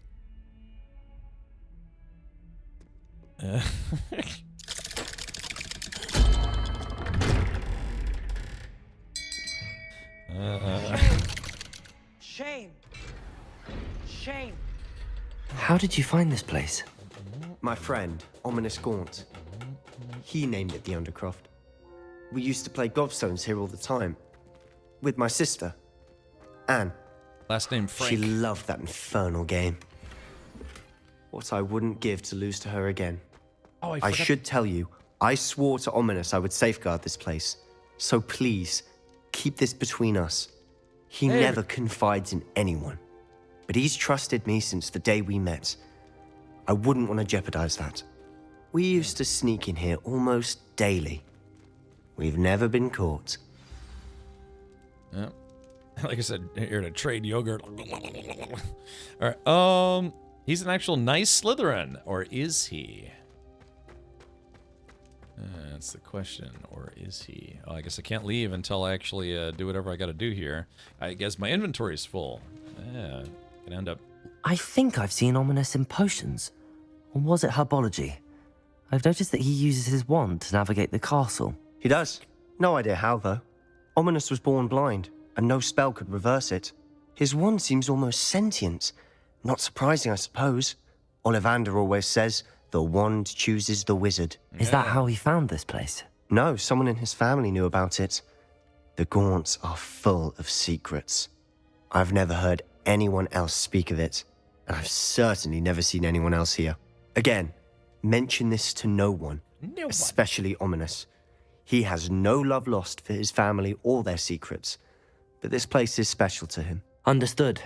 Shame. Shame. How did you find this place? My friend, Ominous Gaunt. He named it the Undercroft. We used to play gobstones here all the time. With my sister, Anne. Last name Frank. She loved that infernal game. What I wouldn't give to lose to her again. Oh, I should tell you, I swore to Ominous I would safeguard this place. So please, keep this between us. He never confides in anyone. But he's trusted me since the day we met. I wouldn't want to jeopardize that. We used to sneak in here almost daily. We've never been caught. Yeah. Like I said, here to trade yogurt. Alright, he's an actual nice Slytherin, or is he? That's the question, or is he? Oh, I guess I can't leave until I actually do whatever I gotta do here. I guess my inventory's full. Yeah, can end up... I think I've seen Ominous in potions. Or was it herbology? I've noticed that he uses his wand to navigate the castle. He does. No idea how, though. Ominous was born blind, and no spell could reverse it. His wand seems almost sentient. Not surprising, I suppose. Ollivander always says, the wand chooses the wizard. Is that how he found this place? No, someone in his family knew about it. The Gaunts are full of secrets. I've never heard anyone else speak of it, and I've certainly never seen anyone else here. Again, mention this to no one, especially Ominous. He has no love lost for his family or their secrets, but this place is special to him. Understood.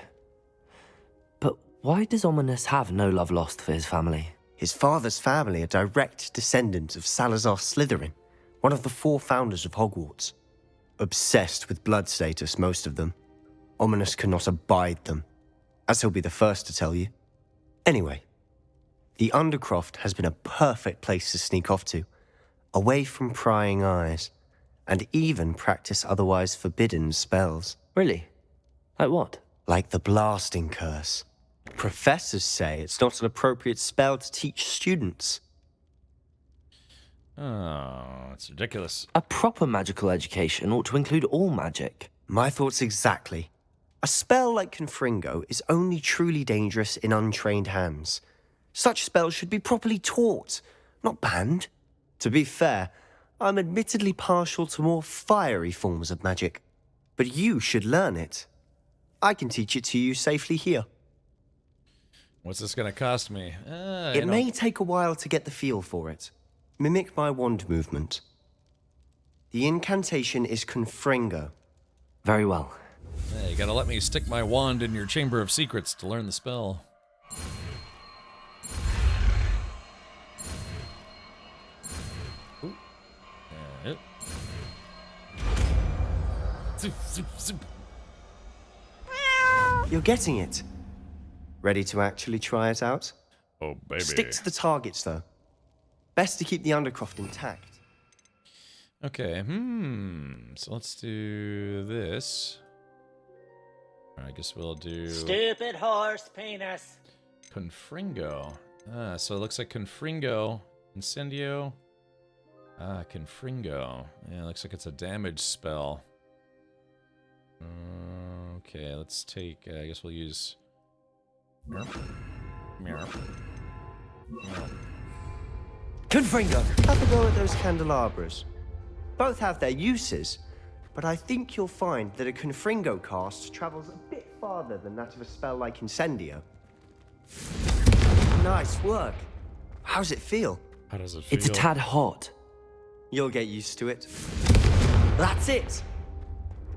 But why does Ominous have no love lost for his family? His father's family are direct descendants of Salazar Slytherin, one of the 4 founders of Hogwarts. Obsessed with blood status, most of them. Ominous cannot abide them, as he'll be the first to tell you. Anyway, the Undercroft has been a perfect place to sneak off to, away from prying eyes, and even practice otherwise forbidden spells. Really? Like what? Like the blasting curse. Professors say it's not an appropriate spell to teach students. Oh, it's ridiculous. A proper magical education ought to include all magic. My thoughts exactly. A spell like Confringo is only truly dangerous in untrained hands. Such spells should be properly taught, not banned. To be fair, I'm admittedly partial to more fiery forms of magic. But you should learn it. I can teach it to you safely here. What's this going to cost me? It may take a while to get the feel for it. Mimic my wand movement. The incantation is Confringo. Very well. Hey, you gotta let me stick my wand in your Chamber of Secrets to learn the spell. Ooh. Yep. Zoop, zoop, zoop. You're getting it. Ready to actually try it out? Oh, baby. Stick to the targets, though. Best to keep the Undercroft intact. Okay, so let's do this. I guess we'll do... Stupid horse penis. Confringo. So it looks like Confringo. Incendio. Confringo. Yeah, it looks like it's a damage spell. Okay, let's take... I guess we'll use... Confringo! Have a go at those candelabras. Both have their uses, but I think you'll find that a Confringo cast travels a bit farther than that of a spell like Incendio. Nice work. How's it feel? How does it feel? It's a tad hot. You'll get used to it. That's it!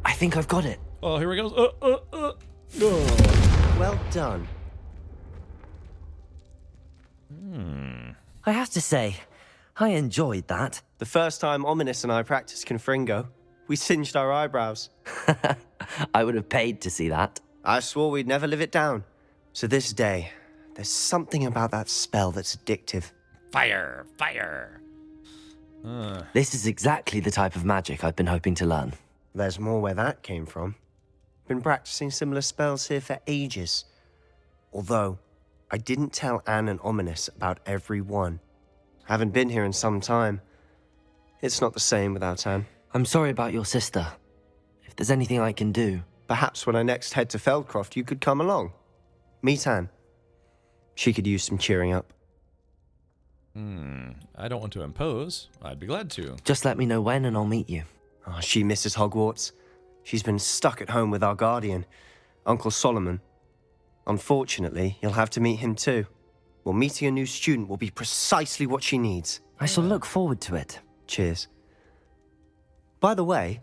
I think I've got it. Oh, here we go. Well done. I have to say, I enjoyed that. The first time Ominous and I practiced Confringo, we singed our eyebrows. I would have paid to see that. I swore we'd never live it down. To this day, there's something about that spell that's addictive. Fire! Fire! This is exactly the type of magic I've been hoping to learn. There's more where that came from. Been practicing similar spells here for ages. Although, I didn't tell Anne and Ominous about every one. Haven't been here in some time. It's not the same without Anne. I'm sorry about your sister. If there's anything I can do... Perhaps when I next head to Feldcroft, you could come along. Meet Anne. She could use some cheering up. I don't want to impose. I'd be glad to. Just let me know when and I'll meet you. Oh, she misses Hogwarts. She's been stuck at home with our guardian, Uncle Solomon. Unfortunately, you'll have to meet him too. Well, meeting a new student will be precisely what she needs. I shall look forward to it. Cheers. By the way,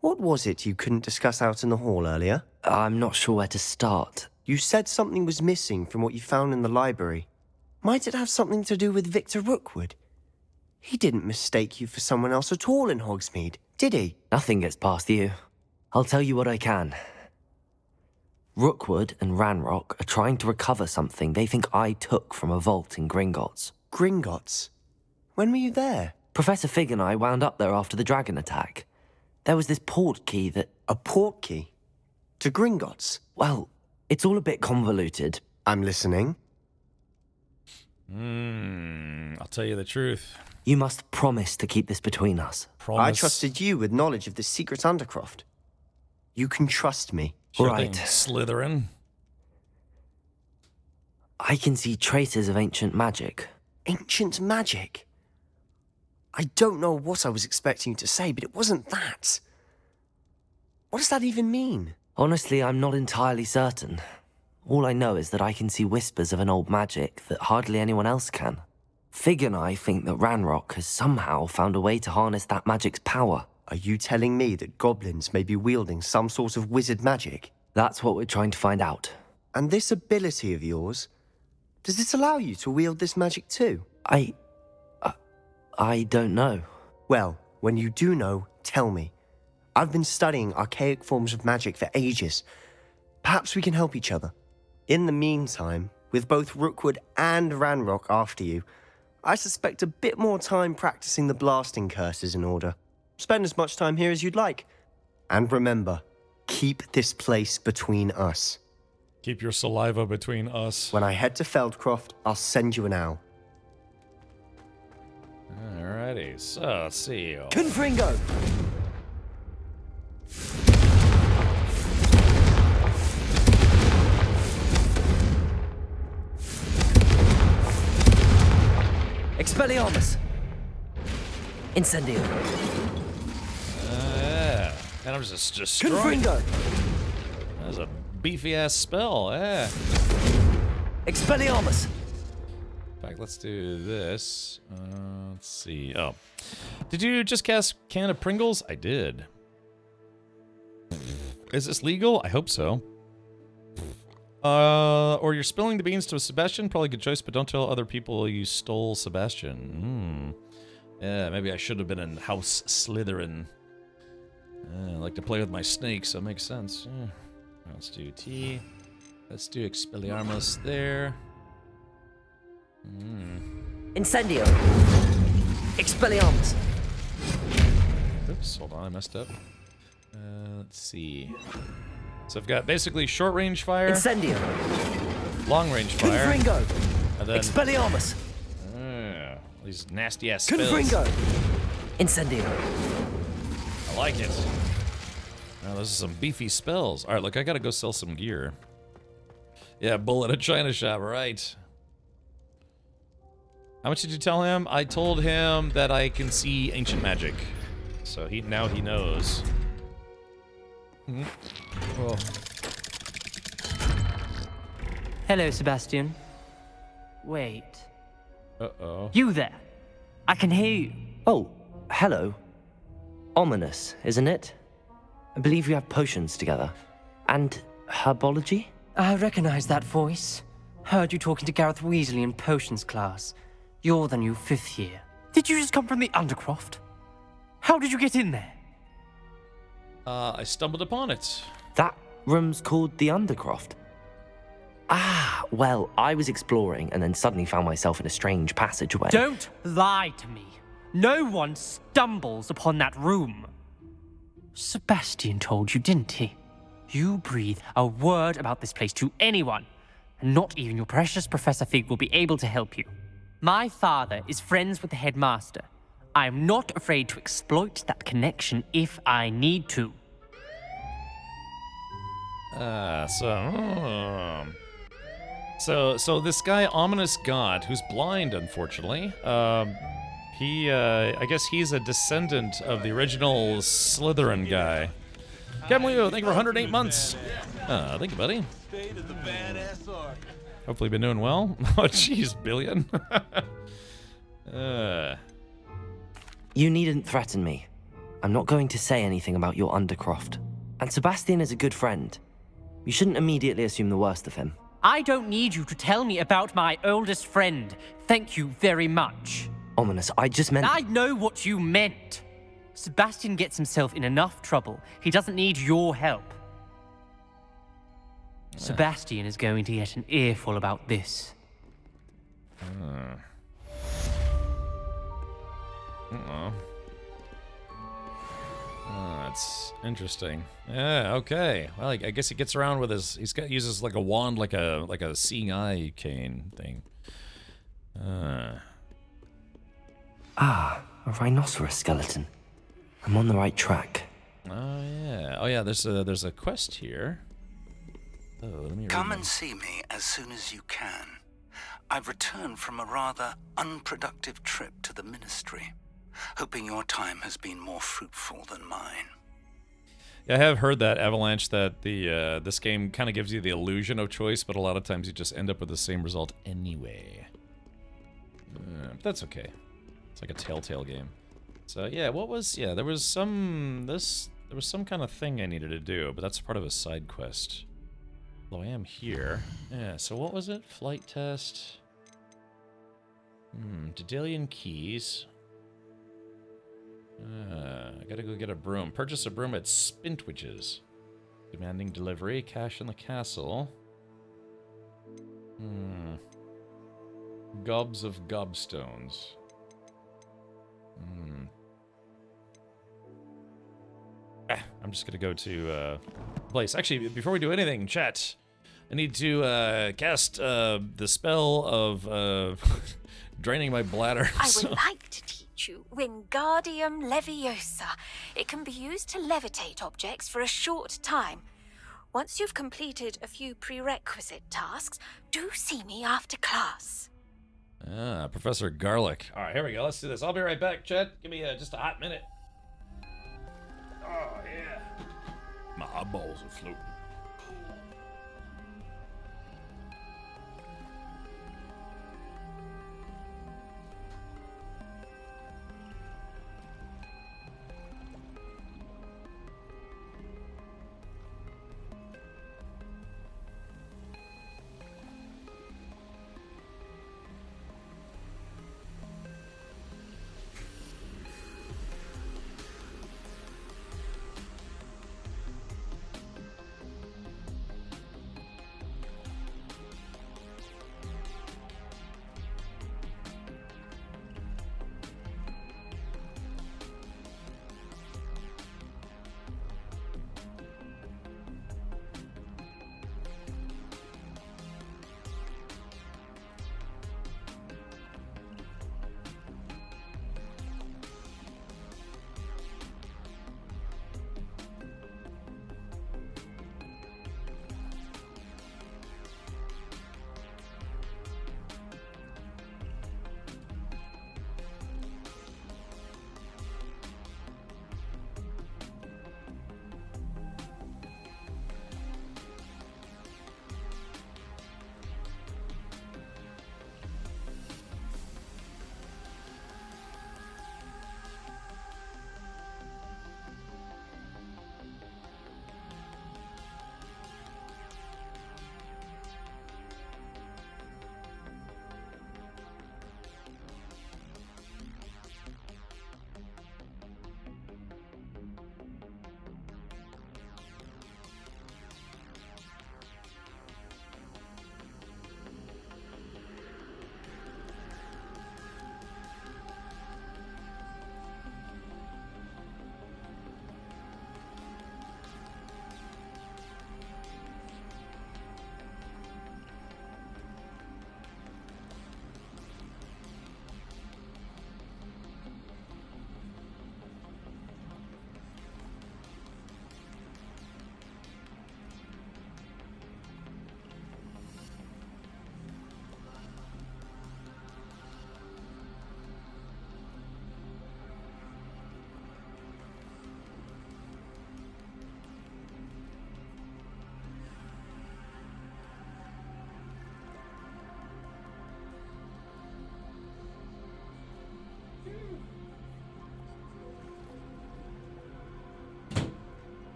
what was it you couldn't discuss out in the hall earlier? I'm not sure where to start. You said something was missing from what you found in the library. Might it have something to do with Victor Rookwood? He didn't mistake you for someone else at all in Hogsmeade, did he? Nothing gets past you. I'll tell you what I can. Rookwood and Ranrock are trying to recover something they think I took from a vault in Gringotts. Gringotts? When were you there? Professor Fig and I wound up there after the dragon attack. There was this port key that... A port key? To Gringotts? Well, it's all a bit convoluted. I'm listening. I'll tell you the truth. You must promise to keep this between us. Promise. I trusted you with knowledge of the secret Undercroft. You can trust me. Sure Right. thing, Slytherin. I can see traces of ancient magic. Ancient magic? I don't know what I was expecting you to say, but it wasn't that. What does that even mean? Honestly, I'm not entirely certain. All I know is that I can see whispers of an old magic that hardly anyone else can. Fig and I think that Ranrock has somehow found a way to harness that magic's power. Are you telling me that goblins may be wielding some sort of wizard magic? That's what we're trying to find out. And this ability of yours, Does this allow you to wield this magic too? I don't know. Well, when you do know, tell me. I've been studying archaic forms of magic for ages. Perhaps we can help each other. In the meantime, with both Rookwood and Ranrock after you, I suspect a bit more time practicing the blasting curse is in order. Spend as much time here as you'd like. And remember, keep this place between us. Keep your saliva between us. When I head to Feldcroft, I'll send you an owl. Alrighty, so let's see. Confringo! Expelliarmus! Incendio! Yeah. And I'm just destroying. Confringo! That's a beefy ass spell, yeah. Expelliarmus! In fact, let's do this. Let's see. Oh. Did you just cast Can of Pringles? I did. Is this legal? I hope so. Or you're spilling the beans to a Sebastian? Probably a good choice, but don't tell other people you stole Sebastian. Yeah, maybe I should have been in House Slytherin. I like to play with my snakes, so it makes sense. Yeah. Let's do T. Let's do Expelliarmus there. Incendio! Expelliarmus! Oops, hold on, I messed up. Let's see. So I've got basically short range fire. Incendio! Long range fire. Confringo! And then Expelliarmus! These nasty ass spells. Confringo! Incendio! I like it. Now those are some beefy spells. Alright, look, I gotta go sell some gear. Yeah, bull at a china shop, right. How much did you tell him? I told him that I can see ancient magic. So now he knows. Oh. Hello, Sebastian. Wait. Uh-oh. You there. I can hear you. Oh, hello. Ominous, isn't it? I believe we have potions together. And herbology? I recognize that voice. Heard you talking to Gareth Weasley in potions class. You're the new 5th year. Did you just come from the Undercroft? How did you get in there? I stumbled upon it. That room's called the Undercroft. Ah, well, I was exploring and then suddenly found myself in a strange passageway. Don't lie to me. No one stumbles upon that room. Sebastian told you, didn't he? You breathe a word about this place to anyone, and not even your precious Professor Fig will be able to help you. My father is friends with the headmaster. I am not afraid to exploit that connection if I need to. So this guy, Ominous God, who's blind, unfortunately, I guess he's a descendant of the original Slytherin guy. Captain Leo, thank you for 108 months. Thank you, buddy. Hopefully been doing well. Oh, jeez, Billion. You needn't threaten me. I'm not going to say anything about your Undercroft. And Sebastian is a good friend. You shouldn't immediately assume the worst of him. I don't need you to tell me about my oldest friend. Thank you very much. Ominous, I just meant... I know what you meant. Sebastian gets himself in enough trouble. He doesn't need your help. Sebastian is going to get an earful about this. That's interesting. Yeah, okay. Well, I guess he gets around with uses like a wand, like a seeing eye cane thing. Ah, a rhinoceros skeleton. I'm on the right track. Oh yeah. There's a quest here. Oh, let me Come and see me as soon as you can. I've returned from a rather unproductive trip to the Ministry, hoping your time has been more fruitful than mine. Yeah, I have heard that, Avalanche, that this game kind of gives you the illusion of choice, but a lot of times you just end up with the same result anyway. But that's okay. It's like a Telltale game. So yeah, there was some kind of thing I needed to do, but that's part of a side quest. Although I am here. Yeah, so what was it? Flight test. Daedalian keys. I gotta go get a broom. Purchase a broom at Spintwitches. Demanding delivery. Cash in the castle. Gobs of gobstones. I'm just gonna go to place. Actually, before we do anything, chat, I need to cast the spell of draining my bladder. I would like to teach you Wingardium Leviosa. It can be used to levitate objects for a short time. Once you've completed a few prerequisite tasks, do see me after class. Professor Garlic. All right, here we go. Let's do this. I'll be right back, chat. Give me just a hot minute. Oh, yeah. My eyeballs are floating.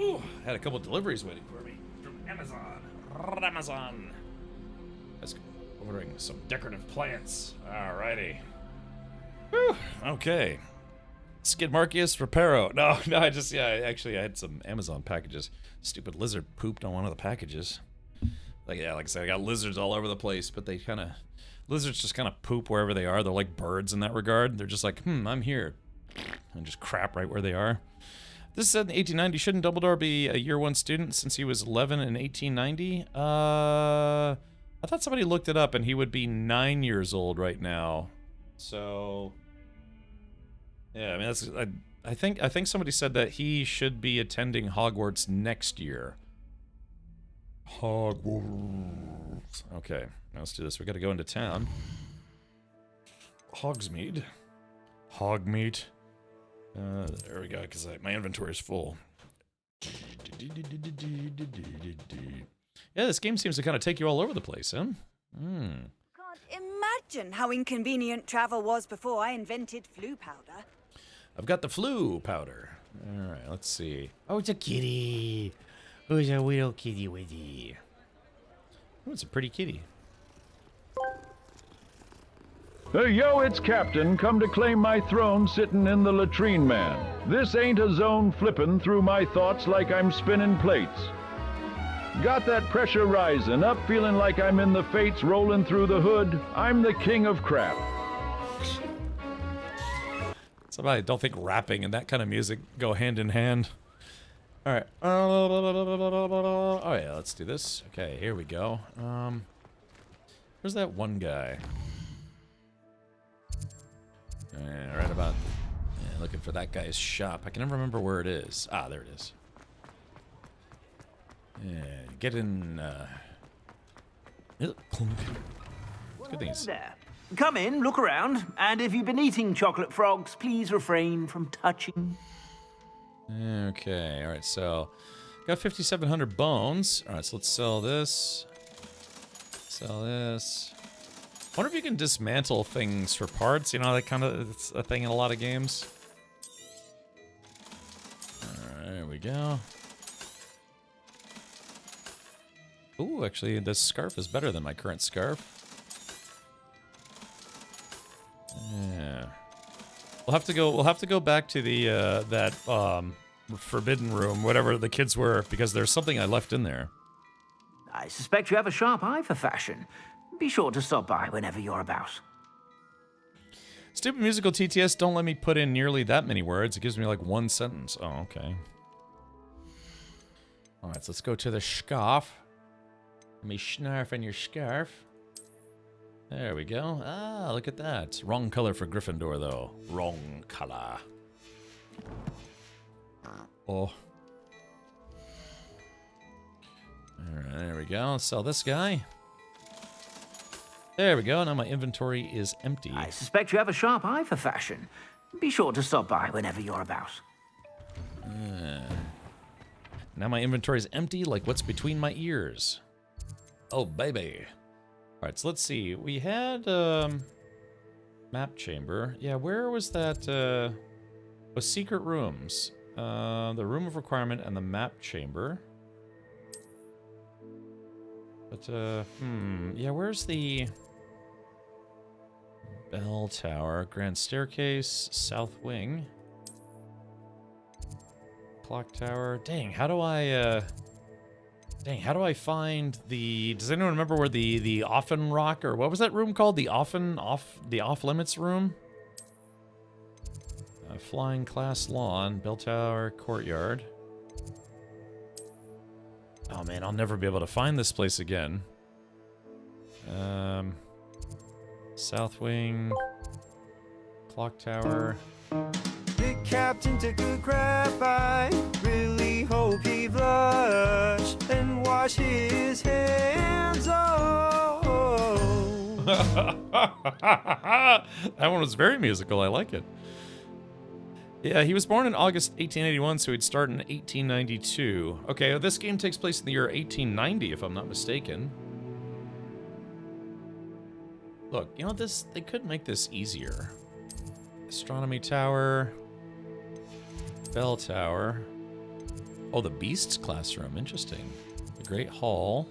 Ooh, had a couple deliveries waiting for me from Amazon. Let's go ordering some decorative plants. Alrighty. Whew, okay. Skid Marcius Reparo. No, I had some Amazon packages. Stupid lizard pooped on one of the packages. Like I said, I got lizards all over the place, but lizards just kind of poop wherever they are. They're like birds in that regard. They're just like, I'm here. And just crap right where they are. This is said in 1890. Shouldn't Dumbledore be a year one student since he was 11 in 1890? I thought somebody looked it up and he would be 9 years old right now. So, yeah, I mean, I think somebody said that he should be attending Hogwarts next year. Hogwarts. Okay, now let's do this. We got to go into town. Hogsmeade. Hogmeat. There we go, because my inventory is full. Yeah, this game seems to kind of take you all over the place, huh? Can't imagine how inconvenient travel was before I invented flu powder. I've got the flu powder. All right, let's see. Oh, it's a kitty. Who's a little kitty witty? Oh, it's a pretty kitty. Hey, yo, it's Captain, come to claim my throne sittin' in the latrine, man. This ain't a zone flippin' through my thoughts like I'm spinning plates. Got that pressure rising, up feeling like I'm in the fates rolling through the hood. I'm the king of crap. Somehow I don't think rapping and that kind of music go hand in hand. Alright. Oh yeah, let's do this. Okay, here we go. Where's that one guy? Right about... Yeah, looking for that guy's shop. I can never remember where it is. Ah, there it is. Yeah, get in, clunk. Good things. There. Come in, look around, and if you've been eating chocolate frogs, please refrain from touching. Okay, alright, so... Got 5,700 bones. Alright, so let's sell this. Sell this. I wonder if you can dismantle things for parts. You know, that kind of... It's a thing in a lot of games. Alright, there we go. Ooh, actually, this scarf is better than my current scarf. Yeah, we'll have to go back to the that forbidden room, whatever the kids were, because there's something I left in there. I suspect you have a sharp eye for fashion. Be sure to stop by whenever you're about. Stupid musical TTS don't let me put in nearly that many words. It gives me like one sentence. Oh, okay. All right, so let's go to the scarf. Let me snarf on your scarf. There we go. Ah, look at that. Wrong color for Gryffindor, though. Wrong color. Oh. Alright, there we go. Let's sell this guy. There we go. Now my inventory is empty. I suspect you have a sharp eye for fashion. Be sure to stop by whenever you're about. Now my inventory is empty, like what's between my ears. Oh, baby. Alright, so let's see. We had, map chamber. Yeah, where was that, was secret rooms. The room of requirement and the map chamber. But, yeah, where's the bell tower? Grand staircase, south wing. Clock tower. Dang, how do I, how do I find the... Does anyone remember where the Offen Rock, or what was that room called? The off-limits room? Flying class lawn, bell tower, courtyard. Oh man, I'll never be able to find this place again. South wing, clock tower. The captain took a crap. I really hope he flush and wash his hands off. That one was very musical. I like it. Yeah, he was born in August 1881, so he'd start in 1892. Okay, this game takes place in the year 1890, if I'm not mistaken. Look, you know this? They could make this easier. Astronomy tower. Bell tower. Oh, the Beasts classroom. Interesting. The Great Hall.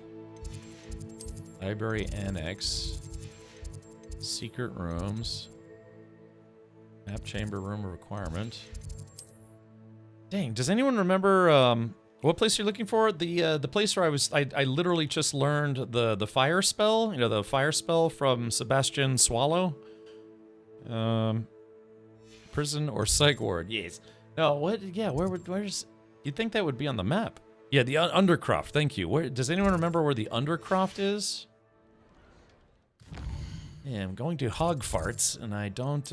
Library annex. Secret rooms. Map chamber, room of requirement. Dang, does anyone remember what place you're looking for? The place where I literally just learned the fire spell. You know, the fire spell from Sebastian Swallow. Prison or psych ward? Yes. No, what? Yeah, where's? You'd think that would be on the map. Yeah, the Undercroft. Thank you. Where does anyone remember where the Undercroft is? Yeah, I'm going to Hogfarts, and I don't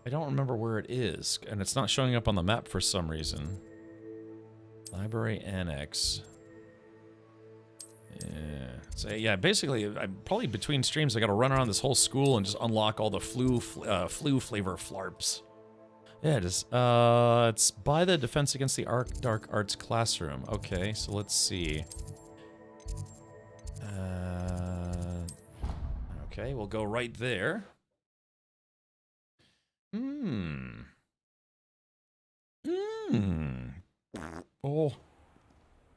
remember where it is, and it's not showing up on the map for some reason. Library annex. Yeah. So yeah, basically, I'm probably between streams. I got to run around this whole school and just unlock all the flu flavor flarps. Yeah, it is. It's by the Defense Against the Dark Arts classroom. Okay, so let's see. Okay, we'll go right there. Oh.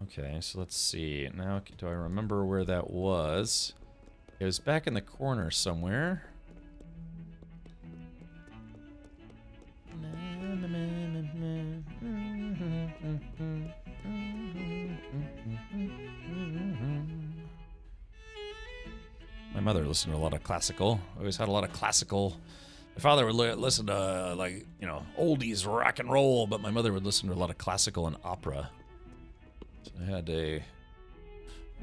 Okay, so let's see. Now, do I remember where that was? It was back in the corner somewhere. My mother listened to a lot of classical. I always had a lot of classical. My father would listen to, like, you know, oldies, rock and roll, but my mother would listen to a lot of classical and opera. So I had a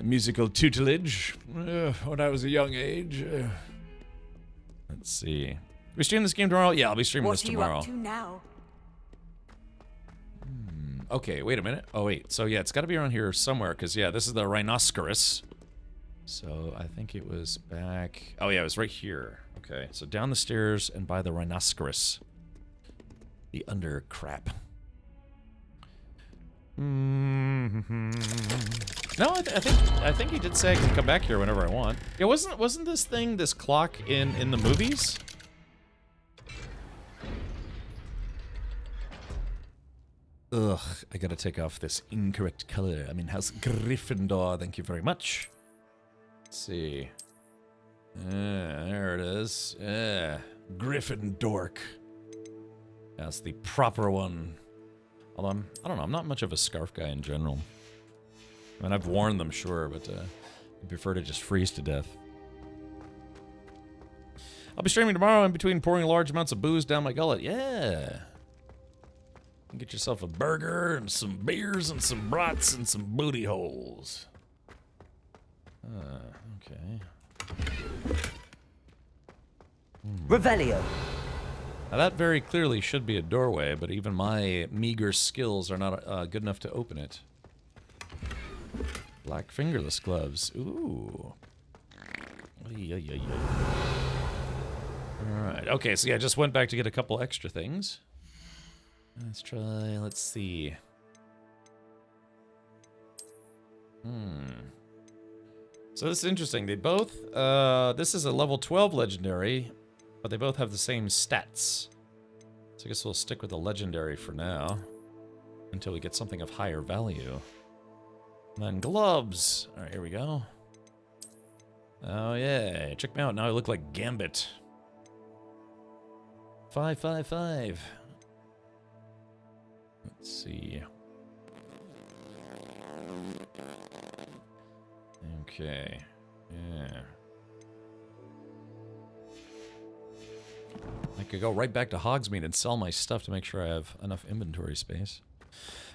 musical tutelage when I was a young age. Let's see. We stream this game tomorrow? Yeah, I'll be streaming this tomorrow. What are you up to now? Okay, wait a minute. Oh, wait. So, yeah, it's got to be around here somewhere, because, yeah, this is the rhinoceros. So, I think it was back... Oh, yeah, it was right here. Okay, so down the stairs and by the rhinoceros. The under crap. No, I think he did say I can come back here whenever I want. Yeah, wasn't this clock in the movies? Ugh, I gotta take off this incorrect color. I'm in House Gryffindor, thank you very much. Let's see. There it is. Gryffindork. That's the proper one. Although I don't know, I'm not much of a scarf guy in general. I mean, I've worn them, sure, but I prefer to just freeze to death. I'll be streaming tomorrow in between pouring large amounts of booze down my gullet. Yeah. Get yourself a burger and some beers and some brats and some booty holes. Okay. Revelio. Now that very clearly should be a doorway, but even my meager skills are not good enough to open it. Black fingerless gloves. Ooh. Alright, okay, so yeah, I just went back to get a couple extra things. Let's try, let's see. So this is interesting. They both, this is a level 12 legendary, but they both have the same stats. So I guess we'll stick with the legendary for now, until we get something of higher value. And then gloves. Alright, here we go. Oh yeah, check me out. Now I look like Gambit. 555. Let's see. Okay. Yeah. I could go right back to Hogsmeade and sell my stuff to make sure I have enough inventory space.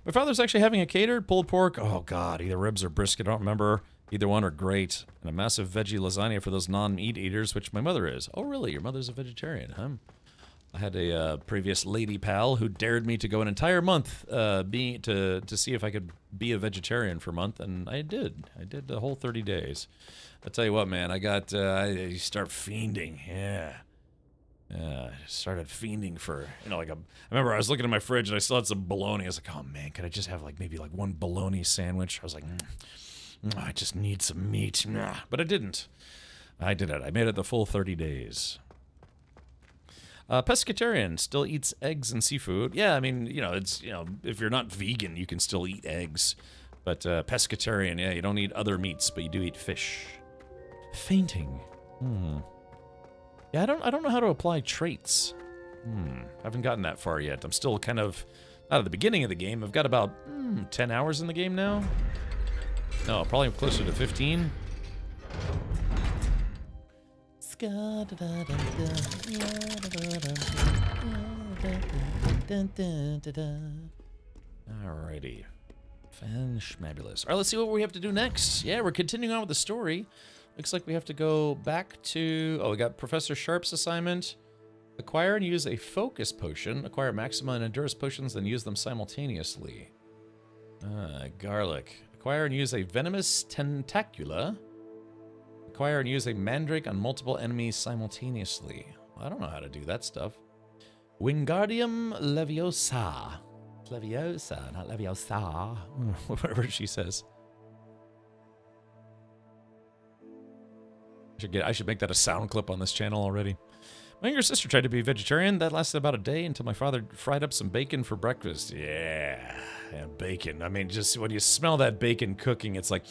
My father's actually having a catered pulled pork. Oh god, either ribs or brisket, I don't remember. Either one are great. And a massive veggie lasagna for those non-meat eaters, which my mother is. Oh really? Your mother's a vegetarian, huh? I had a previous lady pal who dared me to go an entire month to see if I could be a vegetarian for a month, and I did. I did the whole 30 days. I tell you what, man, I got I start fiending. Yeah. I started fiending for, you know, like I remember I was looking at my fridge and I still had some bologna. I was like, oh man, could I just have like maybe like one bologna sandwich? I was like, I just need some meat. But I didn't. I did it. I made it the full 30 days. Pescatarian still eats eggs and seafood. Yeah, I mean, you know, it's, you know, if you're not vegan, you can still eat eggs. But pescatarian, yeah, you don't eat other meats, but you do eat fish. Fainting. Yeah, I don't know how to apply traits. Haven't gotten that far yet. I'm still kind of out of the beginning of the game. I've got about 10 hours in the game now. No, probably closer to 15. Alrighty. Fanschmabulous. Alright, let's see what we have to do next. Yeah, we're continuing on with the story. Looks like we have to go back to... Oh, we got Professor Sharp's assignment. Acquire and use a focus potion. Acquire Maxima and Endurance potions, then use them simultaneously. Garlic. Acquire and use a Venomous Tentacula. Acquire and use a Mandrake on multiple enemies simultaneously. Well, I don't know how to do that stuff. Wingardium Leviosa. Leviosa, not Leviosa. Whatever she says. I should make that a sound clip on this channel already. My younger sister tried to be vegetarian. That lasted about a day until my father fried up some bacon for breakfast. Yeah, bacon. I mean, just when you smell that bacon cooking, it's like,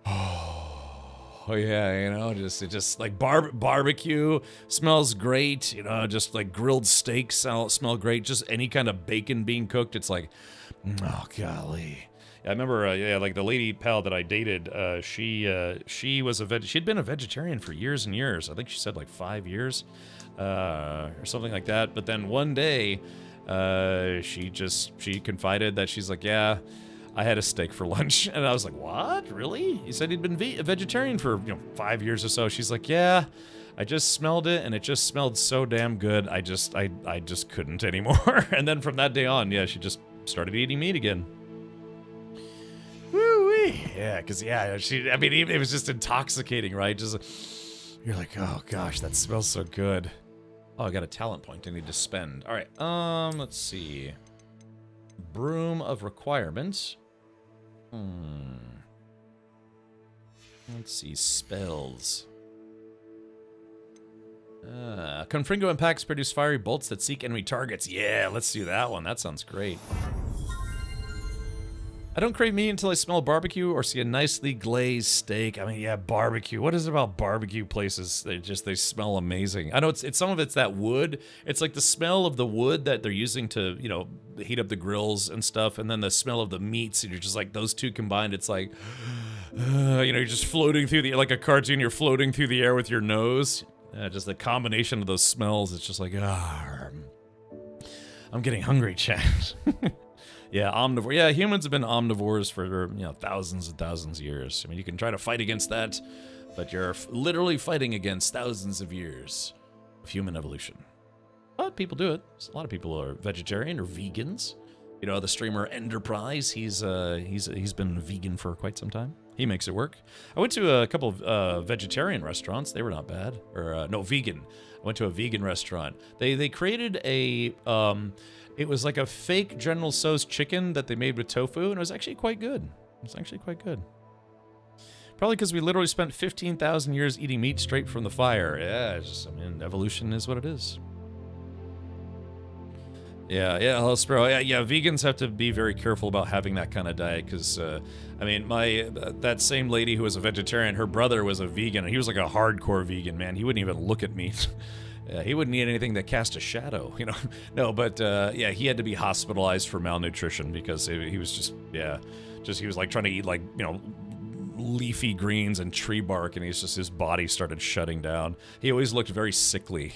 oh yeah, you know, it just like barbecue smells great. You know, just like grilled steaks smell great. Just any kind of bacon being cooked, it's like, oh golly. I remember, like the lady pal that I dated, she was she'd been a vegetarian for years and years. I think she said like 5 years, or something like that. But then one day, she confided that she's like, yeah, I had a steak for lunch. And I was like, what? Really? He said he'd been a vegetarian for, 5 years or so. She's like, yeah, I just smelled it and it just smelled so damn good. I just couldn't anymore. And then from that day on, yeah, she just started eating meat again. Woo-wee. Yeah, because, it was just intoxicating, right? Just, you're like, oh, gosh, that smells so good. Oh, I got a talent point I need to spend. All right, let's see. Broom of Requirements. Let's see, spells. Confringo impacts produce fiery bolts that seek enemy targets. Yeah, let's do that one. That sounds great. I don't crave meat until I smell barbecue or see a nicely glazed steak. I mean, yeah, barbecue. What is it about barbecue places? They smell amazing. I know it's some of it's that wood. It's like the smell of the wood that they're using to, heat up the grills and stuff, and then the smell of the meats, and you're just like, those two combined, it's like, you're just floating through like a cartoon, you're floating through the air with your nose. Just the combination of those smells, it's just like, I'm getting hungry, chat. Yeah, omnivore. Yeah, humans have been omnivores for, thousands and thousands of years. I mean, you can try to fight against that, but you're literally fighting against thousands of years of human evolution. But people do it. A lot of people are vegetarian or vegans. The streamer Enterprise, he's been vegan for quite some time. He makes it work. I went to a couple of vegetarian restaurants. They were not bad. Or, no, vegan. I went to a vegan restaurant. They created a... It was like a fake General Tso's chicken that they made with tofu, and it was actually quite good. Probably because we literally spent 15,000 years eating meat straight from the fire. Yeah, evolution is what it is. Yeah, Hellspro. Yeah, vegans have to be very careful about having that kind of diet, because, that same lady who was a vegetarian, her brother was a vegan, and he was like a hardcore vegan, man. He wouldn't even look at meat. Yeah, he wouldn't eat anything that cast a shadow, No, but he had to be hospitalized for malnutrition because he was he was like trying to eat like, leafy greens and tree bark, and his body started shutting down. He always looked very sickly,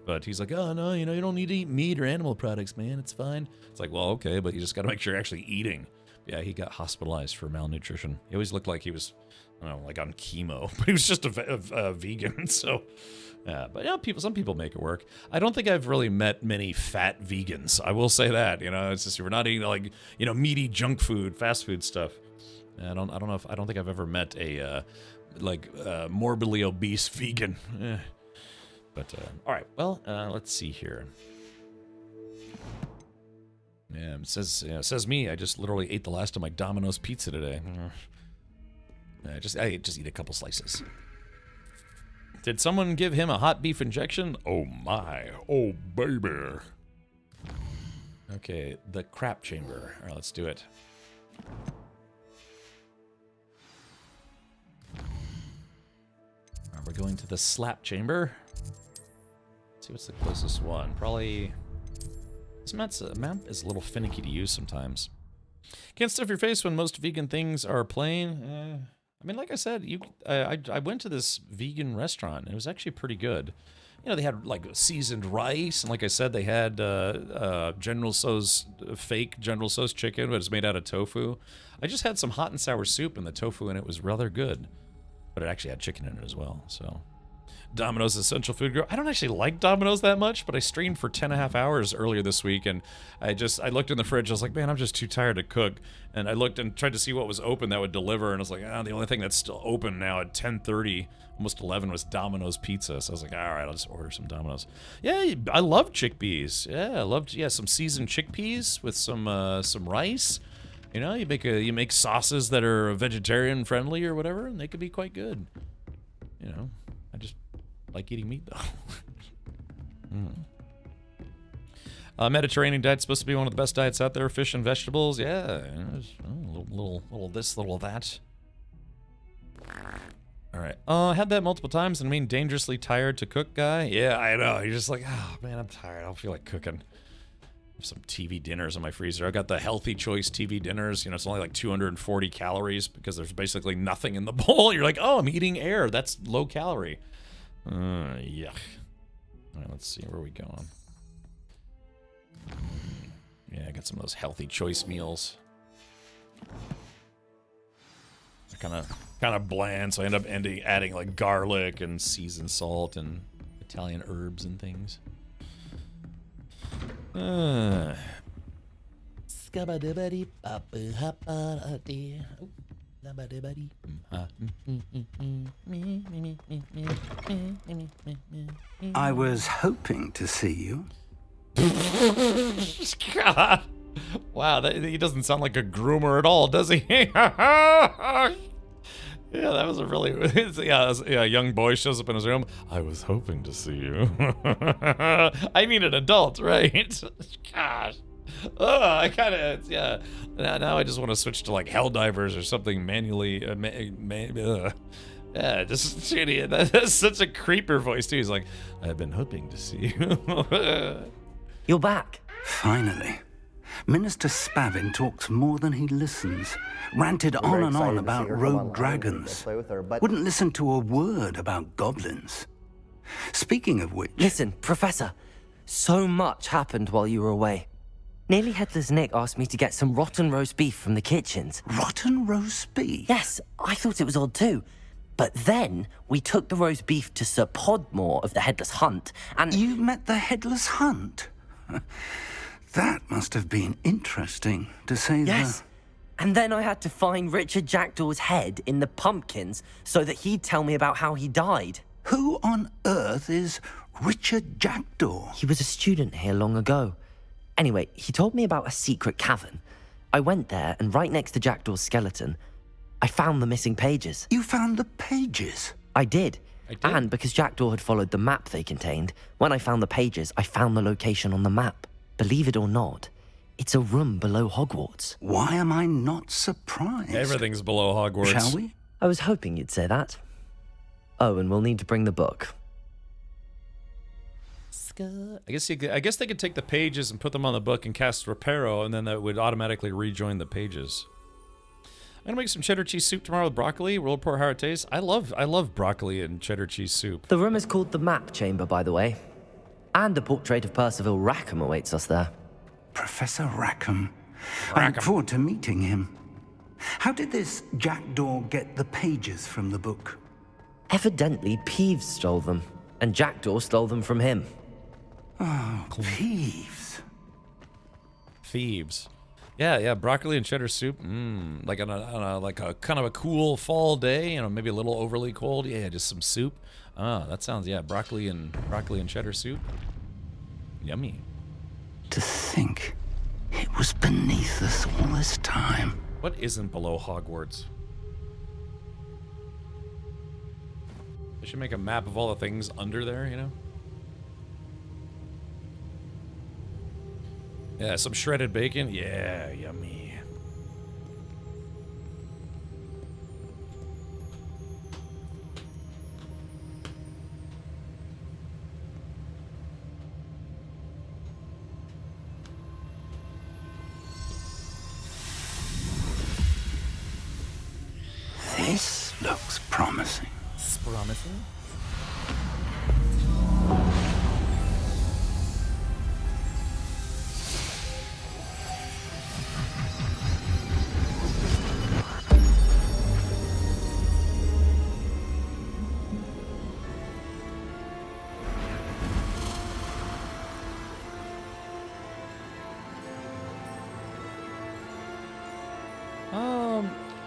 but he's like, oh no, you don't need to eat meat or animal products, man. It's fine. It's like, well, okay, but you just got to make sure you're actually eating. Yeah, he got hospitalized for malnutrition. He always looked like he was, like on chemo, but he was just a vegan, so... Yeah, but some people make it work. I don't think I've really met many fat vegans. I will say that. It's just we're not eating like meaty junk food, fast food stuff. I don't think I've ever met a morbidly obese vegan. But all right, well, let's see here. Yeah, it says me. I just literally ate the last of my Domino's pizza today. I just eat a couple slices. Did someone give him a hot beef injection? Oh my. Oh baby. Okay, the crap chamber. All right, let's do it. All right, we're going to the slap chamber. Let's see what's the closest one. Probably... This map is a little finicky to use sometimes. Can't stuff your face when most vegan things are plain. Like I said, I went to this vegan restaurant, and it was actually pretty good. They had, like, seasoned rice, and like I said, they had General Tso's, fake General Tso's chicken, but it's made out of tofu. I just had some hot and sour soup, and the tofu in it was rather good. But it actually had chicken in it as well, so... Domino's Essential Food Girl. I don't actually like Domino's that much, but I streamed for 10.5 hours earlier this week, and I looked in the fridge. I was like, man, I'm just too tired to cook. And I looked and tried to see what was open that would deliver, and I was like, the only thing that's still open now at 10:30, almost 11, was Domino's Pizza. So I was like, all right, I'll just order some Domino's. Yeah, I love chickpeas. Yeah, I loved some seasoned chickpeas with some rice. You make sauces that are vegetarian friendly or whatever, and they could be quite good. like eating meat, though. Mediterranean diet's supposed to be one of the best diets out there. Fish and vegetables. Yeah. Little this, little that. All right. I had that multiple times, and I mean dangerously tired to cook guy. Yeah, I know. You're just like, oh, man, I'm tired. I don't feel like cooking. Some TV dinners in my freezer. I got the Healthy Choice TV dinners. You know, it's only like 240 calories because there's basically nothing in the bowl. You're like, oh, I'm eating air. That's low calorie. Yuck. All right, let's see. Where are we going? Yeah, I got some of those Healthy Choice meals. They're kind of bland, so I end up adding like garlic and seasoned salt and Italian herbs and things. I was hoping to see you. God. Wow, he doesn't sound like a groomer at all, does he? Yeah, that was a really... Yeah, a young boy shows up in his room. I was hoping to see you. I mean an adult, right? Gosh. I kind of... Yeah. Now I just want to switch to, like, Helldivers or something manually... Yeah, just shitty. That's such a creeper voice, too. He's like, I've been hoping to see you. You're back. Finally. Minister Spavin talks more than he listens. Ranted on and on about rogue dragons. Wouldn't listen to a word about goblins. Speaking of which... Listen, Professor. So much happened while you were away. Nearly Headless Nick asked me to get some rotten roast beef from the kitchens. Rotten roast beef? Yes, I thought it was odd too. But then we took the roast beef to Sir Podmore of the Headless Hunt, and... You met the Headless Hunt? That must have been interesting, to say the... Yes. And then I had to find Richard Jackdaw's head in the pumpkins so that he'd tell me about how he died. Who on earth is Richard Jackdaw? He was a student here long ago. Anyway, he told me about a secret cavern. I went there, and right next to Jackdaw's skeleton, I found the missing pages. You found the pages? I did. And because Jackdaw had followed the map they contained, when I found the pages, I found the location on the map. Believe it or not, it's a room below Hogwarts. Why am I not surprised? Everything's below Hogwarts. Shall we? I was hoping you'd say that. Oh, and we'll need to bring the book. I guess they could take the pages and put them on the book and cast Reparo, and then that would automatically rejoin the pages. I'm gonna make some cheddar cheese soup tomorrow with broccoli. We'll report how it tastes. I love broccoli and cheddar cheese soup. The room is called the Map Chamber, by the way. And a portrait of Percival Rackham awaits us there. Professor Rackham. I look forward to meeting him. How did this Jackdaw get the pages from the book? Evidently, Peeves stole them, and Jackdaw stole them from him. Oh, Peeves. Thieves. Yeah, broccoli and cheddar soup. Like on a kind of a cool fall day, you know, maybe a little overly cold. Yeah, just some soup. That sounds, broccoli and cheddar soup. Yummy. To think it was beneath us all this time. What isn't below Hogwarts? They should make a map of all the things under there, you know? Yeah, some shredded bacon. Yeah, yummy. This looks promising. Promising?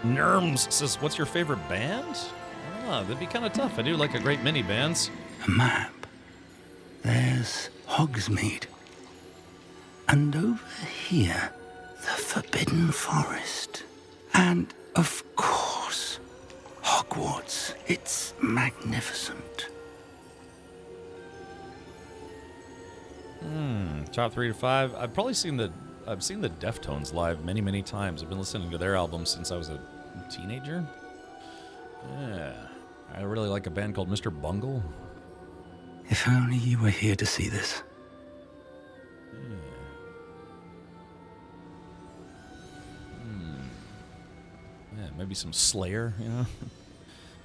Nerms says, what's your favorite band? That'd be kind of tough. I do like a great mini bands. A map. There's Hogsmeade. And over here, the Forbidden Forest. And, of course, Hogwarts. It's magnificent. Top 3 to 5. I've seen the Deftones live many, many times. I've been listening to their albums since I was a teenager. Yeah. I really like a band called Mr. Bungle. If only you were here to see this. Yeah, maybe some Slayer, you know?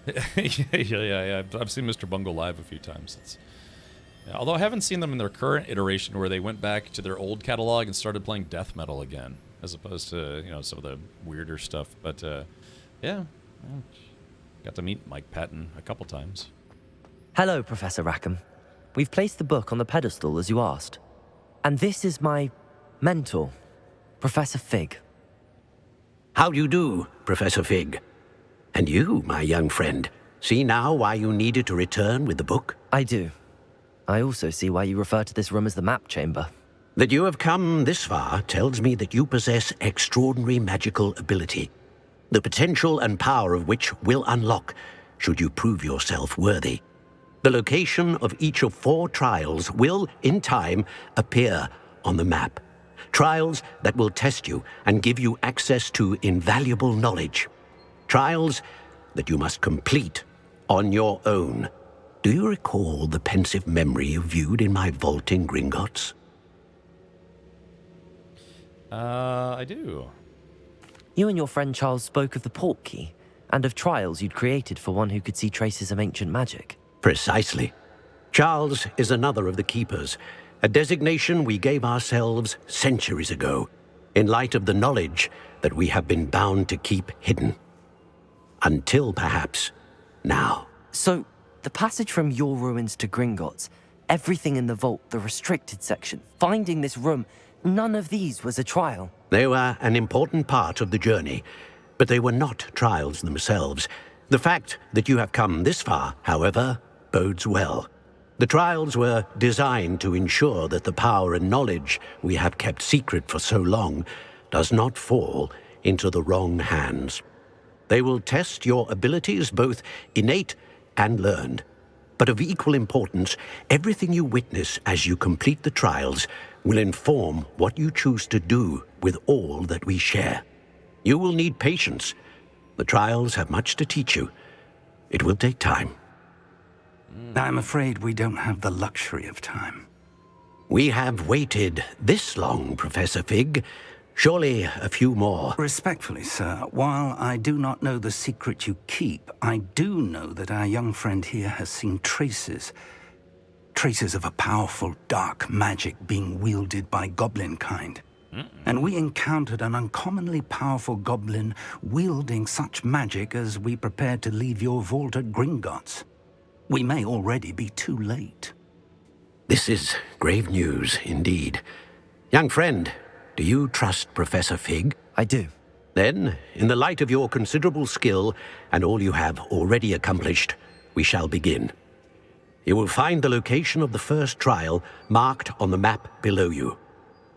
yeah. I've seen Mr. Bungle live a few times. Yeah, although I haven't seen them in their current iteration where they went back to their old catalog and started playing death metal again, as opposed to, you know, some of the weirder stuff. But, yeah, got to meet Mike Patton a couple times. Hello, Professor Rackham. We've placed the book on the pedestal, as you asked. And this is my mentor, Professor Fig. How do you do, Professor Fig? And you, my young friend, see now why you needed to return with the book? I do. I also see why you refer to this room as the map chamber. That you have come this far tells me that you possess extraordinary magical ability, the potential and power of which will unlock should you prove yourself worthy. The location of each of 4 trials will, in time, appear on the map. Trials that will test you and give you access to invaluable knowledge. Trials that you must complete on your own. Do you recall the pensive memory you viewed in my vault in Gringotts? I do. You and your friend Charles spoke of the port key and of trials you'd created for one who could see traces of ancient magic. Precisely. Charles is another of the keepers, a designation we gave ourselves centuries ago, in light of the knowledge that we have been bound to keep hidden. Until, perhaps, now. So, the passage from your ruins to Gringotts, everything in the vault, the restricted section, finding this room, none of these was a trial. They were an important part of the journey, but they were not trials themselves. The fact that you have come this far, however, bodes well. The trials were designed to ensure that the power and knowledge we have kept secret for so long does not fall into the wrong hands. They will test your abilities, both innate and learned. But of equal importance, everything you witness as you complete the trials will inform what you choose to do with all that we share. You will need patience. The trials have much to teach you. It will take time. I'm afraid we don't have the luxury of time. We have waited this long, Professor Fig. Surely a few more. Respectfully, sir, while I do not know the secret you keep, I do know that our young friend here has seen traces of a powerful dark magic being wielded by goblin kind. And we encountered an uncommonly powerful goblin wielding such magic as we prepared to leave your vault at Gringotts. We may already be too late. This is grave news, indeed. Young friend, do you trust Professor Fig? I do. Then, in the light of your considerable skill and all you have already accomplished, we shall begin. You will find the location of the first trial marked on the map below you.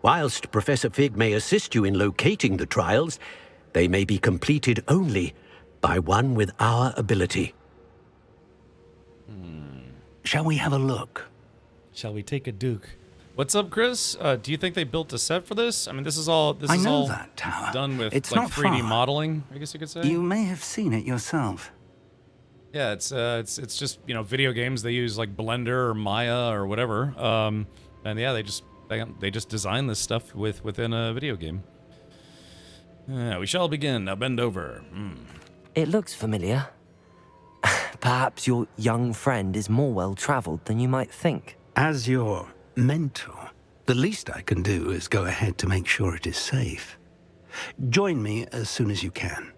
Whilst Professor Fig may assist you in locating the trials, they may be completed only by one with our ability. Shall we have a look? Shall we take a duke? What's up, Chris? Do you think they built a set for this? I mean, this is all that tower. Done with it's like not 3D far. Modeling, I guess you could say. You may have seen it yourself. Yeah, it's just, you know, video games. They use like Blender or Maya or whatever. And yeah, they just design this stuff within a video game. We shall begin. Now bend over. It looks familiar. Perhaps your young friend is more well-traveled than you might think. As your mentor, the least I can do is go ahead to make sure it is safe. Join me as soon as you can.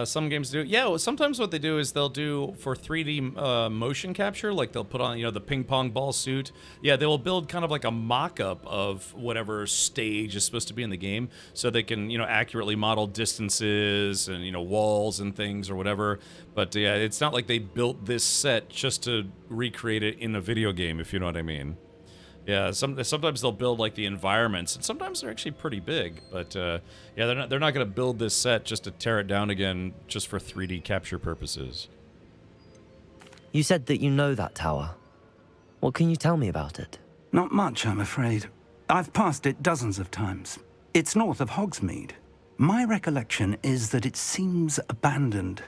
Some games do. Yeah, well, sometimes what they do is they'll do for 3D motion capture, like they'll put on, you know, the ping pong ball suit. Yeah, they will build kind of like a mock-up of whatever stage is supposed to be in the game, so they can, you know, accurately model distances and, you know, walls and things or whatever. But yeah, it's not like they built this set just to recreate it in a video game, if you know what I mean. Yeah, sometimes they'll build like the environments, and sometimes they're actually pretty big. But yeah, they're not going to build this set just to tear it down again, just for 3D capture purposes. You said that you know that tower. What can you tell me about it? Not much, I'm afraid. I've passed it dozens of times. It's north of Hogsmeade. My recollection is that it seems abandoned.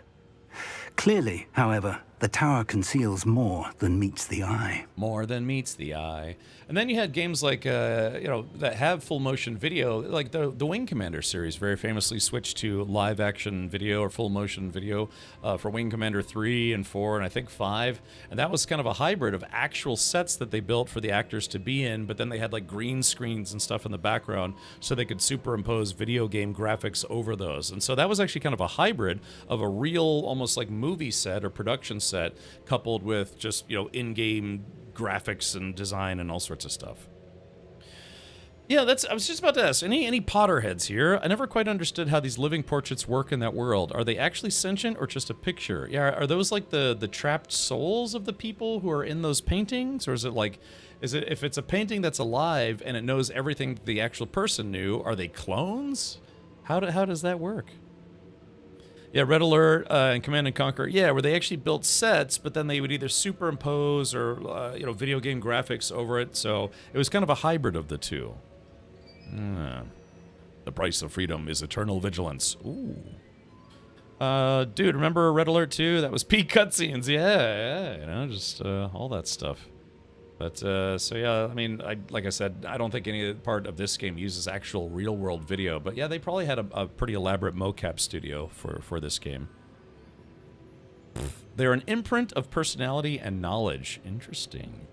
Clearly, however, the tower conceals more than meets the eye. More than meets the eye. And then you had games like, that have full motion video, like the Wing Commander series very famously switched to live action video or full motion video for Wing Commander 3 and 4 and I think 5. And that was kind of a hybrid of actual sets that they built for the actors to be in, but then they had like green screens and stuff in the background so they could superimpose video game graphics over those. And so that was actually kind of a hybrid of a real, almost like movie set or production set coupled with just, in-game graphics and design and all sorts of stuff. Yeah, I was just about to ask, any Potterheads here? I never quite understood how these living portraits work in that world. Are they actually sentient or just a picture? Yeah, are those like the trapped souls of the people who are in those paintings? Or is it like, if it's a painting that's alive and it knows everything the actual person knew, are they clones? How does that work? Yeah, Red Alert and Command & Conquer, yeah, where they actually built sets, but then they would either superimpose or, video game graphics over it, so it was kind of a hybrid of the two. The price of freedom is eternal vigilance. Ooh. Dude, remember Red Alert 2? That was peak cutscenes, yeah, just all that stuff. But, so yeah, I mean, like I said, I don't think any part of this game uses actual real-world video, but yeah, they probably had a pretty elaborate mocap studio for this game. They're an imprint of personality and knowledge. Interesting.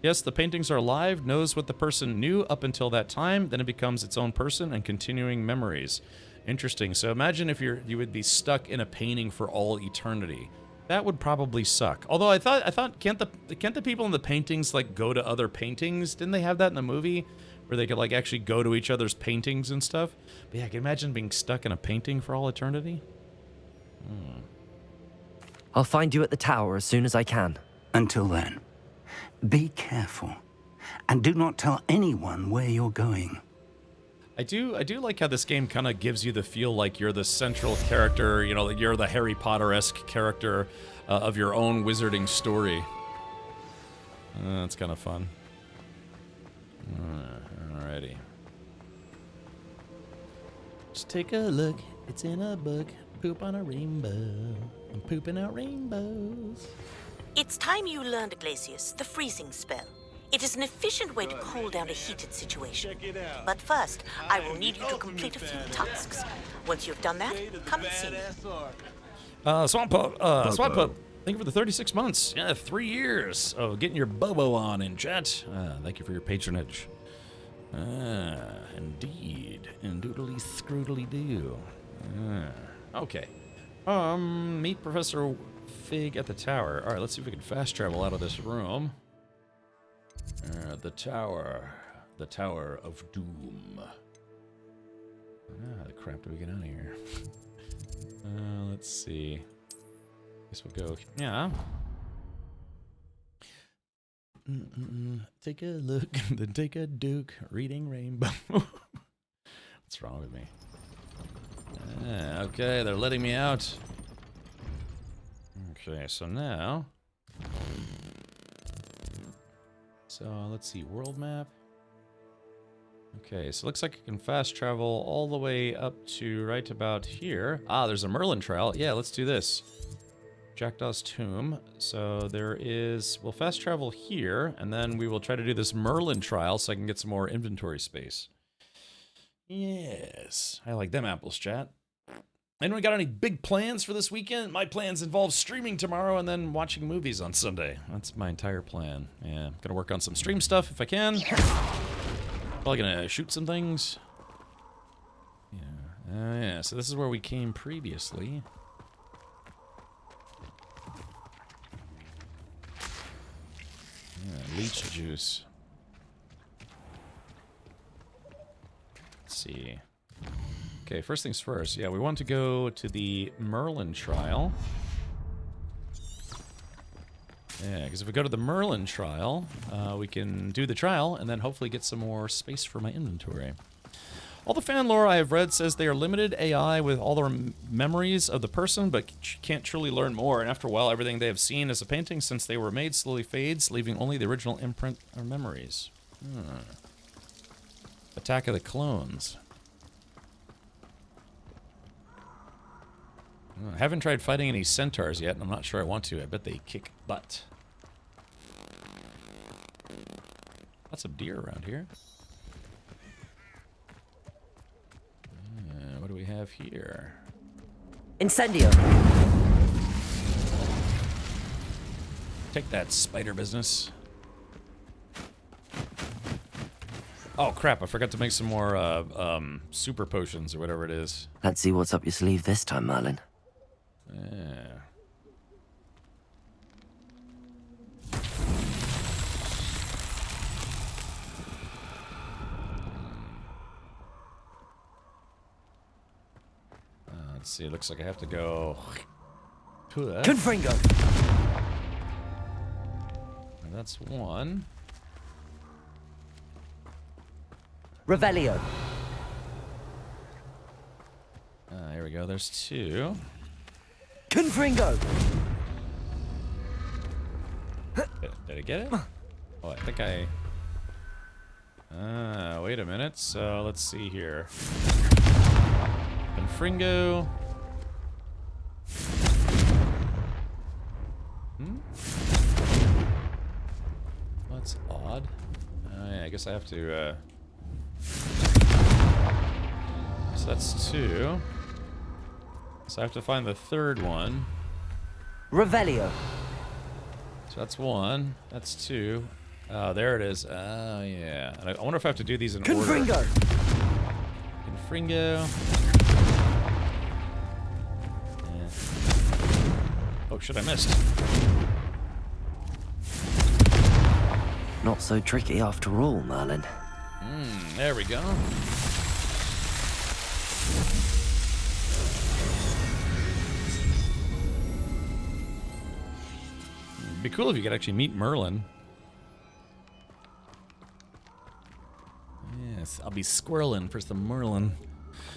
Yes, the paintings are alive, knows what the person knew up until that time, then it becomes its own person and continuing memories. Interesting. So imagine if you would be stuck in a painting for all eternity. That would probably suck. Although I thought can't the people in the paintings like go to other paintings? Didn't they have that in the movie where they could like actually go to each other's paintings and stuff? But yeah, I can imagine being stuck in a painting for all eternity. I'll find you at the tower as soon as I can. Until then, be careful and do not tell anyone where you're going. I do like how this game kind of gives you the feel like you're the central character, like you're the Harry Potter-esque character of your own wizarding story. That's kind of fun. Alrighty. Just take a look. It's in a book. Poop on a rainbow. I'm pooping out rainbows. It's time you learned, Glacius, the freezing spell. It is an efficient way to cool down a heated situation. But first, I will need you to complete a few tasks. Once you've done that, come and see me. Swamp Pup, thank you for the 36 months. Yeah, 3 years of getting your Bobo on in chat. Thank you for your patronage. Indeed. And doodly scroodly do. Okay. Meet Professor Fig at the tower. Alright, let's see if we can fast travel out of this room. The Tower of Doom. The crap do we get out of here? Let's see. Guess we'll go. Yeah. Take a look, then take a duke. Reading Rainbow. What's wrong with me? Okay, they're letting me out. Okay, so now. So let's see, world map. Okay, so it looks like I can fast travel all the way up to right about here. There's a Merlin trial. Yeah, let's do this. Jackdaw's Tomb. So we'll fast travel here, and then we will try to do this Merlin trial so I can get some more inventory space. Yes, I like them apples, chat. Anyone got any big plans for this weekend? My plans involve streaming tomorrow and then watching movies on Sunday. That's my entire plan. Yeah, I'm gonna work on some stream stuff if I can. Probably gonna shoot some things. Yeah. Yeah, so this is where we came previously. Yeah, leech juice. Let's see. Okay, first things first. Yeah, we want to go to the Merlin trial. Yeah, because if we go to the Merlin trial, we can do the trial and then hopefully get some more space for my inventory. All the fan lore I have read says they are limited AI with all their memories of the person, but can't truly learn more. And after a while, everything they have seen as a painting since they were made slowly fades, leaving only the original imprint or memories. Attack of the Clones. I haven't tried fighting any centaurs yet, and I'm not sure I want to. I bet they kick butt. Lots of deer around here. What do we have here? Incendio. Take that, spider business. Oh crap, I forgot to make some more super potions or whatever it is. Let's see what's up your sleeve this time, Merlin. Yeah. Let's see, it looks like I have to go... Confringo! That's one. Revelio. Here we go, there's two. Confringo! Did I get it? Oh, I think I... wait a minute, so let's see here. Confringo. That's odd. Yeah, I guess I have to, So that's two. So I have to find the third one. Revelio. So that's one. That's two. Oh, there it is. Oh, yeah. And I wonder if I have to do these in Confringo. order. Confringo. Oh, shit, I missed. Not so tricky after all, Merlin. There we go. It'd be cool if you could actually meet Merlin. Yes, I'll be squirreling for some Merlin.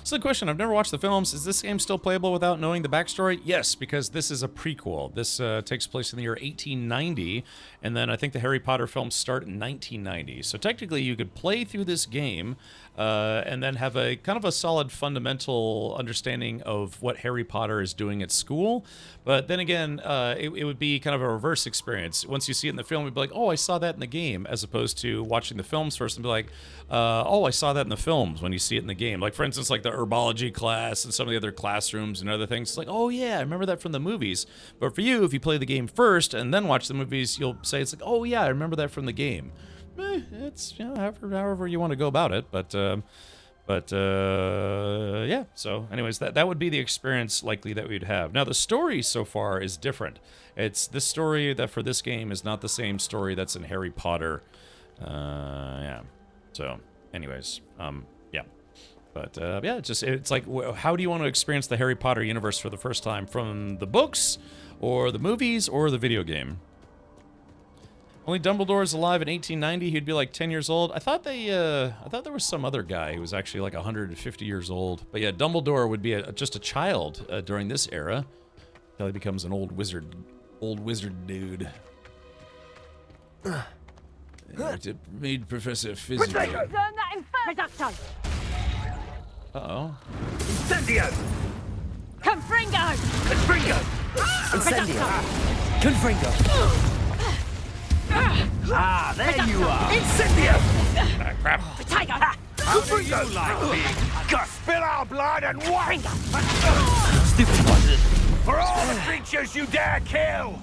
So the question, I've never watched the films. Is this game still playable without knowing the backstory? Yes, because this is a prequel. This takes place in the year 1890, and then I think the Harry Potter films start in 1990. So technically you could play through this game and then have a kind of a solid fundamental understanding of what Harry Potter is doing at school. But then again, it would be kind of a reverse experience. Once you see it in the film, you'd be like, oh, I saw that in the game, as opposed to watching the films first and be like, oh, I saw that in the films when you see it in the game. Like, for instance, like the herbology class and some of the other classrooms and other things. It's like, oh, yeah, I remember that from the movies. But for you, if you play the game first and then watch the movies, you'll say, it's like, oh, yeah, I remember that from the game. It's, you know, however you want to go about it. But yeah, so anyways, that would be the experience likely that we'd have. Now, the story so far is different. It's this story that for this game is not the same story that's in Harry Potter. Yeah. So, anyways, yeah. But, yeah, it's like, how do you want to experience the Harry Potter universe for the first time? From the books, or the movies, or the video game? Only Dumbledore is alive in 1890. He'd be like 10 years old. I thought there was some other guy who was actually like 150 years old. But yeah, Dumbledore would be just a child during this era, until he becomes an old wizard dude. Made Professor Physical. Turn that Infernatual! Uh-oh. Incendio! Confringo! Confringo! Incendio! Confringo! Ah, there you are! Incendio! Ah, crap. Tiger! How do you like being cut? Spill our blood and what? Stupid buzzard! For all the creatures you dare kill!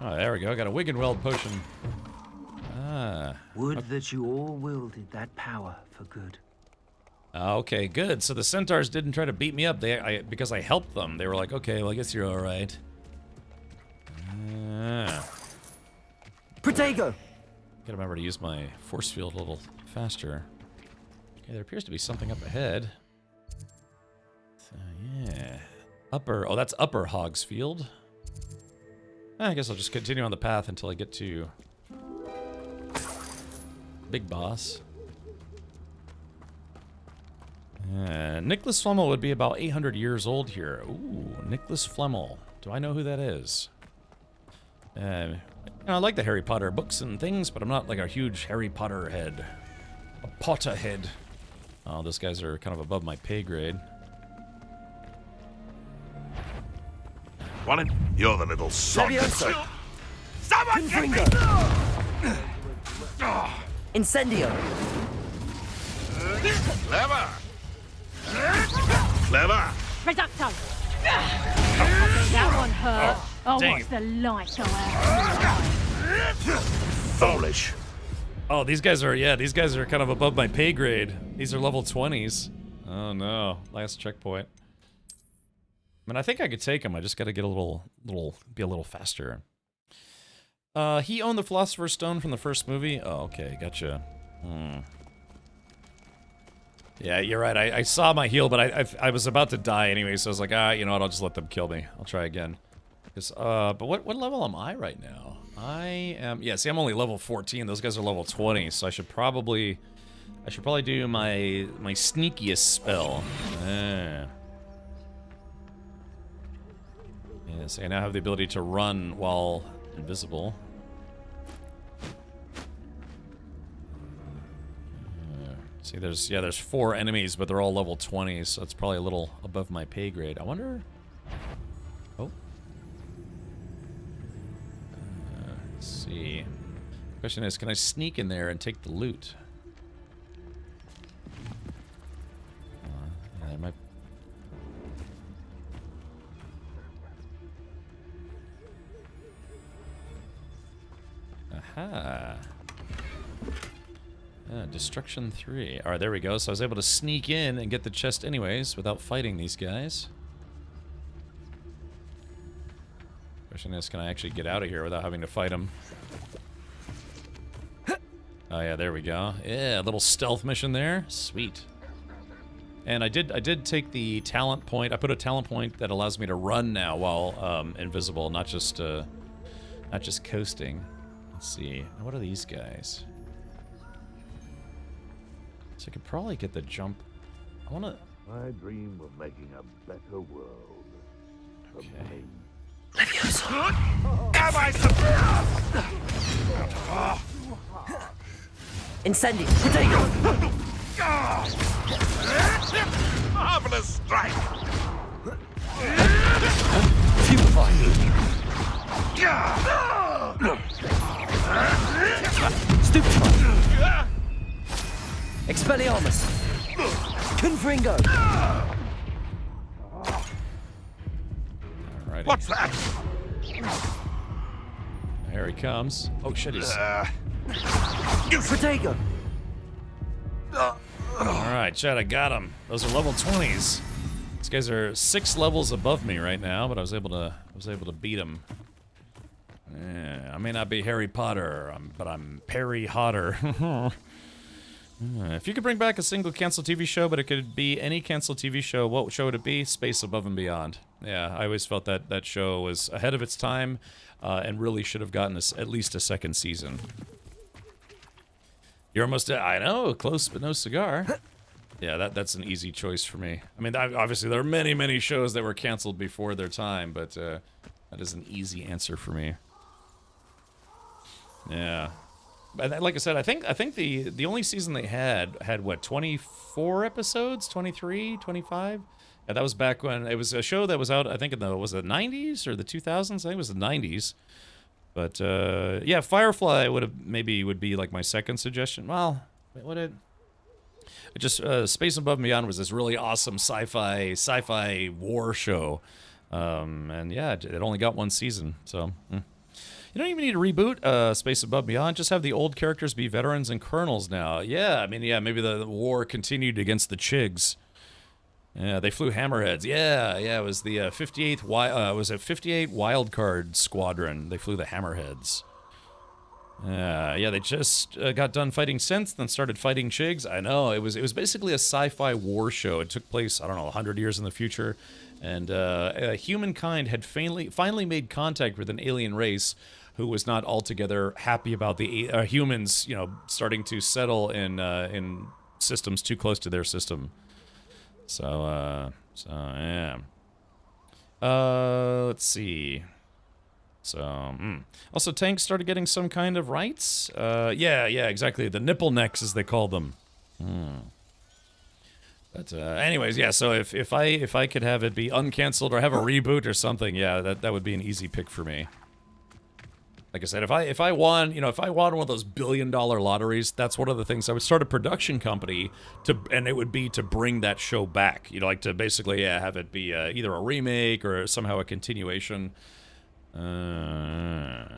Oh, there we go. Got a Wiggenweld potion. Would that you all wielded that power for good. Okay, good. So the centaurs didn't try to beat me up. Because I helped them. They were like, okay, well, I guess you're all right. Protego! Gotta remember to use my force field a little faster. Okay, there appears to be something up ahead. So, yeah. Oh, that's Upper Hogsfield. I guess I'll just continue on the path until I get to big boss. Nicholas Flamel would be about 800 years old here. Ooh, Nicholas Flamel. Do I know who that is? You know, I like the Harry Potter books and things, but I'm not like a huge Harry Potter head. A Potter head. Oh, those guys are kind of above my pay grade. Want it? You're the little son. Levioso. Someone get me! Incendio. Clever. Clever. Reducto. That one hurt. I'll dang watch it. the light go out. Foolish. Oh, these guys are, yeah, these guys are kind of above my pay grade. These are level 20s. Oh no, last checkpoint. I mean, I think I could take him. I just got to get be a little faster. He owned the Philosopher's Stone from the first movie. Oh, okay, gotcha. Yeah, you're right. I saw my heal, but I was about to die anyway, so I was like, you know what? I'll just let them kill me. I'll try again. But what level am I right now? I am, yeah. See, I'm only level 14. Those guys are level 20, so I should probably do my sneakiest spell. Yes, I now have the ability to run while invisible. See, there's 4 enemies, but they're all level 20, so it's probably a little above my pay grade. I wonder. Oh. Let's see. Question is, can I sneak in there and take the loot? Yeah, that might. Aha. Destruction 3. Alright, there we go. So I was able to sneak in and get the chest anyways without fighting these guys. Question is, can I actually get out of here without having to fight them? Oh yeah, there we go. Yeah, a little stealth mission there. Sweet. And I did take the talent point. I put a talent point that allows me to run now while invisible, not just coasting. Let's see. What are these guys? So I could probably get the jump. I want to. I dream of making a better world. Okay. Leviosa! Am I surprised? Incendio. Potato. Marvelous strike! Stupefy. Stupefy. Expelliarmus. Confringo. Alrighty. What's that? Here he comes. Oh shit, he's. Protego. Alright, Chad, I got him. Those are level 20s. These guys are 6 levels above me right now, but I was able to beat them. Yeah, I may not be Harry Potter, but I'm Perry Hotter. If you could bring back a single canceled TV show, but it could be any canceled TV show, what show would it be? Space Above and Beyond. Yeah, I always felt that show was ahead of its time, and really should have gotten at least a second season. You're almost, I know, close but no cigar. Yeah, that's an easy choice for me. I mean, obviously there are many shows that were canceled before their time, but that is an easy answer for me. Yeah. Like I said, I think the only season they had what, 24 episodes, 23, 25? Yeah, that was back when it was a show that was out, I think in the, was it the 90s or the 2000s? I think it was the 90s. But yeah, Firefly would be like my second suggestion. Well, what it just Space Above and Beyond was this really awesome sci-fi war show. And yeah, it only got 1 season, so You don't even need to reboot Space Above and Beyond. Just have the old characters be veterans and colonels now. Yeah, I mean, yeah, maybe the war continued against the Chigs. Yeah, they flew hammerheads. Yeah, it was the 58th 58 Wildcard Squadron. They flew the hammerheads. Yeah, they just got done fighting synths, then started fighting Chigs. I know, it was basically a sci-fi war show. It took place, I don't know, 100 years in the future, and humankind had finally made contact with an alien race who was not altogether happy about the humans, you know, starting to settle in systems too close to their system. So yeah. Let's see. So, also tanks started getting some kind of rights. Yeah, exactly. The nipple necks, as they call them. But anyways, yeah. So if I could have it be uncanceled or have a reboot or something, yeah, that would be an easy pick for me. Like I said, if I won, you know, if I won one of those billion-dollar lotteries, that's one of the things I would start a production company and it would be to bring that show back. You know, like to basically have it be either a remake or somehow a continuation. I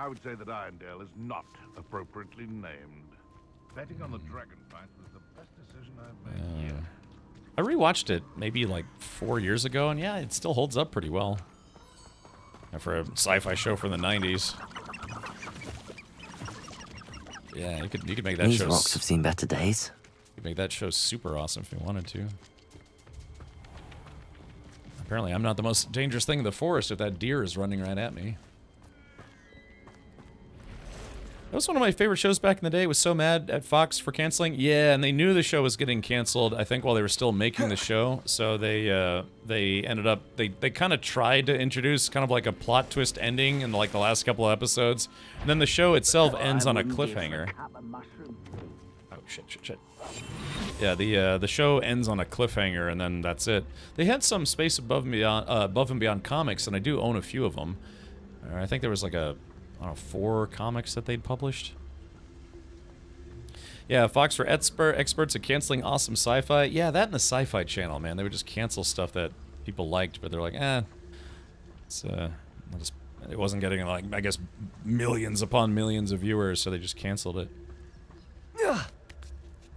would say that Irondale is not appropriately named. Betting on the dragon fight was the best decision I've made yet. I rewatched it maybe like 4 years ago, and yeah, it still holds up pretty well. And for a sci-fi show from the 90s. Yeah, you could make that These show. rocks have seen better days. You could make that show super awesome if you wanted to. Apparently, I'm not the most dangerous thing in the forest if that deer is running right at me. That was one of my favorite shows back in the day. I was so mad at Fox for canceling. Yeah, and they knew the show was getting canceled, I think, while they were still making the show. So they ended up, they kind of tried to introduce kind of like a plot twist ending in like the last couple of episodes. And then the show itself ends on a cliffhanger. Oh, shit. Yeah, the show ends on a cliffhanger, and then that's it. They had some space above and beyond comics, and I do own a few of them. I think there was like I don't know, 4 comics that they'd published. Yeah, Fox were experts at canceling awesome sci-fi. Yeah, that and the Sci-Fi Channel, man. They would just cancel stuff that people liked, but they're like, it wasn't getting, like, I guess, millions upon millions of viewers, so they just canceled it.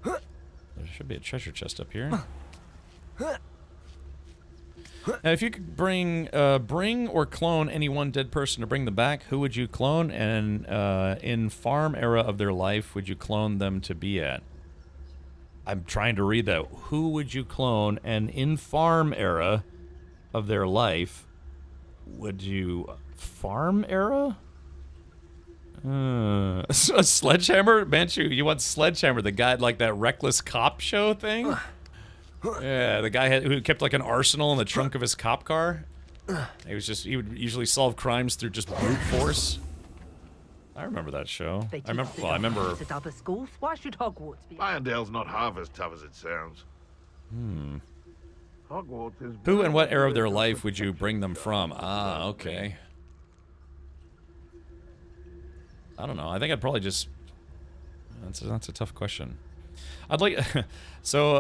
There should be a treasure chest up here. Now, if you could bring or clone any one dead person to bring them back, who would you clone? And in farm era of their life, would you clone them to be at? I'm trying to read that. Who would you clone? And in farm era of their life, would you farm era? A Sledgehammer? Manchu, you want Sledgehammer, the guy like that Reckless Cop show thing? Yeah, the guy who kept like an arsenal in the trunk of his cop car. He would usually solve crimes through just brute force. I remember that show. I remember. At other schools, why should Hogwarts be? Irondale's not half as tough as it sounds. Hogwarts is. Who and what era of their life would you bring them from? Ah, okay. I don't know. I think I'd probably just. That's a tough question. I'd like. So,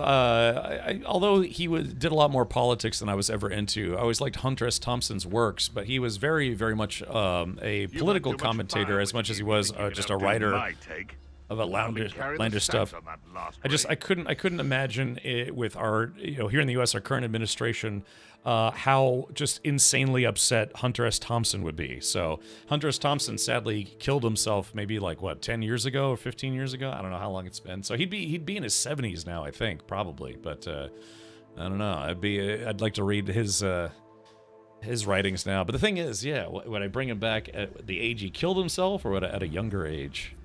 although he did a lot more politics than I was ever into, I always liked Hunter S. Thompson's works, but he was very, very much a political commentator as much as he was just a writer of outlandish stuff. I couldn't imagine it with our, here in the U.S., our current administration, how just insanely upset Hunter S. Thompson would be. So Hunter S. Thompson sadly killed himself maybe like what, 10 years ago or 15 years ago? I don't know how long it's been. So he'd be in his 70s now, I think, probably. But I don't know. I'd like to read his writings now. But the thing is, yeah, would I bring him back at the age he killed himself, or at a younger age?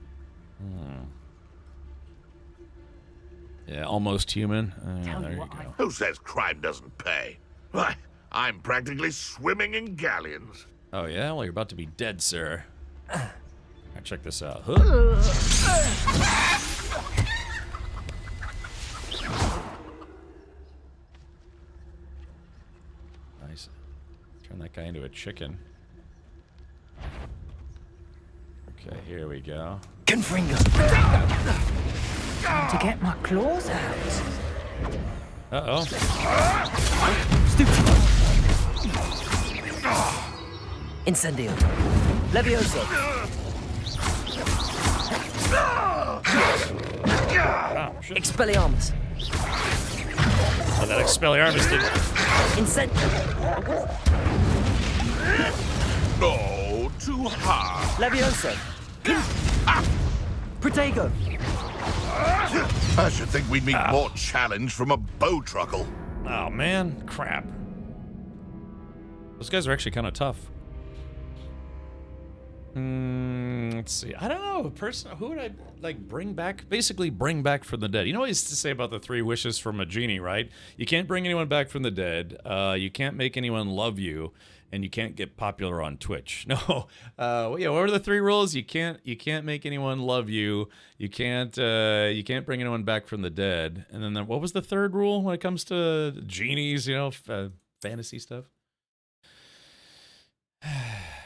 Yeah, almost human. There you go. Who says crime doesn't pay? Why, I'm practically swimming in galleons. Oh yeah? Well, you're about to be dead, sir. Now check this out. Nice. Turn that guy into a chicken. Okay, here we go. Confringo! To get my claws out. Uh-oh. Stupid! Incendio. Levioso. Oh, shit. Expelliarmus. Oh, that Expelliarmus did. Incendio. Oh, too hard. Levioso. Protego. I should think we'd meet more challenge from a bow truckle. Oh man, crap. Those guys are actually kind of tough. Let's see. I don't know. Who would I like bring back? Basically, bring back from the dead. You know what I used to say about the 3 wishes from a genie, right? You can't bring anyone back from the dead. You can't make anyone love you, and you can't get popular on Twitch. No. Yeah. What are the 3 rules? You can't make anyone love you. You can't bring anyone back from the dead. And then what was the 3rd rule when it comes to genies? You know, fantasy stuff.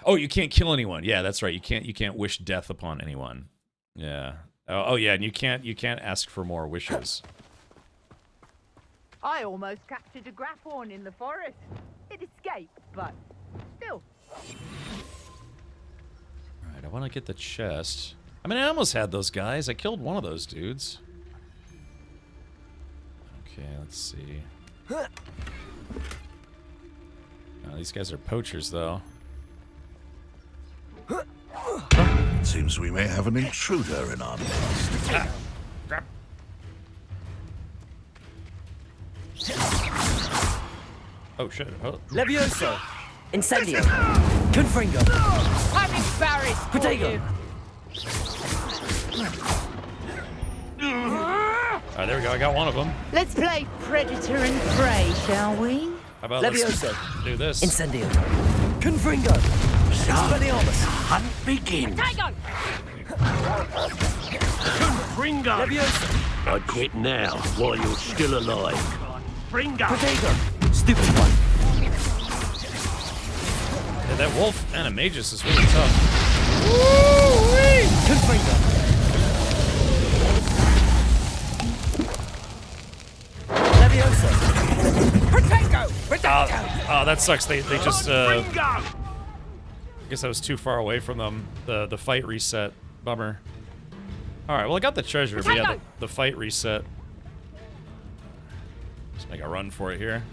Oh, you can't kill anyone. Yeah, that's right. You can't wish death upon anyone. Yeah. Oh yeah, and you can't ask for more wishes. I almost captured a grapphorn in the forest. It escaped, but still. All right, I want to get the chest. I mean, I almost had those guys. I killed one of those dudes. Okay, let's see. Oh, these guys are poachers, though. It seems we may have an intruder in our midst. Grab. Oh shit. Oh. Levioso! Incendio! Confringo! I'm embarrassed for Protego! you. Alright, there we go. I got one of them. Let's play predator and prey, shall we? How about Levioso! let's do this? Incendio! Confringo! Expelliarmus! Hunt begins. Protego! Confringo! Levioso! I quit now, while you're still alive. Confringo! Protego! Stupid one! Yeah, that wolf animagus is really tough. Woo-wee! Confringo! Levioso! Protego! Oh, that sucks. They just I guess I was too far away from them. The fight reset. Bummer. Alright, well I got the treasure, but yeah, the fight reset. Just make a run for it here.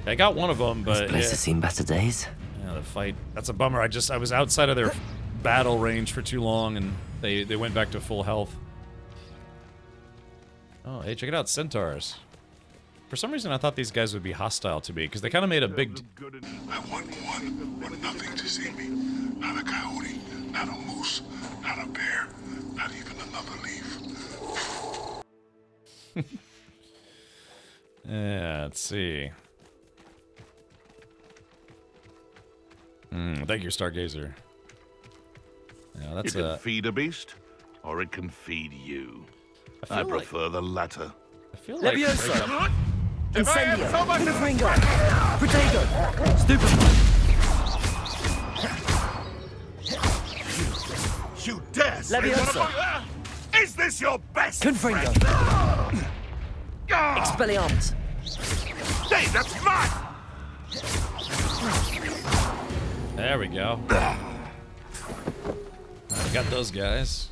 I got one of them, but This place has seen better days. yeah, the fight. That's a bummer. I was outside of their battle range for too long, and they went back to full health. Oh, hey, check it out, centaurs. For some reason, I thought these guys would be hostile to me because they kind of made a big. I want one or nothing to see me. Not a coyote, not a moose, not a bear, not even another leaf. Yeah, let's see. Thank you, Stargazer. Yeah, that's You can feed a beast, or it can feed you. I prefer the latter. I feel like Levioso! Incendio! Confringo! Protego! Stupid one! You dare say Levioso! one of my... Is this your best Confringo! Expelliarmus! Hey, that's mine! There we go. I got those guys.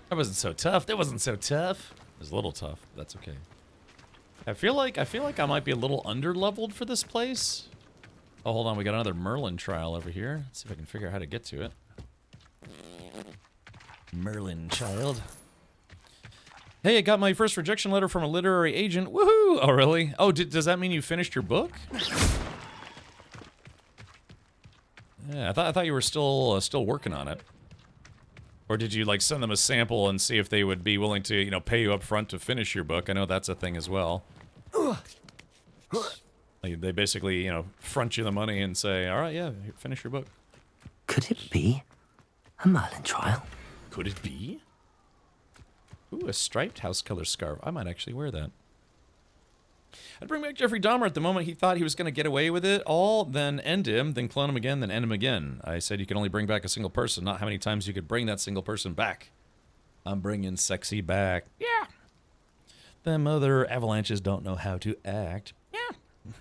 That wasn't so tough. That wasn't so tough. It was a little tough, but that's okay. I feel like I might be a little under-leveled for this place. Oh, hold on. We got another Merlin trial over here. Let's see if I can figure out how to get to it. Merlin child. Hey, I got my first rejection letter from a literary agent. Woohoo! Oh, really? Oh, does that mean you finished your book? Yeah, I thought you were still working on it. Or did you like send them a sample and see if they would be willing to, you know, pay you up front to finish your book? I know that's a thing as well. They basically, you know, front you the money and say, all right, yeah, finish your book. Could it be a Merlin trial? Could it be? Ooh, a striped house color scarf. I might actually wear that. I'd bring back Jeffrey Dahmer at the moment he thought he was going to get away with it all, then end him, then clone him again, then end him again. I said you can only bring back a single person, not how many times you could bring that single person back. I'm bringing sexy back. Yeah. Them other avalanches don't know how to act. Yeah.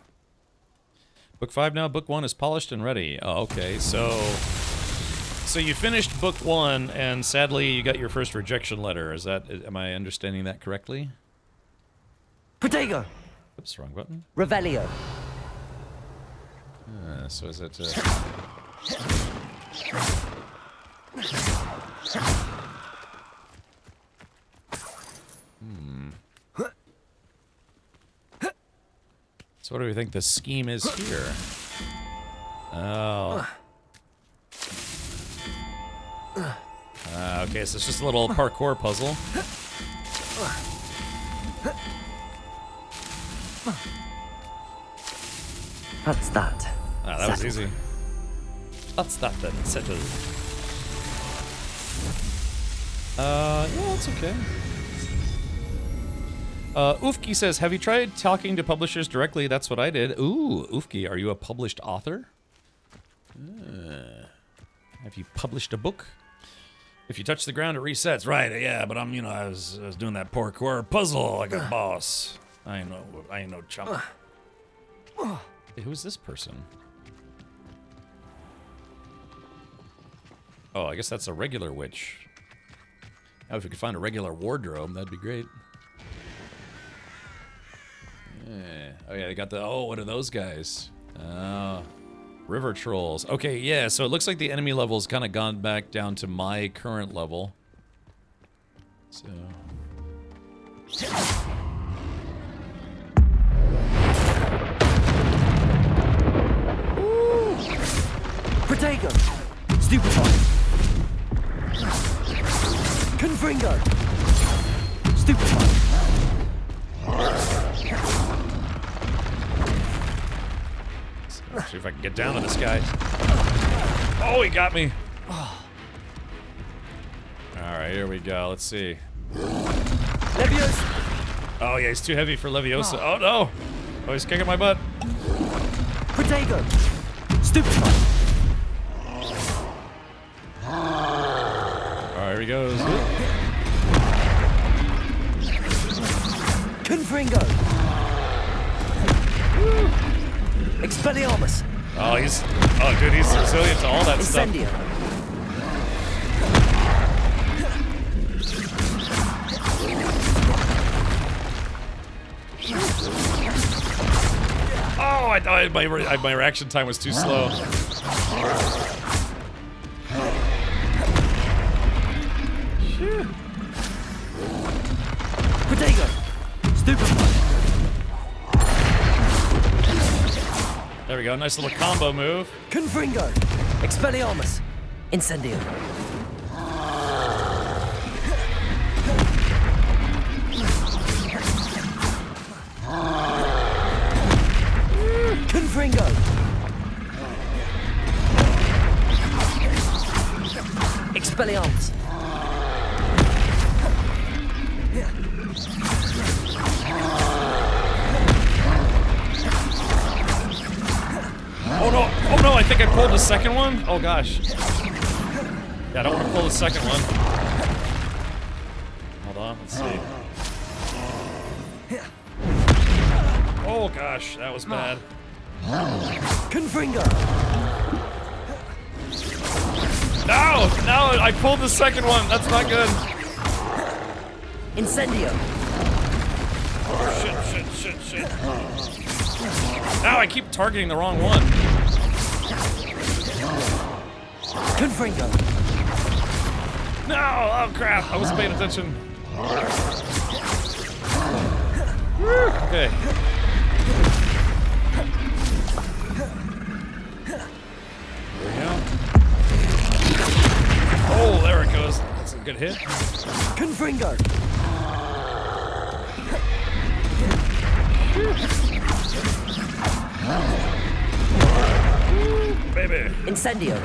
Book 5 now. Book 1 is polished and ready. Oh, okay. So you finished book 1, and sadly you got your first rejection letter. Am I understanding that correctly? Protego! Oops, wrong button. Revelio. So is it... So what do we think the scheme is here? Oh. Okay, so it's just a little parkour puzzle. That's that. Ah, that was easy. That's that then, settled. Yeah, it's okay. Ufki says, have you tried talking to publishers directly? That's what I did. Ooh, Ufki, are you a published author? Have you published a book? If you touch the ground, it resets. Right, yeah, but I'm, you know, I was doing that parkour puzzle like a boss. I ain't no chump. Hey, who's this person? Oh, I guess that's a regular witch. Now, if we could find a regular wardrobe, that'd be great. Yeah. Oh, yeah, they got the... Oh, what are those guys? River trolls. Okay, yeah, so it looks like the enemy level's kind of gone back down to my current level. So... Protego! Stupefy! Confringo! Stupefy! Let's see if I can get down to this guy. Oh, he got me. Alright, here we go. Let's see. Leviosa! Oh, yeah, he's too heavy for Leviosa. Oh, no! Oh, he's kicking my butt. Protego! Stupefy! Alright, here he goes. Confringo! Expelliarmus! Oh, he's... Oh, dude, he's resilient to all that Incendio. stuff. Oh, I died. My reaction time was too slow. Protego! Stupefy! There we go. Nice little combo move. Confringo! Expelliarmus! Incendio! Confringo! Expelliarmus! Oh no! Oh no! I think I pulled the second one. Oh gosh. Yeah, I don't want to pull the second one. Hold on. Let's see. Oh gosh, that was bad. Confringo! No! No! I pulled the second one. That's not good. Incendio! Oh shit! Shit! Shit! Shit! Now I keep targeting the wrong one. Confringo! No! Oh crap! I wasn't paying attention. Okay. There we go. Oh, there it goes. That's a good hit. Confringo! Baby. Incendio!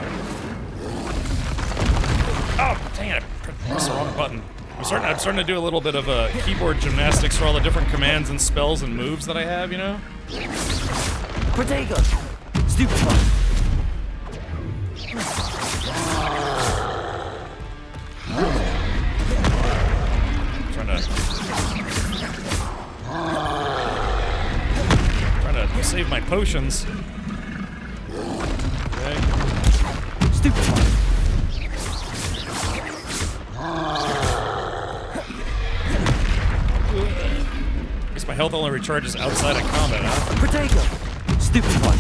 Oh, dang it. I pressed the wrong button. I'm starting to do a little bit of keyboard gymnastics for all the different commands and spells and moves that I have, you know? Protego! Stupefy! Trying to save my potions. Okay. Stupefy! I guess my health only recharges outside of combat, huh? Protego! Stupefy!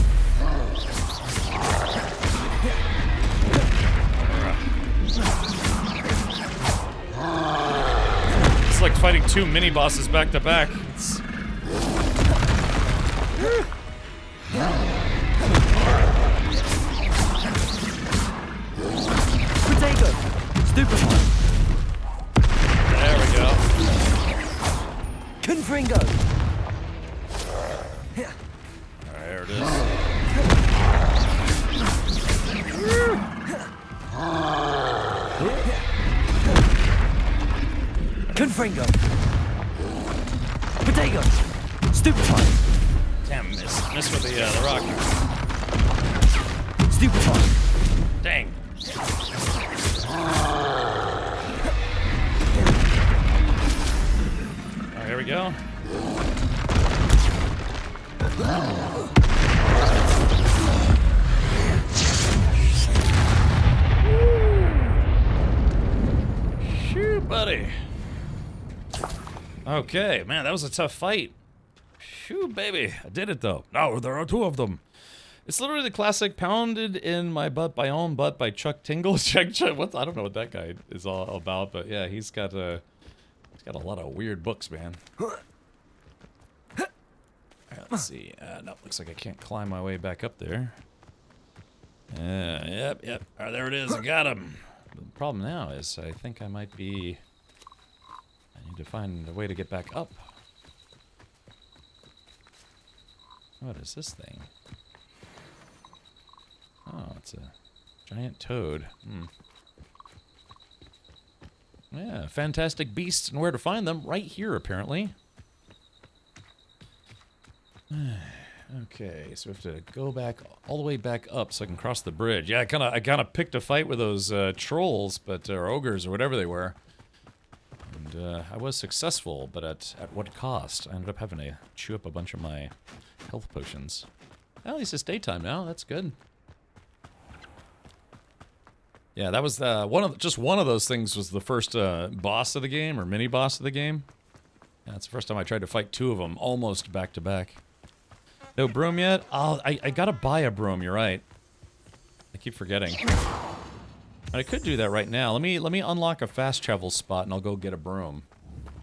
It's like fighting two mini bosses back to back. It's... Protego! Stupefy. There we go. Confringo. There it is. Confringo. Potato. Stupefy. Damn, miss with the rock. Stupefy. Dang. Alright, here we go. Shoot, buddy. Okay, man, that was a tough fight. Shoot, baby. I did it, though. No, there are two of them. It's literally the classic "Pounded in My Butt by Own Butt" by Chuck Tingle. What? I don't know what that guy is all about, but yeah, he's got a lot of weird books, man. Alright, let's see. No, looks like I can't climb my way back up there. Yep. Alright, there it is. I got him. The problem now is I think I might be... I need to find a way to get back up. What is this thing? Oh, it's a giant toad. Yeah, fantastic beasts and where to find them. Right here, apparently. Okay, so we have to go back all the way back up so I can cross the bridge. Yeah, I kind of picked a fight with those trolls, or ogres, or whatever they were. And I was successful, but at what cost? I ended up having to chew up a bunch of my health potions. Well, at least it's daytime now. That's good. Yeah, that was just one of those things was the first boss of the game, or mini boss of the game. Yeah, that's the first time I tried to fight two of them, almost back to back. No broom yet? Oh, I gotta buy a broom. You're right. I keep forgetting. I could do that right now. Let me unlock a fast travel spot, and I'll go get a broom.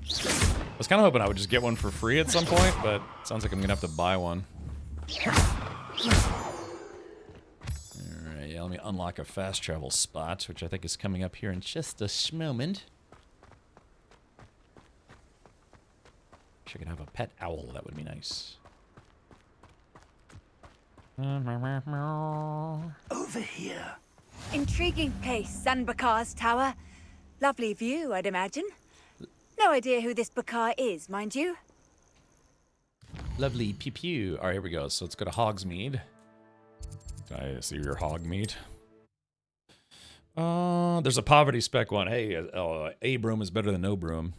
I was kind of hoping I would just get one for free at some point, but it sounds like I'm gonna have to buy one. Alright, yeah, let me unlock a fast travel spot, which I think is coming up here in just a moment. Wish I could have a pet owl, that would be nice. Over here. Intriguing place, Zanbakar's tower. Lovely view, I'd imagine. No idea who this Bakar is, mind you. Lovely pew pew. Alright, here we go. So let's go to Hogsmeade. Can I see your Hogmeade? There's a poverty spec one. Hey, a broom is better than no broom.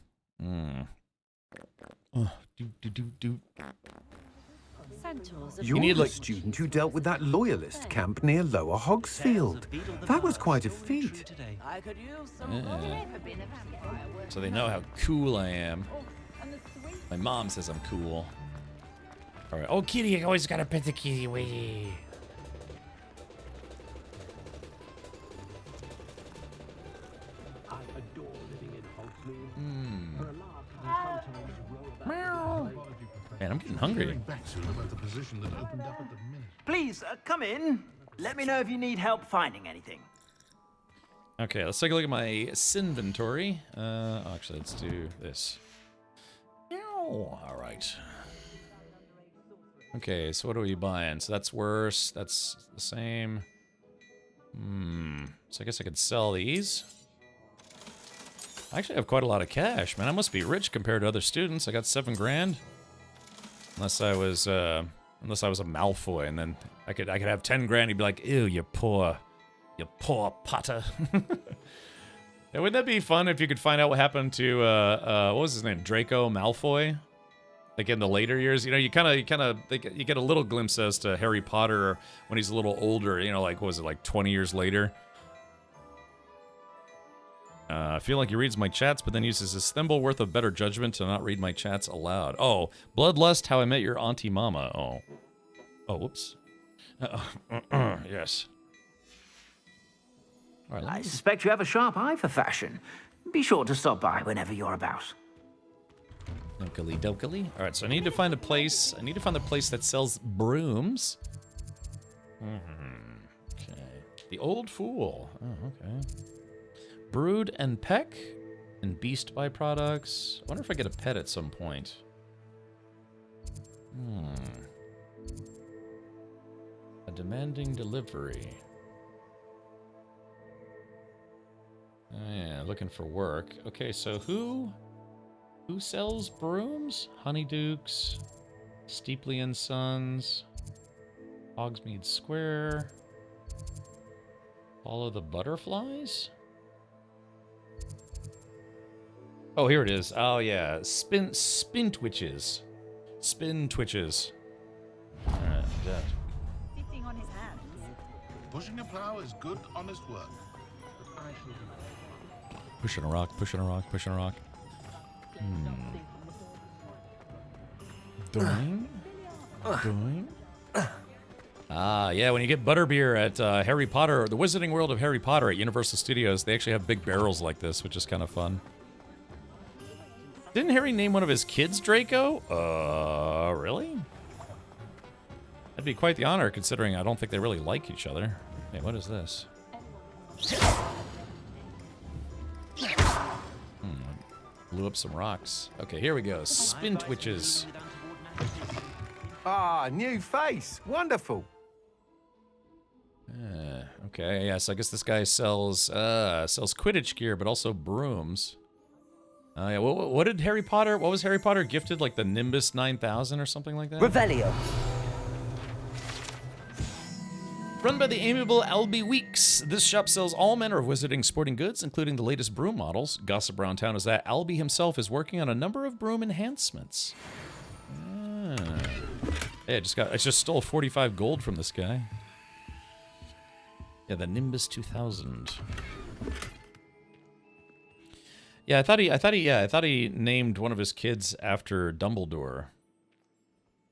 You're the student who dealt with that loyalist camp near Lower Hogsfield. That was quite a feat. Yeah. So they know how cool I am. My mom says I'm cool. Alright. Oh, kitty, I always gotta pet the kitty. Wee. Man, I'm getting hungry. Please, come in. Let me know if you need help finding anything. Okay, let's take a look at my inventory. Actually, let's do this. Alright. Okay, so what are we buying? So that's worse. That's the same. So I guess I could sell these. I actually have quite a lot of cash, man. I must be rich compared to other students. I got 7 grand. Unless I was a Malfoy, and then I could have 10 grand. He'd be like, "Ew, you poor Potter." Yeah, wouldn't that be fun if you could find out what happened to what was his name, Draco Malfoy? Like in the later years, you know, you get a little glimpse as to Harry Potter when he's a little older. You know, like what was it, like 20 years later? I feel like he reads my chats, but then uses his thimble worth of better judgment to not read my chats aloud. Oh, Bloodlust, How I Met Your Auntie Mama. Oh. Oh, whoops. Yes. All right, I suspect you have a sharp eye for fashion. Be sure to stop by whenever you're about. Dokily dokily. All right, so I need to find a place. I need to find a place that sells brooms. Okay. The Old Fool. Oh, okay. Brood and peck and beast byproducts. I wonder if I get a pet at some point. A demanding delivery. Oh, yeah, looking for work. Okay, so who sells brooms? Honeydukes, Steepley and Sons, Hogsmeade Square. Follow the butterflies? Oh, here it is. Oh yeah, spin twitches. Spin twitches. Alright, that. Sitting on his hands. Pushing a plow is good, honest work. Pushing a rock, pushing a rock, pushing a rock. Doing? Doing? Ah, yeah, when you get butterbeer at Harry Potter, the Wizarding World of Harry Potter at Universal Studios, they actually have big barrels like this, which is kind of fun. Didn't Harry name one of his kids Draco? Really? That'd be quite the honor, considering I don't think they really like each other. Hey, what is this? Blew up some rocks. Okay, here we go. Spin twitches. Ah, new face. Wonderful. Okay, yes, I guess this guy sells Quidditch gear, but also brooms. Yeah, what did Harry Potter, what was Harry Potter gifted? Like the Nimbus 9000 or something like that? Revelio. Run by the amiable Albie Weeks, this shop sells all manner of wizarding sporting goods, including the latest broom models. Gossip around town is that Albie himself is working on a number of broom enhancements. Hey, I just stole 45 gold from this guy. Yeah, the Nimbus 2000. Yeah, I thought he named one of his kids after Dumbledore.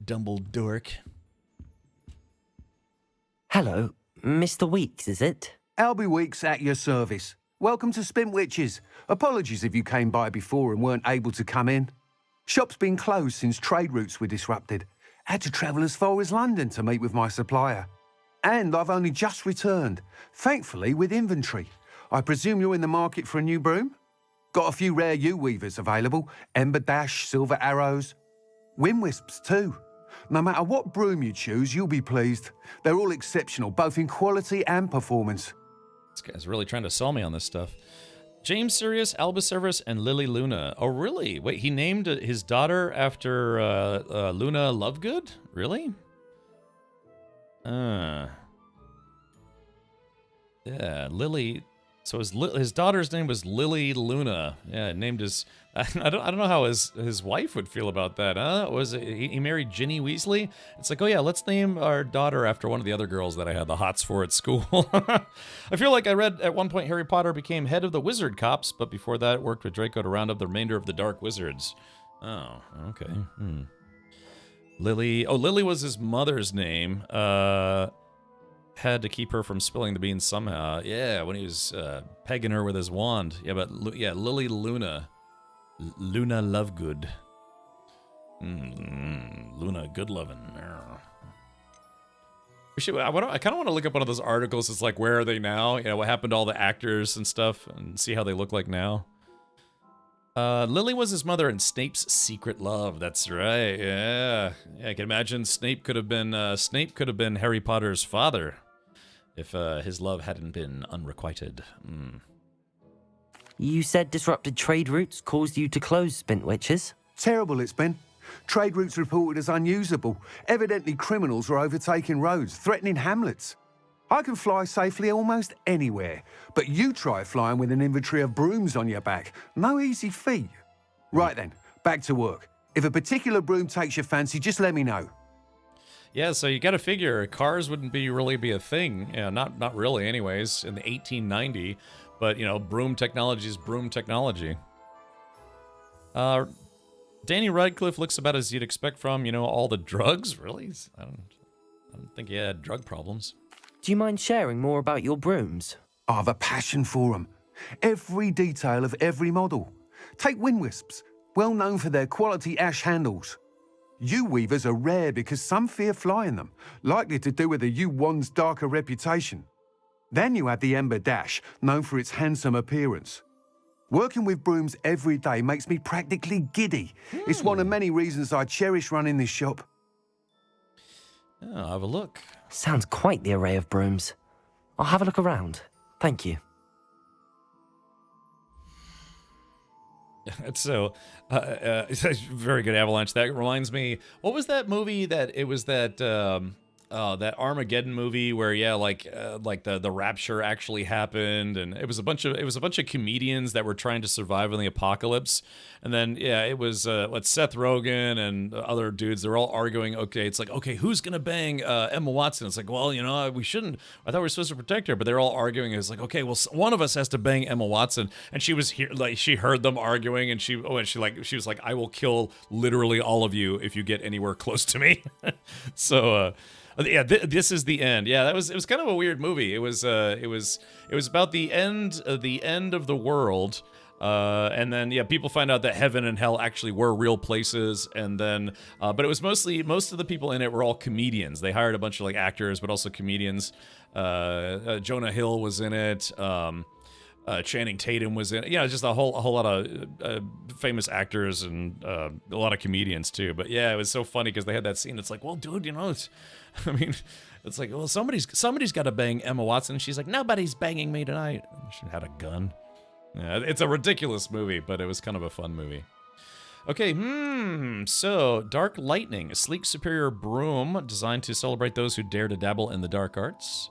Dumbledork. Hello, Mr. Weeks, is it? Albie Weeks at your service. Welcome to Spintwitches. Apologies if you came by before and weren't able to come in. Shop's been closed since trade routes were disrupted. Had to travel as far as London to meet with my supplier. And I've only just returned, thankfully with inventory. I presume you're in the market for a new broom? Got a few rare yew-weavers available. Ember Dash, Silver Arrows. Wind Wisps too. No matter what broom you choose, you'll be pleased. They're all exceptional, both in quality and performance. This guy's really trying to sell me on this stuff. James Sirius, Albus Severus, and Lily Luna. Oh, really? Wait, he named his daughter after Luna Lovegood? Really? Yeah, Lily. So his daughter's name was Lily Luna. Yeah, named his. I don't know how his wife would feel about that. Huh? He married Ginny Weasley? It's like, oh yeah, let's name our daughter after one of the other girls that I had the hots for at school. I feel like I read at one point Harry Potter became head of the Wizard Cops, but before that worked with Draco to round up the remainder of the Dark Wizards. Oh, okay. Lily. Oh, Lily was his mother's name. Had to keep her from spilling the beans somehow. Yeah, when he was pegging her with his wand. Yeah, but yeah, Lily Luna. Luna Lovegood. Luna Goodlovin. I kind of want to look up one of those articles. It's like, where are they now? You know, what happened to all the actors and stuff, and see how they look like now. Lily was his mother in Snape's secret love. That's right. Yeah, I can imagine Snape could have been Harry Potter's father if his love hadn't been unrequited. You said disrupted trade routes caused you to close Spintwitches? Terrible it's been. Trade routes reported as unusable. Evidently criminals were overtaking roads, threatening hamlets. I can fly safely almost anywhere, but you try flying with an inventory of brooms on your back. No easy feat. Right then, back to work. If a particular broom takes your fancy, just let me know. Yeah, so you got to figure cars wouldn't really be a thing. Yeah, not really, anyways. In the 1890, but you know, broom technology is broom technology. Danny Radcliffe looks about as you'd expect from all the drugs. Really, I don't think he had drug problems. Do you mind sharing more about your brooms? I have a passion for them. Every detail of every model. Take Wind Wisps, well known for their quality ash handles. Yew-weavers are rare because some fear flying them, likely to do with the yew wand's darker reputation. Then you have the Ember Dash, known for its handsome appearance. Working with brooms every day makes me practically giddy. It's one of many reasons I cherish running this shop. Oh, I'll have a look. Sounds quite the array of brooms. I'll have a look around. Thank you. So, it's a very good, Avalanche. That reminds me, what was that movie that it was that Armageddon movie where like the rapture actually happened, and it was a bunch of comedians that were trying to survive in the apocalypse, and then it was Seth Rogen and other dudes. They're all arguing. Okay, it's like, okay, who's gonna bang Emma Watson? It's like, well, we shouldn't. I thought we were supposed to protect her, but they're all arguing. It's like, okay, well, one of us has to bang Emma Watson, and she was here, like she heard them arguing, and she was like, I will kill literally all of you if you get anywhere close to me. So. Yeah, this is the end. Yeah, it was kind of a weird movie. It was about the end of the world, and then people find out that heaven and hell actually were real places, and then but it was most of the people in it were all comedians. They hired a bunch of like actors, but also comedians. Jonah Hill was in it. Channing Tatum was in it. Yeah, just a whole lot of famous actors and a lot of comedians too. But yeah, it was so funny because they had that scene. It's like, well, dude, it's like, well, somebody's got to bang Emma Watson. She's like, nobody's banging me tonight. She had a gun. Yeah, it's a ridiculous movie, but it was kind of a fun movie. Okay, so Dark Lightning, a sleek, superior broom designed to celebrate those who dare to dabble in the dark arts.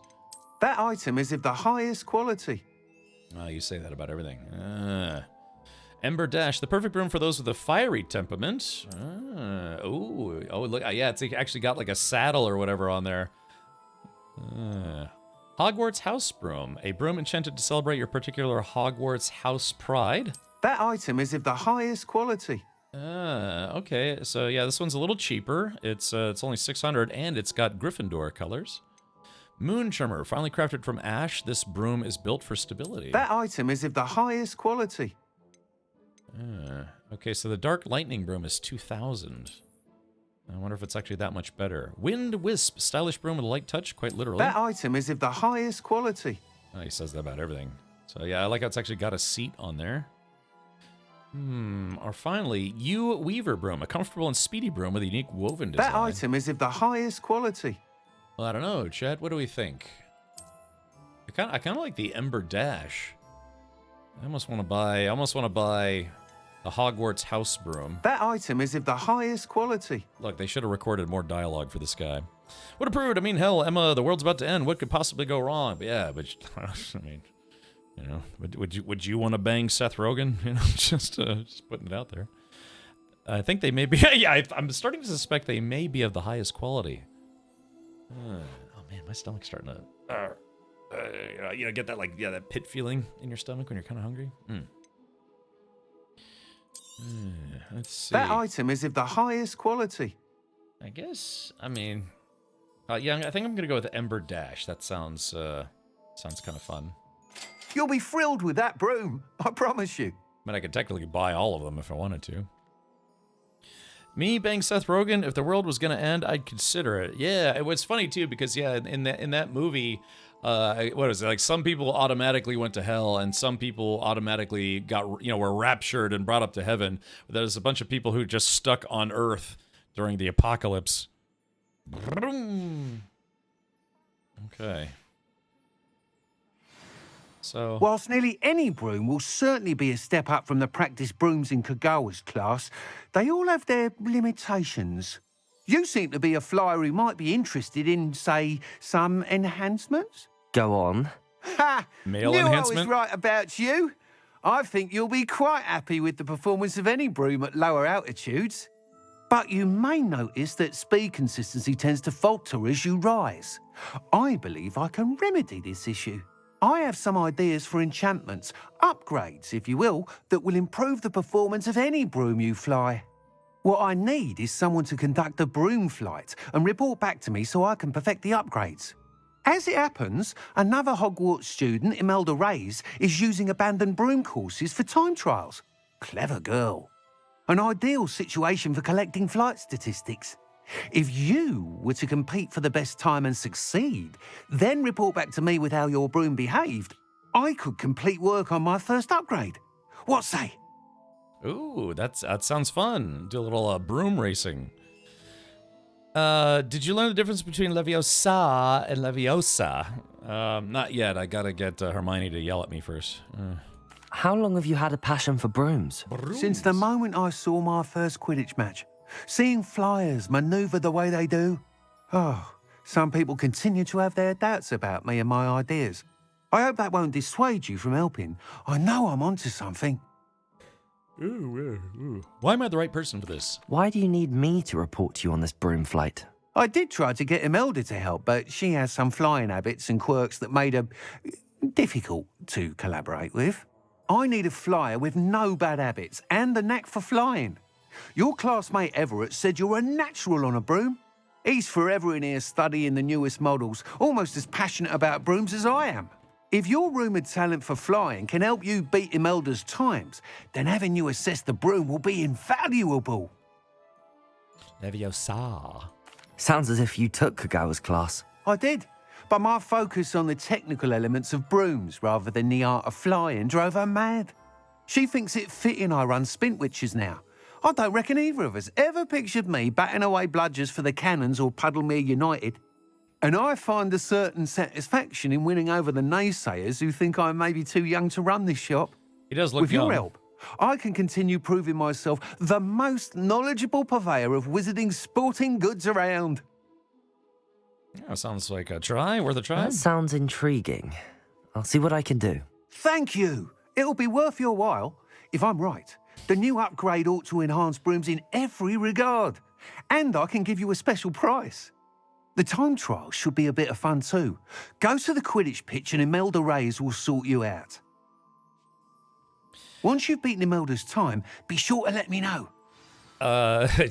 That item is of the highest quality. Oh, you say that about everything. Ember Dash, the perfect broom for those with a fiery temperament. Oh, look, yeah, it's actually got like a saddle or whatever on there. Hogwarts House Broom, a broom enchanted to celebrate your particular Hogwarts house pride. That item is of the highest quality. Okay, so yeah, this one's a little cheaper. It's only 600, and it's got Gryffindor colors. Moon Trimmer, finely crafted from ash, this broom is built for stability. That item is of the highest quality. Okay, so the Dark Lightning broom is 2,000. I wonder if it's actually that much better. Wind Wisp, stylish broom with a light touch, quite literally. That item is of the highest quality. Oh, he says that about everything. So yeah, I like how it's actually got a seat on there. Or finally, Yew Weaver broom, a comfortable and speedy broom with a unique woven design. That item is of the highest quality. Well, I don't know, Chad. What do we think? I kind of like the Ember Dash. I almost want to buy the Hogwarts House Broom. That item is of the highest quality. Look, they should have recorded more dialogue for this guy. Would have proved. I mean, hell, Emma, the world's about to end. What could possibly go wrong? But yeah, but I mean, would you want to bang Seth Rogen? Just putting it out there. I think they may be. Yeah, I'm starting to suspect they may be of the highest quality. Oh man, my stomach's starting to get that that pit feeling in your stomach when you're kind of hungry. Let's see. That item is of the highest quality. I guess. I mean, yeah, I think I'm gonna go with the Ember Dash. That sounds kind of fun. You'll be thrilled with that broom, I promise you. I mean, I could technically buy all of them if I wanted to. Me bang Seth Rogen, if the world was gonna end, I'd consider it. Yeah, it was funny too because in that movie, what is it, like some people automatically went to hell and some people automatically were raptured and brought up to heaven. There's a bunch of people who just stuck on Earth during the apocalypse. Okay. So, whilst nearly any broom will certainly be a step up from the practice brooms in Kagawa's class, they all have their limitations. You seem to be a flyer who might be interested in, say, some enhancements? Go on. Ha! Male Knew enhancement? I was right about you. I think you'll be quite happy with the performance of any broom at lower altitudes. But you may notice that speed consistency tends to falter as you rise. I believe I can remedy this issue. I have some ideas for enchantments, upgrades, if you will, that will improve the performance of any broom you fly. What I need is someone to conduct a broom flight and report back to me so I can perfect the upgrades. As it happens, another Hogwarts student, Imelda Reyes, is using abandoned broom courses for time trials. Clever girl. An ideal situation for collecting flight statistics. If you were to compete for the best time and succeed, then report back to me with how your broom behaved, I could complete work on my first upgrade. What say? Ooh, that sounds fun. Do a little broom racing. Did you learn the difference between Leviosa and Leviosa? Not yet. I gotta get Hermione to yell at me first. How long have you had a passion for brooms? Since the moment I saw my first Quidditch match. Seeing flyers manoeuvre the way they do. Oh, some people continue to have their doubts about me and my ideas. I hope that won't dissuade you from helping. I know I'm onto something. Ooh. Why am I the right person for this? Why do you need me to report to you on this broom flight? I did try to get Imelda to help, but she has some flying habits and quirks that made her difficult to collaborate with. I need a flyer with no bad habits and the knack for flying. Your classmate Everett said you're a natural on a broom. He's forever in here studying the newest models, almost as passionate about brooms as I am. If your rumoured talent for flying can help you beat Imelda's times, then having you assess the broom will be invaluable. Leviosa. Sounds as if you took Kagawa's class. I did, but my focus on the technical elements of brooms rather than the art of flying drove her mad. She thinks it fitting I run Spintwitches now. I don't reckon either of us ever pictured me batting away bludgers for the Cannons or Puddlemere United. And I find a certain satisfaction in winning over the naysayers who think I'm maybe too young to run this shop. He does look With young. your help, I can continue proving myself the most knowledgeable purveyor of wizarding sporting goods around. Yeah, sounds like a try. Worth a try. That sounds intriguing. I'll see what I can do. Thank you. It'll be worth your while. If I'm right, the new upgrade ought to enhance brooms in every regard. And I can give you a special price. The time trial should be a bit of fun too. Go to the Quidditch pitch and Imelda Reyes will sort you out. Once you've beaten Imelda's time, be sure to let me know.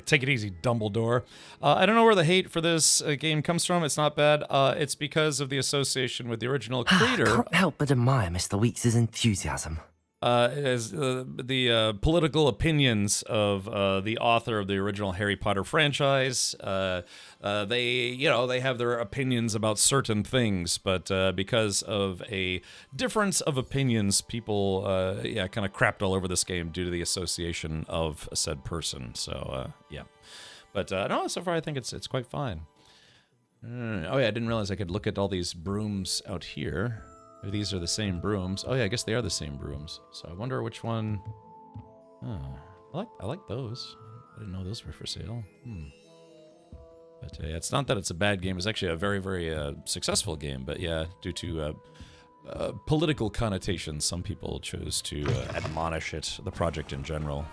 Take it easy, Dumbledore. I don't know where the hate for this game comes from. It's not bad. It's because of the association with the original creator. Can't help but admire Mr. Weeks' enthusiasm. As the political opinions of the author of the original Harry Potter franchise. They have their opinions about certain things, but because of a difference of opinions, people kind of crapped all over this game due to the association of said person. So yeah, but no, so far I think it's quite fine. Oh yeah, I didn't realize I could look at all these brooms out here. These are the same brooms. Oh yeah, I guess they are the same brooms. So I wonder which one. Oh, I like those. I didn't know those were for sale. But it's not that it's a bad game. It's actually a very, very successful game. But yeah, due to political connotations, some people chose to admonish it, the project in general.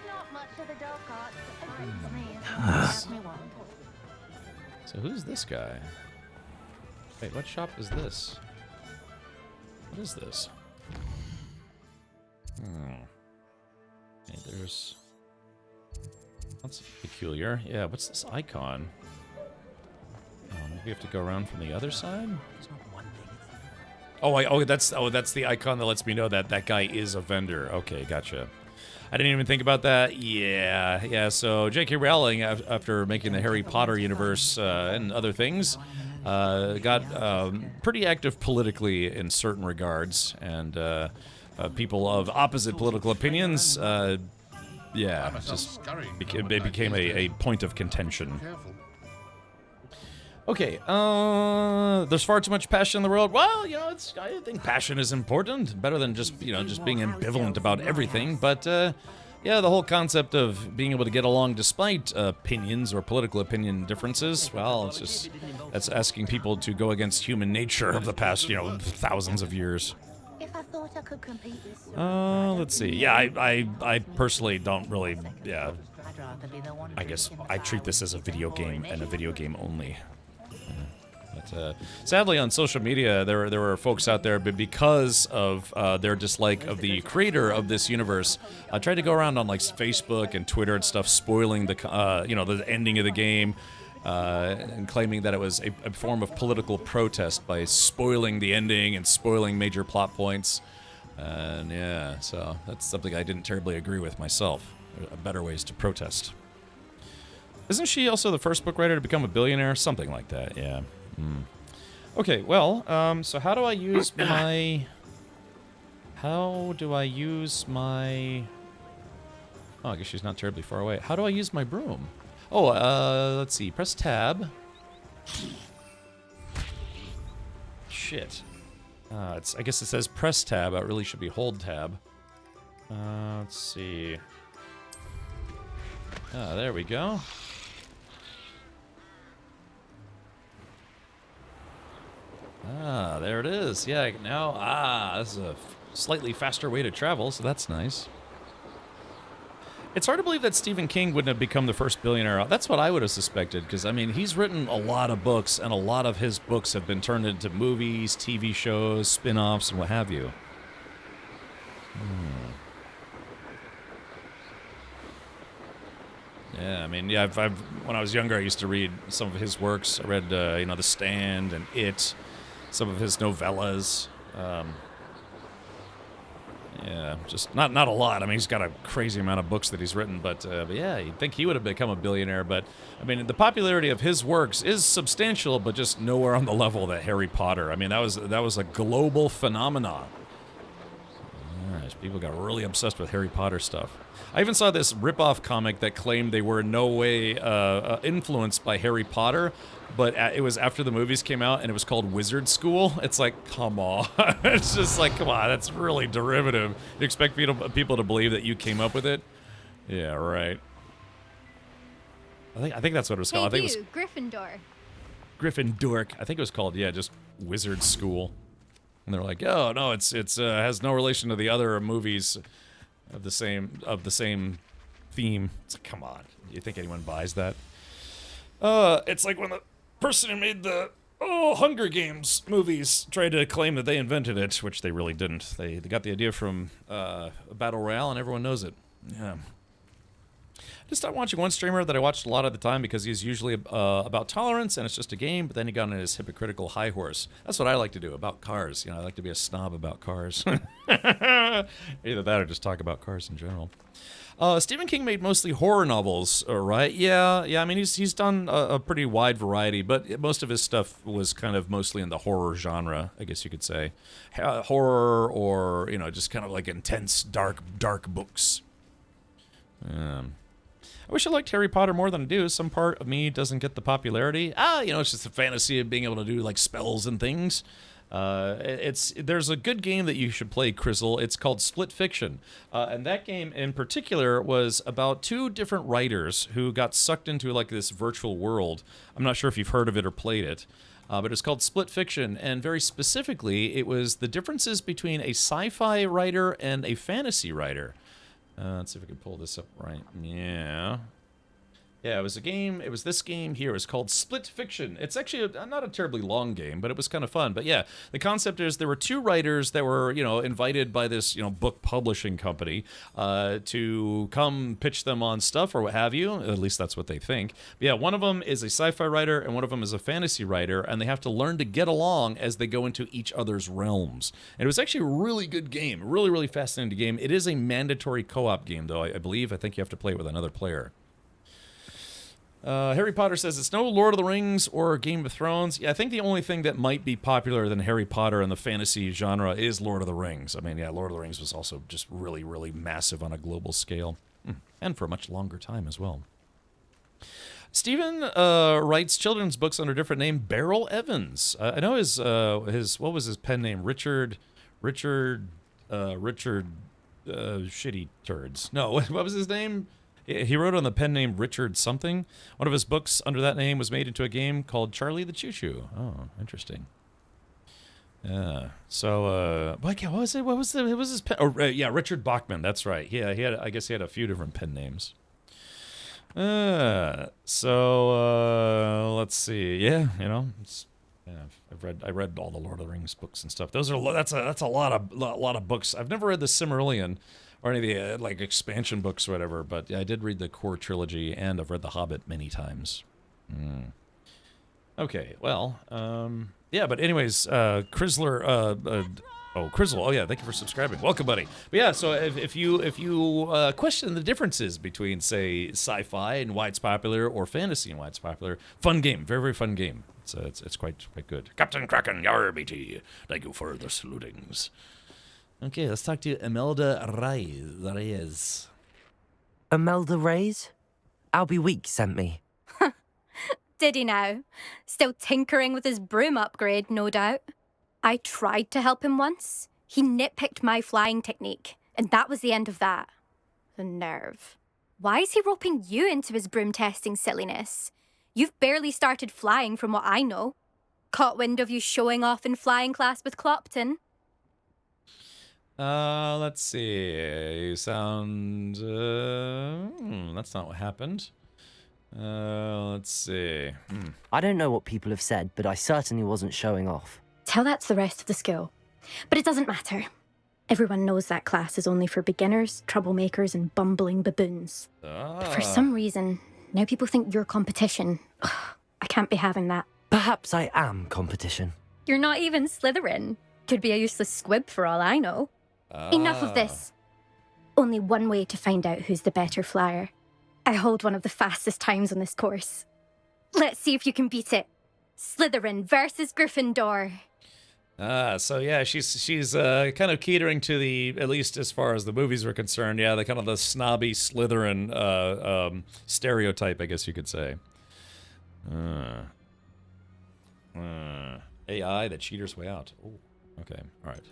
Not much of the dark arts that excites me. So who's this guy? Wait, what shop is this? What is this? Okay, there's... That's peculiar. Yeah, what's this icon? Oh, maybe we have to go around from the other side? That's the icon that lets me know that that guy is a vendor. Okay, gotcha. I didn't even think about that. Yeah. So J.K. Rowling, after making the Harry Potter universe and other things, got pretty active politically in certain regards, and people of opposite political opinions, just it became a point of contention. Okay, there's far too much passion in the world. Well, I think passion is important, better than just being ambivalent about everything. But the whole concept of being able to get along despite opinions or political opinion differences, well, that's asking people to go against human nature of the past, thousands of years. If I thought I could compete with Let's see. Yeah, I personally don't really, I guess I treat this as a video game and a video game only. But sadly, on social media, there were folks out there, but because of their dislike of the creator of this universe, tried to go around on like Facebook and Twitter and stuff, spoiling the ending of the game, and claiming that it was a form of political protest by spoiling the ending and spoiling major plot points. And yeah, so that's something I didn't terribly agree with myself. There are better ways to protest. Isn't she also the first book writer to become a billionaire? Something like that, yeah. Okay, well, so how do I use my... How do I use my... Oh, I guess she's not terribly far away. How do I use my broom? Oh, let's see. Press tab. Shit. I guess it says press tab. It really should be hold tab. Let's see. There we go. There it is. Yeah, now, this is a slightly faster way to travel, so that's nice. It's hard to believe that Stephen King wouldn't have become the first billionaire. That's what I would have suspected, because, I mean, he's written a lot of books, and a lot of his books have been turned into movies, TV shows, spin-offs, and what have you. Yeah, I mean, yeah, when I was younger, I used to read some of his works. I read, you know, The Stand and It, some of his novellas. Yeah, just not a lot. I mean, he's got a crazy amount of books that he's written, but yeah, you'd think he would have become a billionaire. But I mean, the popularity of his works is substantial, but just nowhere on the level that Harry Potter. I mean, that was a global phenomenon. People got really obsessed with Harry Potter stuff. I even saw this rip-off comic that claimed they were in no way influenced by Harry Potter, but it was after the movies came out, and it was called Wizard School. It's like, come on. It's just like, come on, that's really derivative. You expect people to believe that you came up with it? Yeah, right. I think that's what it was called. I think it was Gryffindor. Gryffindor. I think it was called, yeah, just Wizard School. And they're like, oh no, it's has no relation to the other movies of the same theme. It's like, come on, you think anyone buys that? It's like when the person who made the Hunger Games movies tried to claim that they invented it, which they really didn't. They got the idea from Battle Royale, and everyone knows it. Yeah. I just stopped watching one streamer that I watched a lot of the time because he's usually about tolerance and it's just a game, but then he got on his hypocritical high horse. That's what I like to do, about cars. You know, I like to be a snob about cars. Either that or just talk about cars in general. Stephen King made mostly horror novels, right? Yeah, I mean, he's done a pretty wide variety, but most of his stuff was kind of mostly in the horror genre, I guess you could say. Horror or, you know, just kind of like intense, dark books. I wish I liked Harry Potter more than I do. Some part of me doesn't get the popularity. You know, it's just the fantasy of being able to do, like, spells and things. There's a good game that you should play, Crizzle. It's called Split Fiction. And that game in particular was about two different writers who got sucked into, like, this virtual world. I'm not sure if you've heard of it or played it. But it's called Split Fiction, and very specifically, it was the differences between a sci-fi writer and a fantasy writer. Let's see if we can pull this up right. Yeah, it was a game. It was this game here. It's called Split Fiction. It's actually not a terribly long game, but it was kind of fun. But yeah, the concept is there were two writers that were, you know, invited by this, you know, book publishing company to come pitch them on stuff or what have you. At least that's what they think. But yeah, one of them is a sci-fi writer and one of them is a fantasy writer, and they have to learn to get along as they go into each other's realms. And it was actually a really good game, really, really fascinating game. It is a mandatory co-op game, though, I believe. I think you have to play it with another player. Harry Potter says it's no Lord of the Rings or Game of Thrones. Yeah, I think the only thing that might be popular than Harry Potter in the fantasy genre is Lord of the Rings. I mean, yeah, Lord of the Rings was also just really, really massive on a global scale. And for a much longer time as well. Stephen writes children's books under a different name, Beryl Evans. I know his what was his pen name? Richard Shitty Turds. No, what was his name? He wrote on the pen name Richard something. One of his books under that name was made into a game called Charlie the Choo Choo. Oh, interesting. So, what was it? What was his pen? Oh, yeah, Richard Bachman. That's right. Yeah, I guess he had a few different pen names. So let's see. Yeah, you know, I read all the Lord of the Rings books and stuff. That's a lot of books. I've never read the Silmarillion or any of the like expansion books or whatever, but yeah, I did read the core trilogy, and I've read The Hobbit many times. Okay, well, yeah, but anyways, Crizzler, Oh, Crizzle. Oh yeah, thank you for subscribing. Welcome, buddy. But yeah, so if you question the differences between, say, sci-fi and why it's popular, or fantasy and why it's popular, fun game, very very fun game. It's quite good. Captain Kraken, yar BT. Thank you for the salutings. Okay, let's talk to Imelda Reyes. Imelda Reyes? Albie Weeks sent me. Did he now? Still tinkering with his broom upgrade, no doubt. I tried to help him once. He nitpicked my flying technique, and that was the end of that. The nerve. Why is he roping you into his broom testing silliness? You've barely started flying from what I know. Caught wind of you showing off in flying class with Clopton. Let's see. You sound... that's not what happened. Let's see. I don't know what people have said, but I certainly wasn't showing off. Tell that to the rest of the school. But it doesn't matter. Everyone knows that class is only for beginners, troublemakers, and bumbling baboons. But for some reason, now people think you're competition. Ugh, I can't be having that. Perhaps I am competition. You're not even Slytherin. Could be a useless squib for all I know. Enough of this. Only one way to find out who's the better flyer. I hold one of the fastest times on this course. Let's see if you can beat it. Slytherin versus Gryffindor. So yeah, she's kind of catering to the, at least as far as the movies were concerned, yeah, the kind of the snobby Slytherin stereotype, I guess you could say. AI, the cheater's way out. Oh, okay, all right.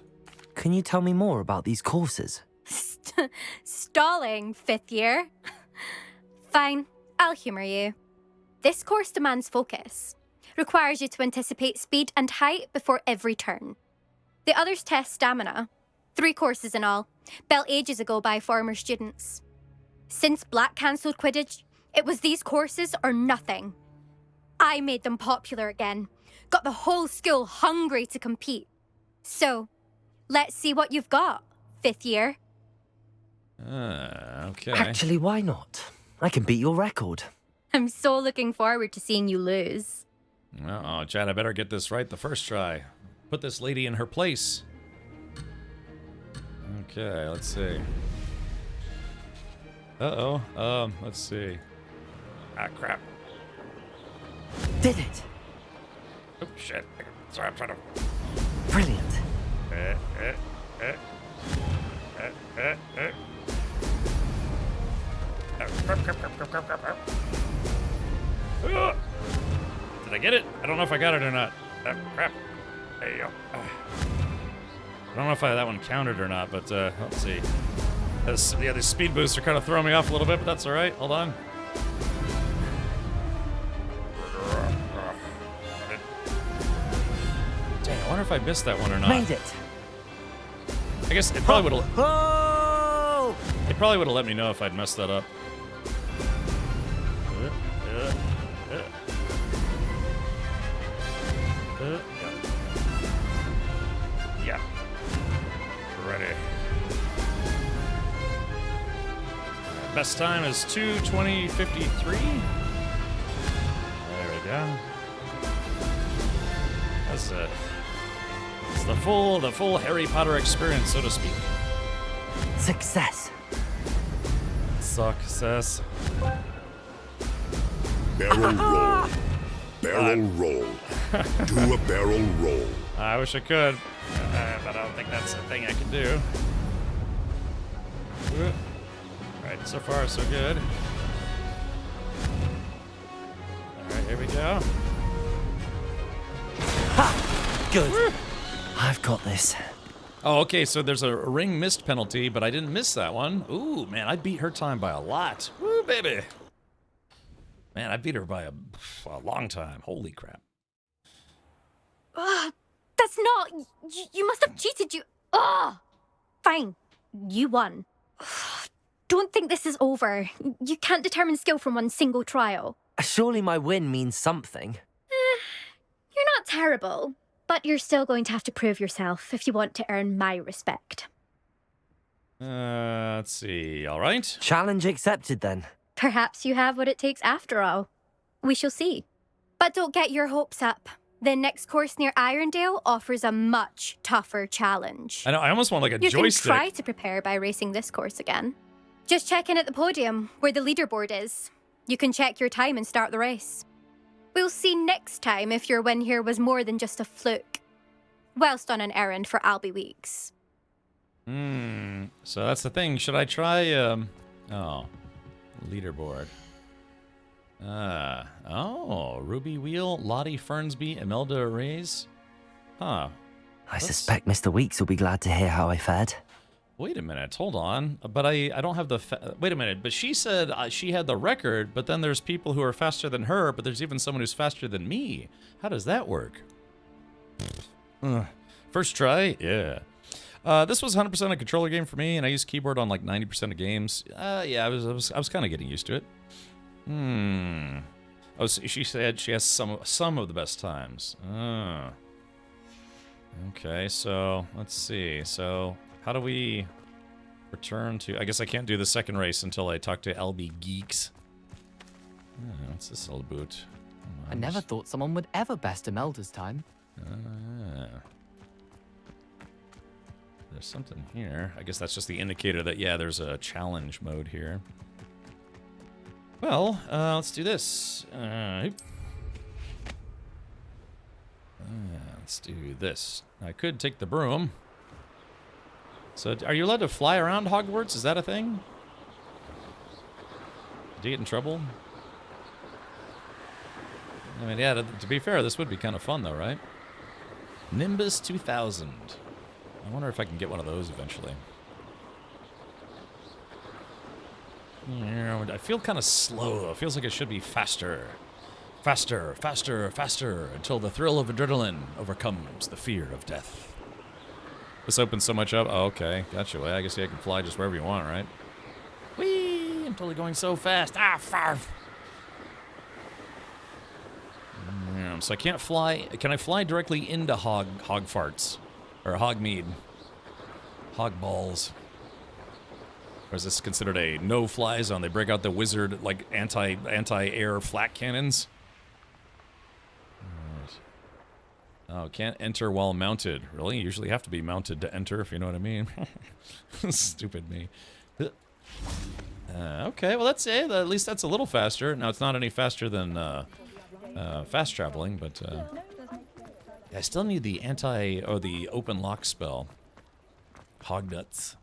Can you tell me more about these courses? Stalling, 5th year. Fine, I'll humour you. This course demands focus. Requires you to anticipate speed and height before every turn. The others test stamina. 3 courses in all, built ages ago by former students. Since Black cancelled Quidditch, it was these courses or nothing. I made them popular again. Got the whole school hungry to compete. So, let's see what you've got, 5th year. Okay. Actually, why not? I can beat your record. I'm so looking forward to seeing you lose. Uh-oh, Chad, I better get this right the first try. Put this lady in her place. Okay, let's see. Uh-oh, let's see. Ah, crap. Did it! Oh, shit. Sorry, I'm trying to... Brilliant. Did I get it? I don't know if I got it or not. Oh, crap. There you go. I don't know if that one counted or not, but let's see. Yeah, these speed boosts are kind of throwing me off a little bit, but that's all right. Hold on. Dang, I wonder if I missed that one or not. Made it. I guess it probably would have... Oh! It probably would have let me know if I'd messed that up. Yeah. Ready. Best time is 2:20:53. There we go. That's it's the full Harry Potter experience, so to speak. Success. Success. Barrel roll. Barrel roll. Do a barrel roll. I wish I could, but I don't think that's a thing I can do. Alright, so far so good. Alright, here we go. Ha! Good. Woo! I've got this. Oh, okay, so there's a ring missed penalty, but I didn't miss that one. Ooh, man, I beat her time by a lot. Woo, baby. Man, I beat her by a long time. Holy crap. That's not... You must have cheated, you... Fine. You won. Don't think this is over. You can't determine skill from one single trial. Surely my win means something. You're not terrible, but you're still going to have to prove yourself if you want to earn my respect. Let's see. All right. Challenge accepted, then. Perhaps you have what it takes after all. We shall see. But don't get your hopes up. The next course near Irondale offers a much tougher challenge. I know, I almost want like a You joystick. can try to prepare by racing this course again. Just check in at the podium, where the leaderboard is. You can check your time and start the race. We'll see next time if your win here was more than just a fluke. Whilst on an errand for Albie Weeks. So that's the thing. Should I try, leaderboard. Ruby Wheel, Lottie Fernsby, Imelda Reyes. Huh. I suspect Mr. Weeks will be glad to hear how I fared. Wait a minute, hold on. But I don't have the... Wait a minute, but she said she had the record, but then there's people who are faster than her, but there's even someone who's faster than me. How does that work? First try? Yeah. This was 100% a controller game for me, and I use keyboard on like 90% of games. Yeah, I was kind of getting used to it. She said she has some of the best times. Okay, so let's see. So how do we return to... I guess I can't do the second race until I talk to LB Geeks. What's this all about? I never thought someone would ever best Imelda's time. There's something here. I guess that's just the indicator that, yeah, there's a challenge mode here. Well, let's do this. Let's do this. I could take the broom. So, are you allowed to fly around Hogwarts? Is that a thing? Do you get in trouble? I mean, yeah, to be fair, this would be kind of fun, though, right? Nimbus 2000. I wonder if I can get one of those eventually. I feel kind of slow. It feels like it should be faster. Faster, faster, faster, until the thrill of adrenaline overcomes the fear of death. This opens so much up. Oh, okay. Gotcha. Well, I guess I can fly just wherever you want, right? Whee! I'm totally going so fast. Ah, farf! So I can't fly. Can I fly directly into hog farts? Or Hogmead? Hog balls? Or is this considered a no-fly zone? They break out the wizard, like, anti-air flak cannons? Oh, can't enter while mounted. Really? You usually have to be mounted to enter, if you know what I mean. Stupid me. Okay, well, that's it. At least that's a little faster. Now, it's not any faster than fast traveling, but I still need the the open lock spell. Hog nuts.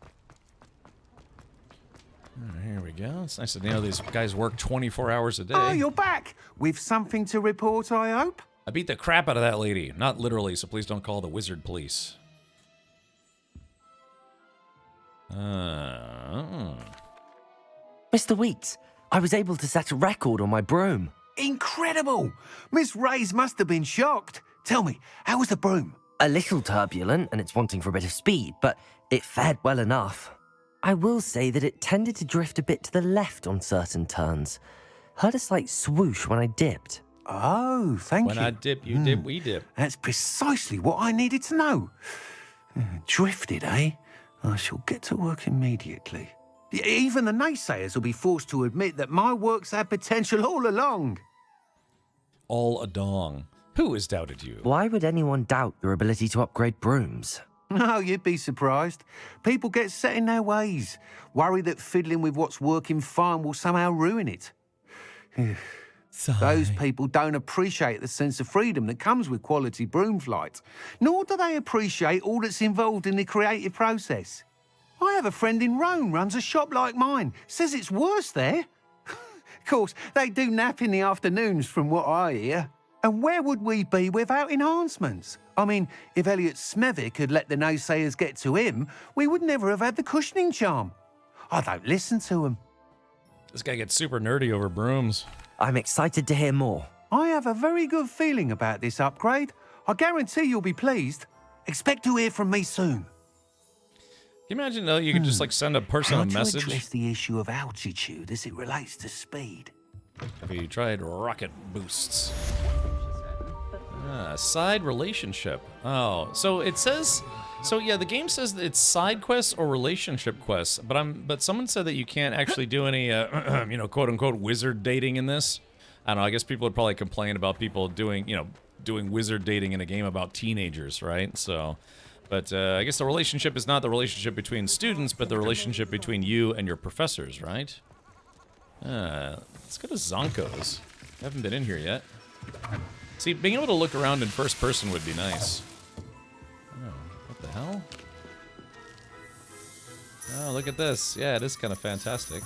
Here we go. It's nice to know these guys work 24 hours a day. Oh, you're back! With something to report, I hope? I beat the crap out of that lady. Not literally, so please don't call the wizard police. Mr. Weeks, I was able to set a record on my broom. Incredible! Miss Reyes must have been shocked. Tell me, how was the broom? A little turbulent, and it's wanting for a bit of speed, but it fared well enough. I will say that it tended to drift a bit to the left on certain turns. Heard a slight swoosh when I dipped. Oh, thank you. When I dip, you dip, we dip. That's precisely what I needed to know. Drifted, eh? I shall get to work immediately. Even the naysayers will be forced to admit that my work's had potential all along. All a dong. Who has doubted you? Why would anyone doubt your ability to upgrade brooms? No, you'd be surprised. People get set in their ways, worry that fiddling with what's working fine will somehow ruin it. Those people don't appreciate the sense of freedom that comes with quality broom flight, nor do they appreciate all that's involved in the creative process. I have a friend in Rome runs a shop like mine, says it's worse there. Of course, they do nap in the afternoons from what I hear. And where would we be without enhancements? I mean, if Elliot Smethwick had let the naysayers get to him, we would never have had the cushioning charm. I don't listen to him. This guy gets super nerdy over brooms. I'm excited to hear more. I have a very good feeling about this upgrade. I guarantee you'll be pleased. Expect to hear from me soon. Can you imagine, though, you could just, like, send a personal message? How to address the issue of altitude as it relates to speed? Have you tried rocket boosts? Side relationship. Oh, so it says... So, yeah, the game says that it's side quests or relationship quests, but someone said that you can't actually do any, quote-unquote wizard dating in this. I don't know, I guess people would probably complain about people doing, doing wizard dating in a game about teenagers, right? So, but I guess the relationship is not the relationship between students, but the relationship between you and your professors, right? Let's go to Zonko's. I haven't been in here yet. See, being able to look around in first person would be nice. Oh, what the hell? Oh, look at this. Yeah, it is kind of fantastic.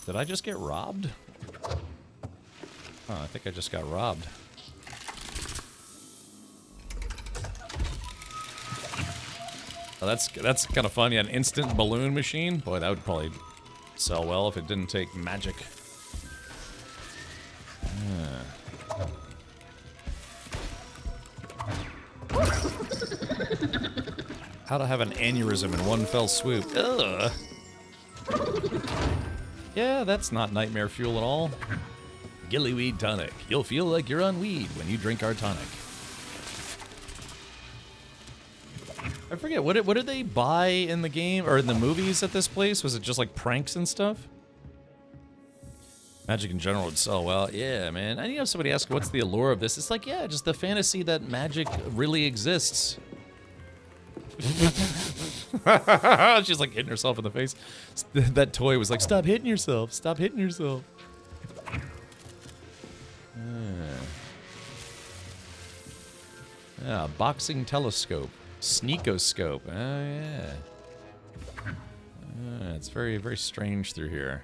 Did I just get robbed? Oh, I think I just got robbed. Oh, that's kind of fun. Yeah, an instant balloon machine. Boy, that would probably sell well if it didn't take magic. How to have an aneurysm in one fell swoop. Ugh. Yeah, that's not nightmare fuel at all. Gillyweed tonic. You'll feel like you're on weed when you drink our tonic. I forget, what did they buy in the game, or in the movies at this place? Was it just like pranks and stuff? Magic in general would sell well. Yeah, man. I have somebody ask what's the allure of this. It's like, yeah, just the fantasy that magic really exists. She's like hitting herself in the face. That toy was like, stop hitting yourself. Stop hitting yourself. Yeah, boxing telescope. Sneakoscope. Oh, yeah. It's very, very strange through here.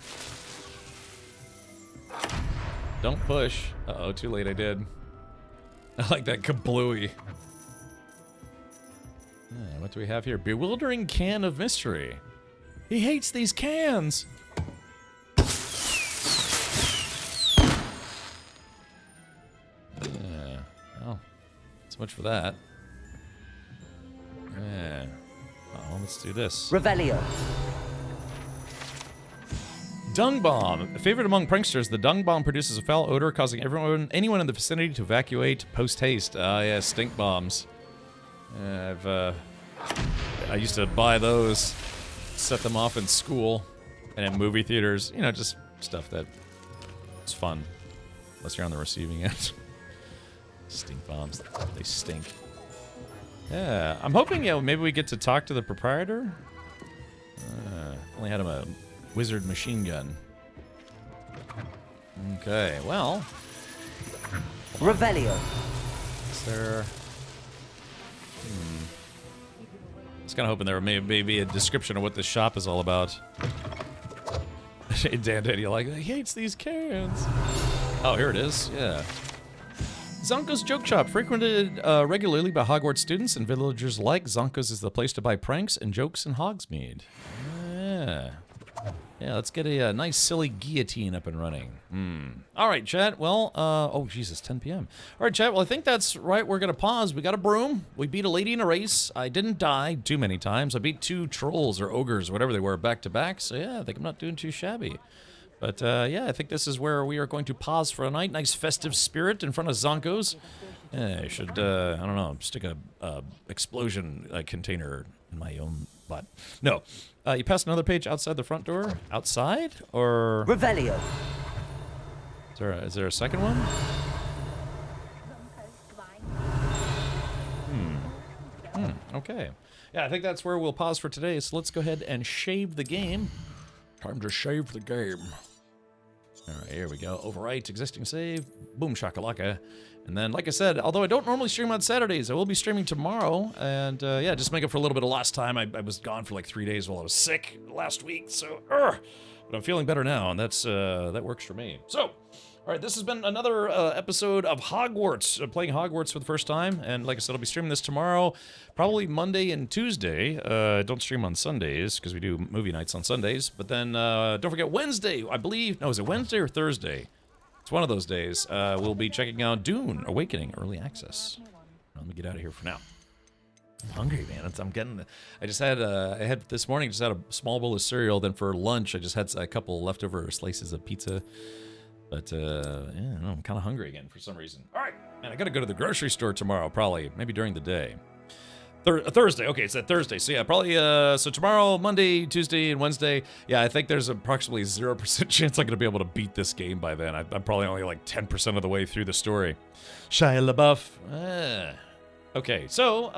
Don't push. Uh-oh, too late I did. I like that kablooey. What do we have here? Bewildering can of mystery. He hates these cans! Well, so much for that. Yeah. Oh, let's do this. Revelio. Dung bomb. A favorite among pranksters, the dung bomb produces a foul odor, causing anyone in the vicinity to evacuate post-haste. Ah, yeah, stink bombs. I used to buy those, set them off in school and at movie theaters. You know, just stuff that is fun, unless you're on the receiving end. Stink bombs. They stink. Yeah, I'm hoping, maybe we get to talk to the proprietor. Only had him a wizard machine gun. Okay, well. Revelio. Is there... I was kind of hoping there may be a description of what this shop is all about. Dan, you like, he hates these cans. Oh, here it is. Yeah. Zonko's Joke Shop, frequented regularly by Hogwarts students and villagers alike. Zonko's is the place to buy pranks and jokes in Hogsmeade. Yeah. Yeah, let's get a nice silly guillotine up and running. All right, chat. Well, oh, Jesus, 10 p.m. All right, chat. Well, I think that's right. We're going to pause. We got a broom. We beat a lady in a race. I didn't die too many times. I beat 2 trolls or ogres, whatever they were, back to back. So, yeah, I think I'm not doing too shabby. But, yeah, I think this is where we are going to pause for a night. Nice festive spirit in front of Zonko's. I should, I don't know, stick a explosion container in my own butt. No. You passed another page outside the front door? Outside? Or... Revelio. Is there a second one? Okay. Yeah, I think that's where we'll pause for today. So let's go ahead and shave the game. Time to shave the game. All right, here we go. Overwrite existing save. Boom shakalaka. And then, like I said, although I don't normally stream on Saturdays, I will be streaming tomorrow. And yeah, just make up for a little bit of lost time. I was gone for like 3 days while I was sick last week. So, but I'm feeling better now, and that works for me. So, all right, this has been another episode of Hogwarts, playing Hogwarts for the first time. And like I said, I'll be streaming this tomorrow, probably Monday and Tuesday. Don't stream on Sundays because we do movie nights on Sundays. But then don't forget Wednesday, I believe. No, is it Wednesday or Thursday? It's one of those days. We'll be checking out Dune Awakening Early Access. Let me get out of here for now. I'm hungry, man. I just had I had this morning, just had a small bowl of cereal. Then for lunch, I just had a couple leftover slices of pizza. But, yeah, I don't know, I'm kind of hungry again for some reason. All right, man, I got to go to the grocery store tomorrow, probably, maybe during the day. Thursday. Okay, it's that Thursday. So yeah, probably so tomorrow, Monday, Tuesday, and Wednesday. Yeah, I think there's approximately 0% chance I'm gonna be able to beat this game by then. I'm probably only like 10% of the way through the story. Shia LaBeouf. Okay, so,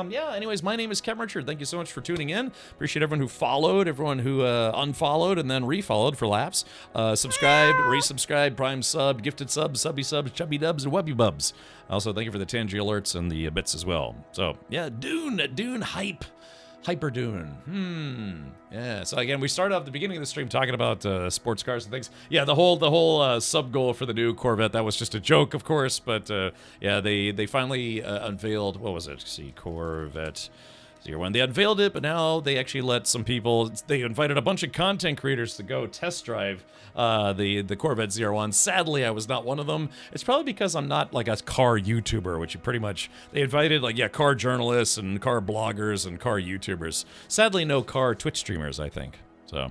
yeah, anyways, my name is Kevin Richard. Thank you so much for tuning in. Appreciate everyone who followed, everyone who unfollowed and then refollowed for laps. Subscribe, resubscribe, prime sub, gifted subs, subby subs, chubby dubs, and webby bubs. Also, thank you for the Tangy alerts and the bits as well. So, yeah, Dune hype. Hyper Dune. Yeah. So again, we started off the beginning of the stream talking about sports cars and things. Yeah, the whole sub goal for the new Corvette, that was just a joke, of course. But yeah, they finally unveiled, what was it? Let's see, Corvette 01. They unveiled it, but now they actually let some people. They invited a bunch of content creators to go test drive the Corvette 01. Sadly, I was not one of them. It's probably because I'm not like a car YouTuber, which you pretty much, they invited like, yeah, car journalists and car bloggers and car YouTubers. Sadly, no car Twitch streamers, I think. So,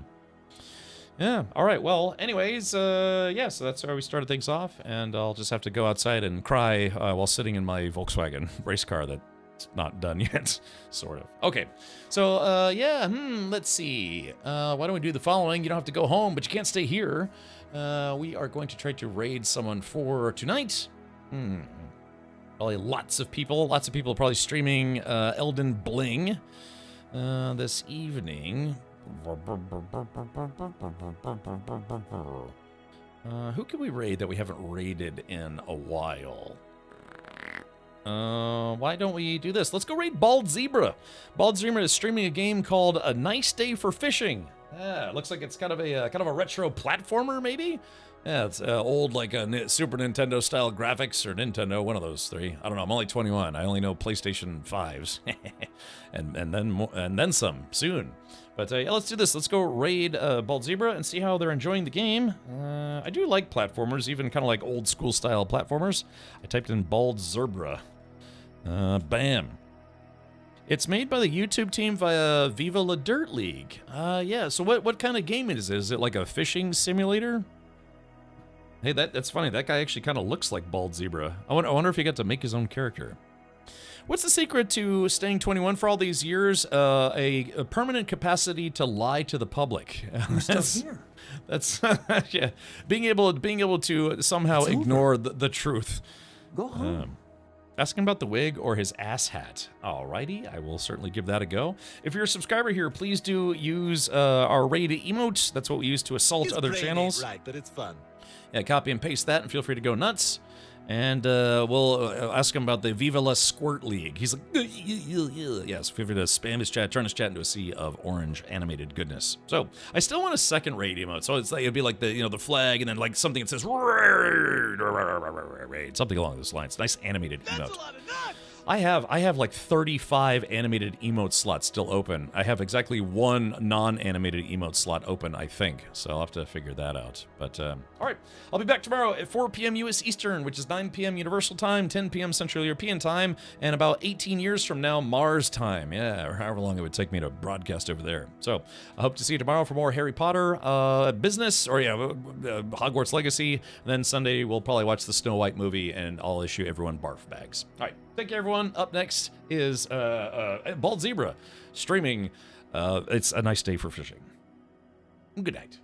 yeah. All right. Well, anyways, yeah, so that's where we started things off. And I'll just have to go outside and cry while sitting in my Volkswagen race car that it's not done yet, sort of. Okay, so, yeah, let's see. Why don't we do the following? You don't have to go home, but you can't stay here. We are going to try to raid someone for tonight. Probably lots of people probably streaming Elden Bling this evening. Who can we raid that we haven't raided in a while? Why don't we do this? Let's go raid Bald Zebra. Bald Zebra is streaming a game called A Nice Day for Fishing. Yeah, it looks like it's kind of a retro platformer, maybe. Yeah, it's old like a Super Nintendo style graphics, or Nintendo, one of those three. I don't know. I'm only 21. I only know PlayStation 5s, and then some soon. But yeah, let's do this. Let's go raid Bald Zebra and see how they're enjoying the game. I do like platformers, even kind of like old school style platformers. I typed in Bald Zebra. Bam. It's made by the YouTube team via Viva La Dirt League. Yeah, so what kind of game is it? Is it like a fishing simulator? Hey, that's funny. That guy actually kind of looks like Bald Zebra. I wonder if he got to make his own character. What's the secret to staying 21 for all these years? A permanent capacity to lie to the public. That's yeah. Being able to somehow ignore the truth. Go home. Asking about the wig or his ass hat. Alrighty, I will certainly give that a go. If you're a subscriber here, please do use our raid emote. That's what we use to assault other channels. Right, but it's fun. Yeah, copy and paste that, and feel free to go nuts. And we'll ask him about the Viva La Squirt League. He's like, yes, feel free to spam his chat, turn his chat into a sea of orange animated goodness. So I still want a second raid emote. So it's like, it'd be like the flag, and then like something that says raid, something along those lines. Nice animated emote. That's a lot of nuts. I have like 35 animated emote slots still open. I have exactly one non-animated emote slot open, I think. So I'll have to figure that out. But, all right. I'll be back tomorrow at 4 p.m. U.S. Eastern, which is 9 p.m. Universal Time, 10 p.m. Central European Time, and about 18 years from now, Mars Time. Yeah, or however long it would take me to broadcast over there. So I hope to see you tomorrow for more Harry Potter business, or Hogwarts Legacy. And then Sunday, we'll probably watch the Snow White movie, and I'll issue everyone barf bags. All right. Thank you, everyone. Up next is Bald Zebra streaming It's a Nice Day for Fishing. Good night.